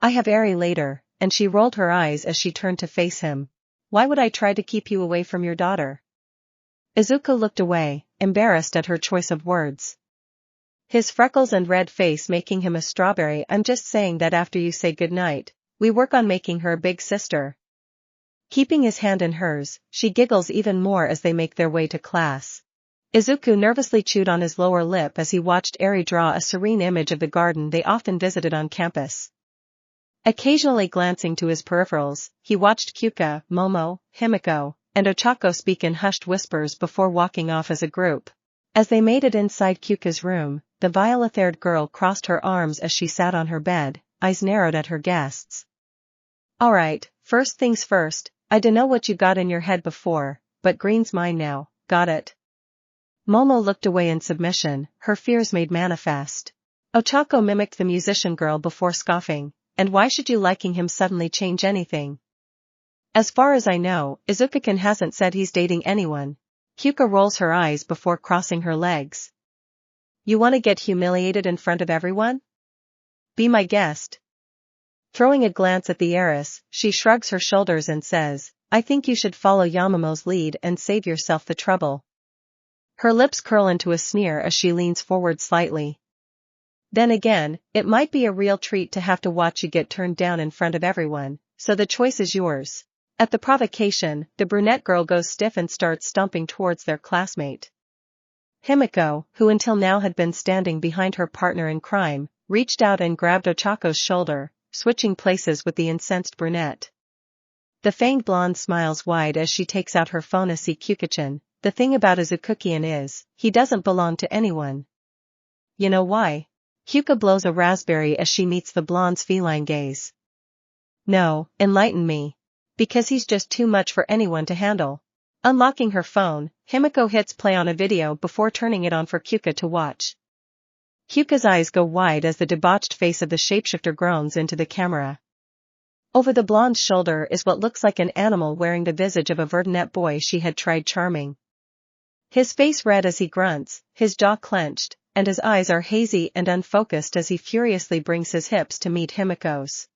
I have Eri later, and she rolled her eyes as she turned to face him. Why would I try to keep you away from your daughter? Izuku looked away, embarrassed at her choice of words. His freckles and red face making him a strawberry. I'm just saying that after you say goodnight, we work on making her a big sister. Keeping his hand in hers, she giggles even more as they make their way to class. Izuku nervously chewed on his lower lip as he watched Eri draw a serene image of the garden they often visited on campus. Occasionally glancing to his peripherals, he watched Kyuka, Momo, Himiko, and Ochako speak in hushed whispers before walking off as a group. As they made it inside Kyuka's room, the violet-haired girl crossed her arms as she sat on her bed, eyes narrowed at her guests. Alright, first things first, I dunno what you got in your head before, but green's mine now, got it? Momo looked away in submission, her fears made manifest. Ochako mimicked the musician girl before scoffing, and why should you liking him suddenly change anything? As far as I know, Izuku-kun hasn't said he's dating anyone. Kyuka rolls her eyes before crossing her legs. You want to get humiliated in front of everyone? Be my guest. Throwing a glance at the heiress, she shrugs her shoulders and says, I think you should follow Yamamo's lead and save yourself the trouble. Her lips curl into a sneer as she leans forward slightly. Then again, it might be a real treat to have to watch you get turned down in front of everyone, so the choice is yours. At the provocation, the brunette girl goes stiff and starts stomping towards their classmate. Himiko, who until now had been standing behind her partner in crime, reached out and grabbed Ochako's shoulder, switching places with the incensed brunette. The fanged blonde smiles wide as she takes out her phone to see Kyuka-chan. The thing about Izuku-kun is, he doesn't belong to anyone. You know why? Hyuka blows a raspberry as she meets the blonde's feline gaze. No, enlighten me. Because he's just too much for anyone to handle. Unlocking her phone, Himiko hits play on a video before turning it on for Kyuka to watch. Hyuka's eyes go wide as the debauched face of the shapeshifter groans into the camera. Over the blonde's shoulder is what looks like an animal wearing the visage of a verdunette boy she had tried charming. His face red as he grunts, his jaw clenched, and his eyes are hazy and unfocused as he furiously brings his hips to meet Himiko's.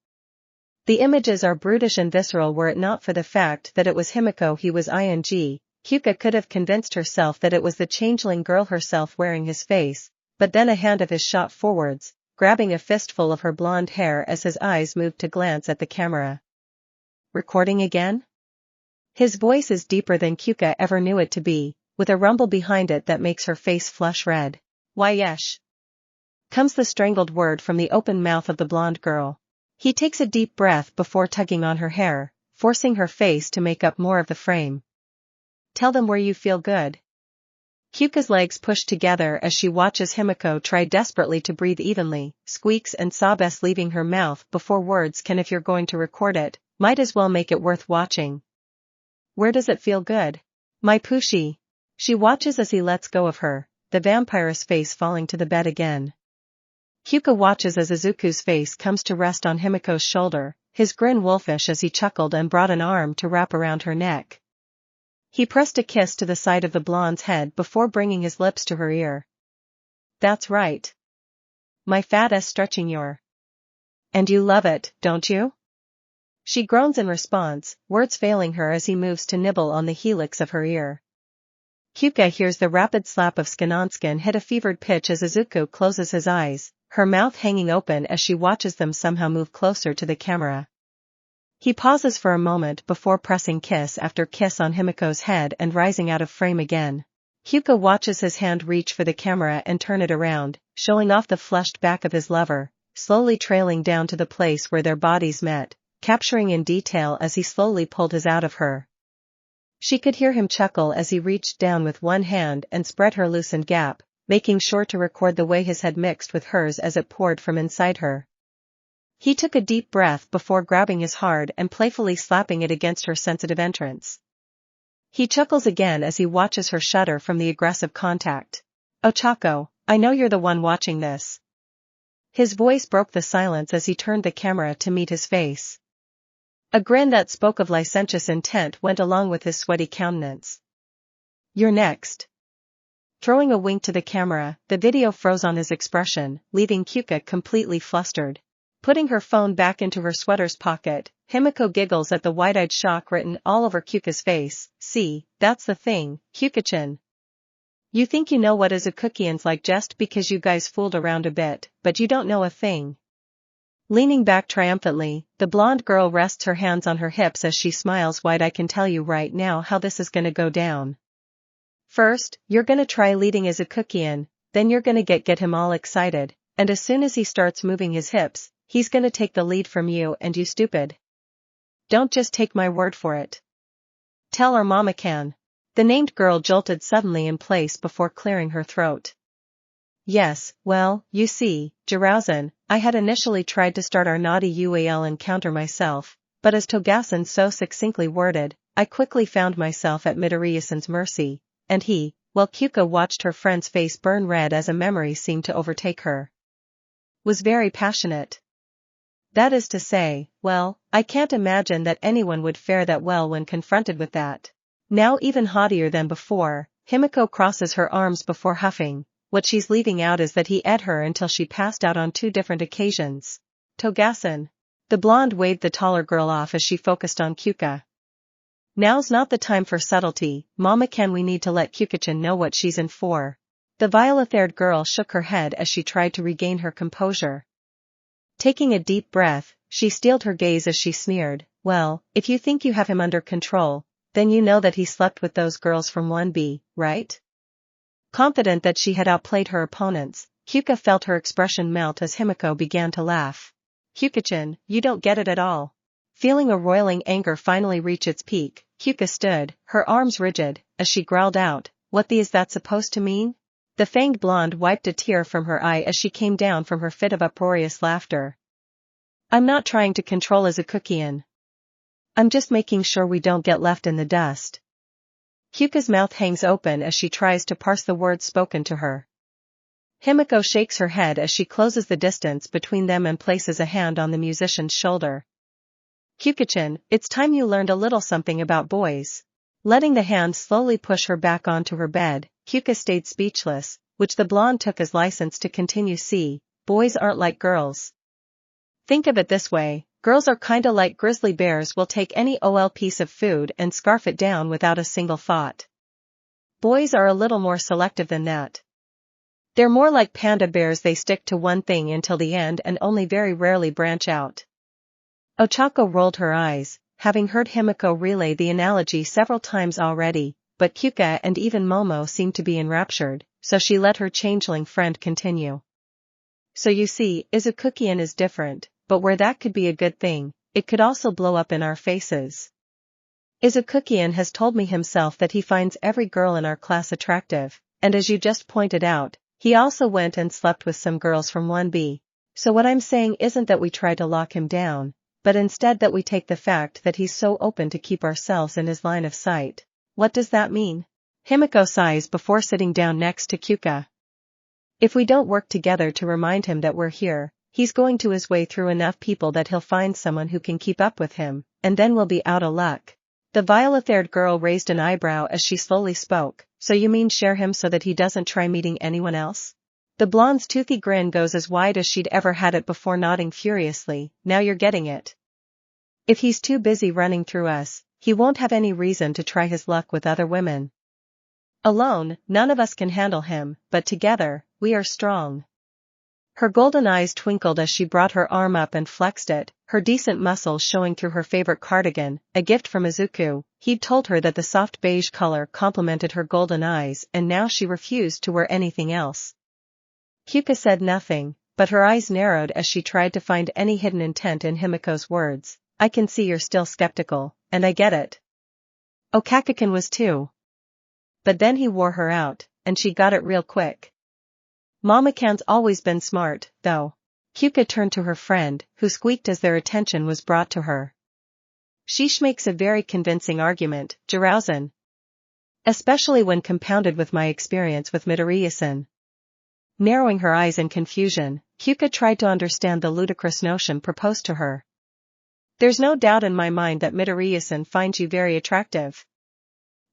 The images are brutish and visceral were it not for the fact that it was Himiko he was ing. Hyuka could have convinced herself that it was the changeling girl herself wearing his face, but then a hand of his shot forwards, grabbing a fistful of her blonde hair as his eyes moved to glance at the camera. Recording again? His voice is deeper than Kyuka ever knew it to be, with a rumble behind it that makes her face flush red. Why yesh? Comes the strangled word from the open mouth of the blonde girl. He takes a deep breath before tugging on her hair, forcing her face to make up more of the frame. Tell them where you feel good. Kyuka's legs push together as she watches Himiko try desperately to breathe evenly, squeaks and sobs leaving her mouth before words can. If you're going to record it, might as well make it worth watching. Where does it feel good? My Pushi. She watches as he lets go of her, the vampire's face falling to the bed again. Kyuka watches as Izuku's face comes to rest on Himiko's shoulder, his grin wolfish as he chuckled and brought an arm to wrap around her neck. He pressed a kiss to the side of the blonde's head before bringing his lips to her ear. That's right. My fat ass stretching your. And you love it, don't you? She groans in response, words failing her as he moves to nibble on the helix of her ear. Kyuka hears the rapid slap of skin on skin hit a fevered pitch as Izuku closes his eyes, her mouth hanging open as she watches them somehow move closer to the camera. He pauses for a moment before pressing kiss after kiss on Himiko's head and rising out of frame again. Kyuka watches his hand reach for the camera and turn it around, showing off the flushed back of his lover, slowly trailing down to the place where their bodies met, capturing in detail as he slowly pulled his out of her. She could hear him chuckle as he reached down with one hand and spread her loosened gap, making sure to record the way his head mixed with hers as it poured from inside her. He took a deep breath before grabbing his hard and playfully slapping it against her sensitive entrance. He chuckles again as he watches her shudder from the aggressive contact. Ochako, I know you're the one watching this. His voice broke the silence as he turned the camera to meet his face. A grin that spoke of licentious intent went along with his sweaty countenance. You're next. Throwing a wink to the camera, the video froze on his expression, leaving Kyuka completely flustered. Putting her phone back into her sweater's pocket, Himiko giggles at the wide-eyed shock written all over Kyuka's face. See, that's the thing, Kyuka-chan. You think you know what Izukukian's like just because you guys fooled around a bit, but you don't know a thing. Leaning back triumphantly, the blonde girl rests her hands on her hips as she smiles wide. I can tell you right now how this is gonna go down. First, you're gonna try leading Izukukian, then you're gonna get him all excited, and as soon as he starts moving his hips, he's gonna take the lead from you and you stupid. Don't just take my word for it. Tell our mama can. The named girl jolted suddenly in place before clearing her throat. Yes, well, you see, Jirouzan, I had initially tried to start our naughty UAL encounter myself, but as Togasan so succinctly worded, I quickly found myself at Midoriya-san's mercy, and he, while Kyuka watched her friend's face burn red as a memory seemed to overtake her, was very passionate. That is to say, well, I can't imagine that anyone would fare that well when confronted with that. Now even haughtier than before, Himiko crosses her arms before huffing. What she's leaving out is that he ate her until she passed out on 2 different occasions. Togasan. The blonde waved the taller girl off as she focused on Kyuka. Now's not the time for subtlety, Mama can. We need to let Kyuka-chan know what she's in for. The violet-haired girl shook her head as she tried to regain her composure. Taking a deep breath, she steeled her gaze as she sneered, well, if you think you have him under control, then you know that he slept with those girls from 1B, right? Confident that she had outplayed her opponents, Kyuka felt her expression melt as Himiko began to laugh. Kyuka-chan, you don't get it at all. Feeling a roiling anger finally reach its peak, Kyuka stood, her arms rigid, as she growled out, what the is that supposed to mean? The fanged blonde wiped a tear from her eye as she came down from her fit of uproarious laughter. I'm not trying to control Izukukian. I'm just making sure we don't get left in the dust. Kyuka's mouth hangs open as she tries to parse the words spoken to her. Himiko shakes her head as she closes the distance between them and places a hand on the musician's shoulder. Kyuka-chan, it's time you learned a little something about boys. Letting the hand slowly push her back onto her bed, Kyuka stayed speechless, which the blonde took as license to continue. See, boys aren't like girls. Think of it this way, girls are kinda like grizzly bears, will take any piece of food and scarf it down without a single thought. Boys are a little more selective than that. They're more like panda bears, they stick to one thing until the end and only very rarely branch out. Ochako rolled her eyes, having heard Himiko relay the analogy several times already, but Kyuka and even Momo seemed to be enraptured, so she let her changeling friend continue. So you see, Izukukian is different, but where that could be a good thing, it could also blow up in our faces. Izuku has told me himself that he finds every girl in our class attractive, and as you just pointed out, he also went and slept with some girls from 1B. So what I'm saying isn't that we try to lock him down, but instead that we take the fact that he's so open to keep ourselves in his line of sight. What does that mean? Himiko sighs before sitting down next to Kyuka. If we don't work together to remind him that we're here, he's going to his way through enough people that he'll find someone who can keep up with him, and then we'll be out of luck. The violet-haired girl raised an eyebrow as she slowly spoke. So you mean share him so that he doesn't try meeting anyone else? The blonde's toothy grin goes as wide as she'd ever had it before, nodding furiously. Now you're getting it. If he's too busy running through us, he won't have any reason to try his luck with other women. Alone, none of us can handle him, but together, we are strong. Her golden eyes twinkled as she brought her arm up and flexed it, her decent muscles showing through her favorite cardigan, a gift from Izuku. He'd told her that the soft beige color complemented her golden eyes, and now she refused to wear anything else. Kyuka said nothing, but her eyes narrowed as she tried to find any hidden intent in Himiko's words. I can see you're still skeptical, and I get it. Okakukin was too. But then he wore her out, and she got it real quick. Mama-can's always been smart, though. Kyuka turned to her friend, who squeaked as their attention was brought to her. Sheesh makes a very convincing argument, Jirouzan. Especially when compounded with my experience with Midoriya-san. Narrowing her eyes in confusion, Kyuka tried to understand the ludicrous notion proposed to her. There's no doubt in my mind that Midoriya-san finds you very attractive.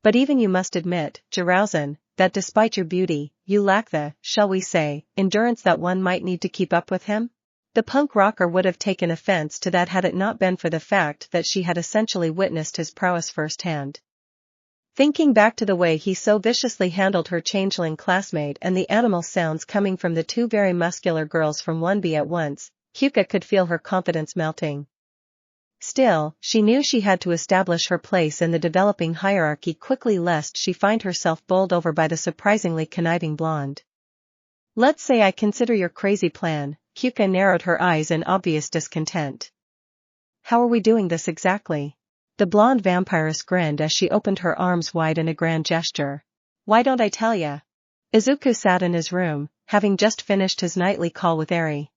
But even you must admit, Jirouzan, that despite your beauty, you lack the, shall we say, endurance that one might need to keep up with him? The punk rocker would have taken offense to that had it not been for the fact that she had essentially witnessed his prowess firsthand. Thinking back to the way he so viciously handled her changeling classmate and the animal sounds coming from the two very muscular girls from 1B at once, Kyuka could feel her confidence melting. Still, she knew she had to establish her place in the developing hierarchy quickly lest she find herself bowled over by the surprisingly conniving blonde. Let's say I consider your crazy plan. Kyuka narrowed her eyes in obvious discontent. How are we doing this exactly? The blonde vampiress grinned as she opened her arms wide in a grand gesture. Why don't I tell ya? Izuku sat in his room, having just finished his nightly call with Eri.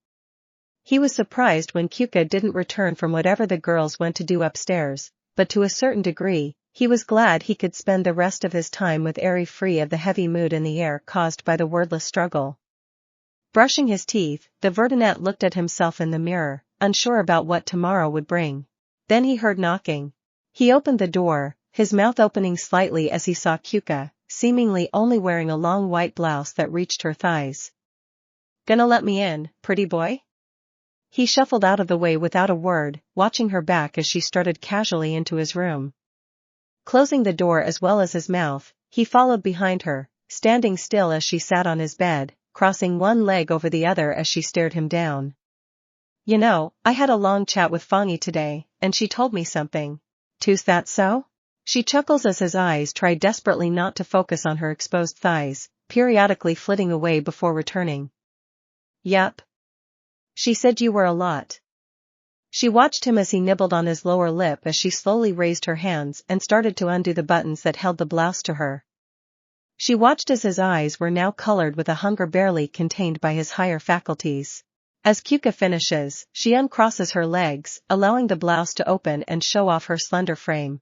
He was surprised when Kyuka didn't return from whatever the girls went to do upstairs, but to a certain degree, he was glad he could spend the rest of his time with Eri free of the heavy mood in the air caused by the wordless struggle. Brushing his teeth, the Verdinet looked at himself in the mirror, unsure about what tomorrow would bring. Then he heard knocking. He opened the door, his mouth opening slightly as he saw Kyuka, seemingly only wearing a long white blouse that reached her thighs. Gonna let me in, pretty boy? He shuffled out of the way without a word, watching her back as she strutted casually into his room. Closing the door as well as his mouth, he followed behind her, standing still as she sat on his bed, crossing one leg over the other as she stared him down. You know, I had a long chat with Fangi today, and she told me something. Too's that so? She chuckles as his eyes try desperately not to focus on her exposed thighs, periodically flitting away before returning. Yup. She said you were a lot. She watched him as he nibbled on his lower lip as she slowly raised her hands and started to undo the buttons that held the blouse to her. She watched as his eyes were now colored with a hunger barely contained by his higher faculties. As Kyuka finishes, she uncrosses her legs, allowing the blouse to open and show off her slender frame.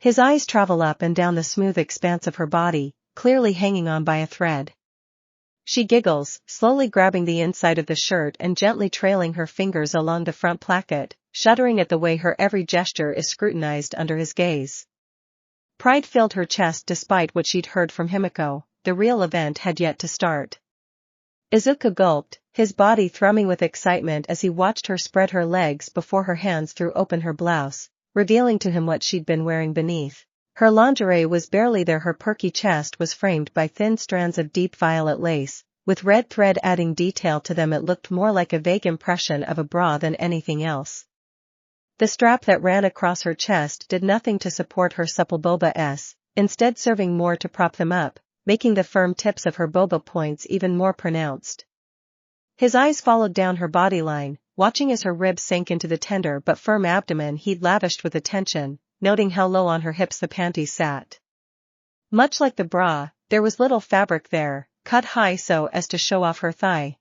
His eyes travel up and down the smooth expanse of her body, clearly hanging on by a thread. She giggles, slowly grabbing the inside of the shirt and gently trailing her fingers along the front placket, shuddering at the way her every gesture is scrutinized under his gaze. Pride filled her chest despite what she'd heard from Himiko. The real event had yet to start. Izuku gulped, his body thrumming with excitement as he watched her spread her legs before her hands threw open her blouse, revealing to him what she'd been wearing beneath. Her lingerie was barely there. Her perky chest was framed by thin strands of deep violet lace, with red thread adding detail to them. It looked more like a vague impression of a bra than anything else. The strap that ran across her chest did nothing to support her supple boba, instead serving more to prop them up, making the firm tips of her boba points even more pronounced. His eyes followed down her bodyline, watching as her ribs sank into the tender but firm abdomen he'd lavished with attention, noting how low on her hips the panties sat. Much like the bra, there was little fabric there, cut high so as to show off her thigh.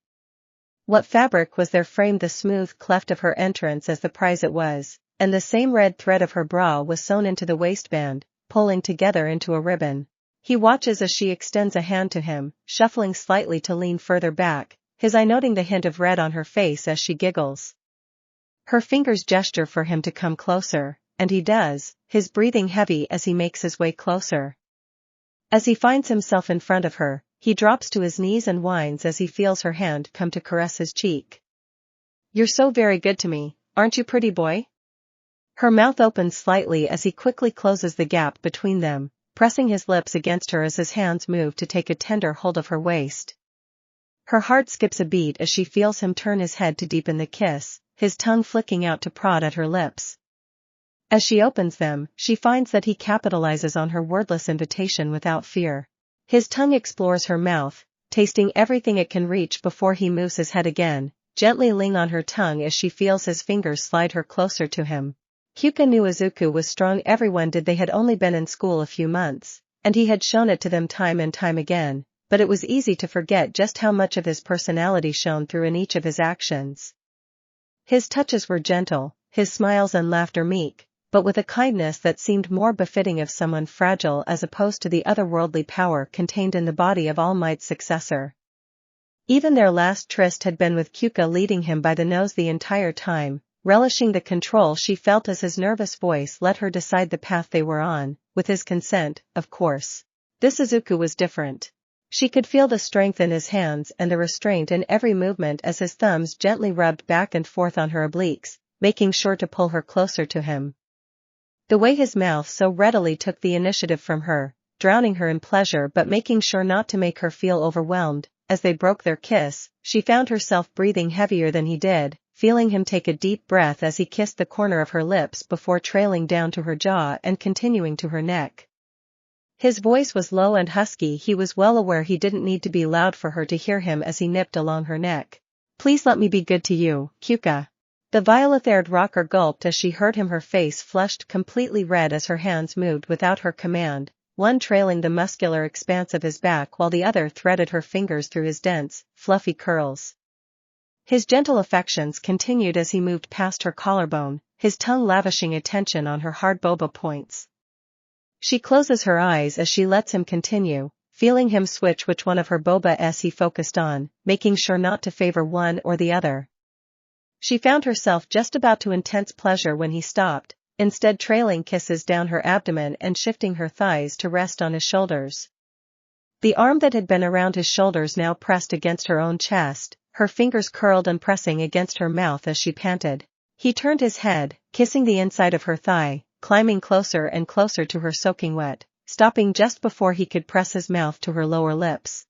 What fabric was there framed the smooth cleft of her entrance as the prize it was, and the same red thread of her bra was sewn into the waistband, pulling together into a ribbon. He watches as she extends a hand to him, shuffling slightly to lean further back, his eye noting the hint of red on her face as she giggles. Her fingers gesture for him to come closer, and he does, his breathing heavy as he makes his way closer. As he finds himself in front of her, he drops to his knees and whines as he feels her hand come to caress his cheek. "You're so very good to me, aren't you, pretty boy?" Her mouth opens slightly as he quickly closes the gap between them, pressing his lips against her as his hands move to take a tender hold of her waist. Her heart skips a beat as she feels him turn his head to deepen the kiss, his tongue flicking out to prod at her lips. As she opens them, she finds that he capitalizes on her wordless invitation without fear. His tongue explores her mouth, tasting everything it can reach before he moves his head again, gently laying on her tongue as she feels his fingers slide her closer to him. Kyuka knew Izuku was strong. Everyone did. They had only been in school a few months, and he had shown it to them time and time again, but it was easy to forget just how much of his personality shone through in each of his actions. His touches were gentle, his smiles and laughter meek, but with a kindness that seemed more befitting of someone fragile as opposed to the otherworldly power contained in the body of All Might's successor. Even their last tryst had been with Kyuka leading him by the nose the entire time, relishing the control she felt as his nervous voice let her decide the path they were on, with his consent, of course. This Izuku was different. She could feel the strength in his hands and the restraint in every movement as his thumbs gently rubbed back and forth on her obliques, making sure to pull her closer to him. The way his mouth so readily took the initiative from her, drowning her in pleasure but making sure not to make her feel overwhelmed, as they broke their kiss, she found herself breathing heavier than he did, feeling him take a deep breath as he kissed the corner of her lips before trailing down to her jaw and continuing to her neck. His voice was low and husky. He was well aware he didn't need to be loud for her to hear him as he nipped along her neck. "Please let me be good to you, Kyuka." The violet-haired rocker gulped as she heard him, her face flushed completely red as her hands moved without her command, one trailing the muscular expanse of his back while the other threaded her fingers through his dense, fluffy curls. His gentle affections continued as he moved past her collarbone, his tongue lavishing attention on her hard boba points. She closes her eyes as she lets him continue, feeling him switch which one of her bobas he focused on, making sure not to favor one or the other. She found herself just about to intense pleasure when he stopped, instead trailing kisses down her abdomen and shifting her thighs to rest on his shoulders. The arm that had been around his shoulders now pressed against her own chest, her fingers curled and pressing against her mouth as she panted. He turned his head, kissing the inside of her thigh, climbing closer and closer to her soaking wet, stopping just before he could press his mouth to her lower lips.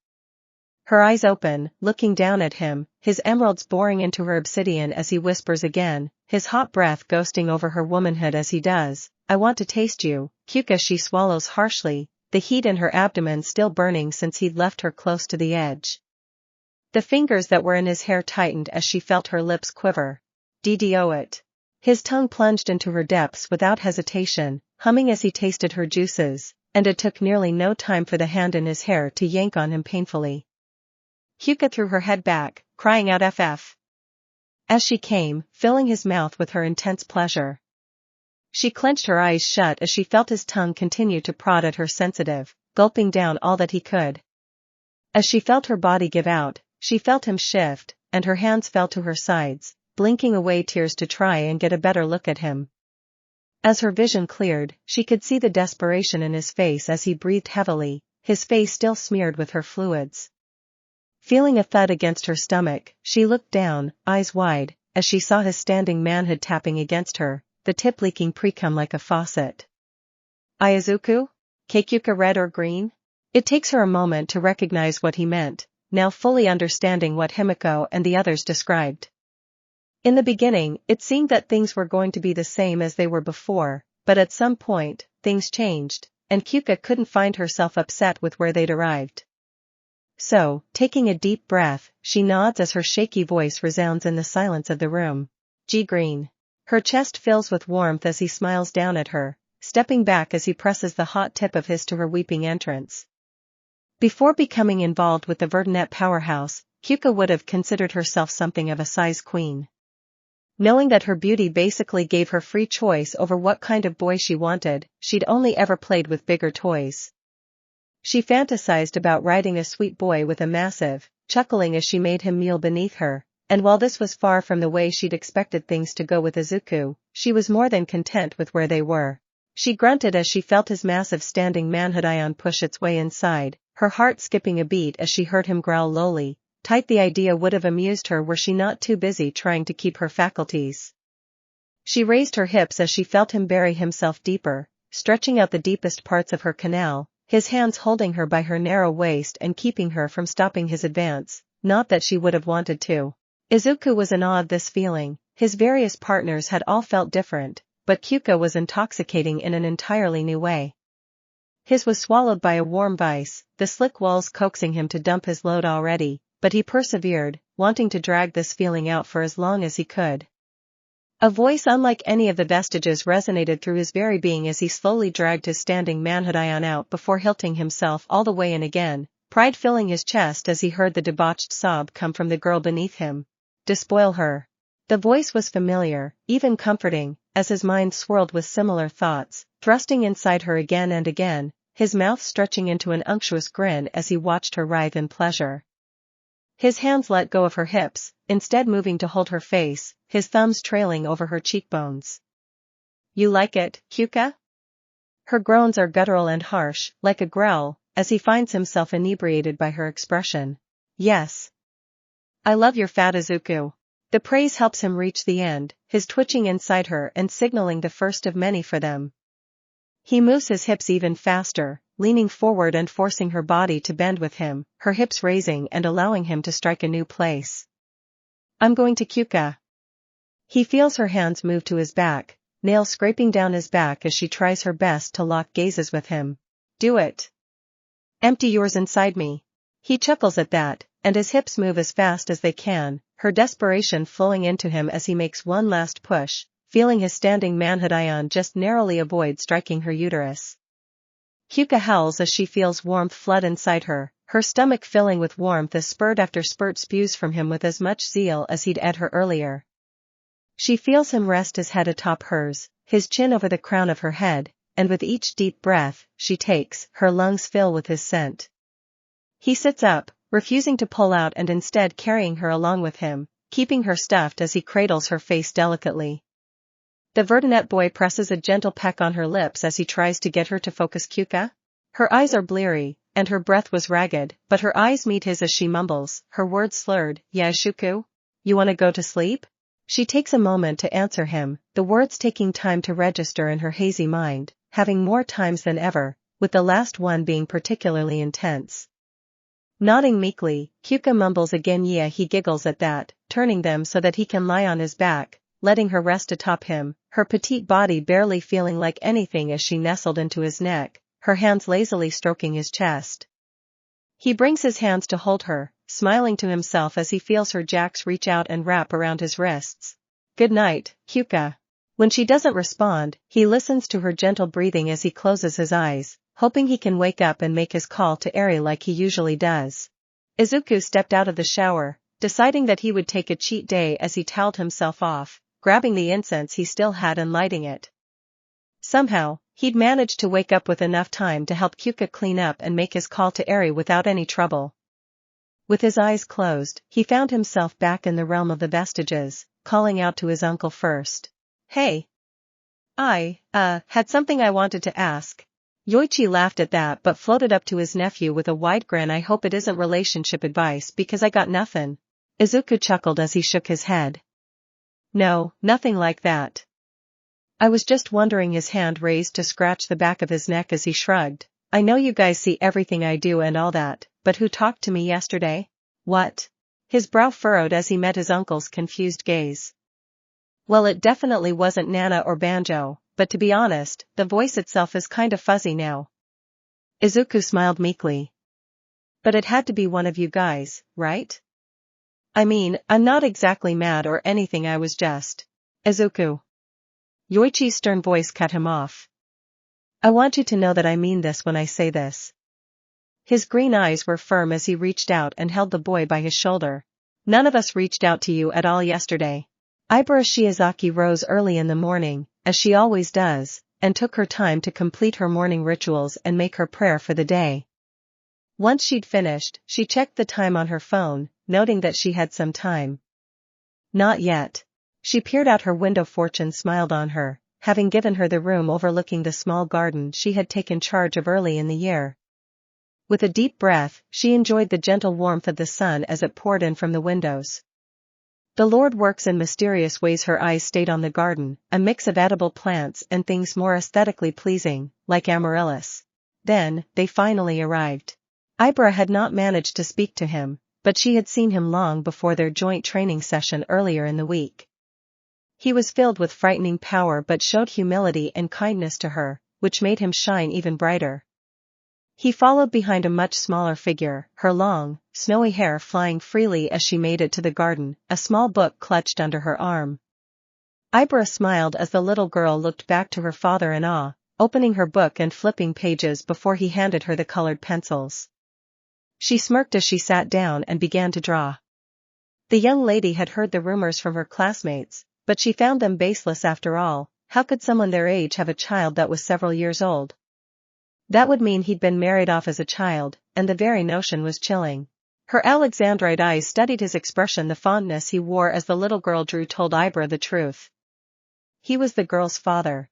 Her eyes open, looking down at him, his emeralds boring into her obsidian as he whispers again, his hot breath ghosting over her womanhood as he does, "I want to taste you, Kyuka." She swallows harshly, the heat in her abdomen still burning since he'd left her close to the edge. The fingers that were in his hair tightened as she felt her lips quiver. "DDO it." His tongue plunged into her depths without hesitation, humming as he tasted her juices, and it took nearly no time for the hand in his hair to yank on him painfully. Kyuka threw her head back, crying out "FF." as she came, filling his mouth with her intense pleasure. She clenched her eyes shut as she felt his tongue continue to prod at her sensitive, gulping down all that he could. As she felt her body give out, she felt him shift, and her hands fell to her sides, blinking away tears to try and get a better look at him. As her vision cleared, she could see the desperation in his face as he breathed heavily, his face still smeared with her fluids. Feeling a thud against her stomach, she looked down, eyes wide, as she saw his standing manhood tapping against her, the tip leaking precum like a faucet. "Izuku? Kyuka, red or green?" It takes her a moment to recognize what he meant, now fully understanding what Himiko and the others described. In the beginning, it seemed that things were going to be the same as they were before, but at some point, things changed, and Kyuka couldn't find herself upset with where they'd arrived. So, taking a deep breath, she nods as her shaky voice resounds in the silence of the room. Green. Her chest fills with warmth as he smiles down at her, stepping back as he presses the hot tip of his to her weeping entrance. Before becoming involved with the Vertinet powerhouse, Kyuka would have considered herself something of a size queen. Knowing that her beauty basically gave her free choice over what kind of boy she wanted, she'd only ever played with bigger toys. She fantasized about riding a sweet boy with a massive, chuckling as she made him kneel beneath her, and while this was far from the way she'd expected things to go with Izuku, she was more than content with where they were. She grunted as she felt his massive standing manhood ion push its way inside, her heart skipping a beat as she heard him growl lowly. Tight. The idea would have amused her were she not too busy trying to keep her faculties. She raised her hips as she felt him bury himself deeper, stretching out the deepest parts of her canal, his hands holding her by her narrow waist and keeping her from stopping his advance, not that she would have wanted to. Izuku was in awe of this feeling. His various partners had all felt different, but Kyuka was intoxicating in an entirely new way. His was swallowed by a warm vice, the slick walls coaxing him to dump his load already, but he persevered, wanting to drag this feeling out for as long as he could. A voice unlike any of the vestiges resonated through his very being as he slowly dragged his standing manhood ion out before hilting himself all the way in again, pride filling his chest as he heard the debauched sob come from the girl beneath him. Despoil her. The voice was familiar, even comforting, as his mind swirled with similar thoughts, thrusting inside her again and again, his mouth stretching into an unctuous grin as he watched her writhe in pleasure. His hands let go of her hips, instead moving to hold her face, his thumbs trailing over her cheekbones. You like it, Kyuka? Her groans are guttural and harsh, like a growl, as he finds himself inebriated by her expression. Yes. I love your fat Izuku. The praise helps him reach the end, his twitching inside her and signaling the first of many for them. He moves his hips even faster, leaning forward and forcing her body to bend with him, her hips raising and allowing him to strike a new place. I'm going to Kyuka. He feels her hands move to his back, nails scraping down his back as she tries her best to lock gazes with him. Do it. Empty yours inside me. He chuckles at that, and his hips move as fast as they can, her desperation flowing into him as he makes one last push, feeling his standing manhood ion just narrowly avoid striking her uterus. Kyuka howls as she feels warmth flood inside her, her stomach filling with warmth as spurt after spurt spews from him with as much zeal as he'd at her earlier. She feels him rest his head atop hers, his chin over the crown of her head, and with each deep breath she takes, her lungs fill with his scent. He sits up, refusing to pull out and instead carrying her along with him, keeping her stuffed as he cradles her face delicately. The Vertinet boy presses a gentle peck on her lips as he tries to get her to focus. Kyuka? Her eyes are bleary, and her breath was ragged, but her eyes meet his as she mumbles, her words slurred. Yeah, Izuku? You wanna go to sleep? She takes a moment to answer him, the words taking time to register in her hazy mind, having more times than ever, with the last one being particularly intense. Nodding meekly, Kyuka mumbles again. Yeah, he giggles at that, turning them so that he can lie on his back, letting her rest atop him, her petite body barely feeling like anything as she nestled into his neck, her hands lazily stroking his chest. He brings his hands to hold her, smiling to himself as he feels her jacks reach out and wrap around his wrists. Good night, Kyuka. When she doesn't respond, he listens to her gentle breathing as he closes his eyes, hoping he can wake up and make his call to Eri like he usually does. Izuku stepped out of the shower, deciding that he would take a cheat day as he toweled himself off, grabbing the incense he still had and lighting it. Somehow, he'd managed to wake up with enough time to help Kyuka clean up and make his call to Eri without any trouble. With his eyes closed, he found himself back in the realm of the vestiges, calling out to his uncle first. Hey. I had something I wanted to ask. Yoichi laughed at that but floated up to his nephew with a wide grin. I hope it isn't relationship advice because I got nothing. Izuku chuckled as he shook his head. No, nothing like that. I was just wondering. His hand raised to scratch the back of his neck as he shrugged. I know you guys see everything I do and all that, but who talked to me yesterday? What? His brow furrowed as he met his uncle's confused gaze. Well, it definitely wasn't Nana or Banjo, but to be honest, the voice itself is kind of fuzzy now. Izuku smiled meekly. But it had to be one of you guys, right? I mean, I'm not exactly mad or anything, I was just. Izuku. Yoichi's stern voice cut him off. I want you to know that I mean this when I say this. His green eyes were firm as he reached out and held the boy by his shoulder. None of us reached out to you at all yesterday. Ibara Shiozaki rose early in the morning, as she always does, and took her time to complete her morning rituals and make her prayer for the day. Once she'd finished, she checked the time on her phone, noting that she had some time. Not yet. She peered out her window. Fortune smiled on her, having given her the room overlooking the small garden she had taken charge of early in the year. With a deep breath, she enjoyed the gentle warmth of the sun as it poured in from the windows. The Lord works in mysterious ways. Her eyes stayed on the garden, a mix of edible plants and things more aesthetically pleasing, like amaryllis. Then, they finally arrived. Ibara had not managed to speak to him, but she had seen him long before their joint training session earlier in the week. He was filled with frightening power but showed humility and kindness to her, which made him shine even brighter. He followed behind a much smaller figure, her long, snowy hair flying freely as she made it to the garden, a small book clutched under her arm. Ibara smiled as the little girl looked back to her father in awe, opening her book and flipping pages before he handed her the colored pencils. She smirked as she sat down and began to draw. The young lady had heard the rumors from her classmates, but she found them baseless after all. How could someone their age have a child that was several years old? That would mean he'd been married off as a child, and the very notion was chilling. Her Alexandrite eyes studied his expression. The fondness he wore as the little girl drew told Ibara the truth. He was the girl's father.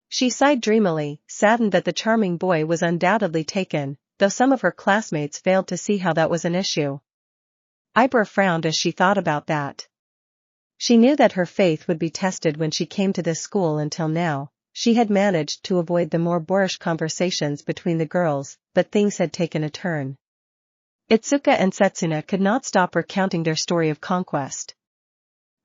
She sighed dreamily, saddened that the charming boy was undoubtedly taken, though some of her classmates failed to see how that was an issue. Ibara frowned as she thought about that. She knew that her faith would be tested when she came to this school. Until now, she had managed to avoid the more boorish conversations between the girls, but things had taken a turn. Itsuka and Setsuna could not stop recounting their story of conquest.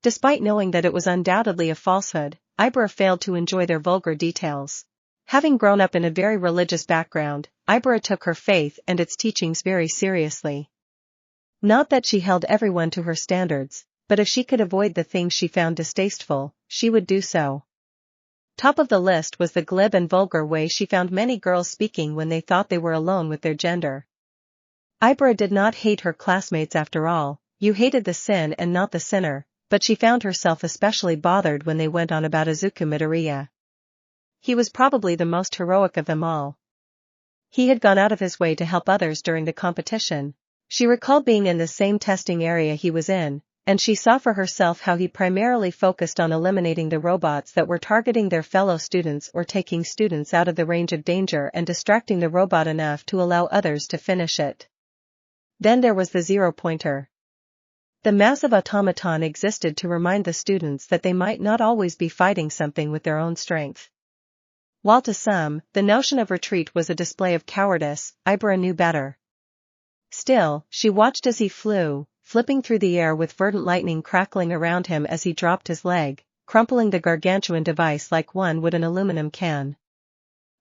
Despite knowing that it was undoubtedly a falsehood, Ibara failed to enjoy their vulgar details. Having grown up in a very religious background, Ibara took her faith and its teachings very seriously. Not that she held everyone to her standards, but if she could avoid the things she found distasteful, she would do so. Top of the list was the glib and vulgar way she found many girls speaking when they thought they were alone with their gender. Ibara did not hate her classmates after all. You hated the sin and not the sinner, but she found herself especially bothered when they went on about Izuku Midoriya. He was probably the most heroic of them all. He had gone out of his way to help others during the competition. She recalled being in the same testing area he was in, and she saw for herself how he primarily focused on eliminating the robots that were targeting their fellow students or taking students out of the range of danger and distracting the robot enough to allow others to finish it. Then there was the zero-pointer. The massive automaton existed to remind the students that they might not always be fighting something with their own strength. While to some, the notion of retreat was a display of cowardice, Ibara knew better. Still, she watched as he flew, flipping through the air with verdant lightning crackling around him as he dropped his leg, crumpling the gargantuan device like one would an aluminum can.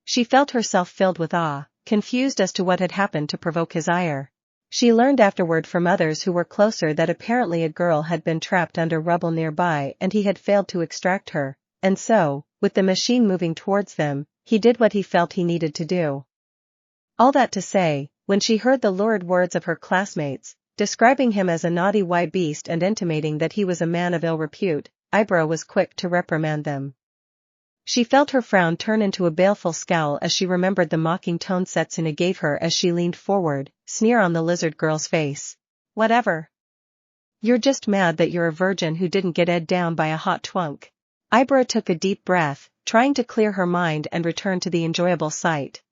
She felt herself filled with awe, confused as to what had happened to provoke his ire. She learned afterward from others who were closer that apparently a girl had been trapped under rubble nearby and he had failed to extract her, and so, with the machine moving towards them, he did what he felt he needed to do. All that to say, when she heard the lurid words of her classmates, describing him as a naughty white beast and intimating that he was a man of ill repute, Ibara was quick to reprimand them. She felt her frown turn into a baleful scowl as she remembered the mocking tone Setsuna gave her as she leaned forward, sneer on the lizard girl's face. Whatever. You're just mad that you're a virgin who didn't get ed down by a hot twunk. Ibara took a deep breath, trying to clear her mind and return to the enjoyable sight.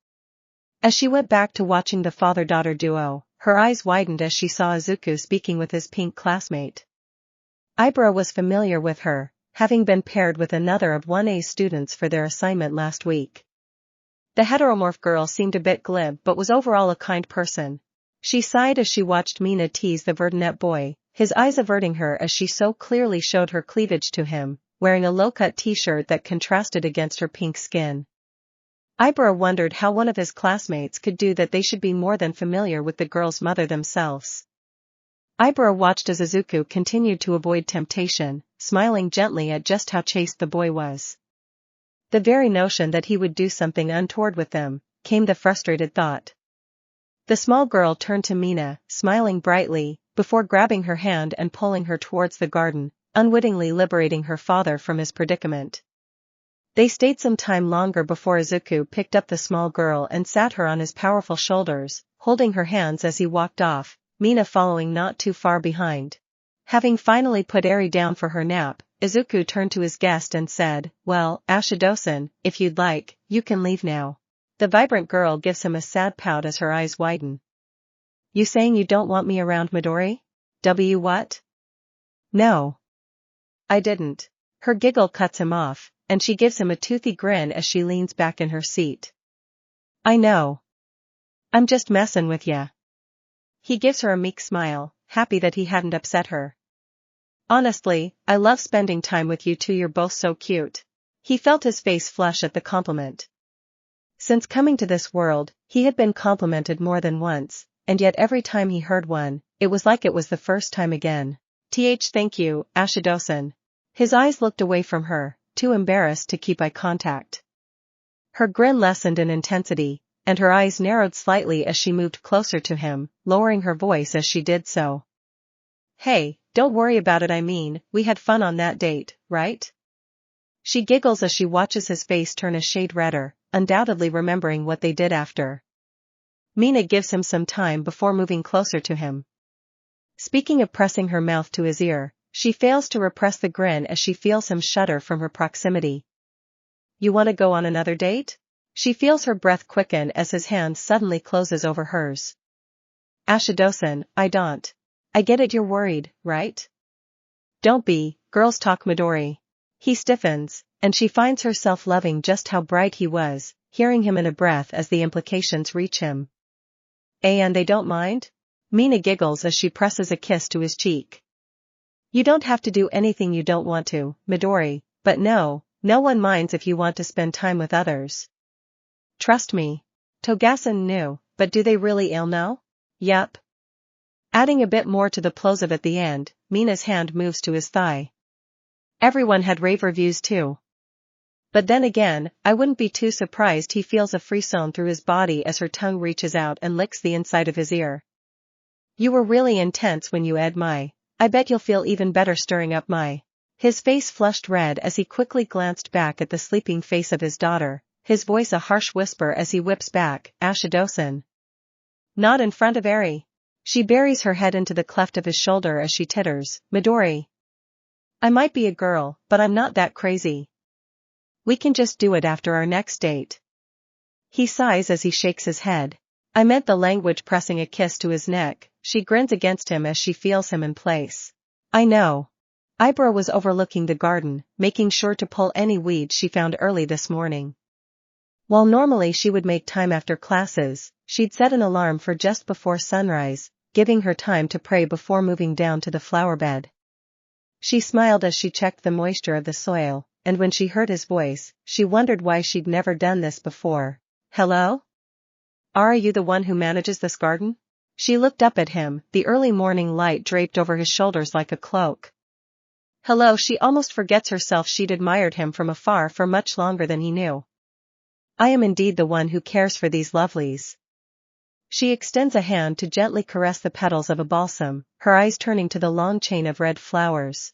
As she went back to watching the father-daughter duo, her eyes widened as she saw Izuku speaking with his pink classmate. Ibara was familiar with her, having been paired with another of 1A's students for their assignment last week. The heteromorph girl seemed a bit glib but was overall a kind person. She sighed as she watched Mina tease the verdunette boy, his eyes averting her as she so clearly showed her cleavage to him, wearing a low-cut t-shirt that contrasted against her pink skin. Ibra wondered how one of his classmates could do that. They should be more than familiar with the girl's mother themselves. Ibra watched as Izuku continued to avoid temptation, smiling gently at just how chaste the boy was. The very notion that he would do something untoward with them, came the frustrated thought. The small girl turned to Mina, smiling brightly, before grabbing her hand and pulling her towards the garden, unwittingly liberating her father from his predicament. They stayed some time longer before Izuku picked up the small girl and sat her on his powerful shoulders, holding her hands as he walked off, Mina following not too far behind. Having finally put Eri down for her nap, Izuku turned to his guest and said, "Well, Ashido-san, if you'd like, you can leave now." The vibrant girl gives him a sad pout as her eyes widen. "You saying you don't want me around, Midori? What?" "No. I didn't." Her giggle cuts him off, and she gives him a toothy grin as she leans back in her seat. "I know. I'm just messin' with ya." He gives her a meek smile, happy that he hadn't upset her. "Honestly, I love spending time with you two. You're both so cute." He felt his face flush at the compliment. Since coming to this world, he had been complimented more than once, and yet every time he heard one, it was like it was the first time again. Thank you, Ashido-san." His eyes looked away from her, too embarrassed to keep eye contact. Her grin lessened in intensity, and her eyes narrowed slightly as she moved closer to him, lowering her voice as she did so. "Hey, don't worry about it. I mean, we had fun on that date, right?" She giggles as she watches his face turn a shade redder, undoubtedly remembering what they did after. Mina gives him some time before moving closer to him. Speaking of pressing her mouth to his ear, she fails to repress the grin as she feels him shudder from her proximity. "You want to go on another date?" She feels her breath quicken as his hand suddenly closes over hers. "Ashido-san, I don't. I get it, you're worried, right?" "Don't be, girls talk, Midori." He stiffens, and she finds herself loving just how bright he was, hearing him in a breath as the implications reach him. "And they don't mind?" Mina giggles as she presses a kiss to his cheek. "You don't have to do anything you don't want to, Midori, but no one minds if you want to spend time with others. Trust me." Togasen knew, but do they really ill know? Yup. Adding a bit more to the plosive at the end, Mina's hand moves to his thigh. "Everyone had rave reviews too. But then again, I wouldn't be too surprised." He feels a frisson through his body as her tongue reaches out and licks the inside of his ear. "You were really intense when you ed my. I bet you'll feel even better stirring up my." His face flushed red as he quickly glanced back at the sleeping face of his daughter, his voice a harsh whisper as he whips back, "Ashido-san. Not in front of Eri." She buries her head into the cleft of his shoulder as she titters, "Midori. I might be a girl, but I'm not that crazy. We can just do it after our next date." He sighs as he shakes his head. "I meant the language." Pressing a kiss to his neck, she grins against him as she feels him in place. "I know." Ibra was overlooking the garden, making sure to pull any weeds she found early this morning. While normally she would make time after classes, she'd set an alarm for just before sunrise, giving her time to pray before moving down to the flower bed. She smiled as she checked the moisture of the soil, and when she heard his voice, she wondered why she'd never done this before. "Hello? Are you the one who manages this garden?" She looked up at him, the early morning light draped over his shoulders like a cloak. "Hello." She almost forgets herself. She'd admired him from afar for much longer than he knew. "I am indeed the one who cares for these lovelies." She extends a hand to gently caress the petals of a balsam, her eyes turning to the long chain of red flowers.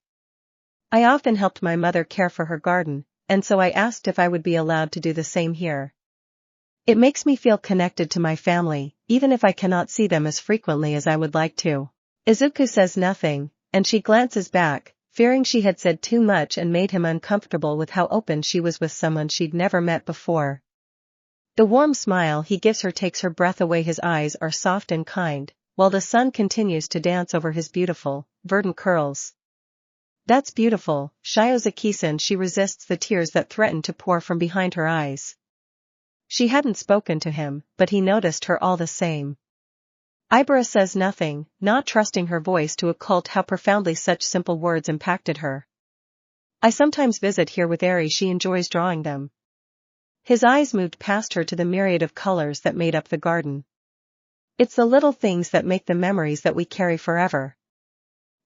"I often helped my mother care for her garden, and so I asked if I would be allowed to do the same here. It makes me feel connected to my family, even if I cannot see them as frequently as I would like to." Izuku says nothing, and she glances back, fearing she had said too much and made him uncomfortable with how open she was with someone she'd never met before. The warm smile he gives her takes her breath away. His eyes are soft and kind, while the sun continues to dance over his beautiful, verdant curls. "That's beautiful, Shiozaki-san." She resists the tears that threatened to pour from behind her eyes. She hadn't spoken to him, but he noticed her all the same. Ibra says nothing, not trusting her voice to occult how profoundly such simple words impacted her. "I sometimes visit here with Eri. She enjoys drawing them." His eyes moved past her to the myriad of colors that made up the garden. It's the little things that make the memories that we carry forever.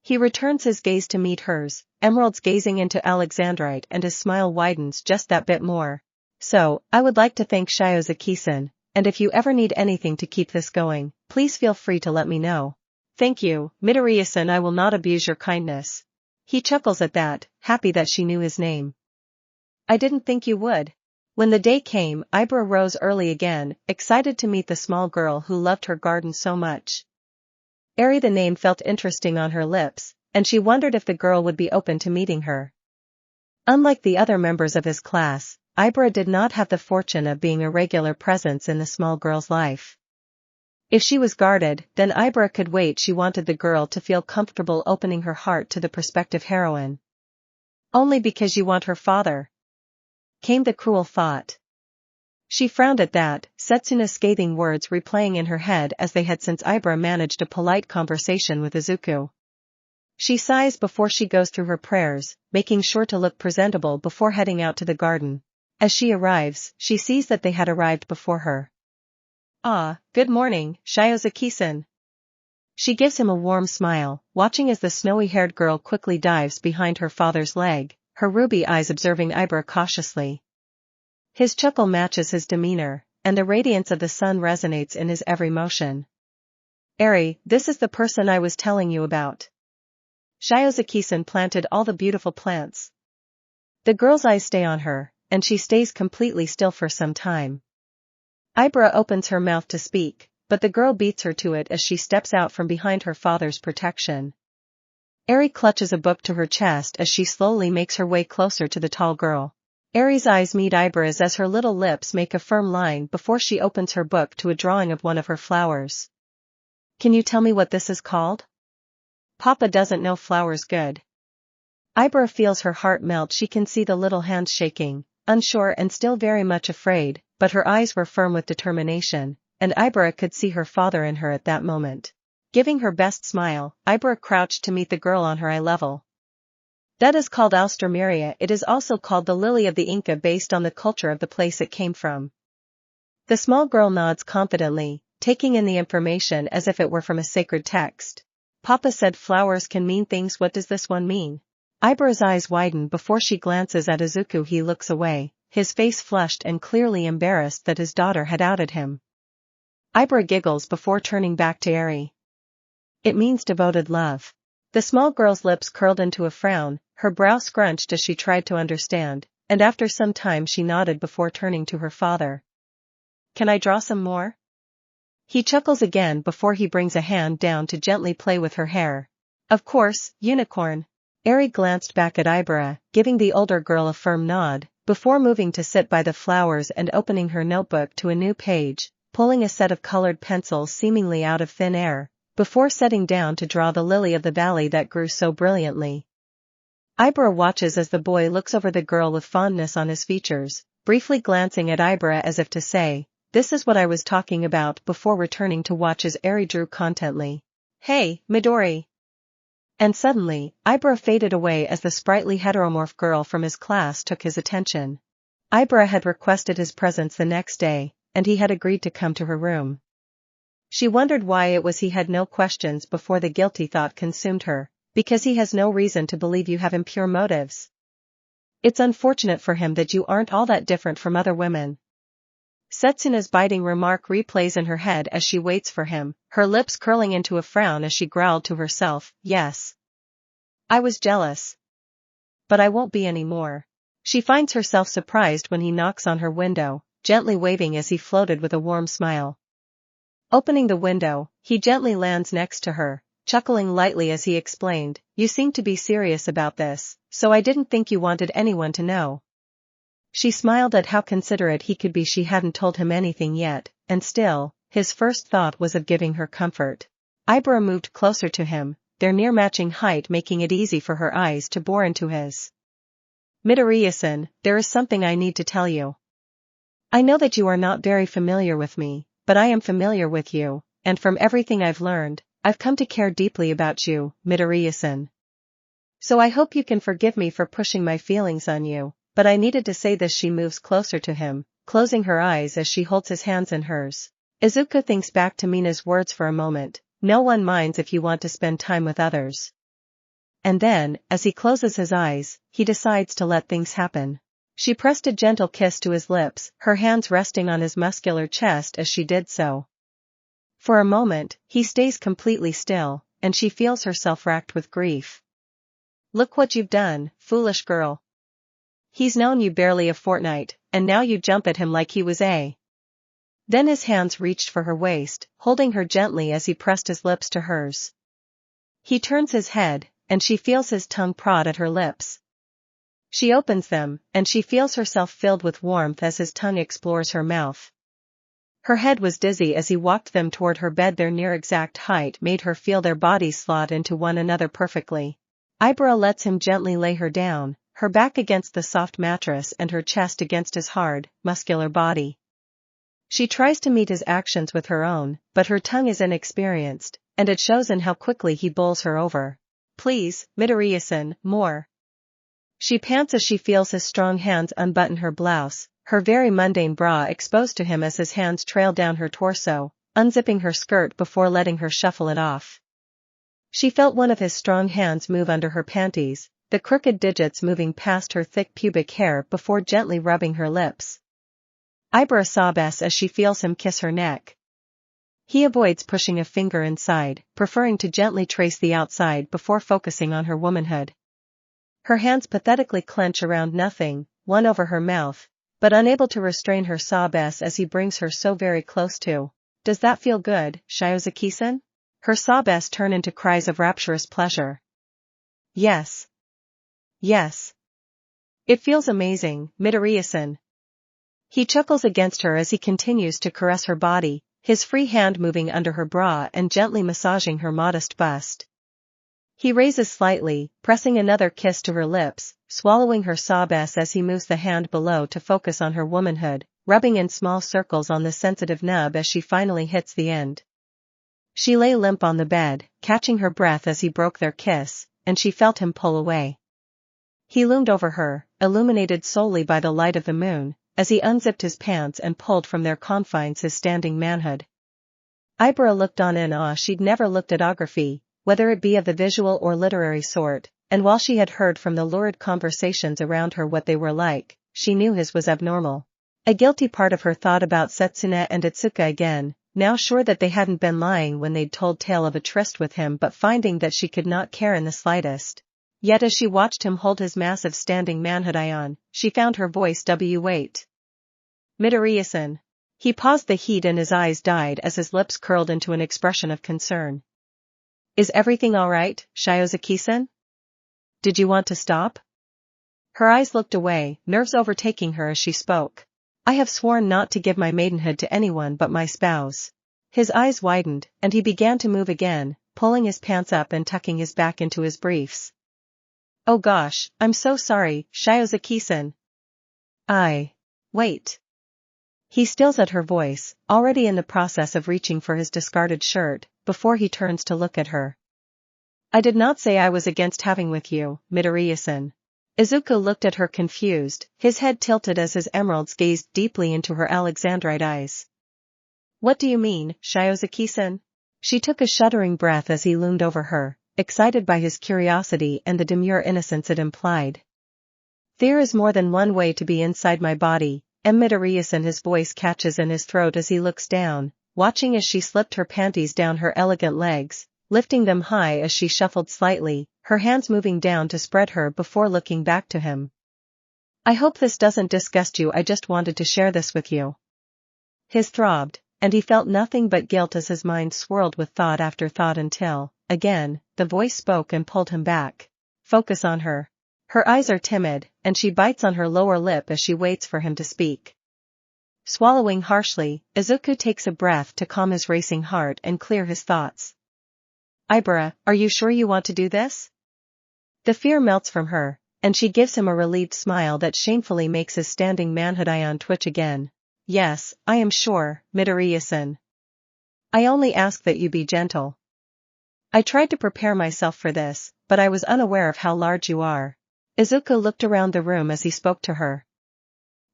He returns his gaze to meet hers, emeralds gazing into alexandrite, and his smile widens just that bit more. So, I would like to thank Shiozaki-san, and if you ever need anything to keep this going, please feel free to let me know. Thank you, Midoriya-san, I will not abuse your kindness. He chuckles at that, happy that she knew his name. I didn't think you would. When the day came, Ibra rose early again, excited to meet the small girl who loved her garden so much. Eri, the name felt interesting on her lips, and she wondered if the girl would be open to meeting her. Unlike the other members of his class, Ibra did not have the fortune of being a regular presence in the small girl's life. If she was guarded, then Ibra could wait. She wanted the girl to feel comfortable opening her heart to the prospective heroine. Only because you want her father? Came the cruel thought. She frowned at that, Setsuna's scathing words replaying in her head as they had since Ibra managed a polite conversation with Izuku. She sighs before she goes through her prayers, making sure to look presentable before heading out to the garden. As she arrives, she sees that they had arrived before her. Ah, good morning, Shiozaki-san. She gives him a warm smile, watching as the snowy-haired girl quickly dives behind her father's leg, her ruby eyes observing Ibra cautiously. His chuckle matches his demeanor, and the radiance of the sun resonates in his every motion. Eri, this is the person I was telling you about. Shiozaki-san planted all the beautiful plants. The girl's eyes stay on her, and she stays completely still for some time. Ibra opens her mouth to speak, but the girl beats her to it as she steps out from behind her father's protection. Eri clutches a book to her chest as she slowly makes her way closer to the tall girl. Eri's eyes meet Ibra's as her little lips make a firm line before she opens her book to a drawing of one of her flowers. Can you tell me what this is called? Papa doesn't know flowers good. Ibra feels her heart melt. She can see the little hands shaking, unsure and still very much afraid, but her eyes were firm with determination, and Ibra could see her father in her at that moment. Giving her best smile, Ibra crouched to meet the girl on her eye level. That is called Alstroemeria. It is also called the lily of the Inca based on the culture of the place it came from. The small girl nods confidently, taking in the information as if it were from a sacred text. Papa said flowers can mean things. What does this one mean? Ibra's eyes widen before she glances at Izuku. He looks away, his face flushed and clearly embarrassed that his daughter had outed him. Ibra giggles before turning back to Eri. It means devoted love. The small girl's lips curled into a frown, her brow scrunched as she tried to understand, and after some time she nodded before turning to her father. Can I draw some more? He chuckles again before he brings a hand down to gently play with her hair. Of course, unicorn. Eri glanced back at Ibra, giving the older girl a firm nod, before moving to sit by the flowers and opening her notebook to a new page, pulling a set of colored pencils seemingly out of thin air, before setting down to draw the lily of the valley that grew so brilliantly. Ibra watches as the boy looks over the girl with fondness on his features, briefly glancing at Ibra as if to say, "This is what I was talking about," before returning to watch as Eri drew contently. "Hey, Midori!" And suddenly, Ibra faded away as the sprightly heteromorph girl from his class took his attention. Ibra had requested his presence the next day, and he had agreed to come to her room. She wondered why it was he had no questions before the guilty thought consumed her, because he has no reason to believe you have impure motives. It's unfortunate for him that you aren't all that different from other women. Setsuna's biting remark replays in her head as she waits for him, her lips curling into a frown as she growled to herself, "Yes. I was jealous. But I won't be any more." She finds herself surprised when he knocks on her window, gently waving as he floated with a warm smile. Opening the window, he gently lands next to her, chuckling lightly as he explained, "You seem to be serious about this, so I didn't think you wanted anyone to know." She smiled at how considerate he could be. She hadn't told him anything yet, and still, his first thought was of giving her comfort. Ibra moved closer to him, their near-matching height making it easy for her eyes to bore into his. "Midoriya-san, there is something I need to tell you. I know that you are not very familiar with me, but I am familiar with you, and from everything I've learned, I've come to care deeply about you, Midoriya-san. So I hope you can forgive me for pushing my feelings on you, but I needed to say this." She moves closer to him, closing her eyes as she holds his hands in hers. Izuku thinks back to Mina's words for a moment, no one minds if you want to spend time with others. And then, as he closes his eyes, he decides to let things happen. She pressed a gentle kiss to his lips, her hands resting on his muscular chest as she did so. For a moment, he stays completely still, and she feels herself racked with grief. Look what you've done, foolish girl. He's known you barely a fortnight, and now you jump at him like he was a. Then his hands reached for her waist, holding her gently as he pressed his lips to hers. He turns his head, and she feels his tongue prod at her lips. She opens them, and she feels herself filled with warmth as his tongue explores her mouth. Her head was dizzy as he walked them toward her bed. Their near exact height made her feel their bodies slot into one another perfectly. Ibra lets him gently lay her down, her back against the soft mattress and her chest against his hard, muscular body. She tries to meet his actions with her own, but her tongue is inexperienced, and it shows in how quickly he bowls her over. Please, Midoriya-san, more. She pants as she feels his strong hands unbutton her blouse, her very mundane bra exposed to him as his hands trail down her torso, unzipping her skirt before letting her shuffle it off. She felt one of his strong hands move under her panties, the crooked digits moving past her thick pubic hair before gently rubbing her lips. Ibra sobs as she feels him kiss her neck. He avoids pushing a finger inside, preferring to gently trace the outside before focusing on her womanhood. Her hands pathetically clench around nothing, one over her mouth, but unable to restrain her sobs as he brings her so very close to. Does that feel good, Shiozaki-san? Her sobs turn into cries of rapturous pleasure. Yes. Yes. It feels amazing, Midoriya-san. He chuckles against her as he continues to caress her body, his free hand moving under her bra and gently massaging her modest bust. He raises slightly, pressing another kiss to her lips, swallowing her sobs as he moves the hand below to focus on her womanhood, rubbing in small circles on the sensitive nub as she finally hits the end. She lay limp on the bed, catching her breath as he broke their kiss, and she felt him pull away. He loomed over her, illuminated solely by the light of the moon, as he unzipped his pants and pulled from their confines his standing manhood. Ibra looked on in awe. She'd never looked at ography, whether it be of the visual or literary sort, and while she had heard from the lurid conversations around her what they were like, she knew his was abnormal. A guilty part of her thought about Setsuna and Itsuka again, now sure that they hadn't been lying when they'd told tale of a tryst with him, but finding that she could not care in the slightest. Yet as she watched him hold his massive standing manhood ion, she found her voice wait. Midoriya-san. He paused, the heat in his eyes died as his lips curled into an expression of concern. Is everything all right, Shiozaki-san? Did you want to stop? Her eyes looked away, nerves overtaking her as she spoke. I have sworn not to give my maidenhood to anyone but my spouse. His eyes widened, and he began to move again, pulling his pants up and tucking his back into his briefs. Oh gosh, I'm so sorry, Shiozaki-san. Wait. He stills at her voice, already in the process of reaching for his discarded shirt, before he turns to look at her. I did not say I was against having with you, Midoriya-san. Izuku looked at her confused, his head tilted as his emeralds gazed deeply into her alexandrite eyes. What do you mean, Shiozaki-san? She took a shuddering breath as he loomed over her, excited by his curiosity and the demure innocence it implied. There is more than one way to be inside my body, Midoriya-san. His voice catches in his throat as he looks down, watching as she slipped her panties down her elegant legs, lifting them high as she shuffled slightly, her hands moving down to spread her before looking back to him. I hope this doesn't disgust you. I just wanted to share this with you. His throbbed, and he felt nothing but guilt as his mind swirled with thought after thought until, again, the voice spoke and pulled him back. Focus on her. Her eyes are timid, and she bites on her lower lip as she waits for him to speak. Swallowing harshly, Izuku takes a breath to calm his racing heart and clear his thoughts. Ibra, are you sure you want to do this? The fear melts from her, and she gives him a relieved smile that shamefully makes his standing manhood ion twitch again. Yes, I am sure, Midoriya-san. I only ask that you be gentle. I tried to prepare myself for this, but I was unaware of how large you are. Izuku looked around the room as he spoke to her.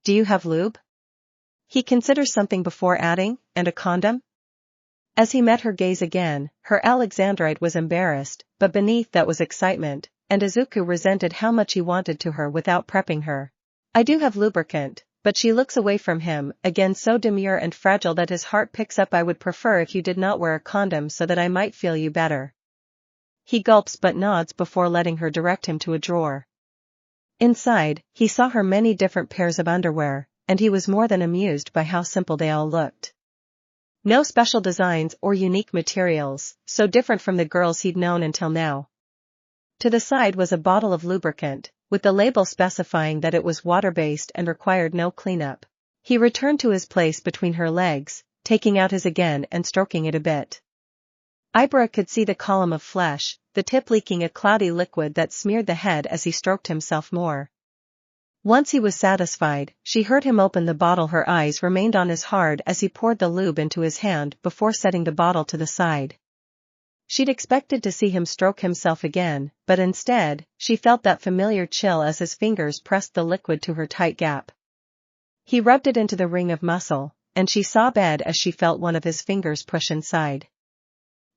Do you have lube? He considers something before adding, and a condom? As he met her gaze again, her Alexandrite was embarrassed, but beneath that was excitement, and Izuku resented how much he wanted to her without prepping her. I do have lubricant, but she looks away from him, again so demure and fragile that his heart picks up. I would prefer if you did not wear a condom so that I might feel you better. He gulps but nods before letting her direct him to a drawer. Inside, he saw her many different pairs of underwear, and he was more than amused by how simple they all looked. No special designs or unique materials, so different from the girls he'd known until now. To the side was a bottle of lubricant, with the label specifying that it was water-based and required no cleanup. He returned to his place between her legs, taking out his again and stroking it a bit. Ibra could see the column of flesh, the tip leaking a cloudy liquid that smeared the head as he stroked himself more. Once he was satisfied, she heard him open the bottle. Her eyes remained on his hard as he poured the lube into his hand before setting the bottle to the side. She'd expected to see him stroke himself again, but instead, she felt that familiar chill as his fingers pressed the liquid to her tight gap. He rubbed it into the ring of muscle, and she sobbed as she felt one of his fingers push inside.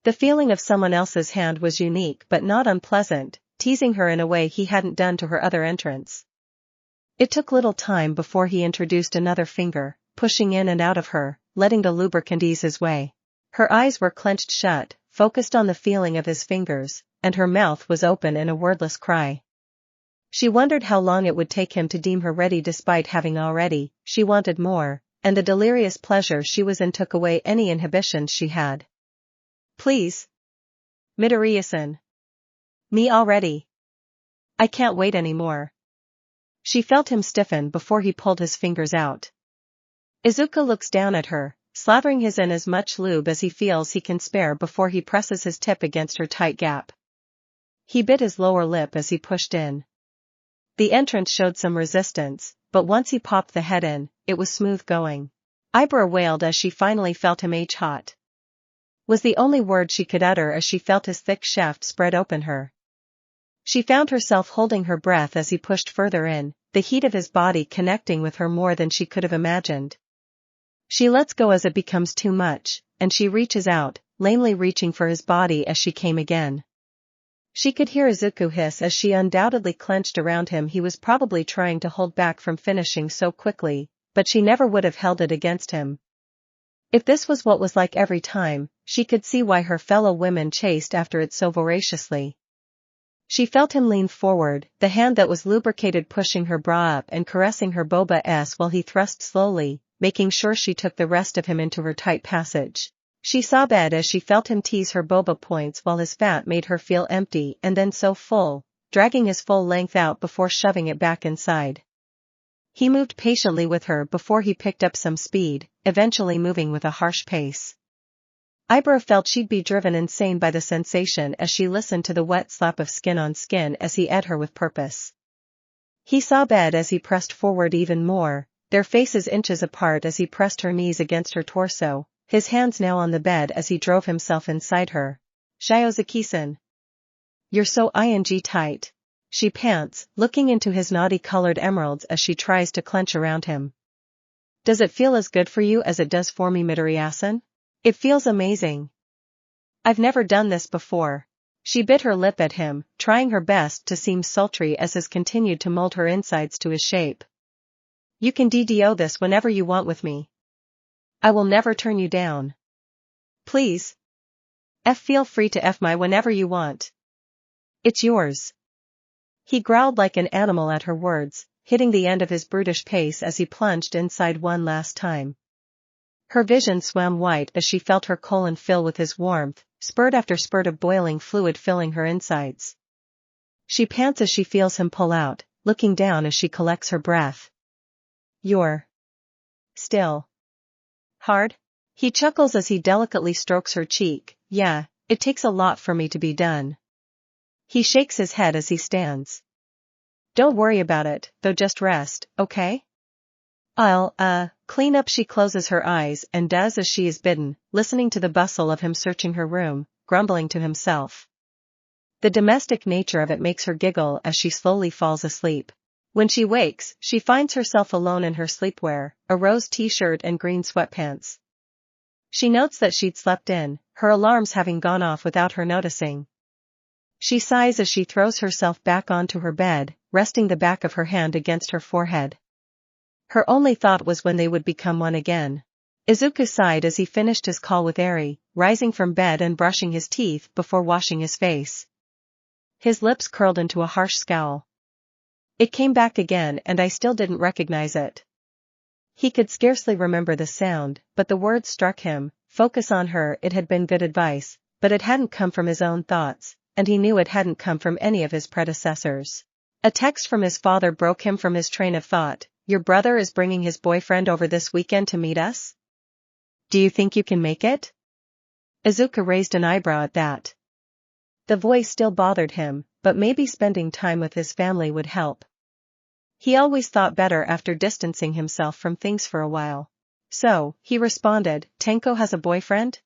The feeling of someone else's hand was unique but not unpleasant, teasing her in a way he hadn't done to her other entrants. It took little time before he introduced another finger, pushing in and out of her, letting the lubricant ease his way. Her eyes were clenched shut, focused on the feeling of his fingers, and her mouth was open in a wordless cry. She wondered how long it would take him to deem her ready. Despite having already, she wanted more, and the delirious pleasure she was in took away any inhibitions she had. Please. Midoriya-san. Me already. I can't wait anymore. She felt him stiffen before he pulled his fingers out. Izuku looks down at her, slathering his in as much lube as he feels he can spare before he presses his tip against her tight gap. He bit his lower lip as he pushed in. The entrance showed some resistance, but once he popped the head in, it was smooth going. Ibra wailed as she finally felt him hot. Was the only word she could utter as she felt his thick shaft spread open her. She found herself holding her breath as he pushed further in, the heat of his body connecting with her more than she could have imagined. She lets go as it becomes too much, and she reaches out, lamely reaching for his body as she came again. She could hear Izuku hiss as she undoubtedly clenched around him. He was probably trying to hold back from finishing so quickly, but she never would have held it against him. If this was what was like every time, she could see why her fellow women chased after it so voraciously. She felt him lean forward, the hand that was lubricated pushing her bra up and caressing her boba while he thrust slowly, making sure she took the rest of him into her tight passage. She sobbed as she felt him tease her boba points while his fat made her feel empty and then so full, dragging his full length out before shoving it back inside. He moved patiently with her before he picked up some speed, eventually moving with a harsh pace. Ibra felt she'd be driven insane by the sensation as she listened to the wet slap of skin on skin as he ate her with purpose. He sobbed as he pressed forward even more, their faces inches apart as he pressed her knees against her torso, his hands now on the bed as he drove himself inside her. Shiozaki-san. You're so tight. She pants, looking into his naughty-colored emeralds as she tries to clench around him. Does it feel as good for you as it does for me, Midoriya-san? It feels amazing. I've never done this before. She bit her lip at him, trying her best to seem sultry as his continued to mold her insides to his shape. You can DDO this whenever you want with me. I will never turn you down. Please. Feel free to F my whenever you want. It's yours. He growled like an animal at her words, hitting the end of his brutish pace as he plunged inside one last time. Her vision swam white as she felt her colon fill with his warmth, spurt after spurt of boiling fluid filling her insides. She pants as she feels him pull out, looking down as she collects her breath. You're still hard? He chuckles as he delicately strokes her cheek. Yeah, it takes a lot for me to be done. He shakes his head as he stands. Don't worry about it, though, just rest, okay? I'll, clean up. She closes her eyes and does as she is bidden, listening to the bustle of him searching her room, grumbling to himself. The domestic nature of it makes her giggle as she slowly falls asleep. When she wakes, she finds herself alone in her sleepwear, a rose t-shirt and green sweatpants. She notes that she'd slept in, her alarms having gone off without her noticing. She sighs as she throws herself back onto her bed, resting the back of her hand against her forehead. Her only thought was when they would become one again. Izuku sighed as he finished his call with Eri, rising from bed and brushing his teeth before washing his face. His lips curled into a harsh scowl. It came back again and I still didn't recognize it. He could scarcely remember the sound, but the words struck him. Focus on her. It had been good advice, but it hadn't come from his own thoughts, and he knew it hadn't come from any of his predecessors. A text from his father broke him from his train of thought. Your brother is bringing his boyfriend over this weekend to meet us? Do you think you can make it? Izuku raised an eyebrow at that. The voice still bothered him, but maybe spending time with his family would help. He always thought better after distancing himself from things for a while. So, he responded, Tenko has a boyfriend?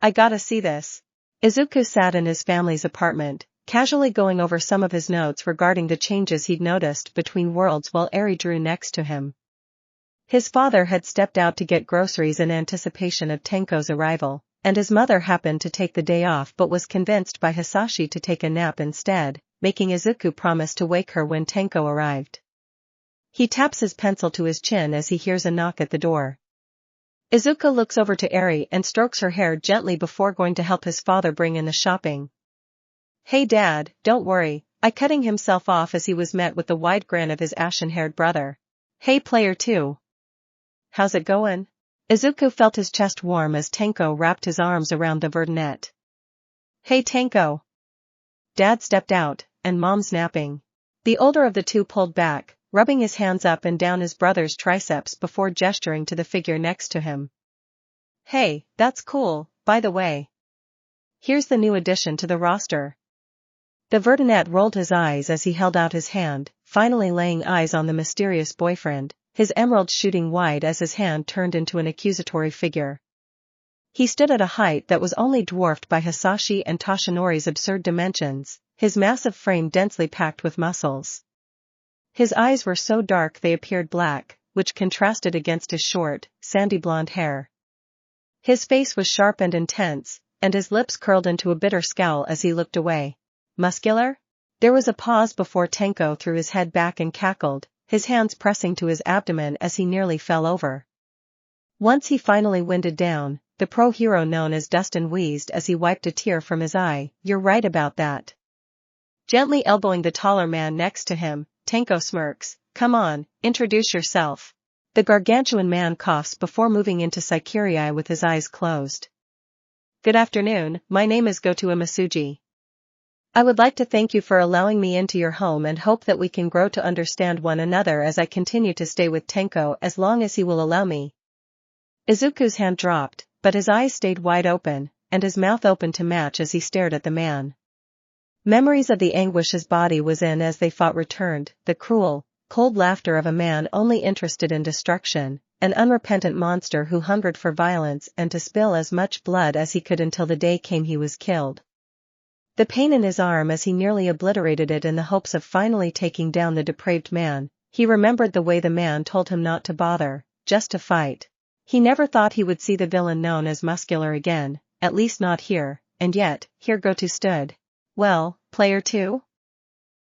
I gotta see this. Izuku sat in his family's apartment, casually going over some of his notes regarding the changes he'd noticed between worlds while Eri drew next to him. His father had stepped out to get groceries in anticipation of Tenko's arrival, and his mother happened to take the day off but was convinced by Hisashi to take a nap instead, making Izuku promise to wake her when Tenko arrived. He taps his pencil to his chin as he hears a knock at the door. Izuku looks over to Eri and strokes her hair gently before going to help his father bring in the shopping. Hey Dad, don't worry, cutting himself off as he was met with the wide grin of his ashen-haired brother. Hey Player 2. How's it going? Izuku felt his chest warm as Tenko wrapped his arms around the verdunette. Hey Tenko. Dad stepped out, and Mom's napping. The older of the two pulled back, rubbing his hands up and down his brother's triceps before gesturing to the figure next to him. Hey, that's cool, by the way. Here's the new addition to the roster. The verdunette rolled his eyes as he held out his hand, finally laying eyes on the mysterious boyfriend, his emeralds shooting wide as his hand turned into an accusatory figure. He stood at a height that was only dwarfed by Hisashi and Toshinori's absurd dimensions, his massive frame densely packed with muscles. His eyes were so dark they appeared black, which contrasted against his short, sandy blonde hair. His face was sharp and intense, and his lips curled into a bitter scowl as he looked away. Muscular? There was a pause before Tenko threw his head back and cackled, his hands pressing to his abdomen as he nearly fell over. Once he finally winded down, the pro-hero known as Dustin wheezed as he wiped a tear from his eye. You're right about that. Gently elbowing the taller man next to him, Tenko smirks. Come on, introduce yourself. The gargantuan man coughs before moving into Saikiri with his eyes closed. Good afternoon, my name is Goto Masuji. I would like to thank you for allowing me into your home and hope that we can grow to understand one another as I continue to stay with Tenko as long as he will allow me. Izuku's hand dropped, but his eyes stayed wide open, and his mouth open to match as he stared at the man. Memories of the anguish his body was in as they fought returned, the cruel, cold laughter of a man only interested in destruction, an unrepentant monster who hungered for violence and to spill as much blood as he could until the day came he was killed. The pain in his arm as he nearly obliterated it in the hopes of finally taking down the depraved man. He remembered the way the man told him not to bother, just to fight. He never thought he would see the villain known as Muscular again, at least not here, and yet, here Goto stood. Well, Player 2?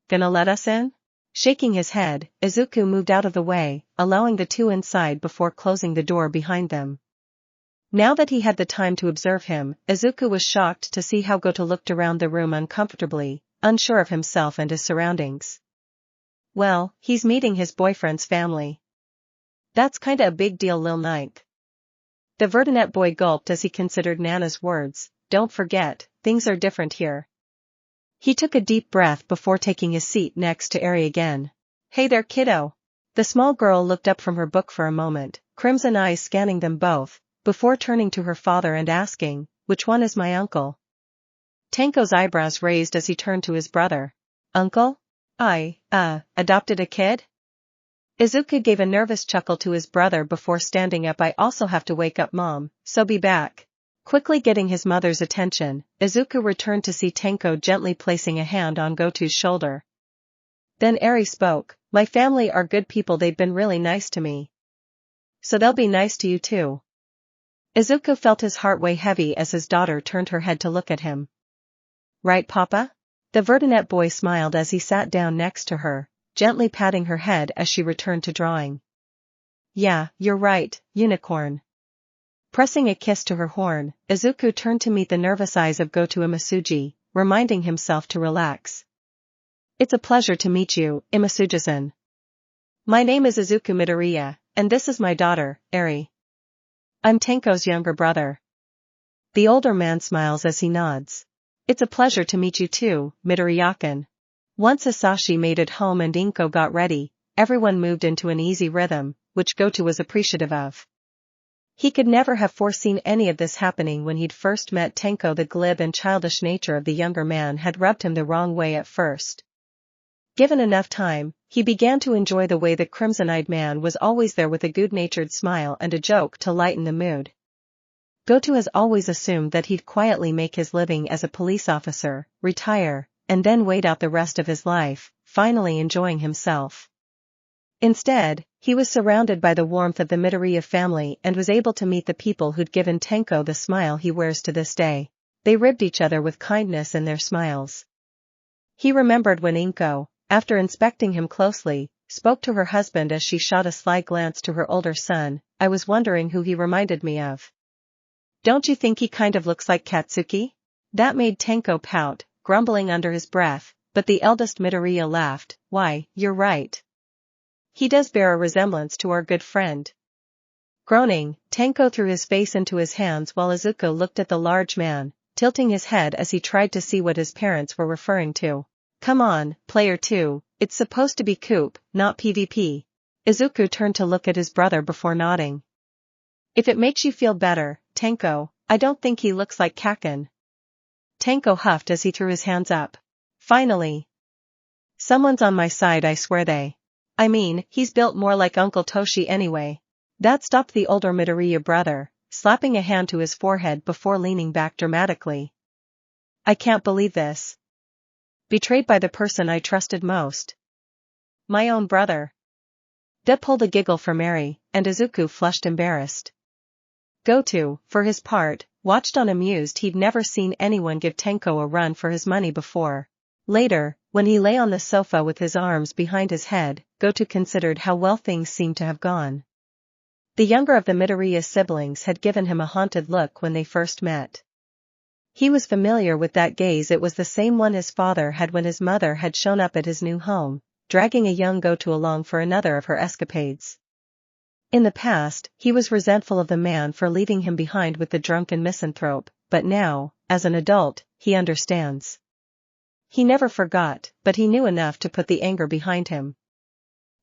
Gonna let us in? Shaking his head, Izuku moved out of the way, allowing the two inside before closing the door behind them. Now that he had the time to observe him, Izuku was shocked to see how Goto looked around the room uncomfortably, unsure of himself and his surroundings. Well, he's meeting his boyfriend's family. That's kinda a big deal, Lil Ninth. The verdunette boy gulped as he considered Nana's words. Don't forget, things are different here. He took a deep breath before taking his seat next to Eri again. Hey there, kiddo. The small girl looked up from her book for a moment, crimson eyes scanning them both, before turning to her father and asking, which one is my uncle? Tenko's eyebrows raised as he turned to his brother. Uncle? Adopted a kid? Izuku gave a nervous chuckle to his brother before standing up. I also have to wake up Mom, so be back. Quickly getting his mother's attention, Izuku returned to see Tenko gently placing a hand on Goto's shoulder. Then Eri spoke, My family are good people, they've been really nice to me. So they'll be nice to you too. Izuku felt his heart weigh heavy as his daughter turned her head to look at him. Right, Papa? The Vertinet boy smiled as he sat down next to her, gently patting her head as she returned to drawing. Yeah, you're right, unicorn. Pressing a kiss to her horn, Izuku turned to meet the nervous eyes of Goto Imasuji, reminding himself to relax. It's a pleasure to meet you, Imasuji-san. My name is Izuku Midoriya, and this is my daughter, Eri. I'm Tenko's younger brother. The older man smiles as he nods. It's a pleasure to meet you too, Midoriya-kun. Once Hisashi made it home and Inko got ready, everyone moved into an easy rhythm, which Goto was appreciative of. He could never have foreseen any of this happening when he'd first met Tenko. The glib and childish nature of the younger man had rubbed him the wrong way at first. Given enough time, he began to enjoy the way the crimson-eyed man was always there with a good-natured smile and a joke to lighten the mood. Goto has always assumed that he'd quietly make his living as a police officer, retire, and then wait out the rest of his life, finally enjoying himself. Instead, he was surrounded by the warmth of the Midoriya family and was able to meet the people who'd given Tenko the smile he wears to this day. They ribbed each other with kindness in their smiles. He remembered when Inko, after inspecting him closely, spoke to her husband as she shot a sly glance to her older son. I was wondering who he reminded me of. Don't you think he kind of looks like Katsuki? That made Tenko pout, grumbling under his breath, but the eldest Midoriya laughed. Why, you're right. He does bear a resemblance to our good friend. Groaning, Tenko threw his face into his hands while Izuku looked at the large man, tilting his head as he tried to see what his parents were referring to. Come on, player 2, it's supposed to be Coop, not PvP. Izuku turned to look at his brother before nodding. If it makes you feel better, Tenko, I don't think he looks like Kaken. Tenko huffed as he threw his hands up. Finally. Someone's on my side, I swear they. I mean, he's built more like Uncle Toshi anyway. That stopped the older Midoriya brother, slapping a hand to his forehead before leaning back dramatically. I can't believe this. Betrayed by the person I trusted most. My own brother. That pulled a giggle from Eri, and Izuku flushed embarrassed. Goto, for his part, watched on amused. He'd never seen anyone give Tenko a run for his money before. Later, when he lay on the sofa with his arms behind his head, Goto considered how well things seemed to have gone. The younger of the Midoriya siblings had given him a haunted look when they first met. He was familiar with that gaze. It was the same one his father had when his mother had shown up at his new home, dragging a young Goto along for another of her escapades. In the past, he was resentful of the man for leaving him behind with the drunken misanthrope, but now, as an adult, he understands. He never forgot, but he knew enough to put the anger behind him.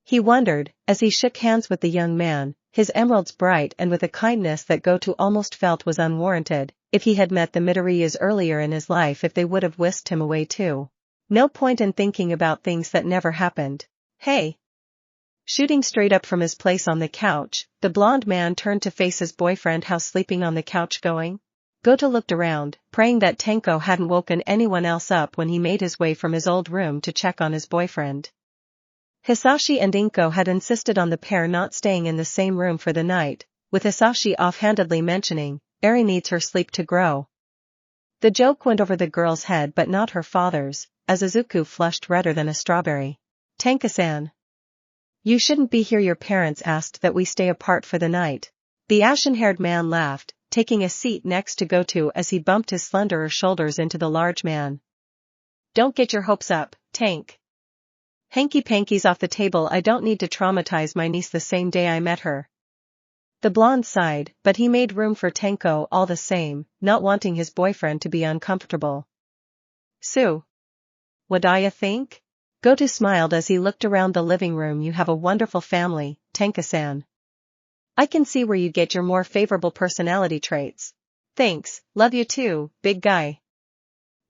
He wondered, as he shook hands with the young man, his emeralds bright and with a kindness that Goto almost felt was unwarranted, if he had met the Midoriyas earlier in his life, if they would have whisked him away too. No point in thinking about things that never happened. Hey! Shooting straight up from his place on the couch, the blonde man turned to face his boyfriend. How's sleeping on the couch going? Goto looked around, praying that Tenko hadn't woken anyone else up when he made his way from his old room to check on his boyfriend. Hisashi and Inko had insisted on the pair not staying in the same room for the night, with Hisashi offhandedly mentioning, Eri needs her sleep to grow. The joke went over the girl's head but not her father's, as Izuku flushed redder than a strawberry. Tenko-san. You shouldn't be here. Your parents asked that we stay apart for the night. The ashen-haired man laughed, taking a seat next to Goto as he bumped his slenderer shoulders into the large man. Don't get your hopes up, Tank. Hanky-panky's off the table. I don't need to traumatize my niece the same day I met her. The blonde sighed, but he made room for Tenko all the same, not wanting his boyfriend to be uncomfortable. So, what do you think? Goto smiled as he looked around the living room. You have a wonderful family, Tenko-san. I can see where you get your more favorable personality traits. Thanks, love you too, big guy.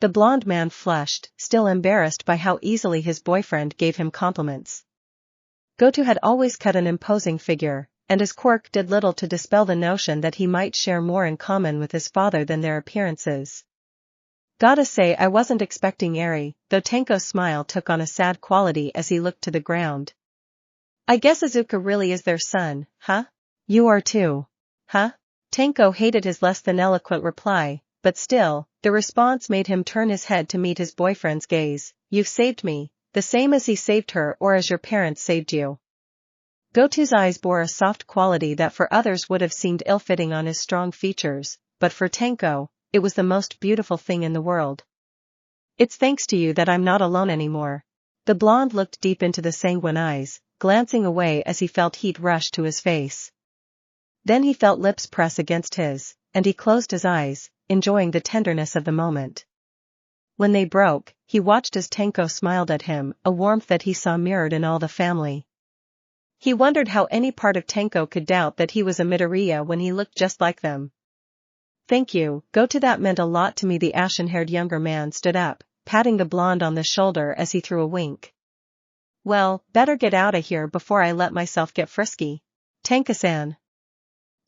The blonde man flushed, still embarrassed by how easily his boyfriend gave him compliments. Goto had always cut an imposing figure, and his quirk did little to dispel the notion that he might share more in common with his father than their appearances. Gotta say I wasn't expecting Eri, though Tenko's smile took on a sad quality as he looked to the ground. I guess Izuku really is their son, huh? You are too. Huh? Tenko hated his less than eloquent reply, but still, the response made him turn his head to meet his boyfriend's gaze. You've saved me, the same as he saved her or as your parents saved you. Goto's eyes bore a soft quality that for others would have seemed ill-fitting on his strong features, but for Tenko, it was the most beautiful thing in the world. It's thanks to you that I'm not alone anymore. The blonde looked deep into the sanguine eyes, glancing away as he felt heat rush to his face. Then he felt lips press against his, and he closed his eyes, enjoying the tenderness of the moment. When they broke, he watched as Tenko smiled at him, a warmth that he saw mirrored in all the family. He wondered how any part of Tenko could doubt that he was a Midoriya when he looked just like them. Thank you, Goto, that meant a lot to me. The ashen-haired younger man stood up, patting the blonde on the shoulder as he threw a wink. Well, better get out of here before I let myself get frisky. Tenko-san.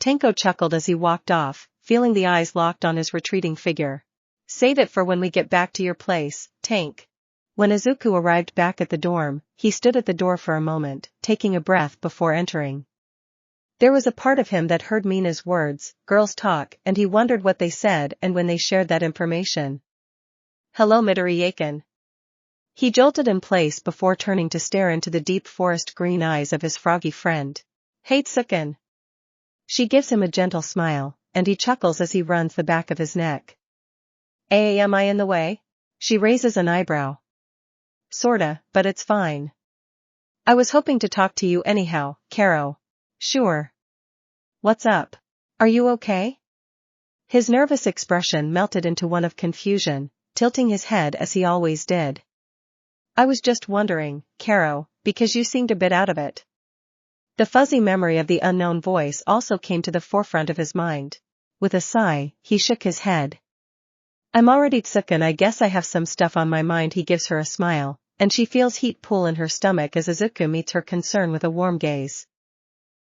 Tenko chuckled as he walked off, feeling the eyes locked on his retreating figure. Save it for when we get back to your place, Tank. When Izuku arrived back at the dorm, he stood at the door for a moment, taking a breath before entering. There was a part of him that heard Mina's words, girls talk, and he wondered what they said and when they shared that information. Hello, Midoriya. He jolted in place before turning to stare into the deep forest green eyes of his froggy friend. Hey, Tsuken. She gives him a gentle smile, and he chuckles as he runs the back of his neck. Am I in the way? She raises an eyebrow. Sorta, but it's fine. I was hoping to talk to you anyhow, Karo. Sure. What's up? Are you okay? His nervous expression melted into one of confusion, tilting his head as he always did. I was just wondering, Karo, because you seemed a bit out of it. The fuzzy memory of the unknown voice also came to the forefront of his mind. With a sigh, he shook his head. I'm already Tsuken. I guess I have some stuff on my mind. He gives her a smile, and she feels heat pool in her stomach as Izuku meets her concern with a warm gaze.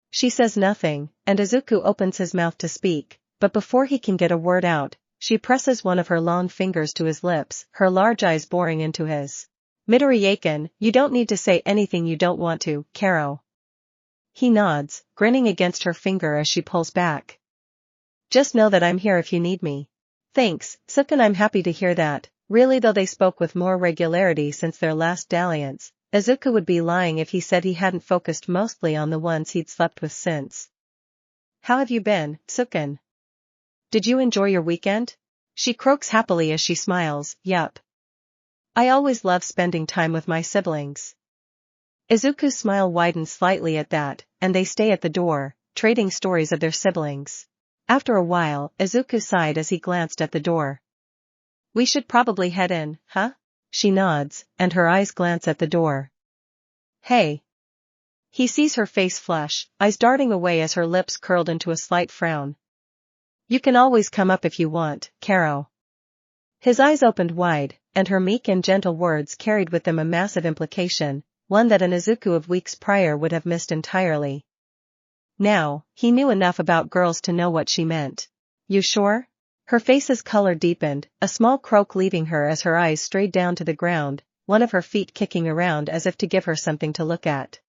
She says nothing, and Izuku opens his mouth to speak, but before he can get a word out, she presses one of her long fingers to his lips, her large eyes boring into his. Midoriya, you don't need to say anything you don't want to, Karo. He nods, grinning against her finger as she pulls back. Just know that I'm here if you need me. Thanks, Tsuken. I'm happy to hear that. Really, though they spoke with more regularity since their last dalliance, Izuku would be lying if he said he hadn't focused mostly on the ones he'd slept with since. How have you been, Tsuken? Did you enjoy your weekend? She croaks happily as she smiles. Yup. I always love spending time with my siblings. Izuku's smile widens slightly at that, and they stay at the door, trading stories of their siblings. After a while, Izuku sighed as he glanced at the door. We should probably head in, huh? She nods, and her eyes glance at the door. Hey. He sees her face flush, eyes darting away as her lips curled into a slight frown. You can always come up if you want, Karo. His eyes opened wide, and her meek and gentle words carried with them a massive implication, one that an Izuku of weeks prior would have missed entirely. Now, he knew enough about girls to know what she meant. You sure? Her face's color deepened, a small croak leaving her as her eyes strayed down to the ground, one of her feet kicking around as if to give her something to look at.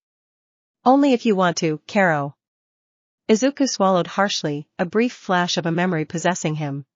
Only if you want to, Karo. Izuku swallowed harshly, a brief flash of a memory possessing him.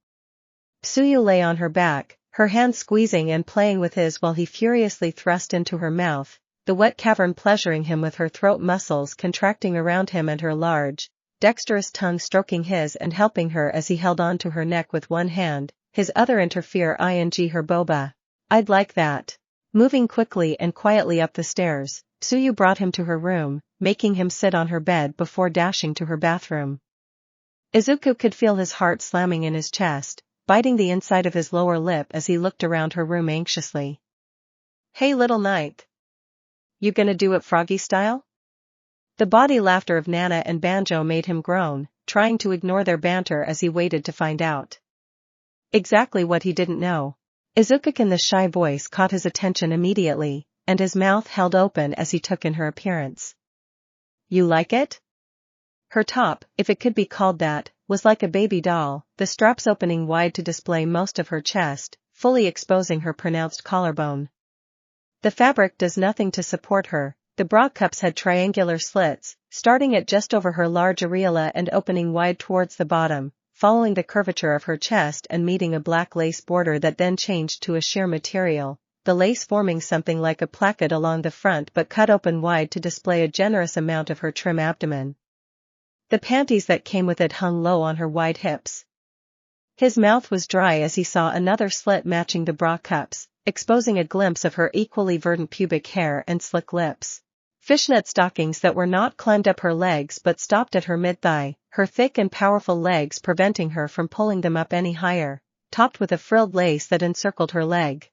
Tsuyu lay on her back, her hand squeezing and playing with his while he furiously thrust into her mouth, the wet cavern pleasuring him with her throat muscles contracting around him and her large, dexterous tongue stroking his and helping her as he held on to her neck with one hand, his other interfere ing her boba. I'd like that. Moving quickly and quietly up the stairs, Tsuyu brought him to her room, making him sit on her bed before dashing to her bathroom. Izuku could feel his heart slamming in his chest, biting the inside of his lower lip as he looked around her room anxiously. Hey little ninth. You gonna do it froggy style? The body laughter of Nana and Banjo made him groan, trying to ignore their banter as he waited to find out. Exactly what he didn't know. Izuku's shy voice caught his attention immediately, and his mouth held open as he took in her appearance. You like it? Her top, if it could be called that, was like a baby doll, the straps opening wide to display most of her chest, fully exposing her pronounced collarbone. The fabric does nothing to support her, The bra cups had triangular slits, starting at just over her large areola and opening wide towards the bottom, following the curvature of her chest and meeting a black lace border that then changed to a sheer material, the lace forming something like a placket along the front but cut open wide to display a generous amount of her trim abdomen. The panties that came with it hung low on her wide hips. His mouth was dry as he saw another slit matching the bra cups, exposing a glimpse of her equally verdant pubic hair and slick lips. Fishnet stockings that were not climbed up her legs but stopped at her mid-thigh, her thick and powerful legs preventing her from pulling them up any higher, topped with a frilled lace that encircled her leg.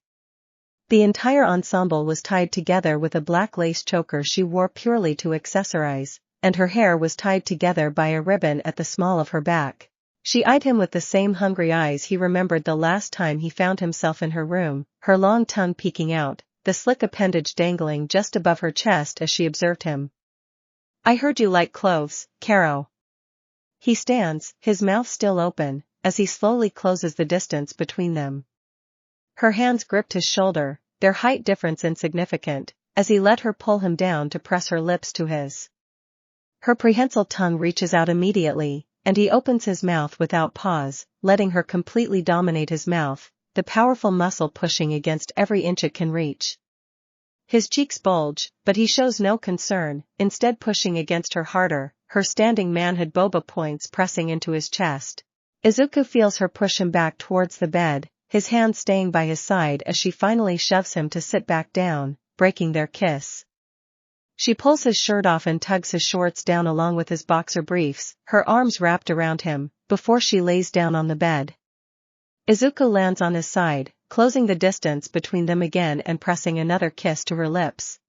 The entire ensemble was tied together with a black lace choker she wore purely to accessorize, and her hair was tied together by a ribbon at the small of her back. She eyed him with the same hungry eyes he remembered the last time he found himself in her room, her long tongue peeking out, the slick appendage dangling just above her chest as she observed him. "I heard you like clothes, Caro." He stands, his mouth still open, as he slowly closes the distance between them. Her hands gripped his shoulder, their height difference insignificant, as he let her pull him down to press her lips to his. Her prehensile tongue reaches out immediately, and he opens his mouth without pause, letting her completely dominate his mouth, the powerful muscle pushing against every inch it can reach. His cheeks bulge, but he shows no concern, instead pushing against her harder, her standing manhood boba points pressing into his chest. Izuku feels her push him back towards the bed, his hand staying by his side as she finally shoves him to sit back down, breaking their kiss. She pulls his shirt off and tugs his shorts down along with his boxer briefs, her arms wrapped around him, before she lays down on the bed. Izuku lands on his side, closing the distance between them again and pressing another kiss to her lips.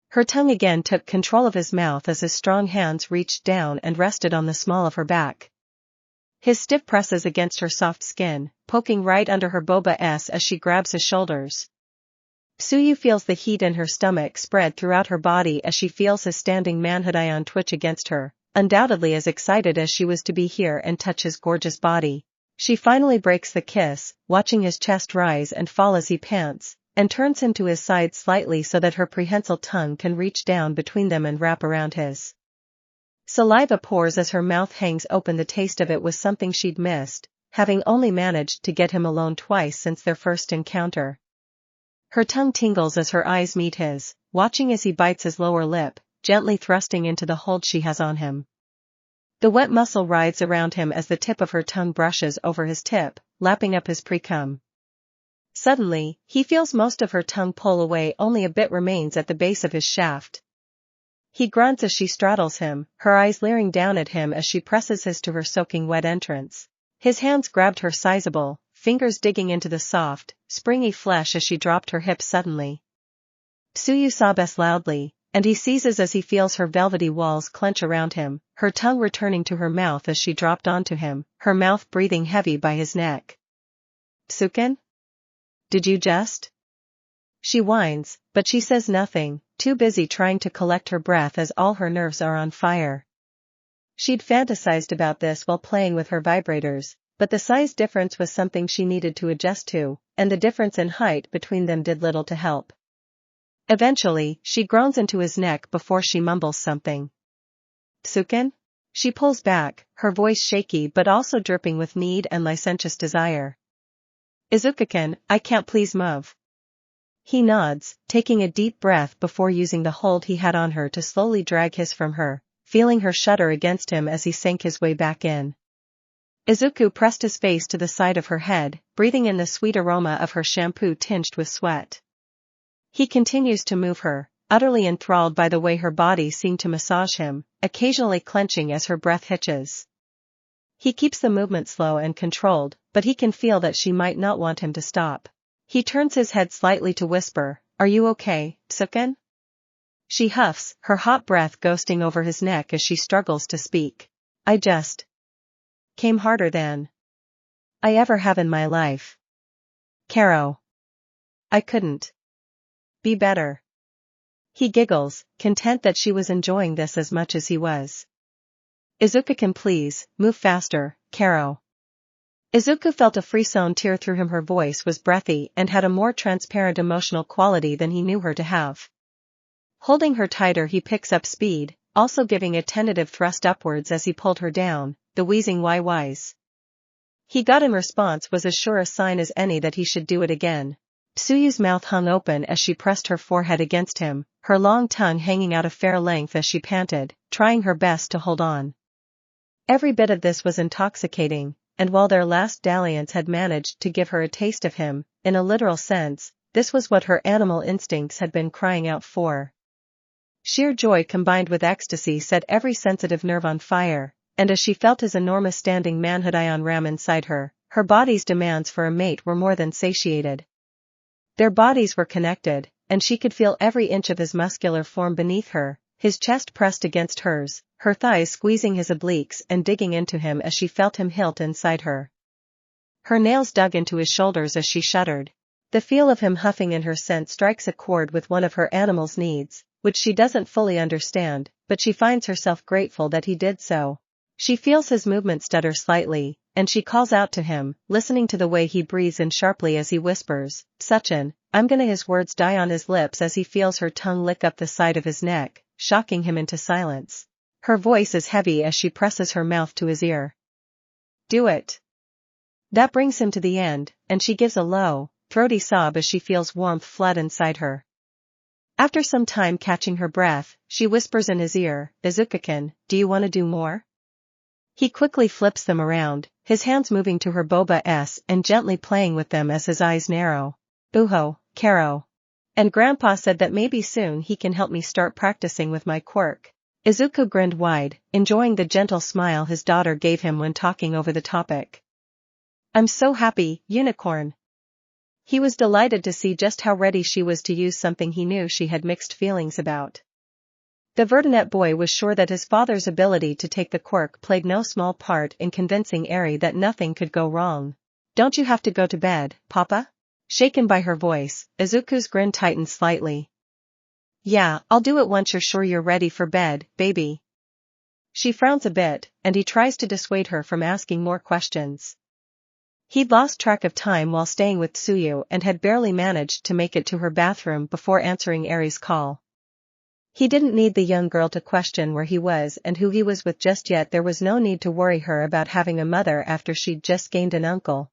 Her tongue again took control of his mouth as his strong hands reached down and rested on the small of her back. His stiff presses against her soft skin, poking right under her boba as she grabs his shoulders. Tsuyu feels the heat in her stomach spread throughout her body as she feels his standing manhood ion twitch against her, undoubtedly as excited as she was to be here and touch his gorgeous body. She finally breaks the kiss, watching his chest rise and fall as he pants, and turns him to his side slightly so that her prehensile tongue can reach down between them and wrap around his. Saliva pours as her mouth hangs open. The taste of it was something she'd missed, having only managed to get him alone twice since their first encounter. Her tongue tingles as her eyes meet his, watching as he bites his lower lip, gently thrusting into the hold she has on him. The wet muscle writhes around him as the tip of her tongue brushes over his tip, lapping up his pre-cum. Suddenly, he feels most of her tongue pull away, only a bit remains at the base of his shaft. He grunts as she straddles him, her eyes leering down at him as she presses his to her soaking wet entrance. His hands grabbed her sizable, fingers digging into the soft, springy flesh as she dropped her hips suddenly. Tsuyu sobs loudly, and he seizes as he feels her velvety walls clench around him, her tongue returning to her mouth as she dropped onto him, her mouth breathing heavy by his neck. "Tsuken? Did you just?" She whines, but she says nothing, too busy trying to collect her breath as all her nerves are on fire. She'd fantasized about this while playing with her vibrators, but the size difference was something she needed to adjust to, and the difference in height between them did little to help. Eventually, she groans into his neck before she mumbles something. "Tsuken?" She pulls back, her voice shaky but also dripping with need and licentious desire. "Izuku-kun, I can't please Mov." He nods, taking a deep breath before using the hold he had on her to slowly drag his from her, feeling her shudder against him as he sank his way back in. Izuku pressed his face to the side of her head, breathing in the sweet aroma of her shampoo tinged with sweat. He continues to move her, utterly enthralled by the way her body seemed to massage him, occasionally clenching as her breath hitches. He keeps the movement slow and controlled, but he can feel that she might not want him to stop. He turns his head slightly to whisper, "Are you okay, Tsuken?" She huffs, her hot breath ghosting over his neck as she struggles to speak. "I just came harder than I ever have in my life. Caro. I couldn't be better." He giggles, content that she was enjoying this as much as he was. "Izuku-kun, please, move faster, Caro." Izuku felt a frisson tear through him. Her voice was breathy and had a more transparent emotional quality than he knew her to have. Holding her tighter, he picks up speed, also giving a tentative thrust upwards as he pulled her down, the wheezing why-whys he got in response was as sure a sign as any that he should do it again. Tsuyu's mouth hung open as she pressed her forehead against him, her long tongue hanging out a fair length as she panted, trying her best to hold on. Every bit of this was intoxicating, and while their last dalliance had managed to give her a taste of him, in a literal sense, this was what her animal instincts had been crying out for. Sheer joy combined with ecstasy set every sensitive nerve on fire, and as she felt his enormous standing manhood ion ram inside her, her body's demands for a mate were more than satiated. Their bodies were connected, and she could feel every inch of his muscular form beneath her, his chest pressed against hers, her thighs squeezing his obliques and digging into him as she felt him hilt inside her. Her nails dug into his shoulders as she shuddered. The feel of him huffing in her scent strikes a chord with one of her animal's needs, which she doesn't fully understand, but she finds herself grateful that he did so. She feels his movement stutter slightly, and she calls out to him, listening to the way he breathes in sharply as he whispers, "Suchin, I'm gonna." His words die on his lips as he feels her tongue lick up the side of his neck, shocking him into silence. Her voice is heavy as she presses her mouth to his ear. "Do it." That brings him to the end, and she gives a low, throaty sob as she feels warmth flood inside her. After some time catching her breath, she whispers in his ear, "Izuku-kun, do you want to do more?" He quickly flips them around, his hands moving to her boba and gently playing with them as his eyes narrow. "Uho, Karo. And Grandpa said that maybe soon he can help me start practicing with my quirk." Izuku grinned wide, enjoying the gentle smile his daughter gave him when talking over the topic. "I'm so happy, Unicorn." He was delighted to see just how ready she was to use something he knew she had mixed feelings about. The Vertinet boy was sure that his father's ability to take the quirk played no small part in convincing Eri that nothing could go wrong. "Don't you have to go to bed, Papa?" Shaken by her voice, Izuku's grin tightened slightly. "Yeah, I'll do it once you're sure you're ready for bed, baby." She frowns a bit, and he tries to dissuade her from asking more questions. He'd lost track of time while staying with Tsuyu and had barely managed to make it to her bathroom before answering Eri's call. He didn't need the young girl to question where he was and who he was with just yet. There was no need to worry her about having a mother after she'd just gained an uncle.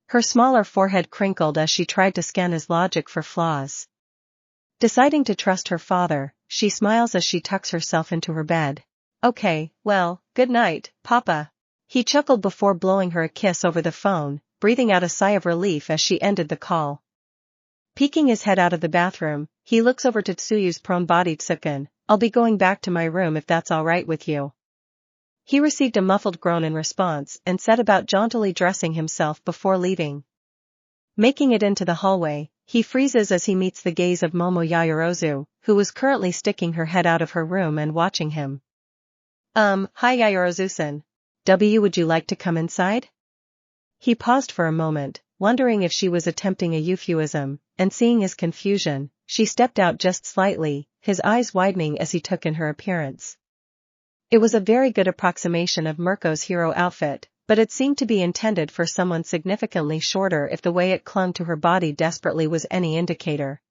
Her smaller forehead crinkled as she tried to scan his logic for flaws. Deciding to trust her father, she smiles as she tucks herself into her bed. "Okay, well, good night, Papa." He chuckled before blowing her a kiss over the phone, breathing out a sigh of relief as she ended the call. Peeking his head out of the bathroom, he looks over to Tsuyu's prone-bodied Tsukun. "I'll be going back to my room if that's all right with you." He received a muffled groan in response and set about jauntily dressing himself before leaving. Making it into the hallway, he freezes as he meets the gaze of Momo Yayorozu, who was currently sticking her head out of her room and watching him. Hi Yayorozu-san. Would you like to come inside?" He paused for a moment, wondering if she was attempting a euphuism, and seeing his confusion, she stepped out just slightly, his eyes widening as he took in her appearance. It was a very good approximation of Mirko's hero outfit, but it seemed to be intended for someone significantly shorter if the way it clung to her body desperately was any indicator.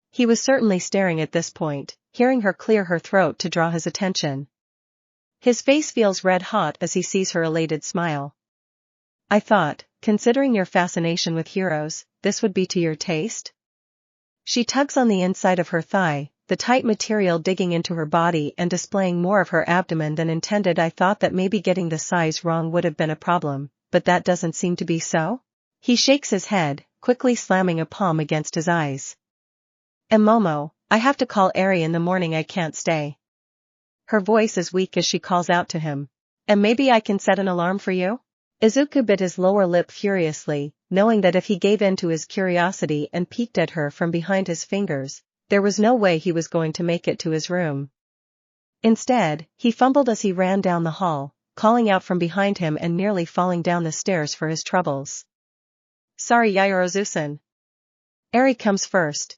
He was certainly staring at this point, hearing her clear her throat to draw his attention. His face feels red-hot as he sees her elated smile. "I thought, considering your fascination with heroes, this would be to your taste?" She tugs on the inside of her thigh, the tight material digging into her body and displaying more of her abdomen than intended. "I thought that maybe getting the size wrong would have been a problem, but that doesn't seem to be so?" He shakes his head, quickly slamming a palm against his eyes. "And Momo, I have to call Eri in the morning. I can't stay." Her voice is weak as she calls out to him. "And maybe I can set an alarm for you?" Izuku bit his lower lip furiously, knowing that if he gave in to his curiosity and peeked at her from behind his fingers, there was no way he was going to make it to his room. Instead, he fumbled as he ran down the hall, calling out from behind him and nearly falling down the stairs for his troubles. "Sorry Yayorozu-san." Eri comes first.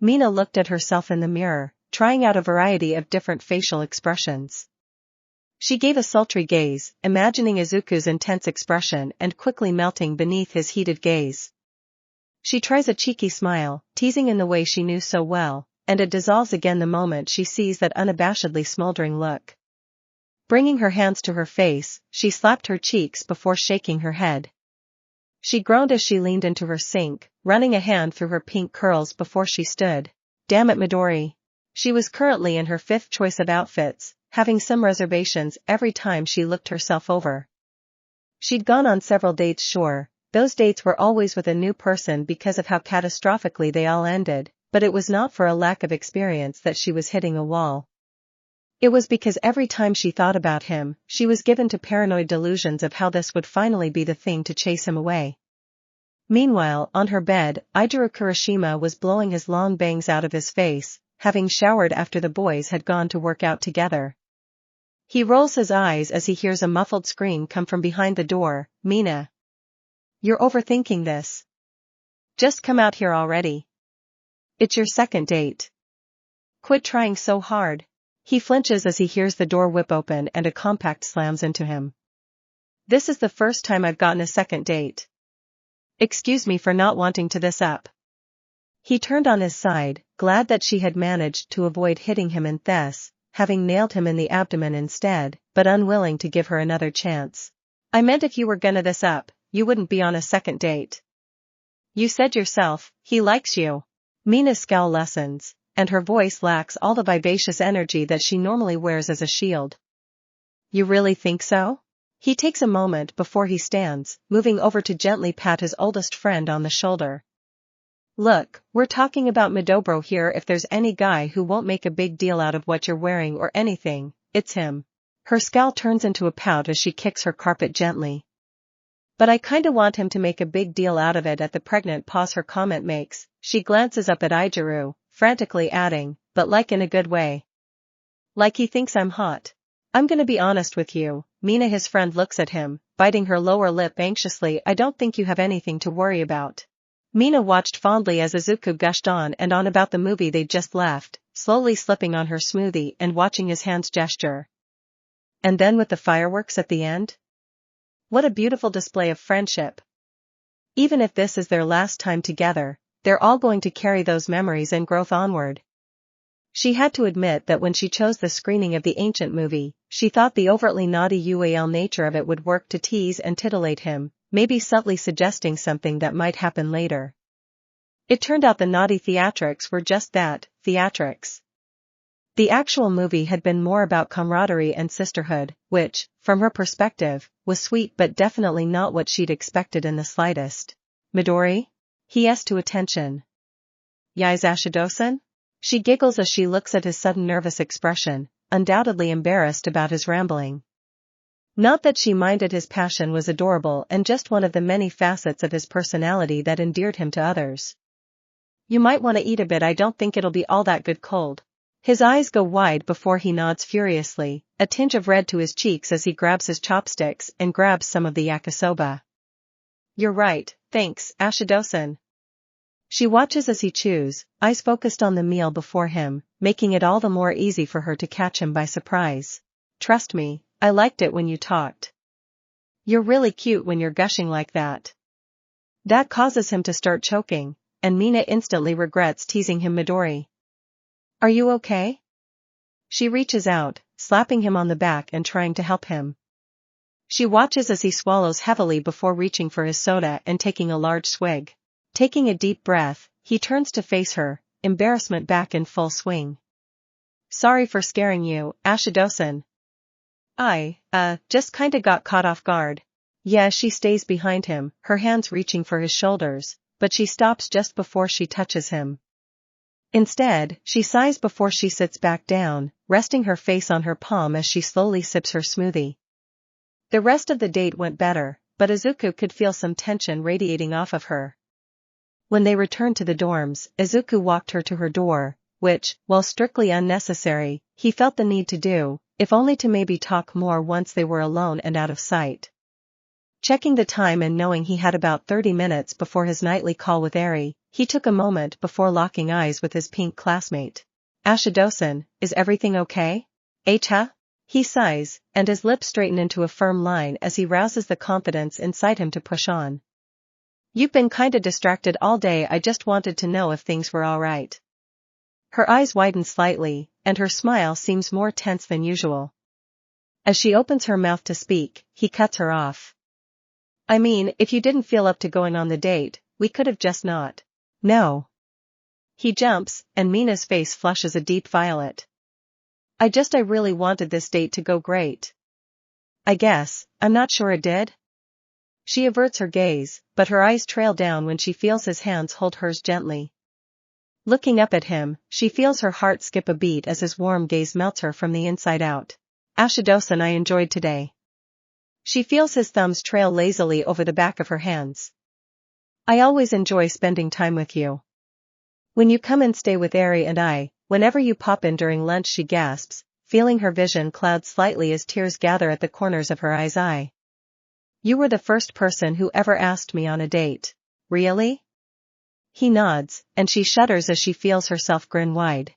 Mina looked at herself in the mirror, trying out a variety of different facial expressions. She gave a sultry gaze, imagining Izuku's intense expression and quickly melting beneath his heated gaze. She tries a cheeky smile, teasing in the way she knew so well, and it dissolves again the moment she sees that unabashedly smoldering look. Bringing her hands to her face, she slapped her cheeks before shaking her head. She groaned as she leaned into her sink, running a hand through her pink curls before she stood. Damn it, Midori. She was currently in her fifth choice of outfits, having some reservations every time she looked herself over. She'd gone on several dates, sure. Those dates were always with a new person because of how catastrophically they all ended, but it was not for a lack of experience that she was hitting a wall. It was because every time she thought about him, she was given to paranoid delusions of how this would finally be the thing to chase him away. Meanwhile, on her bed, Izuku Kirishima was blowing his long bangs out of his face, having showered after the boys had gone to work out together. He rolls his eyes as he hears a muffled scream come from behind the door. Mina. You're overthinking this. Just come out here already. It's your second date. Quit trying so hard. He flinches as he hears the door whip open and a compact slams into him. This is the first time I've gotten a second date. Excuse me for not wanting to this up. He turned on his side, glad that she had managed to avoid hitting him in this, having nailed him in the abdomen instead, but unwilling to give her another chance. I meant if you were gonna this up, you wouldn't be on a second date. You said yourself, he likes you. Mina's scowl lessens, and her voice lacks all the vivacious energy that she normally wears as a shield. You really think so? He takes a moment before he stands, moving over to gently pat his oldest friend on the shoulder. Look, we're talking about Midobro here. If there's any guy who won't make a big deal out of what you're wearing or anything, it's him. Her scowl turns into a pout as she kicks her carpet gently. But I kinda want him to make a big deal out of it. At the pregnant pause her comment makes, she glances up at Izuku, frantically adding, but like in a good way. Like he thinks I'm hot. I'm gonna be honest with you, Mina. His friend looks at him, biting her lower lip anxiously. I don't think you have anything to worry about. Mina watched fondly as Izuku gushed on and on about the movie they'd just left, slowly slipping on her smoothie and watching his hands gesture. And then with the fireworks at the end? What a beautiful display of friendship. Even if this is their last time together, they're all going to carry those memories and growth onward. She had to admit that when she chose the screening of the ancient movie, she thought the overtly naughty UAL nature of it would work to tease and titillate him, maybe subtly suggesting something that might happen later. It turned out the naughty theatrics were just that, theatrics. The actual movie had been more about camaraderie and sisterhood, which, from her perspective, was sweet but definitely not what she'd expected in the slightest. Midori? He asks to attention. Yais Ashido-san? She giggles as she looks at his sudden nervous expression, undoubtedly embarrassed about his rambling. Not that she minded. His passion was adorable and just one of the many facets of his personality that endeared him to others. You might want to eat a bit. I don't think it'll be all that good cold. His eyes go wide before he nods furiously, a tinge of red to his cheeks as he grabs his chopsticks and grabs some of the yakisoba. You're right, thanks, Ashido-san. She watches as he chews, eyes focused on the meal before him, making it all the more easy for her to catch him by surprise. Trust me, I liked it when you talked. You're really cute when you're gushing like that. That causes him to start choking, and Mina instantly regrets teasing him. Midori. Are you okay? She reaches out, slapping him on the back and trying to help him. She watches as he swallows heavily before reaching for his soda and taking a large swig. Taking a deep breath, he turns to face her, embarrassment back in full swing. Sorry for scaring you, Ashido-san. I, just kinda got caught off guard. Yeah. She stays behind him, her hands reaching for his shoulders, but she stops just before she touches him. Instead, she sighs before she sits back down, resting her face on her palm as she slowly sips her smoothie. The rest of the date went better, but Izuku could feel some tension radiating off of her. When they returned to the dorms, Izuku walked her to her door, which, while strictly unnecessary, he felt the need to do, if only to maybe talk more once they were alone and out of sight. Checking the time and knowing he had about 30 minutes before his nightly call with Eri, he took a moment before locking eyes with his pink classmate. Ashido-san, is everything okay? Huh? He sighs, and his lips straighten into a firm line as he rouses the confidence inside him to push on. You've been kinda distracted all day. I just wanted to know if things were alright. Her eyes widen slightly, and her smile seems more tense than usual. As she opens her mouth to speak, he cuts her off. I mean, if you didn't feel up to going on the date, we could have just not. No. He jumps, and Mina's face flushes a deep violet. I really wanted this date to go great. I guess, I'm not sure it did. She averts her gaze, but her eyes trail down when she feels his hands hold hers gently. Looking up at him, she feels her heart skip a beat as his warm gaze melts her from the inside out. Ashidosan, I enjoyed today. She feels his thumbs trail lazily over the back of her hands. I always enjoy spending time with you. When you come and stay with Eri and I, whenever you pop in during lunch, she gasps, feeling her vision cloud slightly as tears gather at the corners of her eyes. You were the first person who ever asked me on a date. Really? He nods, and she shudders as she feels herself grin wide.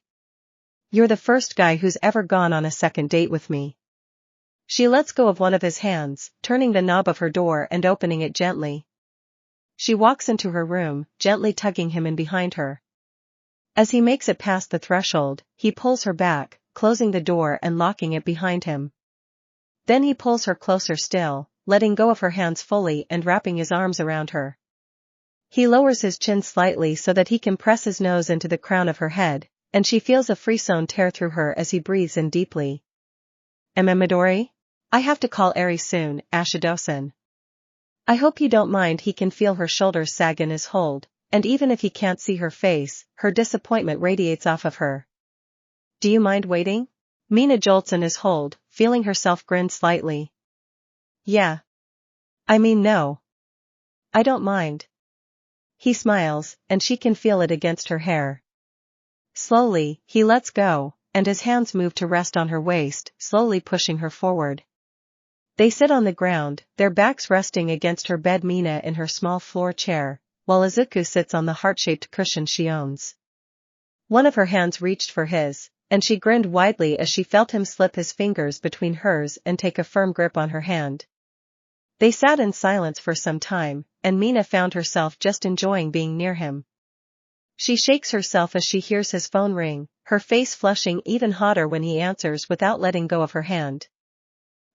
You're the first guy who's ever gone on a second date with me. She lets go of one of his hands, turning the knob of her door and opening it gently. She walks into her room, gently tugging him in behind her. As he makes it past the threshold, he pulls her back, closing the door and locking it behind him. Then he pulls her closer still, letting go of her hands fully and wrapping his arms around her. He lowers his chin slightly so that he can press his nose into the crown of her head, and she feels a frisson tear through her as he breathes in deeply. Midori? I have to call Eri soon, Ashidosan. I hope you don't mind. He can feel her shoulders sag in his hold, and even if he can't see her face, her disappointment radiates off of her. Do you mind waiting? Mina jolts in his hold, feeling herself grin slightly. Yeah. I mean no. I don't mind. He smiles, and she can feel it against her hair. Slowly, he lets go, and his hands move to rest on her waist, slowly pushing her forward. They sit on the ground, their backs resting against her bed, Mina in her small floor chair, while Izuku sits on the heart-shaped cushion she owns. One of her hands reached for his, and she grinned widely as she felt him slip his fingers between hers and take a firm grip on her hand. They sat in silence for some time, and Mina found herself just enjoying being near him. She shakes herself as she hears his phone ring, her face flushing even hotter when he answers without letting go of her hand.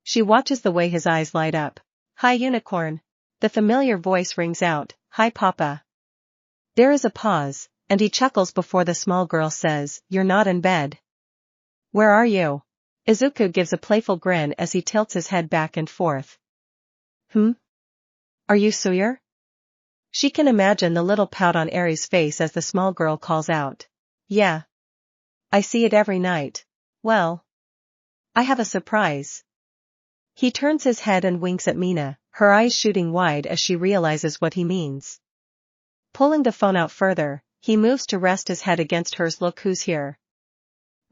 She watches the way his eyes light up. Hi Unicorn. The familiar voice rings out, Hi Papa. There is a pause, and he chuckles before the small girl says, You're not in bed. Where are you? Izuku gives a playful grin as he tilts his head back and forth. Are you sure? She can imagine the little pout on Eri's face as the small girl calls out. Yeah. I see it every night. Well. I have a surprise. He turns his head and winks at Mina, her eyes shooting wide as she realizes what he means. Pulling the phone out further, he moves to rest his head against hers. Look who's here.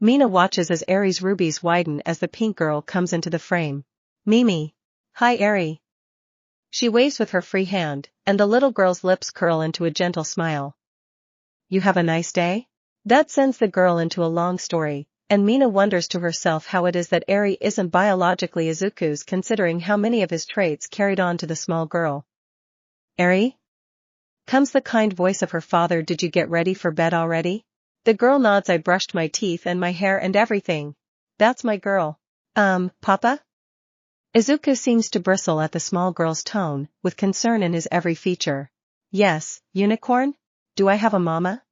Mina watches as Eri's rubies widen as the pink girl comes into the frame. Mimi. Hi Eri. She waves with her free hand, and the little girl's lips curl into a gentle smile. You have a nice day? That sends the girl into a long story, and Mina wonders to herself how it is that Eri isn't biologically Izuku's, considering how many of his traits carried on to the small girl. Eri? Comes the kind voice of her father. Did you get ready for bed already? The girl nods. I brushed my teeth and my hair and everything. That's my girl. Papa? Izuku seems to bristle at the small girl's tone, with concern in his every feature. Yes, Unicorn? Do I have a mama?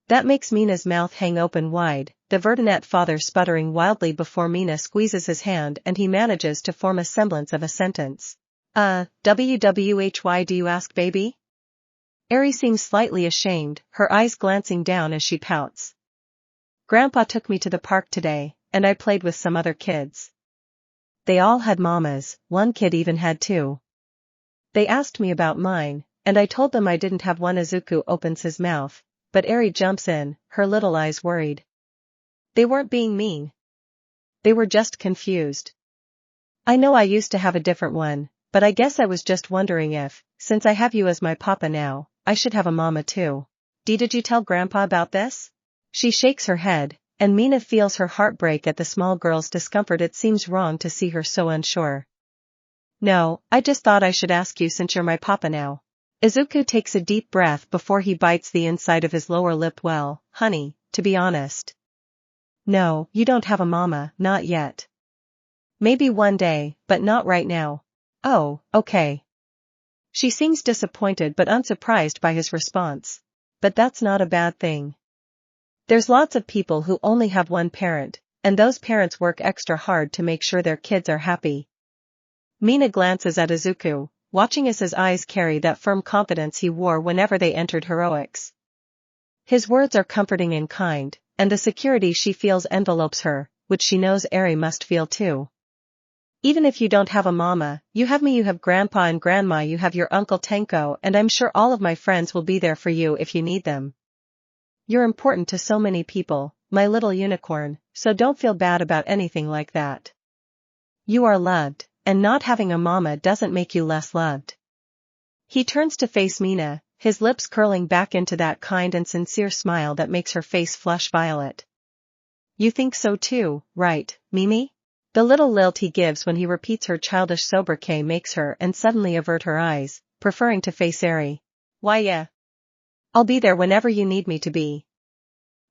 That makes Mina's mouth hang open wide, the Verdinette father sputtering wildly before Mina squeezes his hand and he manages to form a semblance of a sentence. WWHY do you ask, baby? Eri seems slightly ashamed, her eyes glancing down as she pouts. Grandpa took me to the park today, and I played with some other kids. They all had mamas, one kid even had two. They asked me about mine, and I told them I didn't have one. Izuku opens his mouth, but Eri jumps in, her little eyes worried. They weren't being mean. They were just confused. I know I used to have a different one, but I guess I was just wondering if, since I have you as my papa now, I should have a mama too. Did you tell Grandpa about this? She shakes her head, and Mina feels her heart break at the small girl's discomfort. It seems wrong to see her so unsure. No, I just thought I should ask you since you're my papa now. Izuku takes a deep breath before he bites the inside of his lower lip. Well, honey, to be honest. No, you don't have a mama, not yet. Maybe one day, but not right now. Oh, okay. She seems disappointed but unsurprised by his response. But that's not a bad thing. There's lots of people who only have one parent, and those parents work extra hard to make sure their kids are happy. Mina glances at Izuku, watching as his eyes carry that firm confidence he wore whenever they entered heroics. His words are comforting and kind, and the security she feels envelopes her, which she knows Eri must feel too. Even if you don't have a mama, you have me, you have grandpa and grandma, you have your Uncle Tenko, and I'm sure all of my friends will be there for you if you need them. You're important to so many people, my little unicorn, so don't feel bad about anything like that. You are loved, and not having a mama doesn't make you less loved. He turns to face Mina, his lips curling back into that kind and sincere smile that makes her face flush violet. You think so too, right, Mimi? The little lilt he gives when he repeats her childish sobriquet makes her and suddenly avert her eyes, preferring to face Eri. Why yeah. I'll be there whenever you need me to be.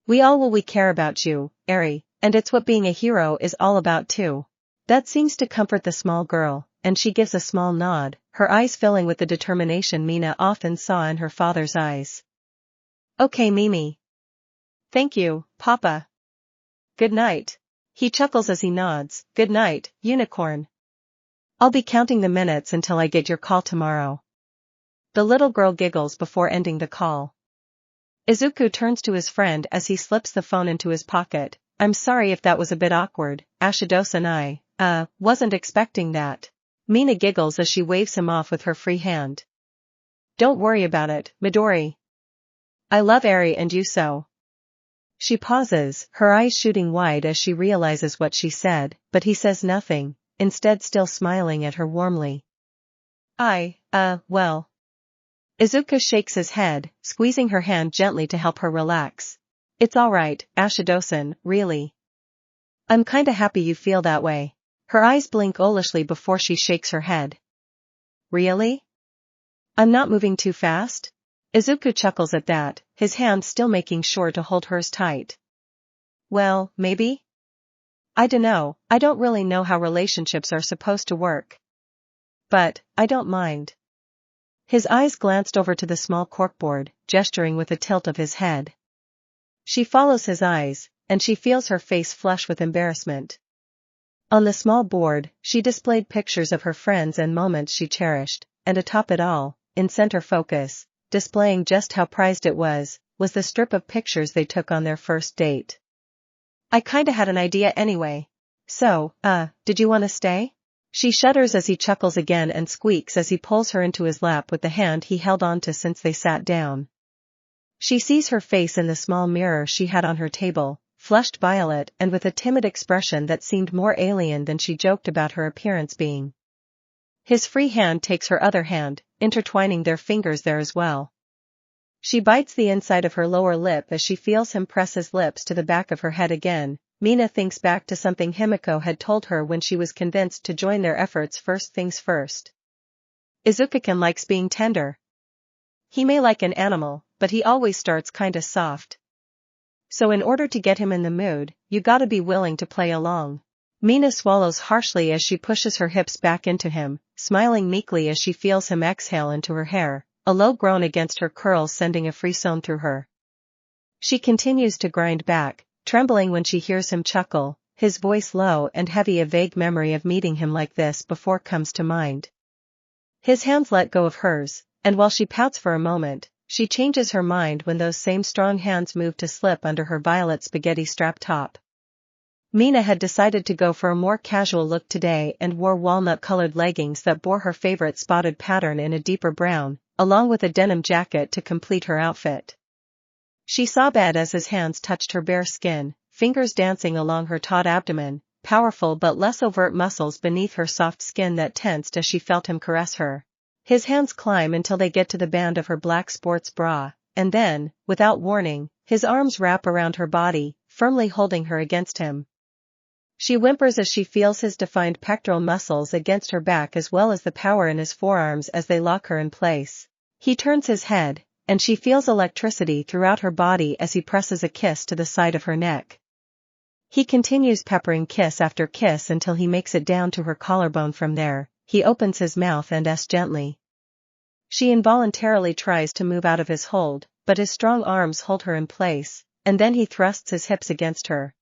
We all will, we care about you, Eri, and it's what being a hero is all about too. That seems to comfort the small girl, and she gives a small nod, her eyes filling with the determination Mina often saw in her father's eyes. Okay, Mimi. Thank you, Papa. Good night. He chuckles as he nods. Good night, unicorn. I'll be counting the minutes until I get your call tomorrow. The little girl giggles before ending the call. Izuku turns to his friend as he slips the phone into his pocket. I'm sorry if that was a bit awkward, Ashidosa. I wasn't expecting that. Mina giggles as she waves him off with her free hand. Don't worry about it, Midori. I love Eri and you so. She pauses, her eyes shooting wide as she realizes what she said, but he says nothing, instead still smiling at her warmly. Well. Izuku shakes his head, squeezing her hand gently to help her relax. It's alright, Ashidosan, really. I'm kinda happy you feel that way. Her eyes blink owlishly before she shakes her head. Really? I'm not moving too fast? Izuku chuckles at that, his hand still making sure to hold hers tight. Well, maybe? I dunno, I don't really know how relationships are supposed to work. But, I don't mind. His eyes glanced over to the small corkboard, gesturing with a tilt of his head. She follows his eyes, and she feels her face flush with embarrassment. On the small board, she displayed pictures of her friends and moments she cherished, and atop it all, in center focus, displaying just how prized it was the strip of pictures they took on their first date. I kinda had an idea anyway. So, did you wanna stay? She shudders as he chuckles again and squeaks as he pulls her into his lap with the hand he held onto since they sat down. She sees her face in the small mirror she had on her table, flushed violet and with a timid expression that seemed more alien than she joked about her appearance being. His free hand takes her other hand, intertwining their fingers there as well. She bites the inside of her lower lip as she feels him press his lips to the back of her head again. Mina thinks back to something Himiko had told her when she was convinced to join their efforts. First things first. Izuku likes being tender. He may like an animal, but he always starts kinda soft. So in order to get him in the mood, you gotta be willing to play along. Mina swallows harshly as she pushes her hips back into him, smiling meekly as she feels him exhale into her hair, a low groan against her curls sending a frisson through her. She continues to grind back, trembling when she hears him chuckle, his voice low and heavy. A vague memory of meeting him like this before comes to mind. His hands let go of hers, and while she pouts for a moment, she changes her mind when those same strong hands move to slip under her violet spaghetti strap top. Mina had decided to go for a more casual look today and wore walnut-colored leggings that bore her favorite spotted pattern in a deeper brown, along with a denim jacket to complete her outfit. She sobbed as his hands touched her bare skin, fingers dancing along her taut abdomen, powerful but less overt muscles beneath her soft skin that tensed as she felt him caress her. His hands climb until they get to the band of her black sports bra, and then, without warning, his arms wrap around her body, firmly holding her against him. She whimpers as she feels his defined pectoral muscles against her back as well as the power in his forearms as they lock her in place. He turns his head, and she feels electricity throughout her body as he presses a kiss to the side of her neck. He continues peppering kiss after kiss until he makes it down to her collarbone. From there, he opens his mouth and asks gently. She involuntarily tries to move out of his hold, but his strong arms hold her in place, and then he thrusts his hips against her.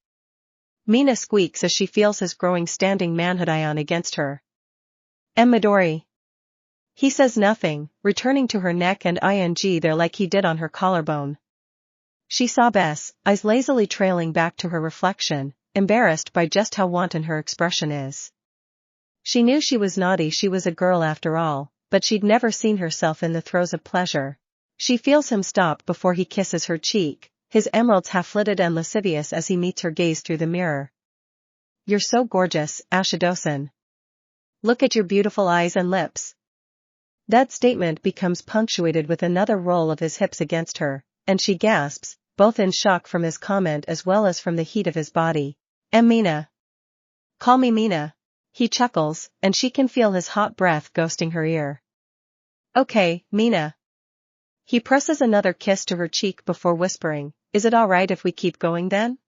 Mina squeaks as she feels his growing standing manhood ion against her. Midori. He says nothing, returning to her neck and ing there like he did on her collarbone. She sobs, eyes lazily trailing back to her reflection, embarrassed by just how wanton her expression is. She knew she was naughty, she was a girl after all, but she'd never seen herself in the throes of pleasure. She feels him stop before he kisses her cheek, his emeralds half-lidded and lascivious as he meets her gaze through the mirror. You're so gorgeous, Ashido-san. Look at your beautiful eyes and lips. That statement becomes punctuated with another roll of his hips against her, and she gasps, both in shock from his comment as well as from the heat of his body. Mina. Call me Mina. He chuckles, and she can feel his hot breath ghosting her ear. Okay, Mina. He presses another kiss to her cheek before whispering, is it alright if we keep going then?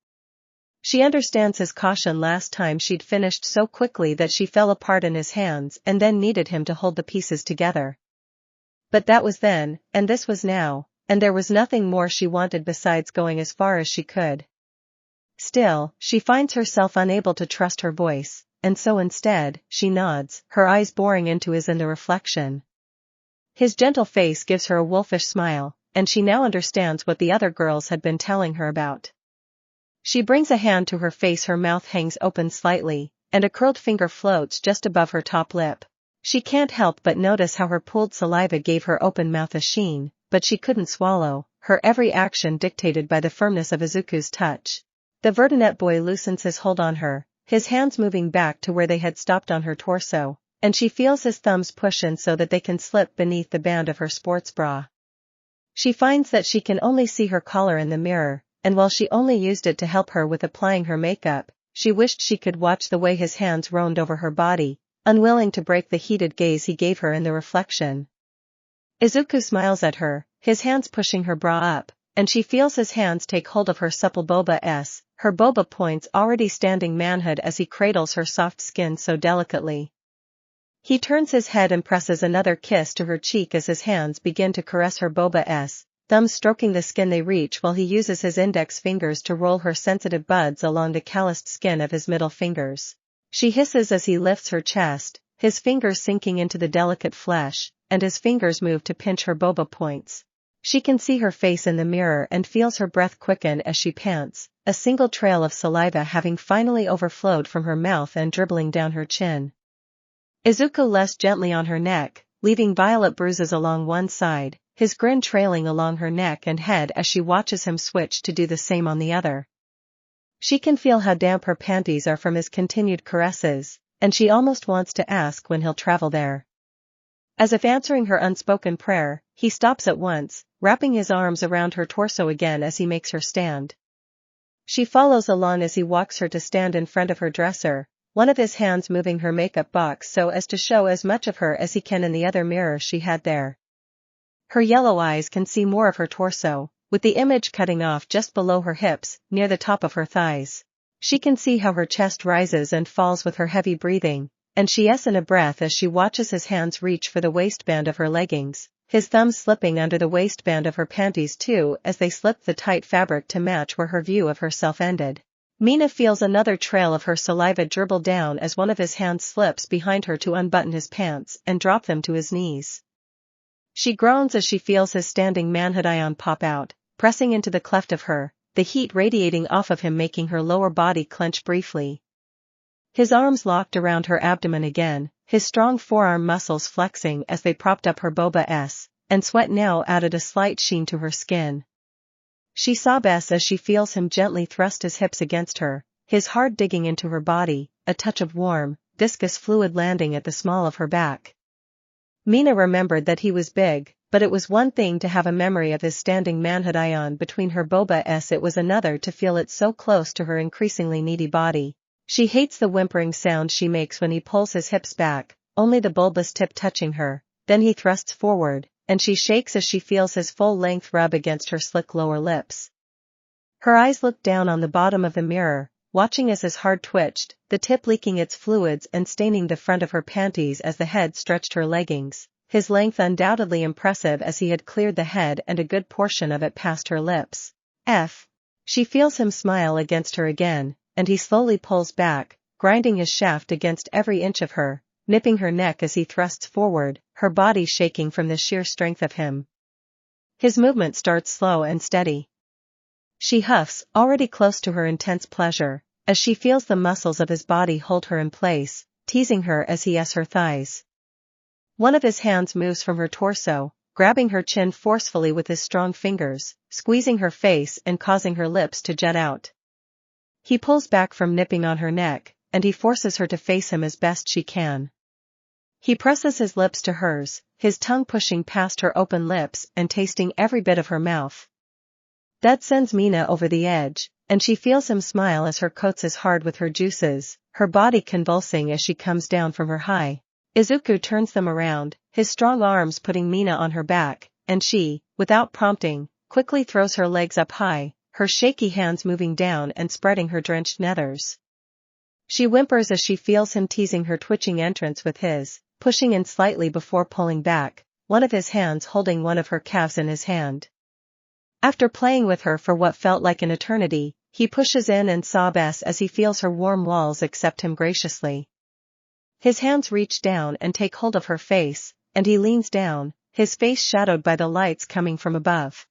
She understands his caution. Last time she'd finished so quickly that she fell apart in his hands and then needed him to hold the pieces together. But that was then, and this was now, and there was nothing more she wanted besides going as far as she could. Still, she finds herself unable to trust her voice, and so instead, she nods, her eyes boring into his in the reflection. His gentle face gives her a wolfish smile, and she now understands what the other girls had been telling her about. She brings a hand to her face, her mouth hangs open slightly, and a curled finger floats just above her top lip. She can't help but notice how her pooled saliva gave her open mouth a sheen, but she couldn't swallow, her every action dictated by the firmness of Izuku's touch. The Vertinet boy loosens his hold on her, his hands moving back to where they had stopped on her torso, and she feels his thumbs push in so that they can slip beneath the band of her sports bra. She finds that she can only see her collar in the mirror, and while she only used it to help her with applying her makeup, she wished she could watch the way his hands roamed over her body, unwilling to break the heated gaze he gave her in the reflection. Izuku smiles at her, his hands pushing her bra up, and she feels his hands take hold of her supple her boba points already standing manhood as he cradles her soft skin so delicately. He turns his head and presses another kiss to her cheek as his hands begin to caress her boba, thumbs stroking the skin they reach while he uses his index fingers to roll her sensitive buds along the calloused skin of his middle fingers. She hisses as he lifts her chest, his fingers sinking into the delicate flesh, and his fingers move to pinch her boba points. She can see her face in the mirror and feels her breath quicken as she pants, a single trail of saliva having finally overflowed from her mouth and dribbling down her chin. Izuku lays gently on her neck, leaving violet bruises along one side, his grin trailing along her neck and head as she watches him switch to do the same on the other. She can feel how damp her panties are from his continued caresses, and she almost wants to ask when he'll travel there. As if answering her unspoken prayer, he stops at once, wrapping his arms around her torso again as he makes her stand. She follows along as he walks her to stand in front of her dresser, one of his hands moving her makeup box so as to show as much of her as he can in the other mirror she had there. Her yellow eyes can see more of her torso, with the image cutting off just below her hips, near the top of her thighs. She can see how her chest rises and falls with her heavy breathing, and she yes in a breath as she watches his hands reach for the waistband of her leggings, his thumbs slipping under the waistband of her panties too as they slip the tight fabric to match where her view of herself ended. Mina feels another trail of her saliva dribble down as one of his hands slips behind her to unbutton his pants and drop them to his knees. She groans as she feels his standing manhood ion pop out, pressing into the cleft of her, the heat radiating off of him making her lower body clench briefly. His arms locked around her abdomen again, his strong forearm muscles flexing as they propped up her boba, and sweat now added a slight sheen to her skin. She sobs as she feels him gently thrust his hips against her, his hard digging into her body, a touch of warm, viscous fluid landing at the small of her back. Mina remembered that he was big, but it was one thing to have a memory of his standing manhood ion between her boba, it was another to feel it so close to her increasingly needy body. She hates the whimpering sound she makes when he pulls his hips back, only the bulbous tip touching her, then he thrusts forward, and she shakes as she feels his full-length rub against her slick lower lips. Her eyes look down on the bottom of the mirror, watching as his heart twitched, the tip leaking its fluids and staining the front of her panties as the head stretched her leggings, his length undoubtedly impressive as he had cleared the head and a good portion of it past her lips. She feels him smile against her again, and he slowly pulls back, grinding his shaft against every inch of her, nipping her neck as he thrusts forward, her body shaking from the sheer strength of him. His movement starts slow and steady. She huffs, already close to her intense pleasure, as she feels the muscles of his body hold her in place, teasing her as he her thighs. One of his hands moves from her torso, grabbing her chin forcefully with his strong fingers, squeezing her face and causing her lips to jut out. He pulls back from nipping on her neck, and he forces her to face him as best she can. He presses his lips to hers, his tongue pushing past her open lips and tasting every bit of her mouth. That sends Mina over the edge, and she feels him smile as her coats his hard with her juices, her body convulsing as she comes down from her high. Izuku turns them around, his strong arms putting Mina on her back, and she, without prompting, quickly throws her legs up high, her shaky hands moving down and spreading her drenched nethers. She whimpers as she feels him teasing her twitching entrance with his, pushing in slightly before pulling back, one of his hands holding one of her calves in his hand. After playing with her for what felt like an eternity, he pushes in and sobs as he feels her warm walls accept him graciously. His hands reach down and take hold of her face, and he leans down, his face shadowed by the lights coming from above.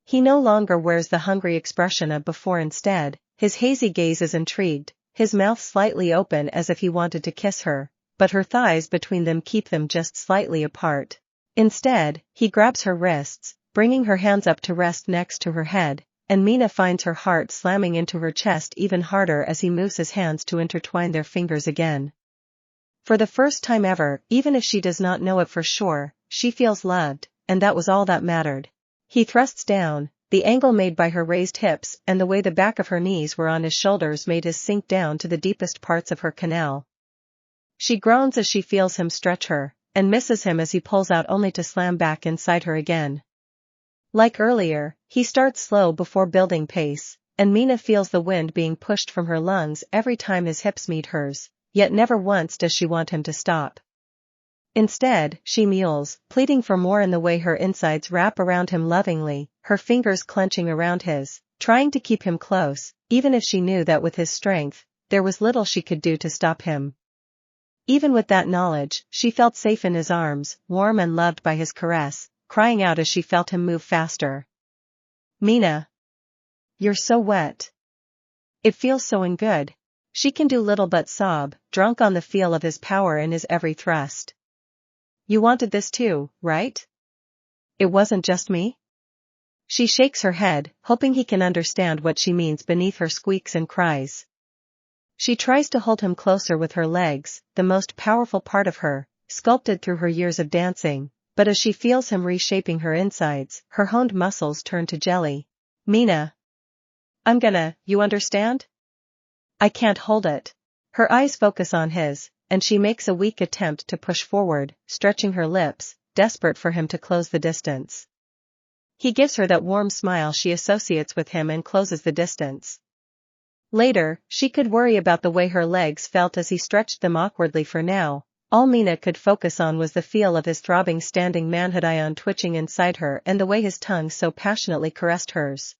He no longer wears the hungry expression of before. Instead, his hazy gaze is intrigued, his mouth slightly open as if he wanted to kiss her, but her thighs between them keep them just slightly apart. Instead, he grabs her wrists, bringing her hands up to rest next to her head, and Mina finds her heart slamming into her chest even harder as he moves his hands to intertwine their fingers again. For the first time ever, even if she does not know it for sure, she feels loved, and that was all that mattered. He thrusts down, the angle made by her raised hips and the way the back of her knees were on his shoulders made his sink down to the deepest parts of her canal. She groans as she feels him stretch her, and misses him as he pulls out only to slam back inside her again. Like earlier, he starts slow before building pace, and Mina feels the wind being pushed from her lungs every time his hips meet hers, yet never once does she want him to stop. Instead, she mewls, pleading for more in the way her insides wrap around him lovingly, her fingers clenching around his, trying to keep him close, even if she knew that with his strength, there was little she could do to stop him. Even with that knowledge, she felt safe in his arms, warm and loved by his caress, crying out as she felt him move faster. "Mina! You're so wet. It feels so good." She can do little but sob, drunk on the feel of his power in his every thrust. "You wanted this too, right? It wasn't just me?" She shakes her head, hoping he can understand what she means beneath her squeaks and cries. She tries to hold him closer with her legs, the most powerful part of her, sculpted through her years of dancing, but as she feels him reshaping her insides, her honed muscles turn to jelly. "Mina! I'm gonna, you understand? I can't hold it." Her eyes focus on his, and she makes a weak attempt to push forward, stretching her lips, desperate for him to close the distance. He gives her that warm smile she associates with him and closes the distance. Later, she could worry about the way her legs felt as he stretched them awkwardly. For now, all Mina could focus on was the feel of his throbbing standing manhood ion twitching inside her and the way his tongue so passionately caressed hers.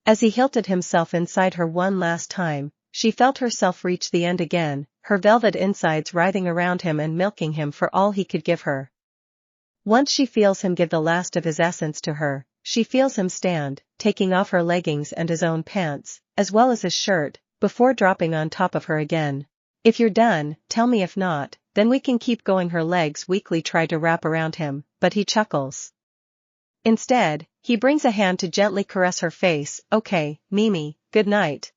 As he hilted himself inside her one last time, she felt herself reach the end again, her velvet insides writhing around him and milking him for all he could give her. Once she feels him give the last of his essence to her, she feels him stand, taking off her leggings and his own pants, as well as his shirt, before dropping on top of her again. "If you're done, tell me. If not, then we can keep going." Her legs weakly try to wrap around him, but he chuckles. Instead, he brings a hand to gently caress her face. "Okay, Mimi, good night."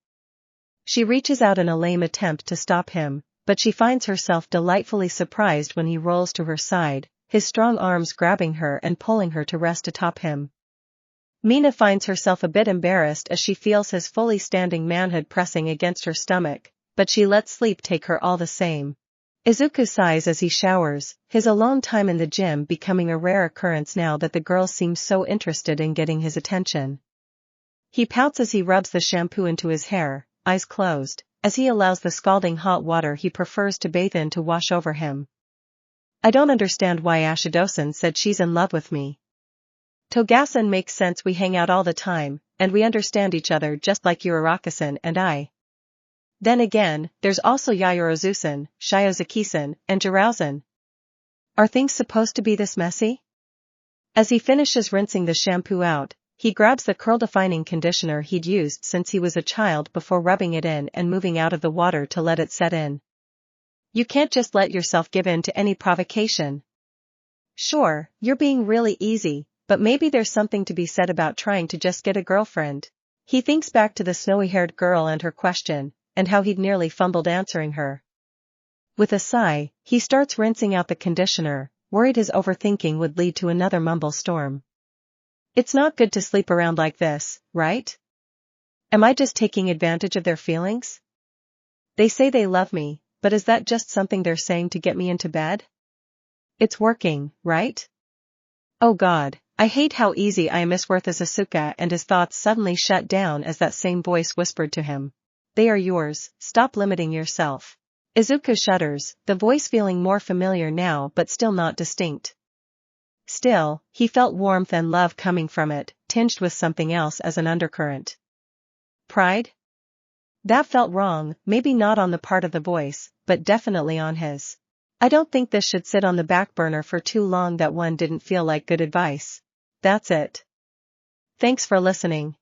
She reaches out in a lame attempt to stop him, but she finds herself delightfully surprised when he rolls to her side, his strong arms grabbing her and pulling her to rest atop him. Mina finds herself a bit embarrassed as she feels his fully standing manhood pressing against her stomach, but she lets sleep take her all the same. Izuku sighs as he showers, his alone time in the gym becoming a rare occurrence now that the girl seems so interested in getting his attention. He pouts as he rubs the shampoo into his hair, eyes closed, as he allows the scalding hot water he prefers to bathe in to wash over him. I don't understand why Ashido-san said she's in love with me. Togasan makes sense, we hang out all the time, and we understand each other just like Uraraka-san and I. Then again, there's also Yayorozu-san, Shiozaki-san, and Jirao-san. Are things supposed to be this messy? As he finishes rinsing the shampoo out, he grabs the curl-defining conditioner he'd used since he was a child before rubbing it in and moving out of the water to let it set in. You can't just let yourself give in to any provocation. Sure, you're being really easy, but maybe there's something to be said about trying to just get a girlfriend. He thinks back to the snowy-haired girl and her question, and how he'd nearly fumbled answering her. With a sigh, he starts rinsing out the conditioner, worried his overthinking would lead to another mumble storm. It's not good to sleep around like this, right? Am I just taking advantage of their feelings? They say they love me, but is that just something they're saying to get me into bed? It's working, right? Oh God, I hate how easy I am. Worth as Asuka, and his thoughts suddenly shut down as that same voice whispered to him. They are yours, stop limiting yourself. Izuku shudders, the voice feeling more familiar now but still not distinct. Still, he felt warmth and love coming from it, tinged with something else as an undercurrent. Pride? That felt wrong, maybe not on the part of the voice, but definitely on his. I don't think this should sit on the back burner for too long. That one didn't feel like good advice. That's it. Thanks for listening.